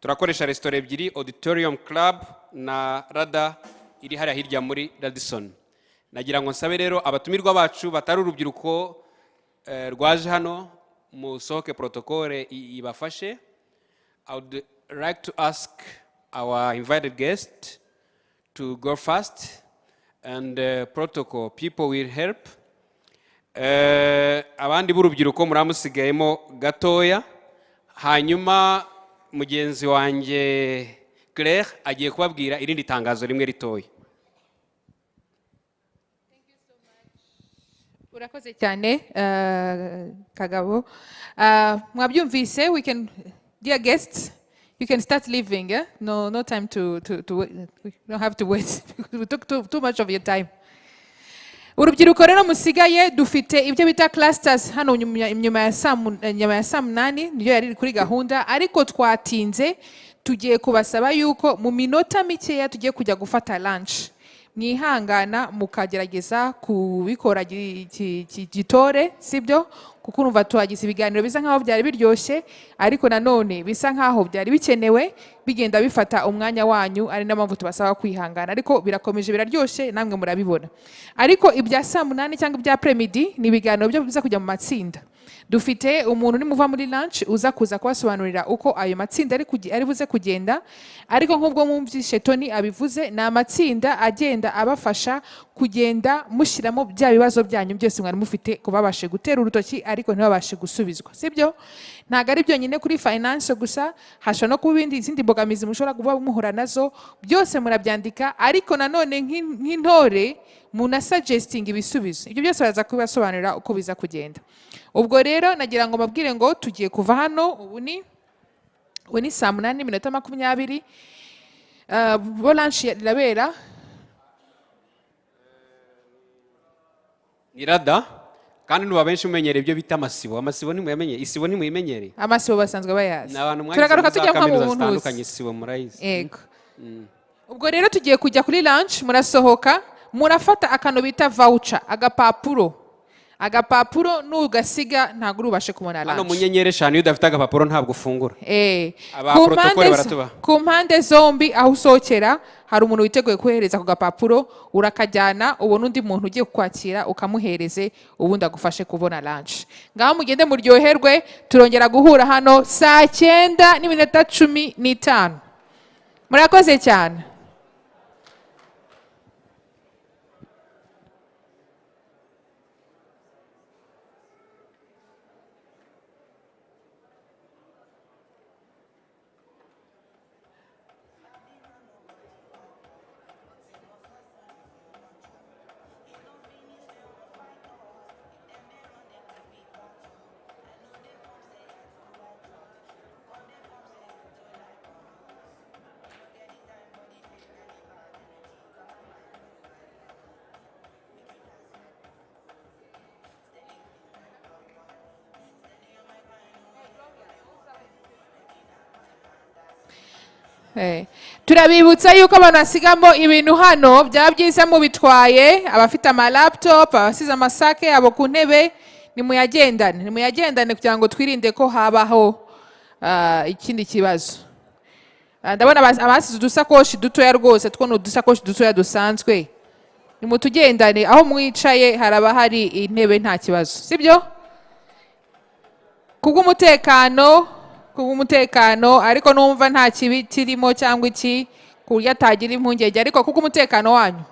Turakoresha restaurant ebyiri, Auditorium Club na Rada iri hariya hirya muri Radisson. Nagira ngo nsabe rero abatumirwa bacu batari urubyiruko rwaje hano musohoke protocol ibafashe. I would like to ask our invited guest to go fast, and protocol people will help. Abandi b'urubyiruko muramusigayemo gatoya, hanyuma mugenzi wanjye Claire agiye kubabwira irindi tangazo rimwe ritoya. Urakoze cyane Kagabo. Mwabyumvise, we can, dear guests, you can start leaving. No time to wait. We don't have to wait because we took too much of your time. Urubyiruko rero musigaye dufite ibyo bita clusters hano nyuma ya saa 8 niyo yari kuri gahunda, ariko twatinze tugiye kubasaba yuko mu minota mikeya tugiye kujya gufata lunch. mwihangana mukagerageza kubikora gitore sibyo kuko urumva tuhagize ibiganiro bisa nkaho byari biryoshye ariko nanone bisa nkaho byari bikenewe bigenda bifata umwanya wanyu ari na mpamvu tubasaba kwihangana ariko birakomeje biraryoshye namwe murabibona ariko ibya saa munani cyangwa ibya premidi ni ibiganiro byo biza kujya mu matsinda dufite umuntu uri muva muri lunch uza kuza kubasobanurira uko ayo matsinda ari buze kugenda ariko nk'ubwo mwumvishe Tony abivuze ni amatsinda agenda abafasha kugenda mushyiramo bya bibazo byanyu byose mwari mufite kubabashe gutera urutoki ariko ntibabashe gusubizwa sibyo ntabwo ari byonyine kuri finance gusa hashobora no kuba izindi mbogamizi mushobora kuba muhura nazo byose murabyandika ariko nanone nk'intore munasuggesting ibisubizo ibyo byose baraza kubibasobanurira uko biza kugenda ubwo rero nagira ngo babwire ngo tugiye kuva hano ubu ni saa 8:20 lunch irabera irada kandi nuba benshi umenyereye ibyo bita amasibo ntimuyamenye isibo ntimuyimenyereye amasibo basanzwe bayazi turagaruka tujya nko mu buntu isibo murayizi yego ubwo rero tugiye kujya kuri lunch murasohoka murafata akantu bita voucher agapapuro n'ugasiga ntabwo urubashe kubona lunch hano munyenyeri 5 iyo udafite agapapuro ntabwo ufungura ku mpande zombi aho usohokera hari umuntu witeguye kohereza ku gapapuro urakajyana ubona undi muntu ugiye kukwakira ukamuhereze ubundi agufashe kubona lunch ngaho mugende muryoherwe turongera guhura hano saa 9:15 murakoze cyane turabibutsa yuko abantu basigamo ibintu hano byaba byiza mubitwaye abafite amalaptop abasize amasake yabo ku ntebe nimuyagendane kugira ngo twirinde ko habaho ikindi kibazo ndabona abasize udusakoshi dutoya rwose two ni udusakoshi dutoya dusanzwe nimutugendane aho mwicaye haraba hari intebe nta kibazo sibyo kubw'umutekano ariko numva nta kibi kirimo cyangwa iki ku buryo atagira impungenge ariko kubw'umutekano wanyu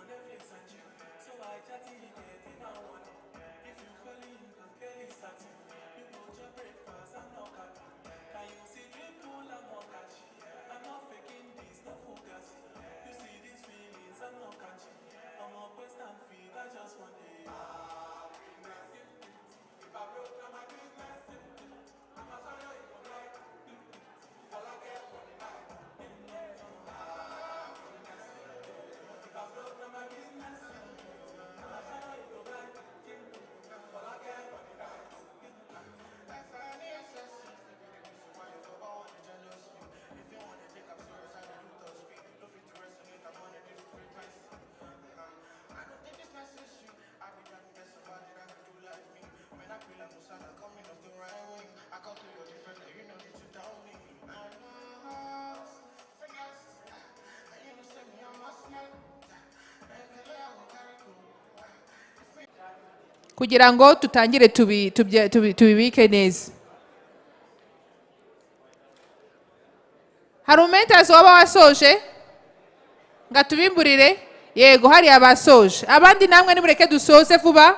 So I chatty get in a one. If you fall in, Kelly kugira ngo tutangire tubibike neza. Hari mentors waba wasoje nga tubimburire? Yego, hari abasoje. Abandi namwe nimureke dusoze vuba.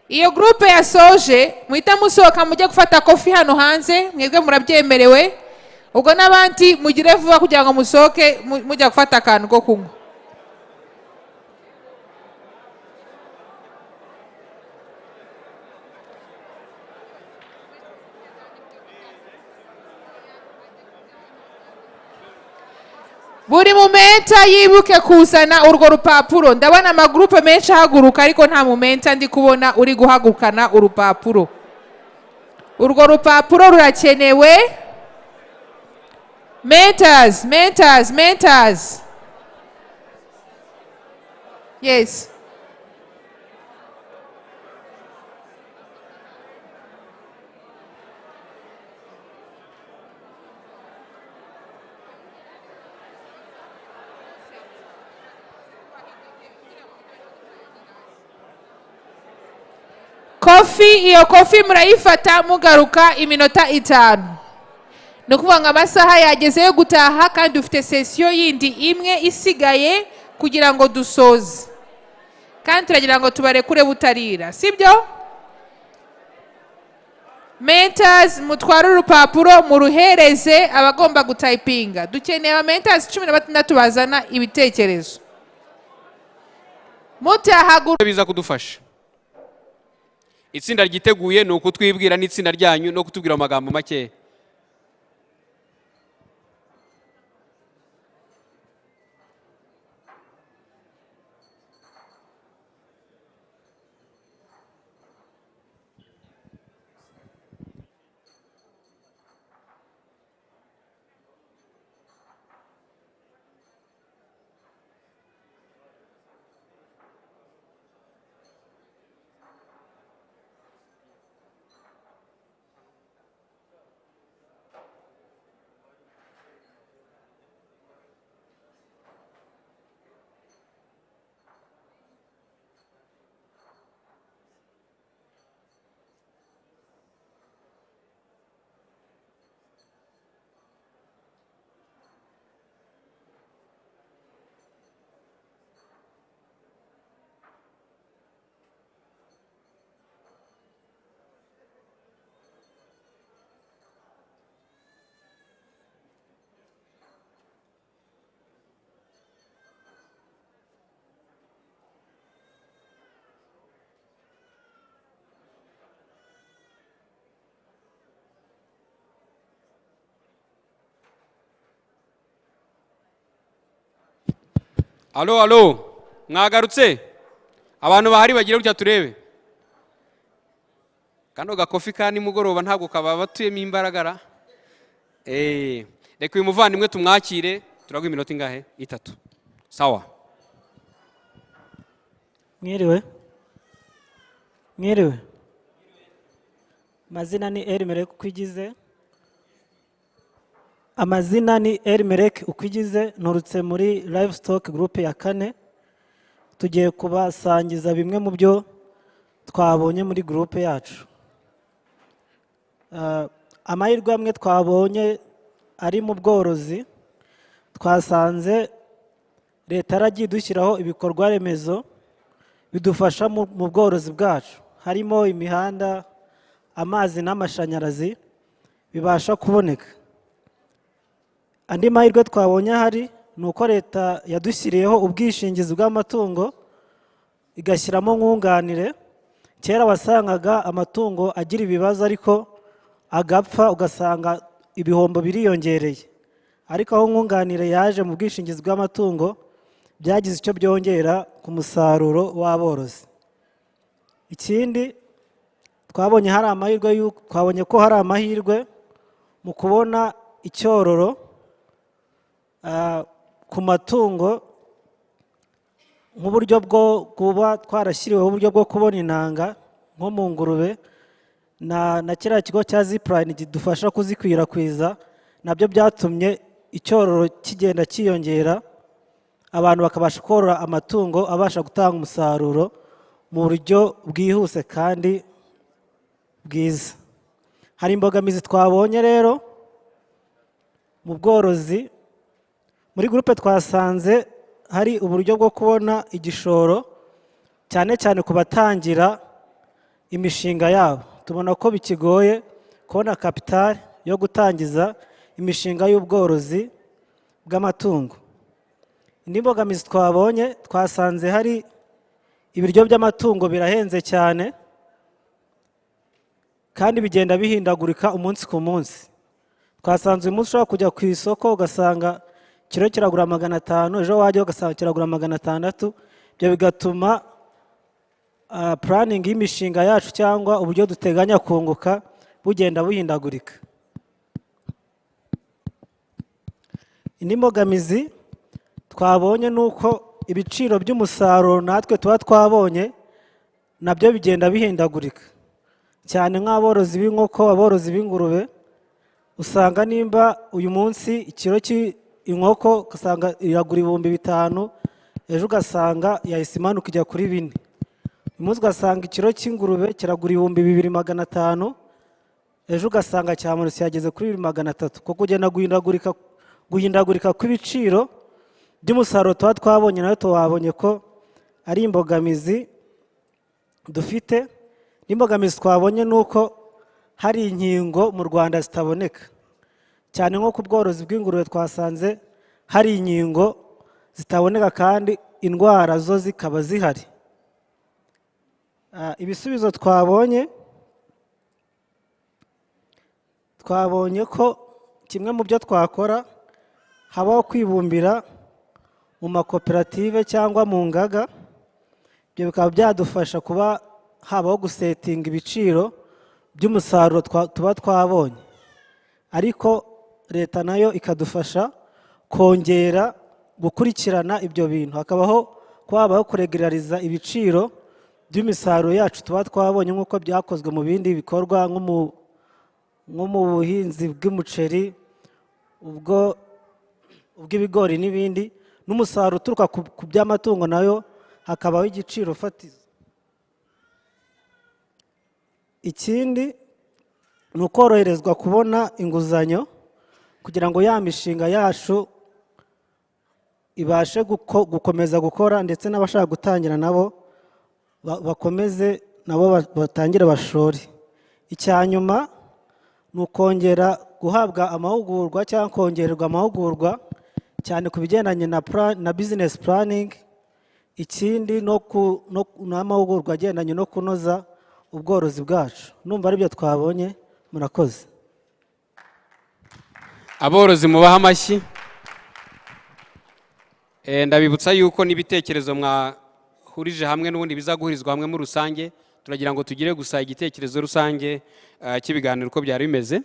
Iyo groupe yasoje muhita musohoka mujye gufata kofi hano hanze, mwebwe murabyemerewe. Ubwo n'abandi mugire vuba kugira ngo musohoke mujya gufata akantu ko kunywa. Buri mumenta yibuke kuzana urwo rupapuro. Ndabona amagrupe menshi ahaguruka ariko nta mumenta ndi kubona uri guhagurukana urupapuro. Urwo rupapuro rurakenewe. Mentors. Yes. Iyo kofi murayifata mugaruka iminota 5. Ni ukuvuga ngo amasaha yageze yo gutaha kandi dufite sesiyo yindi imwe isigaye kugira ngo dusoze. Kandi turagira ngo tubarekure butarira, sibyo? Mentors mutwara urupapuro muruhereze abagomba gutayipinga. Dukeneye aba mentors 16 bazana ibitekerezo. Mutahagura biza kudufasha. Itsinda ryiteguye ni ukutwibwira n'itsinda ryanyu no kutubwira amagambo make. Alo, mwagarutse? Abantu bahari bagira gutya turebe. Kano gakofi ka nimugoroba ntabwo kaba batuyemo imbaragara. Reka uyu muvandimwe tumwakire, turagwa iminota ingahe? 3. Sawa. Mwiriwe. Mazina ni Elimelek ukwigize. Amazina ni Elimelek ukwigize, nturutse muri livestock group ya 4. Tugiye kubasangiza bimwe mu byo twabonye muri group yacu. Amahirwe amwe twabonye ari mu bworozi. Twasanze leta yaragiye dushyiraho ibikorwa remezo bidufasha mu bworozi bwacu, harimo imihanda, amazi n'amashanyarazi bibasha kuboneka. Andi mahirwe twabonye hari ni uko leta yadushyiriyeho ubwishingizi bw'amatungo igashyiramo nkunganire. Kera wasangaga amatungo agira ibibazo ariko agapfa, ugasanga ibihombo biriyongereye, ariko aho nkunganire yaje mu bwishingizi bw'amatungo byagize icyo byongera ku musaruro w'aborozi. Ikindi twabonye ko hari amahirwe mu kubona icyororo ku matungo, nk'uburyo bwo kuba twarashyiriweho uburyo bwo kubona intanga nko mu ngurube, na kiriya kigo cya Zipline kidufasha kuzikwirakwiza, nabyo byatumye icyororo kigenda cyiyongera, abantu bakabasha korora amatungo abasha gutanga umusaruro mu buryo bwihuse kandi bwiza. Hari imbogamizi twabonye rero mu bworozi. Muri groupe twasanze hari uburyo bwo kubona igishoro, cyane cyane ku batangira imishinga yabo. Tubona ko bikigoye kubona capital yo gutangiza imishinga y'ubworozi bw'amatungo. Indi mbogamizi twabonye, twasanze hari ibiryo by'amatungo birahenze cyane kandi bigenda bihindagurika umunsi ku munsi. Twasanze uyu munsi ushobora kujya ku isoko ugasanga kiro kiragura 500, ejo wajya ugasanga kiragura 600. Ibyo bigatuma planning y'imishinga yacu cyangwa uburyo duteganya kunguka bugenda buhindagurika. Indi mbogamizi twabonye nuko ibiciro by'umusaruro natwe tuba twabonye nabyo bigenda bihindagurika, cyane nk'aborozi b'inkoko, aborozi b'ingurube. Usanga nimba uyu munsi ikiro inkoko ugasanga iragura 5,000, ejo ugasanga yahise imanuka ijya kuri 4. Uyu munsi ugasanga ikiro cy'ingurube kiragura 2,500, ejo ugasanga cyamanutse yageze kuri 2,300. Kuko kugenda guhindagurika kw'ibiciro by'umusaruro tuba twabonye, nayo tubabonye ko ari imbogamizi dufite. N'imbogamizi twabonye nuko hari inkingo mu Rwanda zitaboneka, cyane nko ku bworozi bw'ingurube twasanze hari inkingo zitaboneka kandi indwara zo zikaba zihari. Ibisubizo twabonye ko kimwe mu byo twakora habaho kwibumbira mu makoperative cyangwa mu ngaga. Ibyo bikaba byadufasha kuba habaho gusetinga ibiciro by'umusaruro tuba twabonye, ariko leta nayo ikadufasha kongera gukurikirana ibyo bintu, hakabaho kwabaho kuregulariza ibiciro by'imisaruro yacu tuba twabonye, nk'uko byakozwe mu bindi bikorwa nko mu buhinzi bw'umuceri, ubw'ibigori n'ibindi. N'umusaruro uturuka ku by'amatungo nayo hakabaho igiciro fatizo. Ikindi ni ukoroherezwa kubona inguzanyo kugira ngo ya mishinga yacu ibashe gukomeza gukora, ndetse n'abashaka gutangira nabo bakomeze nabo batangire bashore. Icya nyuma ni ukongera guhabwa amahugurwa cyangwa kongererwa amahugurwa cyane ku bigendanye na business planning. Ikindi n'amahugurwa agendanye no kunoza ubworozi bwacu. Numva ari byo twabonye. Murakoze. Aborozi mubaha amashyi. Ndabibutsa yuko n'ibitekerezo mwahurije hamwe n'ubundi bizaguhurizwa hamwe muri rusange. Turagira ngo tugire gusa igitekerezo rusange cy'ibiganiro uko byari bimeze.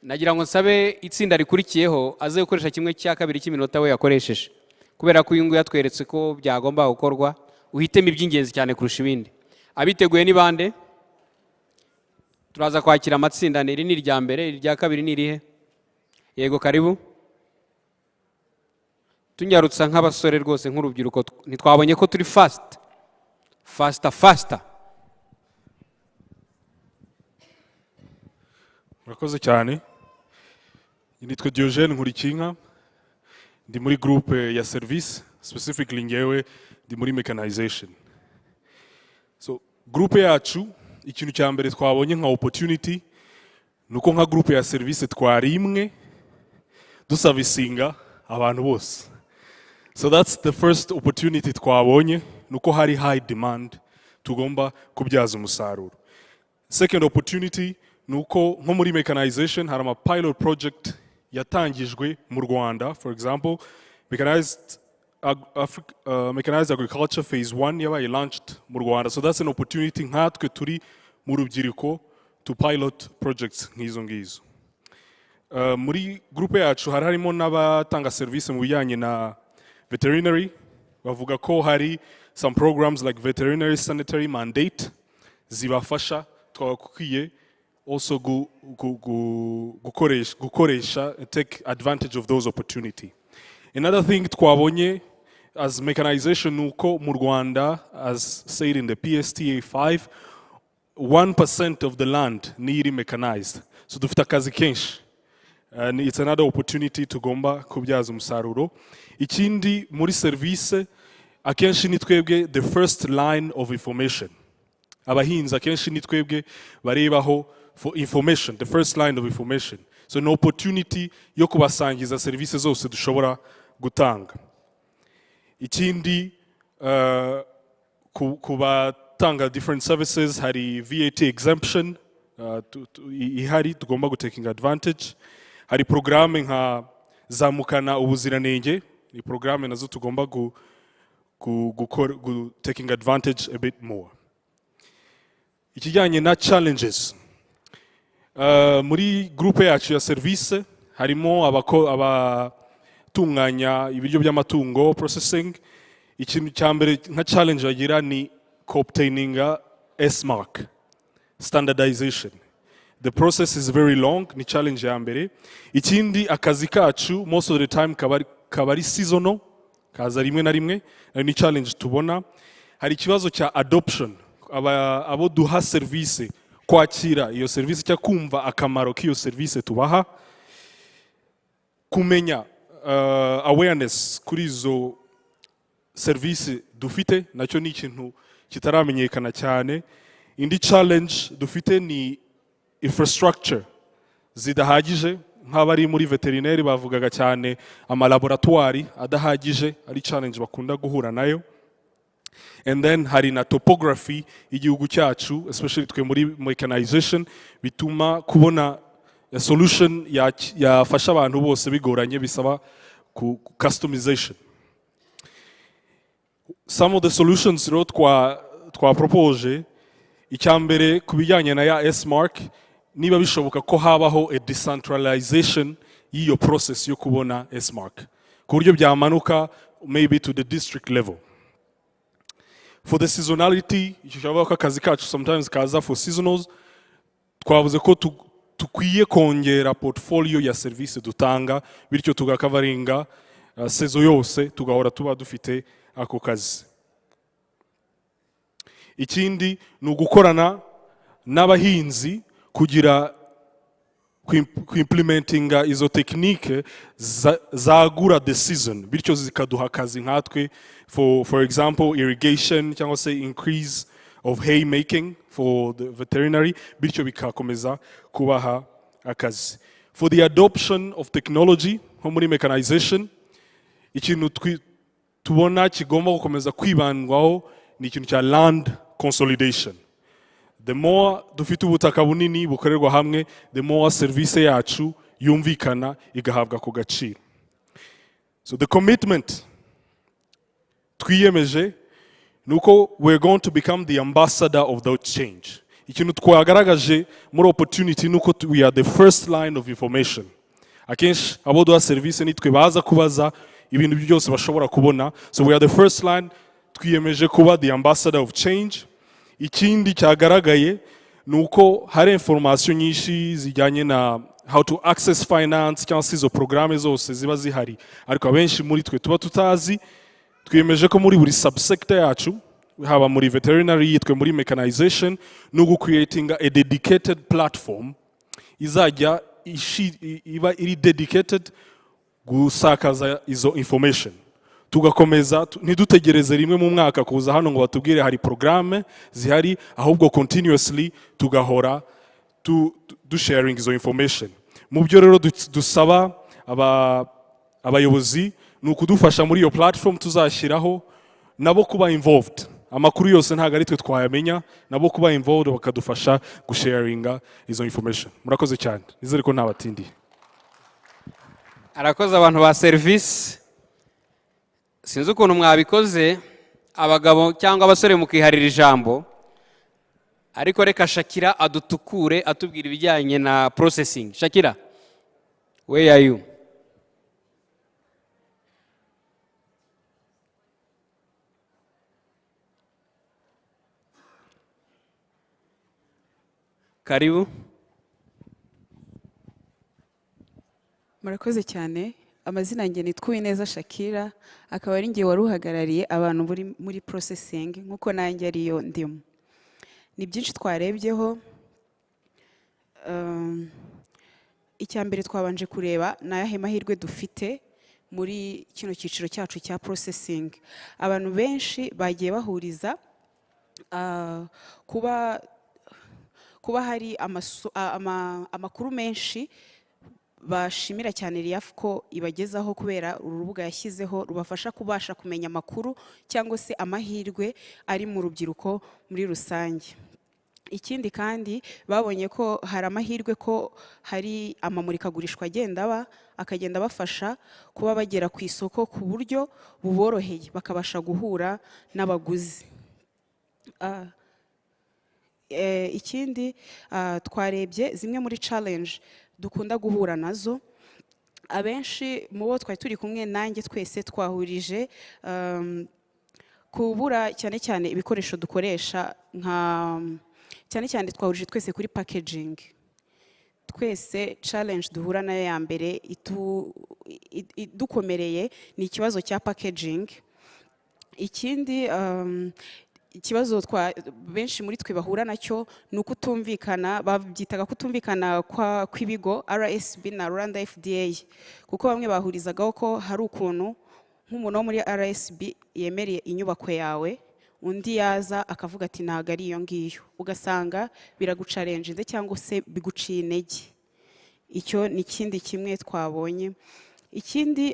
Nagira ngo nsabe itsinda rikurikiyeho aze gukoresha 1/2 cy'iminota we yakoresheje, kubera ko uyu nguyu yatweretse ko byagomba gukorwa. Uhitemo iby'ingenzi cyane kurusha ibindi. Abiteguye ni bande? Turaza kwakira amatsinda. Iri ni irya mbere, irya kabiri ni irihe? Yego, karibu. Tunyarutsa nk'abasore rwose nk'urubyiruko, ntitwabonye ko turi faster. Murakoze cyane. Nitwa Diogene Nkurikinka, ndi muri groupe ya service, specifically ngewe ndi muri mechanization. So groupe yacu ikintu cya mbere twabonye nka opportunity nuko nka groupe ya service twari imwe duservicinga abantu bose. So that's the first opportunity twabonye, nuko hari high demand tugomba kubyaza umusaruro. Second opportunity nuko nko muri mechanization hari ama pilot project yatangijwe mu Rwanda. For example, mechanized agriculture phase 1 yabaye launched mu Rwanda. So that's an opportunity nkatwe turi mu rubyiruko to pilot projects nk'izo ngizo. Muri groupe yacu hari harimo n'abatanga service mu bijyanye na veterinary. Bavuga ko hari some programs like veterinary sanitary mandate zibafasha twakwiye also gukoresha take advantage of those opportunity. Another thing twabonye as mechanization nuko mu Rwanda, as said in the PSTA 5, 1% of the land need mechanized. So dufite akazi kenshi. And it's another opportunity tugomba kubyaza umusaruro. Ikindi muri service akenshi ni twebwe the first line of information. Abahinzi akenshi ni twebwe barebaho for information, the first line of information. So an opportunity yo kubasangiza service zose dushobora gutanga. Ikindi kubatanga different services, hari VAT exemption ihari tugomba taking advantage. Hari programme nka zamukana ubuziranenge, ni programme nazo tugomba taking advantage a bit more. Ikijyanye na challenges, muri groupe yacu ya service harimo abatunganya ibiryo by'amatungo processing. Ikintu cya mbere nka challenge bagira ni obtaining S-mark standardization. The process is very long, ni challenge ya mbere. Ikindi akazi kacu most of the time kabari seasonal, kaza rimwe na rimwe, ni challenge tubona. Hari ikibazo cya adoption, abo duha service kwakira iyo service cya kumva akamaro k'iyo service tubaha, kumenya awareness kuri izo service dufite, nacyo ni ikintu kitaramenyekana cyane. Indi challenge dufite ni infrastructure zidahagije, nk'abari muri veterinary bavugaga cyane amalaboratoire adahagije, ari challenge bakunda guhura nayo. And then hari na topography igihugu cyacu, especially twe muri mechanization, bituma kubona a solution yafasha abantu bose bigoranye, bisaba customization. Some of the solutions rero twa propose, icyambere kubijyanye na ya S-mark, niba bishoboka ko habaho a decentralization y'iyo process yo kubona S-mark, ku buryo byamanuka maybe to the district level. For the seasonality, ishoboka ko akazi kacu sometimes kaza for seasonals, twavuze ko tukwiye kongera portfolio ya service dutanga, bityo tugakavaringa sezo yose, tugahora tuba dufite ako kazi. Ikindi ni ugukorana n'abahinzi kugira implementinga izo technique zagura the season, bityo zikaduha akazi nkatwe for example irrigation cyangwa se increase of hay making for the veterinary, bityo bikakomeza kubaha akazi. For the adoption of technology nko muri mechanization, ikintu tubona kigomba gukomeza kwibandwaho ni ikintu cya land consolidation. The more dufite ubutaka bunini bukorerwa hamwe, the more service yacu yumvikana igahabwa ku gaciro. So the commitment twiyemeje nuko we're going to become the ambassador of the change. Ikintu twagaragaje muri opportunity nuko we are the first line of information. Akenshi abo duha service nitwe baza kubaza ibintu byose bashobora kubona. So we are the first line, twiyemeje kuba the ambassador of change. Ikindi cyagaragaye nuko hari information nyinshi zijyanye na how to access finance cyangwa se izo programme zose ziba zihari, ariko abenshi muri twe tuba tutazi. Twiyemeje ko muri buri subsector yacu, haba muri veterinary, yitwe muri mechanization, no creating a dedicated platform izajya iba iri dedicated gusakaza izo information. Tugakomeza ntidutegereze rimwe mu mwaka kuza hano ngo batubwire hari programme zihari, ahubwo continuously tugahora sharing izo information. Mu byo rero dusaba abayobozi ni ukudufasha muri iyo platform tuzashyiraho nabo kuba involved. Amakuru yose ntabwo ari twe twayamenya, nabo kuba involved bakadufasha gusharinga izo information. Murakoze cyane, nizere ko ntabatindiye. Arakoze abantu ba service. Sinzi ukuntu mwabikoze abagabo cyangwa abasore mukiharira ijambo, ariko reka Shakira adutukure atubwira ibijyanye na processing. Shakira, where are you? Karibu. Murakoze cyane. Amazina yanjye nitwa Uwineza Shakira, akaba ari ngiye wari uhagarariye abantu muri processing nkuko nanjye ariyo ndimo. Ni byinshi twarebyeho. Icya mbere twabanje kureba ni ayahe mahirwe dufite muri kino cyiciro cyacu cya processing. Abantu benshi bagiye bahuriza kuba hari amakuru menshi bashimira cyane RIAF ko ibagezaho kubera urubuga yashyizeho rubafasha kubasha kumenya amakuru cyangwa se amahirwe ari mu rubyiruko muri rusange. Ikindi kandi babonye ko hari amahirwe ko hari amamurikagurishwa akagenda bafasha kuba bagera ku isoko ku buryo buboroheye bakabasha guhura n'abaguzi. Ikindi twarebye zimwe muri challenge dukunda guhura nazo. Abenshi mu bo twari turi kumwe nanjye twese twahurije kubura cyane cyane ibikoresho dukoresha cyane cyane twahurije twese kuri packaging. Twese challenge duhura nayo ya mbere dukomereye ni ikibazo cya packaging. Ikindi ikibazo benshi muri twe bahura nacyo ni ukutumvikana, babyitaga kutumvikana kw'ibigo RSB na Rwanda FDA, kuko bamwe bahurizagaho ko hari ukuntu nk'umuntu wo muri RSB yemereye inyubako yawe, undi yaza akavuga ati ntabwo ari iyo ngiyo, ugasanga biragucarenjinze cyangwa se biguciye intege. Icyo ni ikindi kimwe twabonye. Ikindi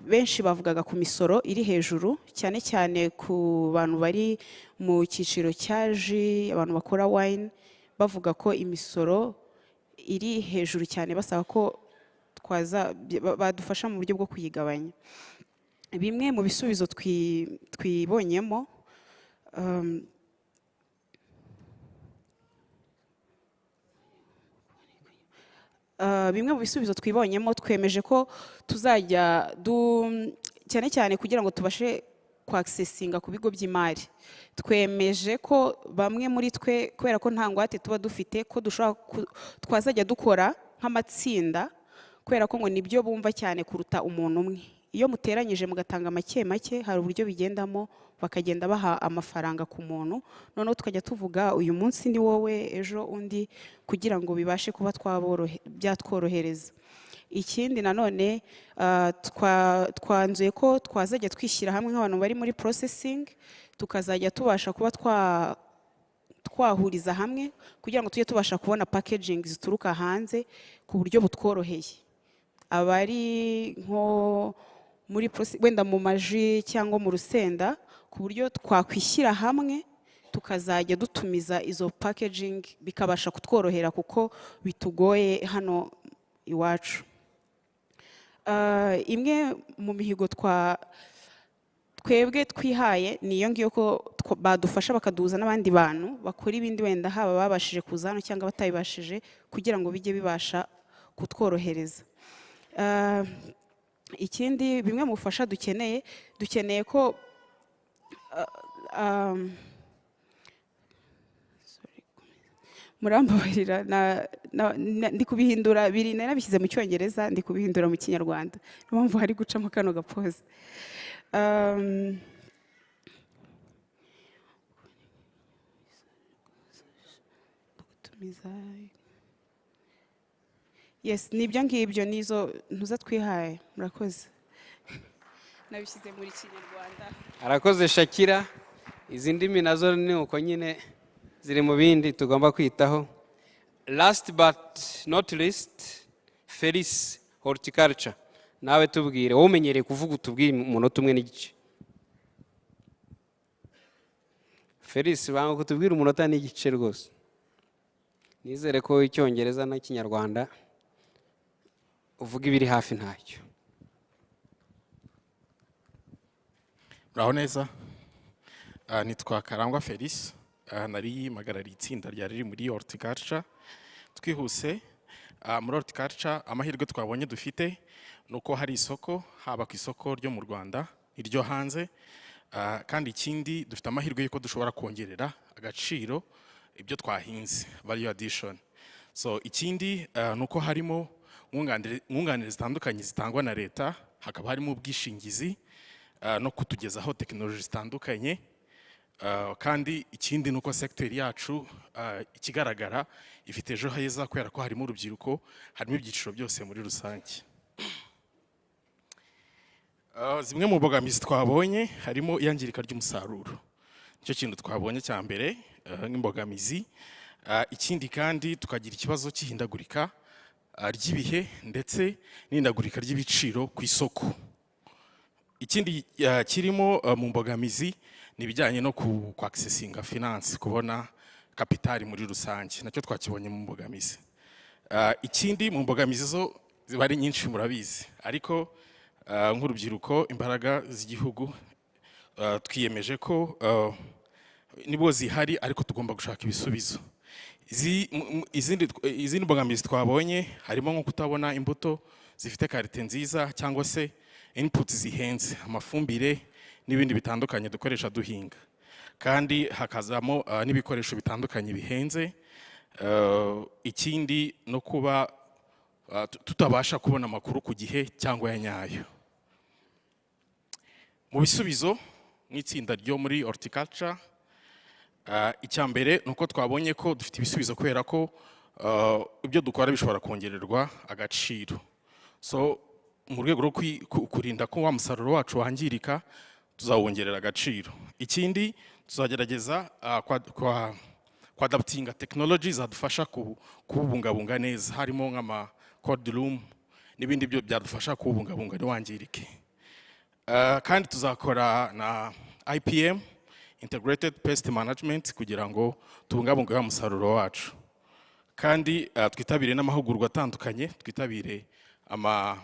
benshi bavugaga ku misoro iri hejuru, cyane cyane ku bantu bari mu cyiciro cya ji, abantu bakora wine, bavuga ko imisoro iri hejuru cyane, basaba ko badufasha mu buryo bwo kuyigabanya. Bimwe mu bisubizo twibonyemo twemeje ko tuzajya cyane cyane kugira ngo tubashe kwaccessinga ku bigo by'imari. Twemeje ko bamwe muri twe kubera ko nta ngwate tuba dufite ko twazajya dukora nk'amatsinda, kubera ko ngo nibyo bumva cyane kuruta umuntu umwe. Iyo muteranyije mugatanga make make hari uburyo bigendamo, bakagenda baha amafaranga ku muntu, noneho tukajya tuvuga uyu munsi ni wowe, ejo undi, kugira ngo bibashe kuba byatworohereza. Ikindi nanone twanzuye ko twazajya twishyira hamwe nk'abantu bari muri processing, tukazajya tubasha kuba twahuriza hamwe kugira ngo tujye tubasha kubona packaging zituruka hanze ku buryo butworoheye. Abari nko muri wenda mu maji cyangwa mu rusenda, ku buryo twakwishyira hamwe tukazajya dutumiza izo packaging bikabasha kutworohera kuko bitugoye hano iwacu. Imwe mu mihigo twebwe twihaye ni iyo ngiyo ko badufasha bakaduhuza n'abandi bantu bakora ibindi, wenda haba babashije kuza hano cyangwa batabibashije, kugira ngo bijye bibasha kutworohereza. Ikindi bimwe mu bufasha dukeneye ko murambabarira ndi kubihindura, biri nabishyize mu Cyongereza ndi kubihindura mu Kinyarwanda, niyo mpamvu hari gucamo kano gapoze. Yes, nibyo ngibyo nizo ntuza twihaye. Murakoze. Nabishyize muri Kinyarwanda. Arakoze Shakira. Izi ndimi nazo ni uko nyine ziri mu bindi tugomba kwitaho. Last but not least, Felice Horticulture. nawe tubwire wowe umenyereye kuvuga utubwire umunota umwe n'igice. Felix banga kutubwira umunota n'igice rwose. Nizere ko icyongereza n'ikinyarwanda uvuga ibiri hafi ntacyo. Muraho neza. Nitwa Karangwa Felix. Nari magarari itsinda ryari riri muri horticulture. Twihuse muri horticulture amahirwe twabonye dufite nuko hari isoko, haba ku isoko ryo mu Rwanda iryo hanze, kandi ikindi dufite amahirwe yuko dushobora kongerera agaciro ibyo twahinze, value addition. So ikindi nuko harimo mwunganire zitandukanye zitangwa na leta, hakaba harimo ubwishingizi no kutugezaho tekinoloji zitandukanye, kandi ikindi nuko sector yacu ikigaragara ifite ejo heza kubera ko harimo urubyiruko, harimo ibyiciro byose muri rusange. Zimwe mu mbogamizi twabonye harimo iyangirika ry'umusaruro, nicyo kintu twabonye cya mbere nk'imbogamizi. Ikindi kandi tukagira ikibazo cy'ihindagurika ry'ibihe ndetse n'ihindagurika ry'ibiciro ku isoko. Ikindi kirimo mu mbogamizi ni ibijyanye no accessinga finance, kubona kapitali muri rusange, nacyo twakibonye mu mbogamizi. Ikindi mu mbogamizi zo ziba ari nyinshi murabizi, ariko nk'urubyiruko imbaraga z'igihugu twiyemeje ko nibo zihari, ariko tugomba gushaka ibisubizo. Izindi mbogamizi twabonye harimo nko kutabona imbuto zifite karite nziza cyangwa se input zihenze, amafumbire n'ibindi bitandukanye dukoresha duhinga, kandi hakazamo n'ibikoresho bitandukanye bihenze. Ikindi no kuba tutabasha kubona amakuru ku gihe cyangwa ya nyayo. Mu bisubizo n'itsinda ryo muri horticulture, icya mbere nuko twabonye ko dufite ibisubizo kubera ko ibyo dukora bishobora kongererwa agaciro. So mu rwego rwo kurinda ko wa musaruro wacu wangirika, tuzawongerera agaciro. Ikindi tuzagerageza kwadaptinga technology zadufasha kubungabunga neza, harimo nk'ama cold room n'ibindi byo byadufasha kubungabunga ntiwangirike. Kandi tuzakora na IPM, integrated pest management, kugira ngo tubungabunge wa musaruro wacu. Kandi twitabire n'amahugurwa atandukanye, twitabire ama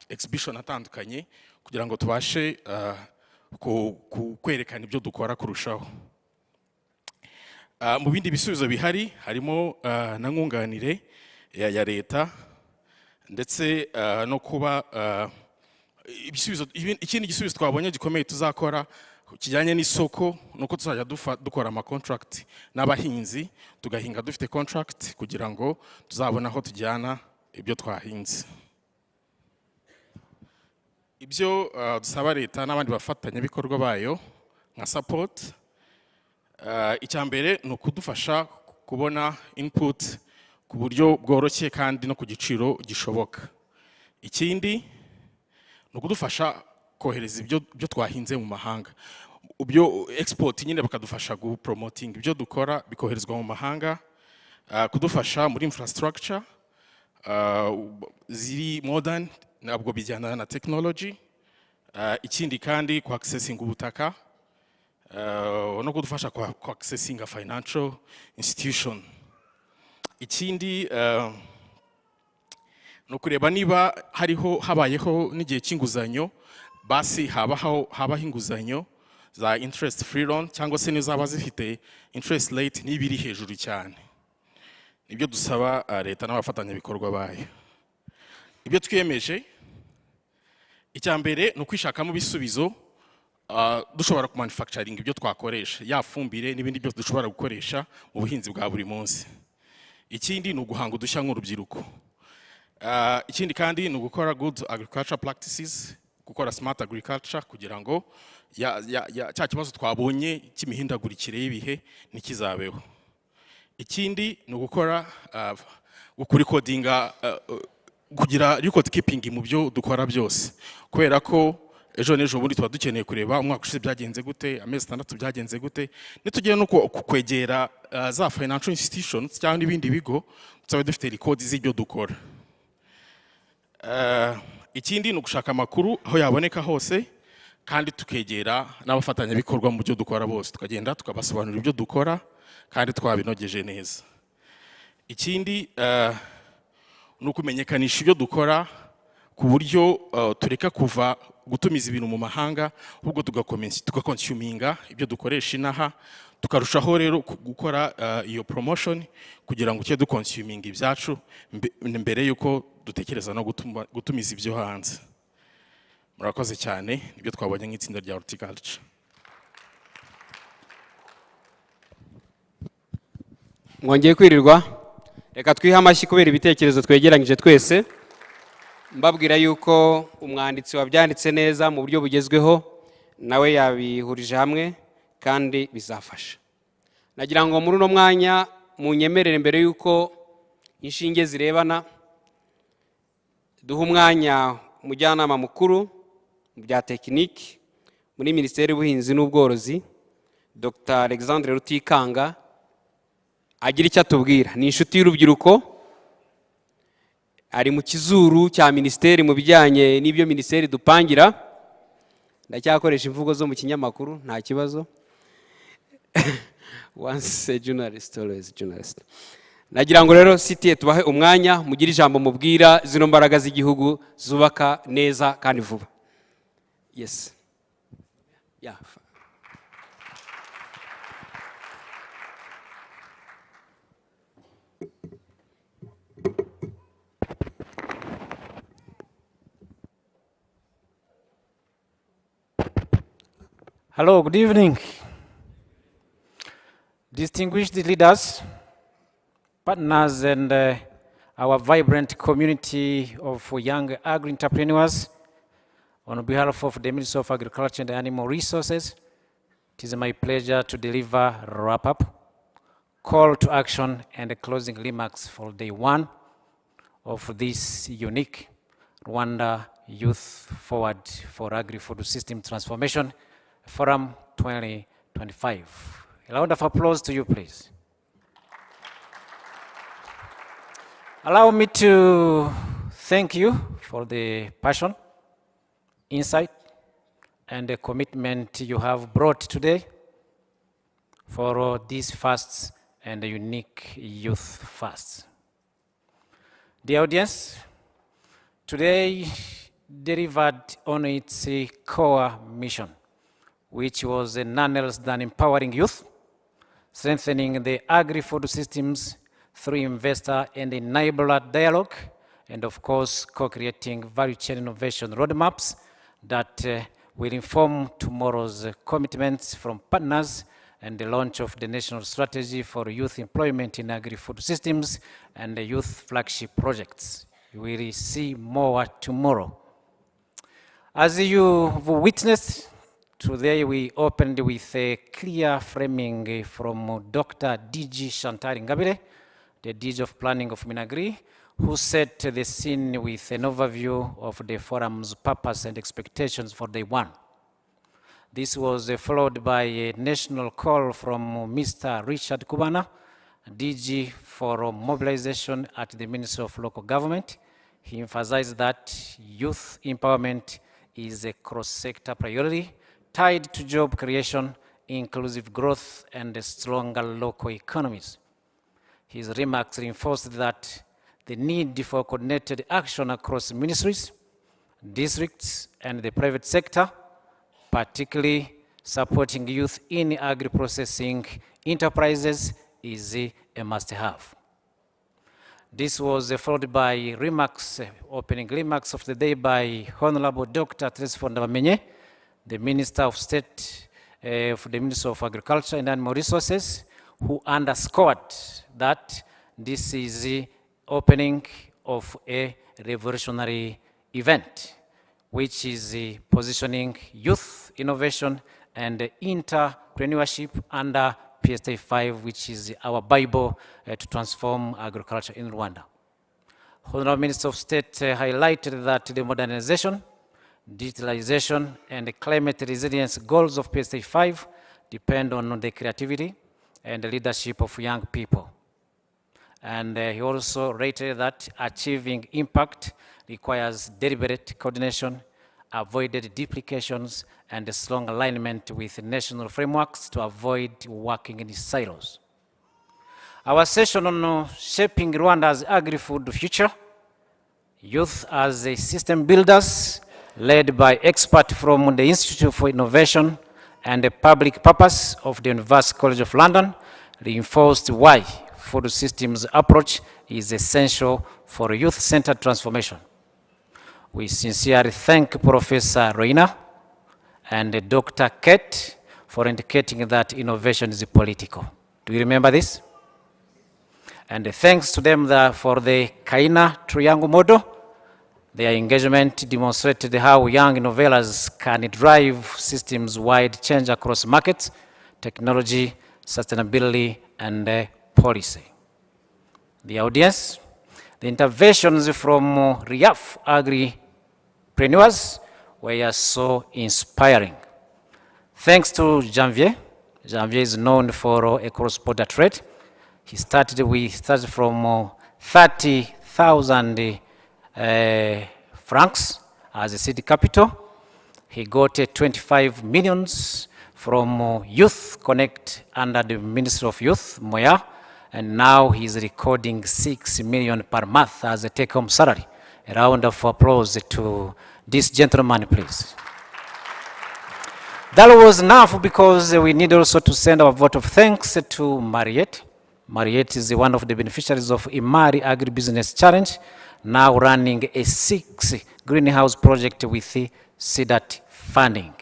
exhibition atandukanye kugira ngo tubashe kwerekana ibyo dukora kurushaho. Mu bindi bisubizo bihari harimo na nkunganire ya leta, ndetse no kuba ikindi gisubizo twabonye gikomeye tuzakora kijyanye n'isoko nuko tuzajya dukora ama contract n'abahinzi, tugahinga dufite contract kugira ngo tuzabona aho tujyana ibyo twahinze. Ibyo dusaba leta n'abandi bafatanyabikorwa bayo nka support, icya mbere ni ukudufasha kubona input ku buryo bworoshye kandi no ku giciro gishoboka. Ikindi ni ukudufasha kohereza ibyo twahinze mu mahanga, ibyo export nyine bakadufasha gupromoting ibyo dukora bikoherezwa mu mahanga, kudufasha muri infrastructure ziri modern, nabwo bijyana na technology. Ikindi kandi ku accessing ubutaka, no kudufasha ku accessing a financial institution. Ikindi no kureba niba habayeho n'igihe cy'inguzanyo, basi habaho inguzanyo za interest free loan, cyangwa se nizaba zifite interest rate n'ibiri hejuru cyane. Nibyo dusaba leta n'abafatanyabikorwa bayo. Ibyo twiyemeje, icya mbere ni ukwishakamo ibisubizo, dushobora ku manufacturing ibyo twakoresha, ya fumbire n'ibindi byose dushobora gukoresha mu buhinzi bwa buri munsi. Ikindi ni uguhanga udushya nk'urubyiruko. Ikindi kandi ni ugukora good agriculture practices, gukora smart agriculture kugira ngo cya kibazo twabonye cy'imihindagurikire y'ibihe ntikizabeho. Ikindi ni ugukora recordinga, kugira record keeping mu byo dukora byose, kubera ko ejo n'ejo bundi tuba dukeneye kureba umwaka ushize byagenze gute, amezi 6 byagenze gute, nitugiye no kwegera za financial institutions cyangwa n'ibindi bigo tuzabe dufite record z'ibyo dukora. ikindi ni ugushaka amakuru aho yaboneka hose kandi tukegera n'abafatanyabikorwa mu byo dukora bose tukagenda tukabasobanurira ibyo dukora kandi twabinogeje neza. Ikindi ni ukumenyekanisha ibyo dukora ku buryo tureka kuva gutumiza ibintu mu mahanga ahubwo tugakonsuminga ibyo dukoresha inaha, tukarushaho rero gukora iyo promotion kugira ngo cye dukonsuminga ibyacu mbere yuko dutekereza no gutumiza ibyo hanze. Murakoze cyane, nibyo twabonye nk'itsinda rya horticulture. Mwongeye kwirirwa, reka twihe amashyi kubera ibitekerezo twegeranyije twese. Mbabwira yuko umwanditsi wabyanditse neza mu buryo bugezweho nawe yabihurije hamwe kandi bizafasha. Nagira ngo muri uno mwanya munyemerere mbere yuko inshinge zirebana duha umwanya umujyanama mukuru mu bya tekiniki muri Ministeri y'Ubuhinzi n'Ubworozi Dr. Alexandre Rutikanga agira icyo atubwira. Ni inshuti y'urubyiruko, ari mu kizuru cya Ministeri mu bijyanye n'ibyo Ministeri dupangira. Ndacyakoresha imvugo zo mu kinyamakuru, nta kibazo. Once a journalist, always a journalist. Nagira ngo rero CTA tubahe umwanya mugira ijambo mubwira zino mbaraga z'igihugu zubaka neza kandi vuba. Yes. Yeah. Hello, good evening. Distinguished leaders, partners, and our vibrant community of young agri-entrepreneurs, on behalf of the Ministry of Agriculture and Animal Resources, it is my pleasure to deliver a wrap-up, call to action, and closing remarks for day one of this unique Rwanda Youth Forward for Agrifood System Transformation Forum 2025. A round of applause to you, please. Allow me to thank you for the passion, insight, and the commitment you have brought today for these fasts and the unique youth fasts. The audience today delivered on its core mission, which was none else than empowering youth, strengthening the agri-food systems through investor and enabler dialogue, and of course, co-creating value chain innovation roadmaps that will inform tomorrow's commitments from partners and the launch of the National Strategy for Youth Employment in Agri-Food Systems and the youth flagship projects. You will see more tomorrow. As you've witnessed, today we opened with a clear framing from Dr. DG Chantal Ngabire, the DG of Planning of Minagri, who set the scene with an overview of the forum's purpose and expectations for day one. This was followed by a national call from Mr. Richard Kubana, DG for Mobilization at the Ministry of Local Government. He emphasized that youth empowerment is a cross-sector priority tied to job creation, inclusive growth, and stronger local economies. His remarks reinforced that the need for coordinated action across ministries, districts, and the private sector, particularly supporting youth in agri-processing enterprises, is a must-have. This was followed by remarks, opening remarks of the day by Honorable Dr. Transformational Menye, the Minister of State for the Ministry of Agriculture and Animal Resources, who underscored that this is the opening of a revolutionary event, which is positioning youth innovation and entrepreneurship under PSTA 5, which is our Bible to transform agriculture in Rwanda. Honorable Minister of State highlighted that the modernization, digitalization, and climate resilience goals of PSTA 5 depend on the creativity and the leadership of young people. And he also rated that achieving impact requires deliberate coordination, avoided duplications, and a strong alignment with national frameworks to avoid working in silos. Our session on shaping Rwanda's agri-food future, youth as a system builders, led by experts from the Institute for Innovation and the Public Purpose of the University College of London, reinforced why food systems approach is essential for youth-centered transformation. We sincerely thank Professor Reina and Dr. Kate for indicating that innovation is political. Do you remember this? And thanks to them for the Kaina Triangle model. Their engagement demonstrated how young innovators can drive systems-wide change across markets, technology, sustainability, and policy. The audience, the interventions from RIAF agripreneurs were so inspiring. Thanks to Janvier. Janvier is known for a cross-border trade. We started from 30,000 francs as a seed capital. He got 25 millions from Youth Connect under the Ministry of Youth, Moya, and now he's recording 6 million per month as a take-home salary. A round of applause to this gentleman, please. That was enough because we need also to send our vote of thanks to Mariette. Mariette is one of the beneficiaries of Imari Agribusiness Challenge, now running a 6 greenhouse project with CDAT funding.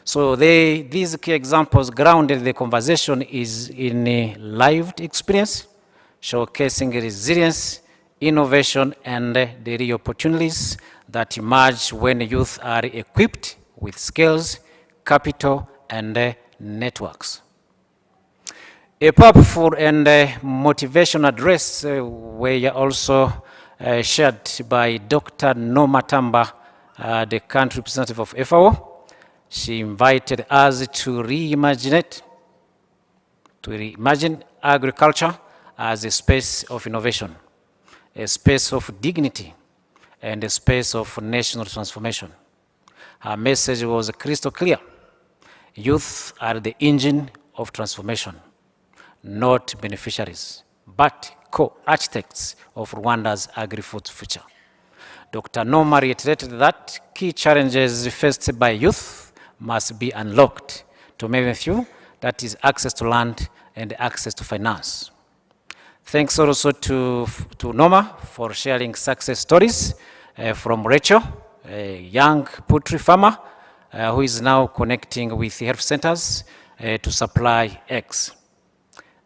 So these key examples grounded the conversation is in a lived experience, showcasing resilience, innovation, and the real opportunities that emerge when youth are equipped with skills, capital, and networks. A powerful and motivational address were also shared by Dr. Noma Tamba, the country representative of FAO. She invited us to reimagine agriculture as a space of innovation, a space of dignity, and a space of national transformation. Her message was crystal clear. Youth are the engine of transformation, not beneficiaries, but co-architects of Rwanda's agri-food future. Dr. Noma reiterated that key challenges faced by youth must be unlocked to name a few, that is access to land and access to finance. Thanks also to Noma for sharing success stories from Rachel, a young poultry farmer who is now connecting with health centers to supply eggs.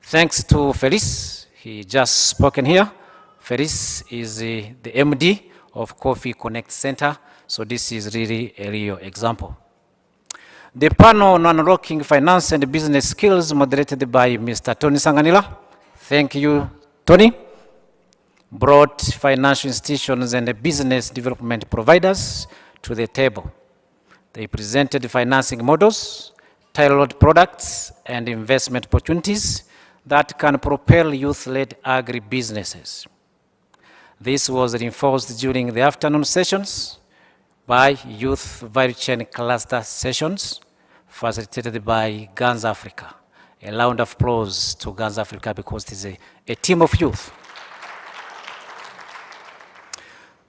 Thanks to Felice, he just spoken here. Felice is the MD of Coffee Connect Center, so this is really a real example. The panel on unlocking finance and business skills moderated by Mr. Tony Sanganila. Thank you, Tony. Brought financial institutions and business development providers to the table. They presented financing models, tailored products, and investment opportunities that can propel youth-led agri-businesses. This was reinforced during the afternoon sessions by youth value chain cluster sessions facilitated by Guns Africa. A round of applause to Guns Africa because it is a team of youth.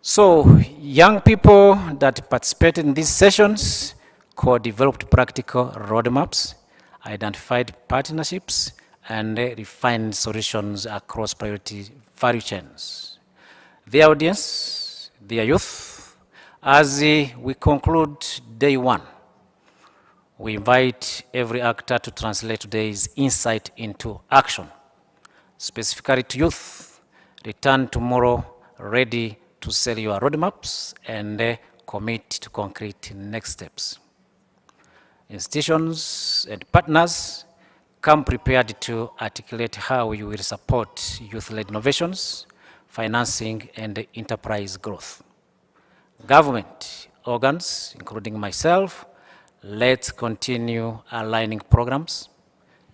So young people that participated in these sessions co-developed practical roadmaps, identified partnerships, and refined solutions across priority value chains. The audience, their youth, as we conclude day one, we invite every actor to translate today's insight into action. Specifically to youth, return tomorrow ready to sell your roadmaps and commit to concrete next steps. Institutions and partners, come prepared to articulate how you will support youth-led innovations, financing, and enterprise growth. Government organs, including myself, let's continue aligning programs,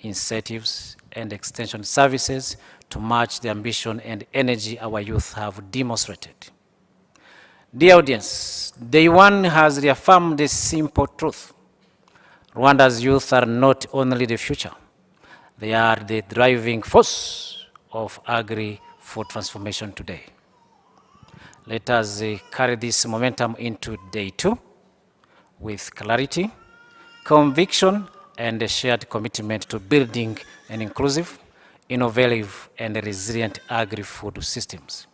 incentives, and extension services to match the ambition and energy our youth have demonstrated. Dear audience, Day One has reaffirmed this simple truth. Rwanda's youth are not only the future, they are the driving force of agri-food transformation today. Let us carry this momentum into Day Two with clarity, conviction, and a shared commitment to building an inclusive, innovative, and resilient agri-food systems.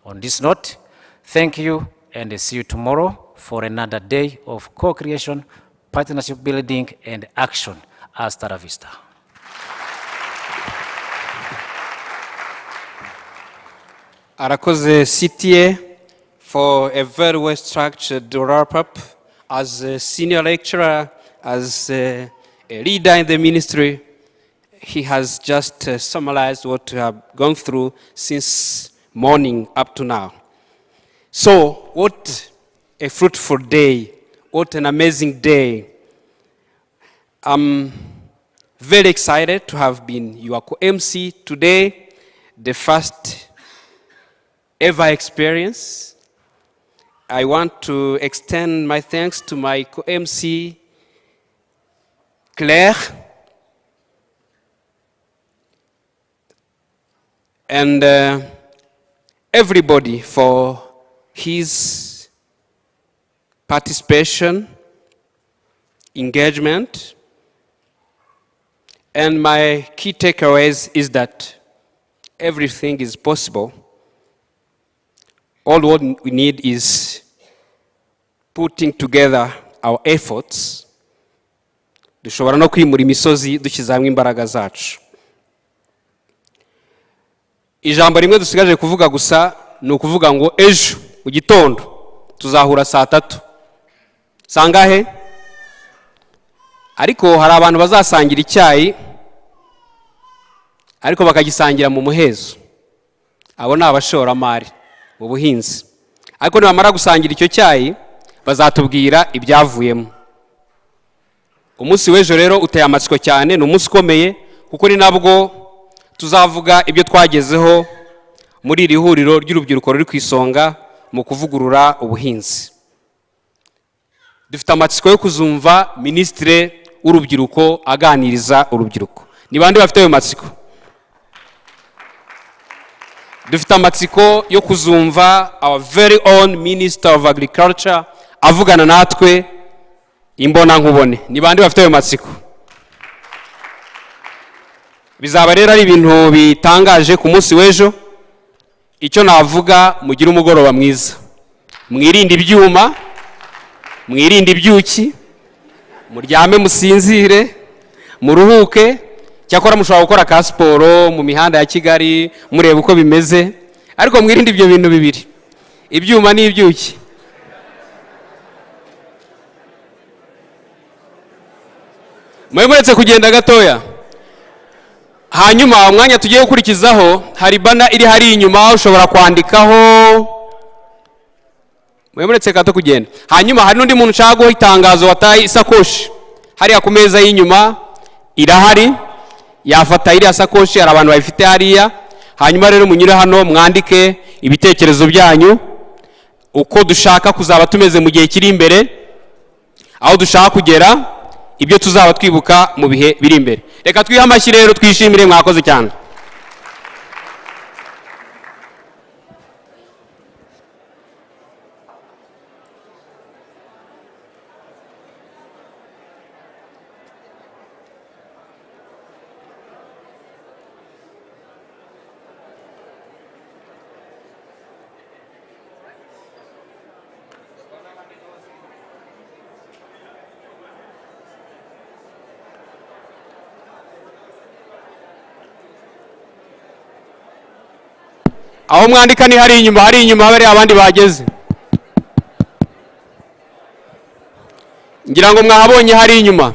On this note, thank you, and see you tomorrow for another day of co-creation, partnership building, and action. Hasta la vista. Arakoze CTA for a very well structured wrap-up. As a senior lecturer, as a leader in the ministry, he has just summarized what we have gone through since morning up to now. So, what a fruitful day, what an amazing day. I'm very excited to have been your co-MC today, the first ever experience. I want to extend my thanks to my co-MC, Claire, and everybody for his participation, engagement, and my key takeaways is that everything is possible. All what we need is putting together our efforts. Dushobora no kwimura imisozi dushyize hamwe imbaraga zacu. Ijambo rimwe dusigaje kuvuga gusa ni ukuvuga ngo ejo mu gitondo tuzahura saa 3. Sangahe? Ariko hari abantu bazasangira icyayi ariko bakagisangira mu muhezo. Abo ni abashoramari mu buhinzi. Ariko nibamara gusangira icyo cyayi bazatubwira ibyavuyemo. Umunsi w'ejo rero uteye amatsiko cyane, ni umunsi ukomeye kuko ni nabwo tuzavuga ibyo twagezeho muri iri huriro ry'urubyiruko ruri ku isonga mu kuvugurura ubuhinzi. Dufite amatsiko yo kuzumva Ministre w'urubyiruko aganiriza urubyiruko. Ni bande bafite ayo matsiko? Dufite amatsiko yo kuzumva our very own Minister of Agriculture avugana natwe imbona nkubone. Ni bande bafite ayo matsiko? Bizaba rero ari ibintu bitangaje ku munsi w'ejo. Icyo navuga, mugira umugoroba mwiza. Mwirinde ibyuma, mwirinde ibyuki, muryame musinzire, muruhuke. Cyakora mushobora gukora ka siporo mu mihanda ya Kigali mureba uko bimeze, ariko mwirinde ibyo bintu bibiri, ibyuma n'ibyuki. Mwemuretse kugenda gatoya. Hanyuma umwanya tugiye gukurikizaho hari bana iri hari inyuma ushobora kwandikaho. Mwemuretse gato kugenda. Hanyuma hari n'undi muntu ushaka guha itangazo wataye isakoshi. Hariya ku meza y'inyuma irahari. Yafata iriya sakoshi, hari abantu bayifite hariya. Hanyuma rero munyure hano mwandike ibitekerezo byanyu uko dushaka kuzaba tumeze mu gihe kiri imbere, aho dushaka kugera, ibyo tuzaba twibuka mu bihe biri imbere. Reka twihe amashyi rero twishimire, mwakoze cyane. Aho mwandika ni hari inyuma bari abandi bageze. Ngira ngo mwahabonye hari inyuma.